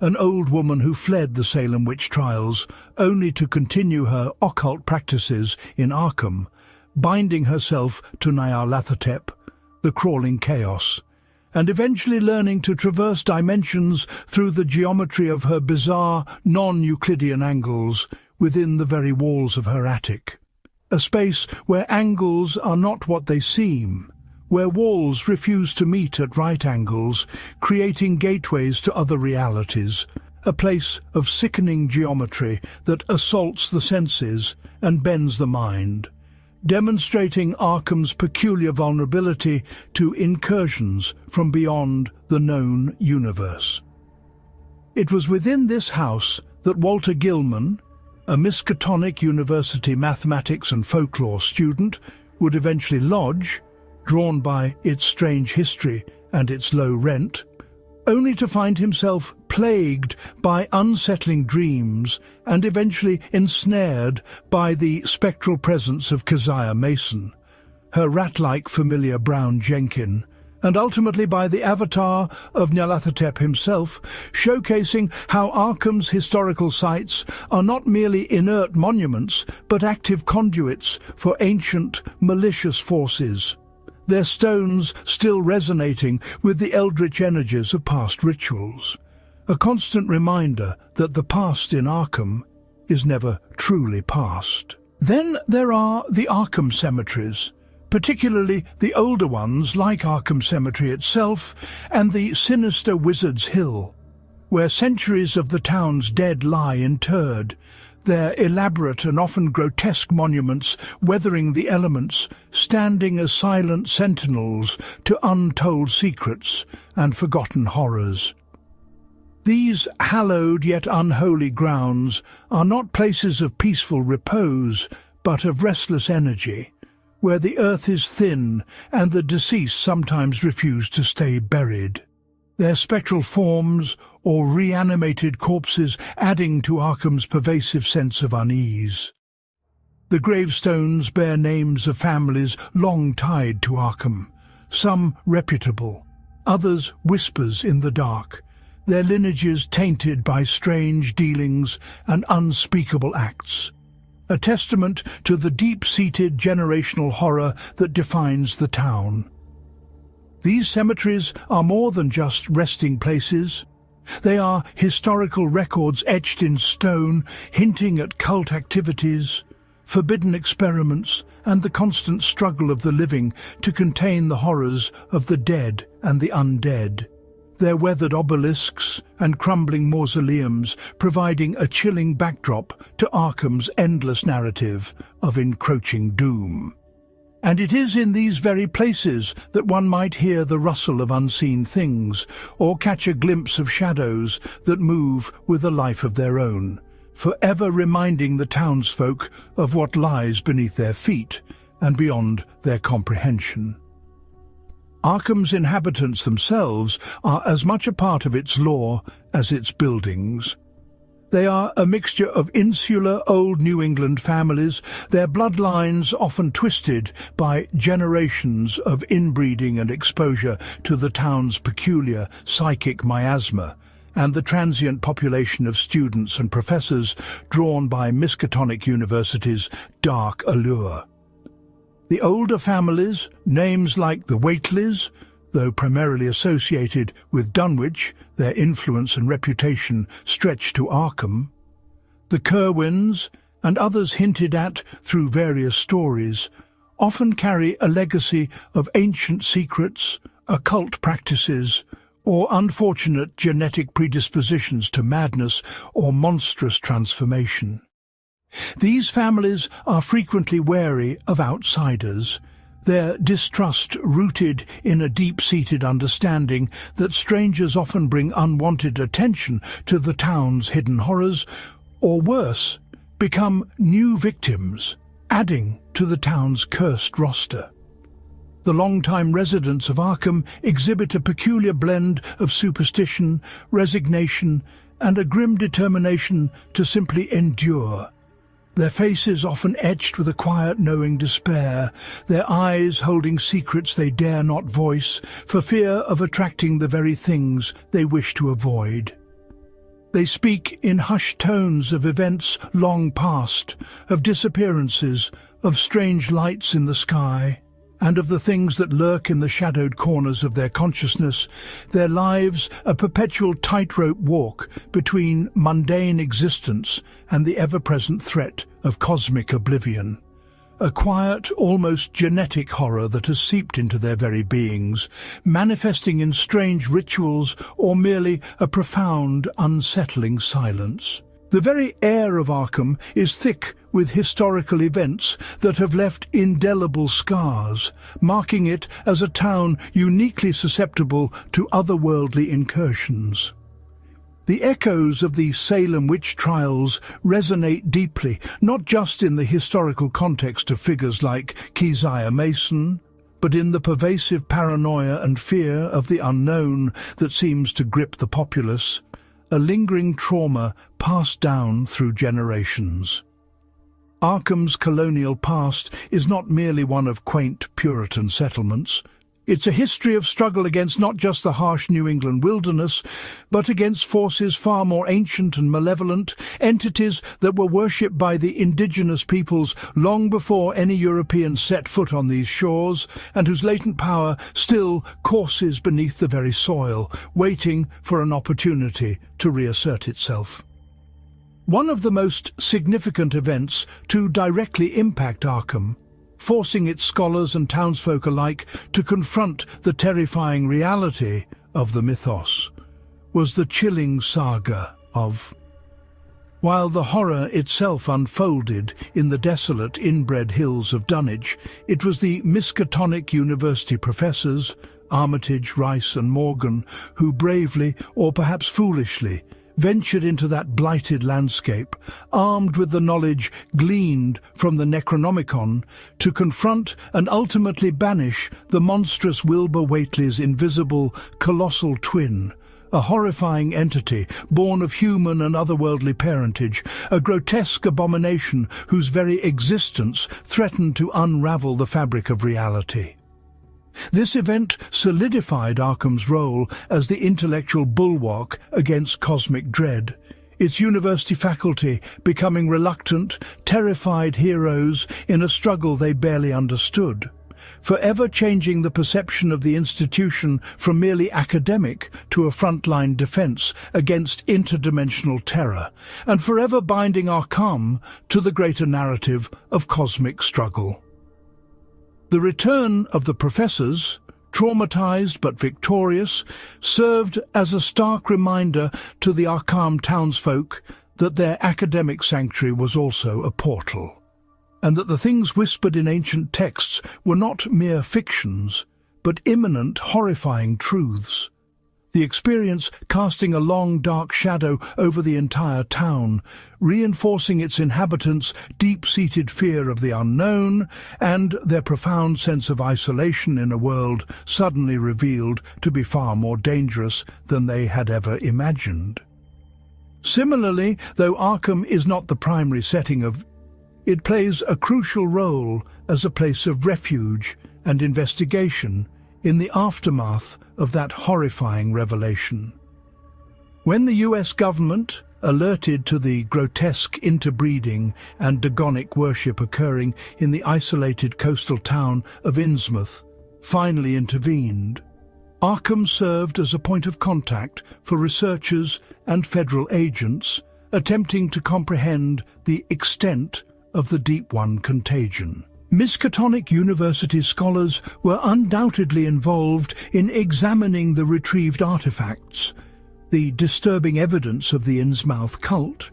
an old woman who fled the Salem witch trials only to continue her occult practices in Arkham, binding herself to Nyarlathotep, the crawling chaos, and eventually learning to traverse dimensions through the geometry of her bizarre, non-Euclidean angles within the very walls of her attic. A space where angles are not what they seem, where walls refuse to meet at right angles, creating gateways to other realities, a place of sickening geometry that assaults the senses and bends the mind, demonstrating Arkham's peculiar vulnerability to incursions from beyond the known universe. It was within this house that Walter Gilman, a Miskatonic University mathematics and folklore student, would eventually lodge, drawn by its strange history and its low rent, only to find himself plagued by unsettling dreams and eventually ensnared by the spectral presence of Keziah Mason, her rat-like familiar Brown Jenkin, and ultimately by the avatar of Nyarlathotep himself, showcasing how Arkham's historical sites are not merely inert monuments but active conduits for ancient, malicious forces, their stones still resonating with the eldritch energies of past rituals, a constant reminder that the past in Arkham is never truly past. Then there are the Arkham cemeteries, particularly the older ones like Arkham Cemetery itself and the sinister Wizard's Hill, where centuries of the town's dead lie interred, their elaborate and often grotesque monuments weathering the elements, standing as silent sentinels to untold secrets and forgotten horrors. These hallowed yet unholy grounds are not places of peaceful repose, but of restless energy, where the earth is thin and the deceased sometimes refuse to stay buried, their spectral forms or reanimated corpses adding to Arkham's pervasive sense of unease. The gravestones bear names of families long tied to Arkham, some reputable, others whispers in the dark, their lineages tainted by strange dealings and unspeakable acts, a testament to the deep-seated generational horror that defines the town. These cemeteries are more than just resting places. They are historical records etched in stone, hinting at cult activities, forbidden experiments, and the constant struggle of the living to contain the horrors of the dead and the undead. Their weathered obelisks and crumbling mausoleums providing a chilling backdrop to Arkham's endless narrative of encroaching doom. And it is in these very places that one might hear the rustle of unseen things, or catch a glimpse of shadows that move with a life of their own, forever reminding the townsfolk of what lies beneath their feet and beyond their comprehension. Arkham's inhabitants themselves are as much a part of its lore as its buildings. They are a mixture of insular old New England families, their bloodlines often twisted by generations of inbreeding and exposure to the town's peculiar psychic miasma, and the transient population of students and professors drawn by Miskatonic University's dark allure. The older families, names like the Whateleys, though primarily associated with Dunwich, their influence and reputation stretch to Arkham. The Kerwins, and others hinted at through various stories, often carry a legacy of ancient secrets, occult practices, or unfortunate genetic predispositions to madness or monstrous transformation. These families are frequently wary of outsiders, their distrust rooted in a deep-seated understanding that strangers often bring unwanted attention to the town's hidden horrors, or worse, become new victims, adding to the town's cursed roster. The long-time residents of Arkham exhibit a peculiar blend of superstition, resignation, and a grim determination to simply endure. Their faces often etched with a quiet knowing despair, their eyes holding secrets they dare not voice for fear of attracting the very things they wish to avoid. They speak in hushed tones of events long past, of disappearances, of strange lights in the sky, and of the things that lurk in the shadowed corners of their consciousness, their lives a perpetual tightrope walk between mundane existence and the ever-present threat of cosmic oblivion. A quiet, almost genetic horror that has seeped into their very beings, manifesting in strange rituals or merely a profound, unsettling silence. The very air of Arkham is thick with historical events that have left indelible scars, marking it as a town uniquely susceptible to otherworldly incursions. The echoes of the Salem witch trials resonate deeply, not just in the historical context of figures like Keziah Mason, but in the pervasive paranoia and fear of the unknown that seems to grip the populace, a lingering trauma passed down through generations. Arkham's colonial past is not merely one of quaint Puritan settlements. It's a history of struggle against not just the harsh New England wilderness, but against forces far more ancient and malevolent, entities that were worshipped by the indigenous peoples long before any Europeans set foot on these shores, and whose latent power still courses beneath the very soil, waiting for an opportunity to reassert itself. One of the most significant events to directly impact Arkham, forcing its scholars and townsfolk alike to confront the terrifying reality of the mythos, was the chilling saga of... While the horror itself unfolded in the desolate inbred hills of Dunwich, it was the Miskatonic University professors, Armitage, Rice and Morgan, who bravely, or perhaps foolishly, ventured into that blighted landscape, armed with the knowledge gleaned from the Necronomicon, to confront and ultimately banish the monstrous Wilbur Whately's invisible, colossal twin, a horrifying entity born of human and otherworldly parentage, a grotesque abomination whose very existence threatened to unravel the fabric of reality. This event solidified Arkham's role as the intellectual bulwark against cosmic dread, its university faculty becoming reluctant, terrified heroes in a struggle they barely understood. forever changing the perception of the institution from merely academic to a frontline defense against interdimensional terror, and forever binding Arkham to the greater narrative of cosmic struggle. The return of the professors, traumatized but victorious, served as a stark reminder to the Arkham townsfolk that their academic sanctuary was also a portal, and that the things whispered in ancient texts were not mere fictions, but imminent, horrifying truths. The experience casting a long, dark shadow over the entire town, reinforcing its inhabitants' deep-seated fear of the unknown and their profound sense of isolation in a world suddenly revealed to be far more dangerous than they had ever imagined. Similarly, though Arkham is not the primary setting it plays a crucial role as a place of refuge and investigation in the aftermath of that horrifying revelation. When the US government, alerted to the grotesque interbreeding and dagonic worship occurring in the isolated coastal town of Innsmouth, finally intervened, Arkham served as a point of contact for researchers and federal agents attempting to comprehend the extent of the Deep One contagion. Miskatonic University scholars were undoubtedly involved in examining the retrieved artifacts, the disturbing evidence of the Innsmouth cult,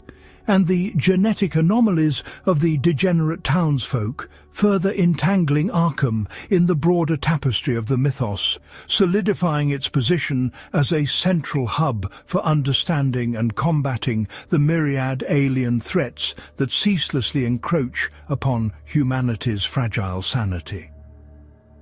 and the genetic anomalies of the degenerate townsfolk, further entangling Arkham in the broader tapestry of the mythos, solidifying its position as a central hub for understanding and combating the myriad alien threats that ceaselessly encroach upon humanity's fragile sanity.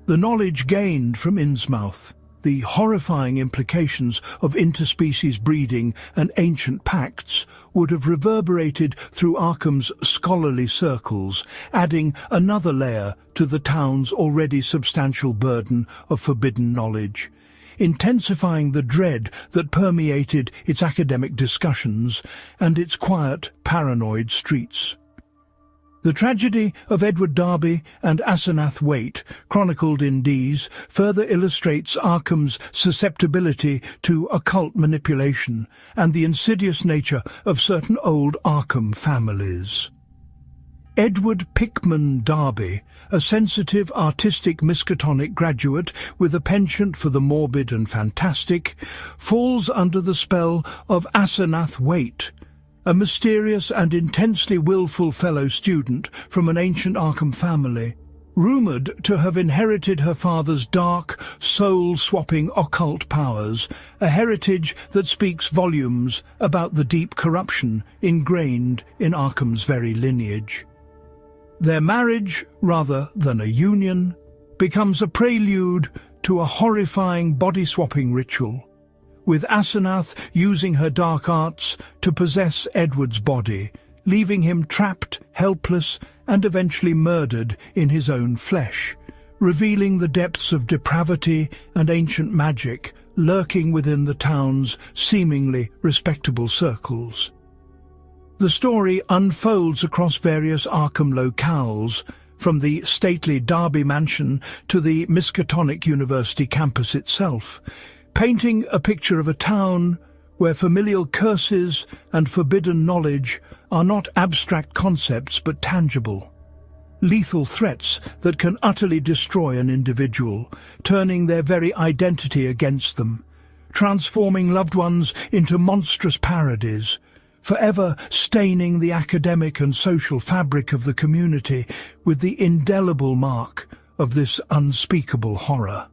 The knowledge gained from Innsmouth, the horrifying implications of interspecies breeding and ancient pacts would have reverberated through Arkham's scholarly circles, adding another layer to the town's already substantial burden of forbidden knowledge, intensifying the dread that permeated its academic discussions and its quiet, paranoid streets. The tragedy of Edward Darby and Asenath Waite, chronicled in Dees, further illustrates Arkham's susceptibility to occult manipulation and the insidious nature of certain old Arkham families. Edward Pickman Darby, a sensitive, artistic Miskatonic graduate with a penchant for the morbid and fantastic, falls under the spell of Asenath Waite, a mysterious and intensely willful fellow student from an ancient Arkham family, rumoured to have inherited her father's dark, soul-swapping occult powers, a heritage that speaks volumes about the deep corruption ingrained in Arkham's very lineage. Their marriage, rather than a union, becomes a prelude to a horrifying body-swapping ritual, with Asenath using her dark arts to possess Edward's body, leaving him trapped, helpless, and eventually murdered in his own flesh, revealing the depths of depravity and ancient magic lurking within the town's seemingly respectable circles. The story unfolds across various Arkham locales, from the stately Derby mansion to the Miskatonic University campus itself, painting a picture of a town where familial curses and forbidden knowledge are not abstract concepts but tangible, lethal threats that can utterly destroy an individual, turning their very identity against them, transforming loved ones into monstrous parodies, forever staining the academic and social fabric of the community with the indelible mark of this unspeakable horror.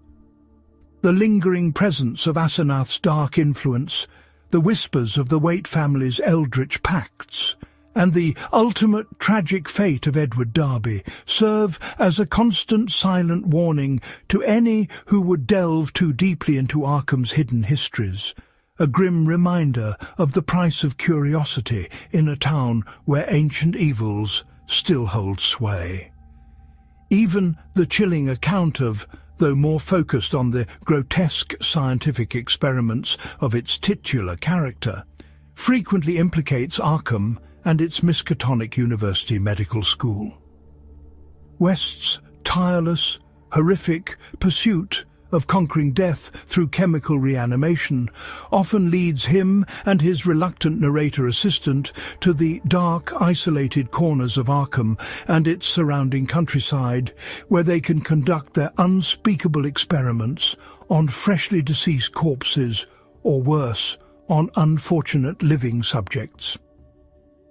The lingering presence of Asenath's dark influence, the whispers of the Waite family's eldritch pacts, and the ultimate tragic fate of Edward Darby serve as a constant silent warning to any who would delve too deeply into Arkham's hidden histories, a grim reminder of the price of curiosity in a town where ancient evils still hold sway. Even the chilling account of, though more focused on the grotesque scientific experiments of its titular character, frequently implicates Arkham and its Miskatonic University Medical School. West's tireless, horrific pursuit of conquering death through chemical reanimation often leads him and his reluctant narrator-assistant to the dark, isolated corners of Arkham and its surrounding countryside, where they can conduct their unspeakable experiments on freshly deceased corpses, or worse, on unfortunate living subjects.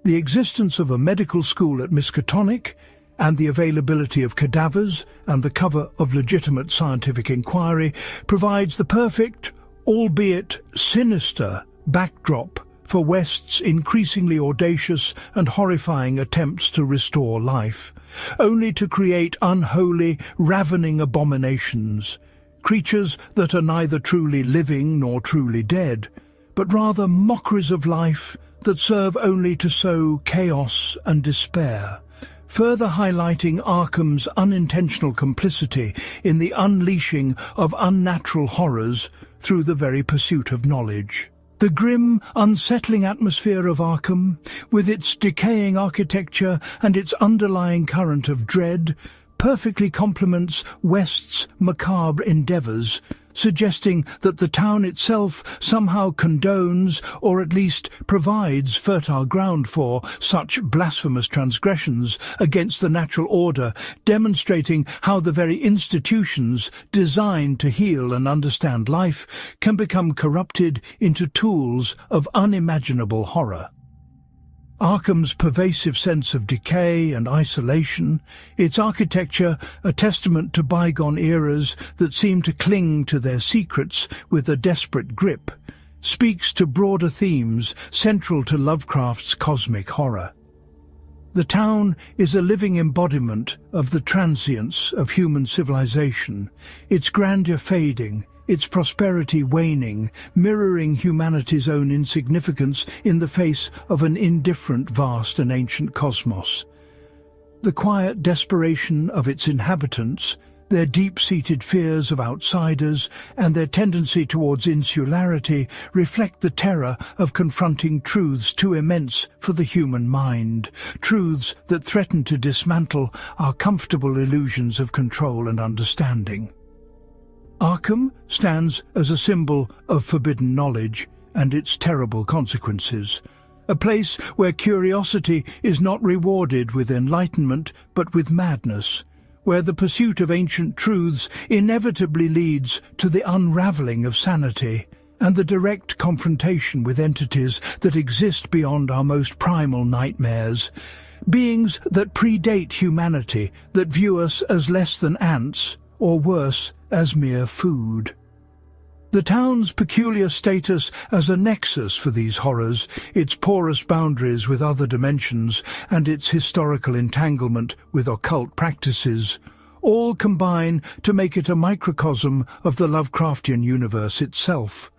The existence of a medical school at Miskatonic and the availability of cadavers and the cover of legitimate scientific inquiry provides the perfect, albeit sinister, backdrop for West's increasingly audacious and horrifying attempts to restore life, only to create unholy, ravening abominations, creatures that are neither truly living nor truly dead, but rather mockeries of life that serve only to sow chaos and despair, further highlighting Arkham's unintentional complicity in the unleashing of unnatural horrors through the very pursuit of knowledge. The grim, unsettling atmosphere of Arkham, with its decaying architecture and its underlying current of dread, perfectly complements West's macabre endeavours, suggesting that the town itself somehow condones, or at least provides fertile ground for, such blasphemous transgressions against the natural order, demonstrating how the very institutions designed to heal and understand life can become corrupted into tools of unimaginable horror. Arkham's pervasive sense of decay and isolation, its architecture a testament to bygone eras that seem to cling to their secrets with a desperate grip, speaks to broader themes central to Lovecraft's cosmic horror. The town is a living embodiment of the transience of human civilization, its grandeur fading, its prosperity waning, mirroring humanity's own insignificance in the face of an indifferent, vast and ancient cosmos. The quiet desperation of its inhabitants, their deep-seated fears of outsiders, and their tendency towards insularity reflect the terror of confronting truths too immense for the human mind, truths that threaten to dismantle our comfortable illusions of control and understanding. Arkham stands as a symbol of forbidden knowledge and its terrible consequences, a place where curiosity is not rewarded with enlightenment but with madness, where the pursuit of ancient truths inevitably leads to the unravelling of sanity and the direct confrontation with entities that exist beyond our most primal nightmares, beings that predate humanity, that view us as less than ants, or worse, as mere food. The town's peculiar status as a nexus for these horrors, its porous boundaries with other dimensions, and its historical entanglement with occult practices, all combine to make it a microcosm of the Lovecraftian universe itself.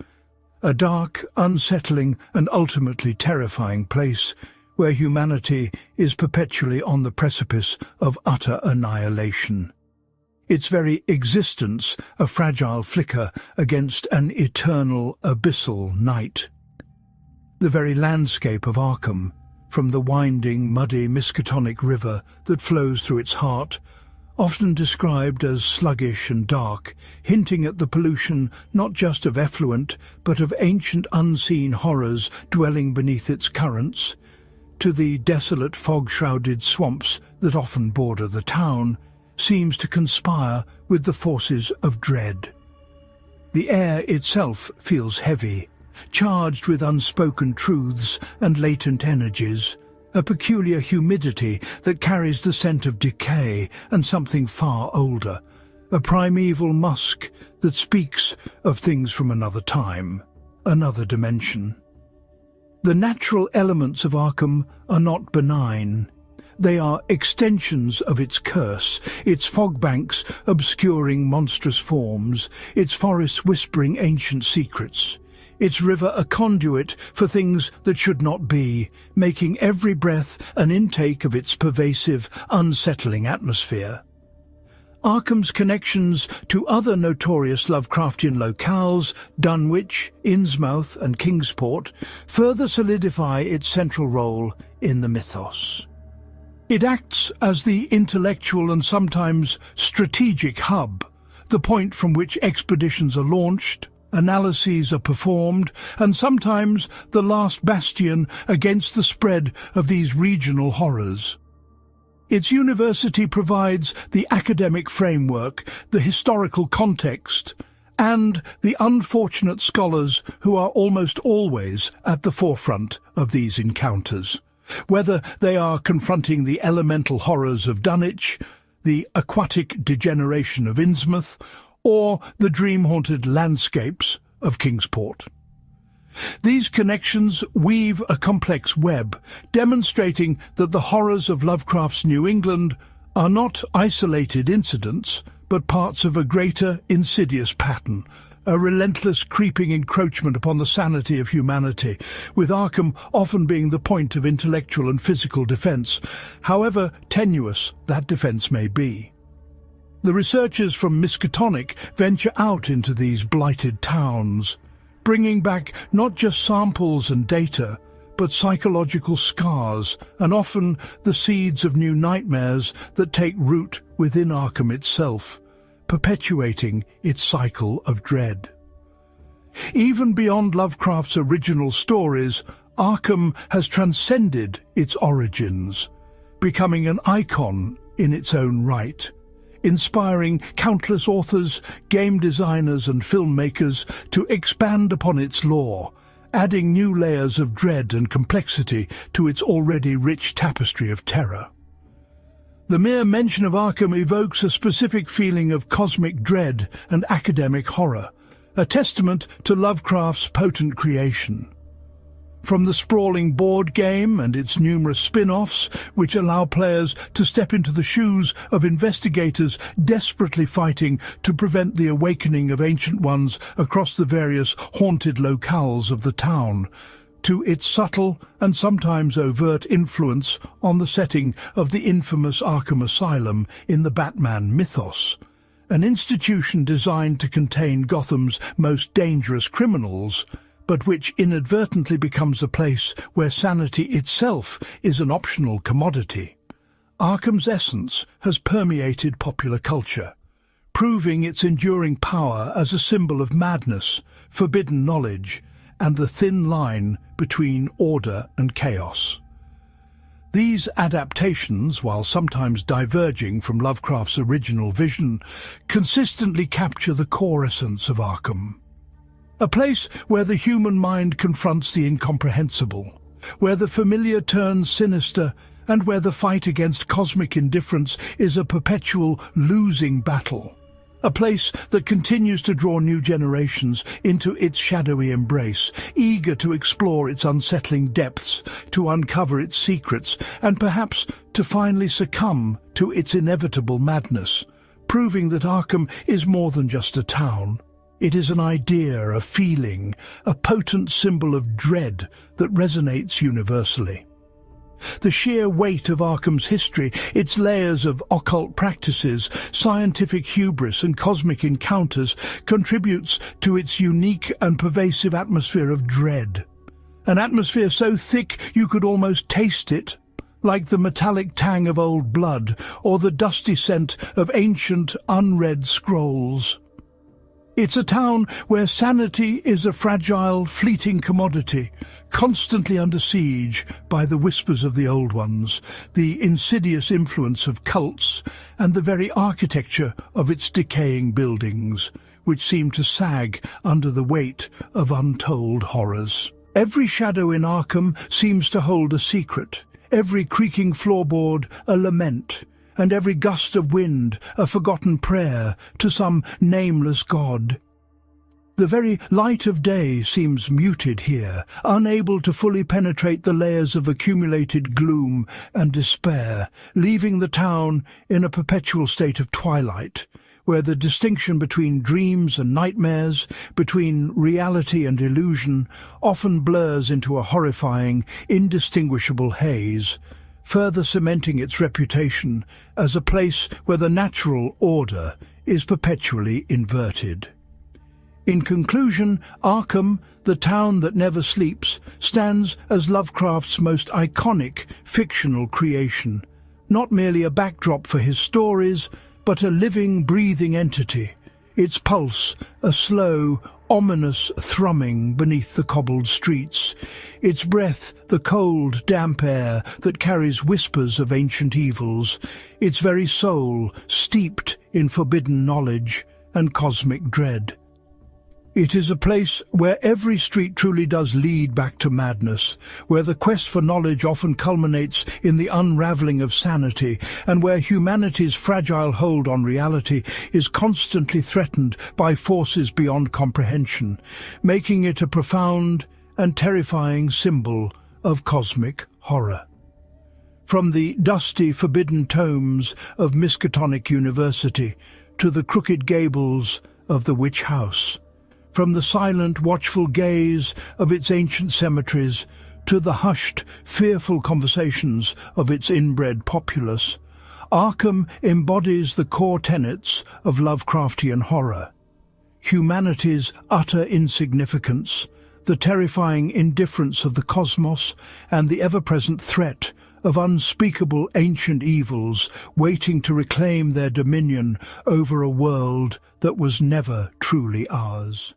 A dark, unsettling, and ultimately terrifying place where humanity is perpetually on the precipice of utter annihilation. Its very existence a fragile flicker against an eternal, abyssal night. The very landscape of Arkham, from the winding, muddy Miskatonic River that flows through its heart, often described as sluggish and dark, hinting at the pollution not just of effluent, but of ancient unseen horrors dwelling beneath its currents, to the desolate fog-shrouded swamps that often border the town, seems to conspire with the forces of dread. The air itself feels heavy, charged with unspoken truths and latent energies, a peculiar humidity that carries the scent of decay and something far older, a primeval musk that speaks of things from another time, another dimension. The natural elements of Arkham are not benign. They are extensions of its curse, its fog banks obscuring monstrous forms, its forests whispering ancient secrets, its river a conduit for things that should not be, making every breath an intake of its pervasive, unsettling atmosphere. Arkham's connections to other notorious Lovecraftian locales, Dunwich, Innsmouth and Kingsport, further solidify its central role in the mythos. It acts as the intellectual and sometimes strategic hub, the point from which expeditions are launched, analyses are performed, and sometimes the last bastion against the spread of these regional horrors. Its university provides the academic framework, the historical context, and the unfortunate scholars who are almost always at the forefront of these encounters. Whether they are confronting the elemental horrors of Dunwich, the aquatic degeneration of Innsmouth, or the dream-haunted landscapes of Kingsport. These connections weave a complex web, demonstrating that the horrors of Lovecraft's New England are not isolated incidents, but parts of a greater, insidious pattern, a relentless creeping encroachment upon the sanity of humanity, with Arkham often being the point of intellectual and physical defense, however tenuous that defense may be. The researchers from Miskatonic venture out into these blighted towns, bringing back not just samples and data, but psychological scars and often the seeds of new nightmares that take root within Arkham itself, perpetuating its cycle of dread. Even beyond Lovecraft's original stories, Arkham has transcended its origins, becoming an icon in its own right, inspiring countless authors, game designers and filmmakers to expand upon its lore, adding new layers of dread and complexity to its already rich tapestry of terror. The mere mention of Arkham evokes a specific feeling of cosmic dread and academic horror, a testament to Lovecraft's potent creation. From the sprawling board game and its numerous spin-offs, which allow players to step into the shoes of investigators desperately fighting to prevent the awakening of ancient ones across the various haunted locales of the town, to its subtle and sometimes overt influence on the setting of the infamous Arkham Asylum in the Batman mythos, an institution designed to contain Gotham's most dangerous criminals, but which inadvertently becomes a place where sanity itself is an optional commodity. Arkham's essence has permeated popular culture, proving its enduring power as a symbol of madness, forbidden knowledge, and the thin line between order and chaos. These adaptations, while sometimes diverging from Lovecraft's original vision, consistently capture the core essence of Arkham. A place where the human mind confronts the incomprehensible, where the familiar turns sinister, and where the fight against cosmic indifference is a perpetual losing battle. A place that continues to draw new generations into its shadowy embrace, eager to explore its unsettling depths, to uncover its secrets, and perhaps to finally succumb to its inevitable madness, proving that Arkham is more than just a town. It is an idea, a feeling, a potent symbol of dread that resonates universally. The sheer weight of Arkham's history, its layers of occult practices, scientific hubris and cosmic encounters contributes to its unique and pervasive atmosphere of dread. An atmosphere so thick you could almost taste it, like the metallic tang of old blood or the dusty scent of ancient unread scrolls. It's a town where sanity is a fragile, fleeting commodity, constantly under siege by the whispers of the old ones, the insidious influence of cults, and the very architecture of its decaying buildings, which seem to sag under the weight of untold horrors. Every shadow in Arkham seems to hold a secret, every creaking floorboard a lament, and every gust of wind a forgotten prayer to some nameless god. The very light of day seems muted here, unable to fully penetrate the layers of accumulated gloom and despair, leaving the town in a perpetual state of twilight, where the distinction between dreams and nightmares, between reality and illusion, often blurs into a horrifying, indistinguishable haze, further cementing its reputation as a place where the natural order is perpetually inverted. In conclusion, Arkham, the town that never sleeps, stands as Lovecraft's most iconic fictional creation, not merely a backdrop for his stories, but a living, breathing entity, its pulse a slow, ominous thrumming beneath the cobbled streets, its breath the cold, damp air that carries whispers of ancient evils, its very soul steeped in forbidden knowledge and cosmic dread. It is a place where every street truly does lead back to madness, where the quest for knowledge often culminates in the unraveling of sanity, and where humanity's fragile hold on reality is constantly threatened by forces beyond comprehension, making it a profound and terrifying symbol of cosmic horror. From the dusty, forbidden tomes of Miskatonic University to the crooked gables of the Witch House, from the silent, watchful gaze of its ancient cemeteries to the hushed, fearful conversations of its inbred populace, Arkham embodies the core tenets of Lovecraftian horror. Humanity's utter insignificance, the terrifying indifference of the cosmos, and the ever-present threat of unspeakable ancient evils waiting to reclaim their dominion over a world that was never truly ours.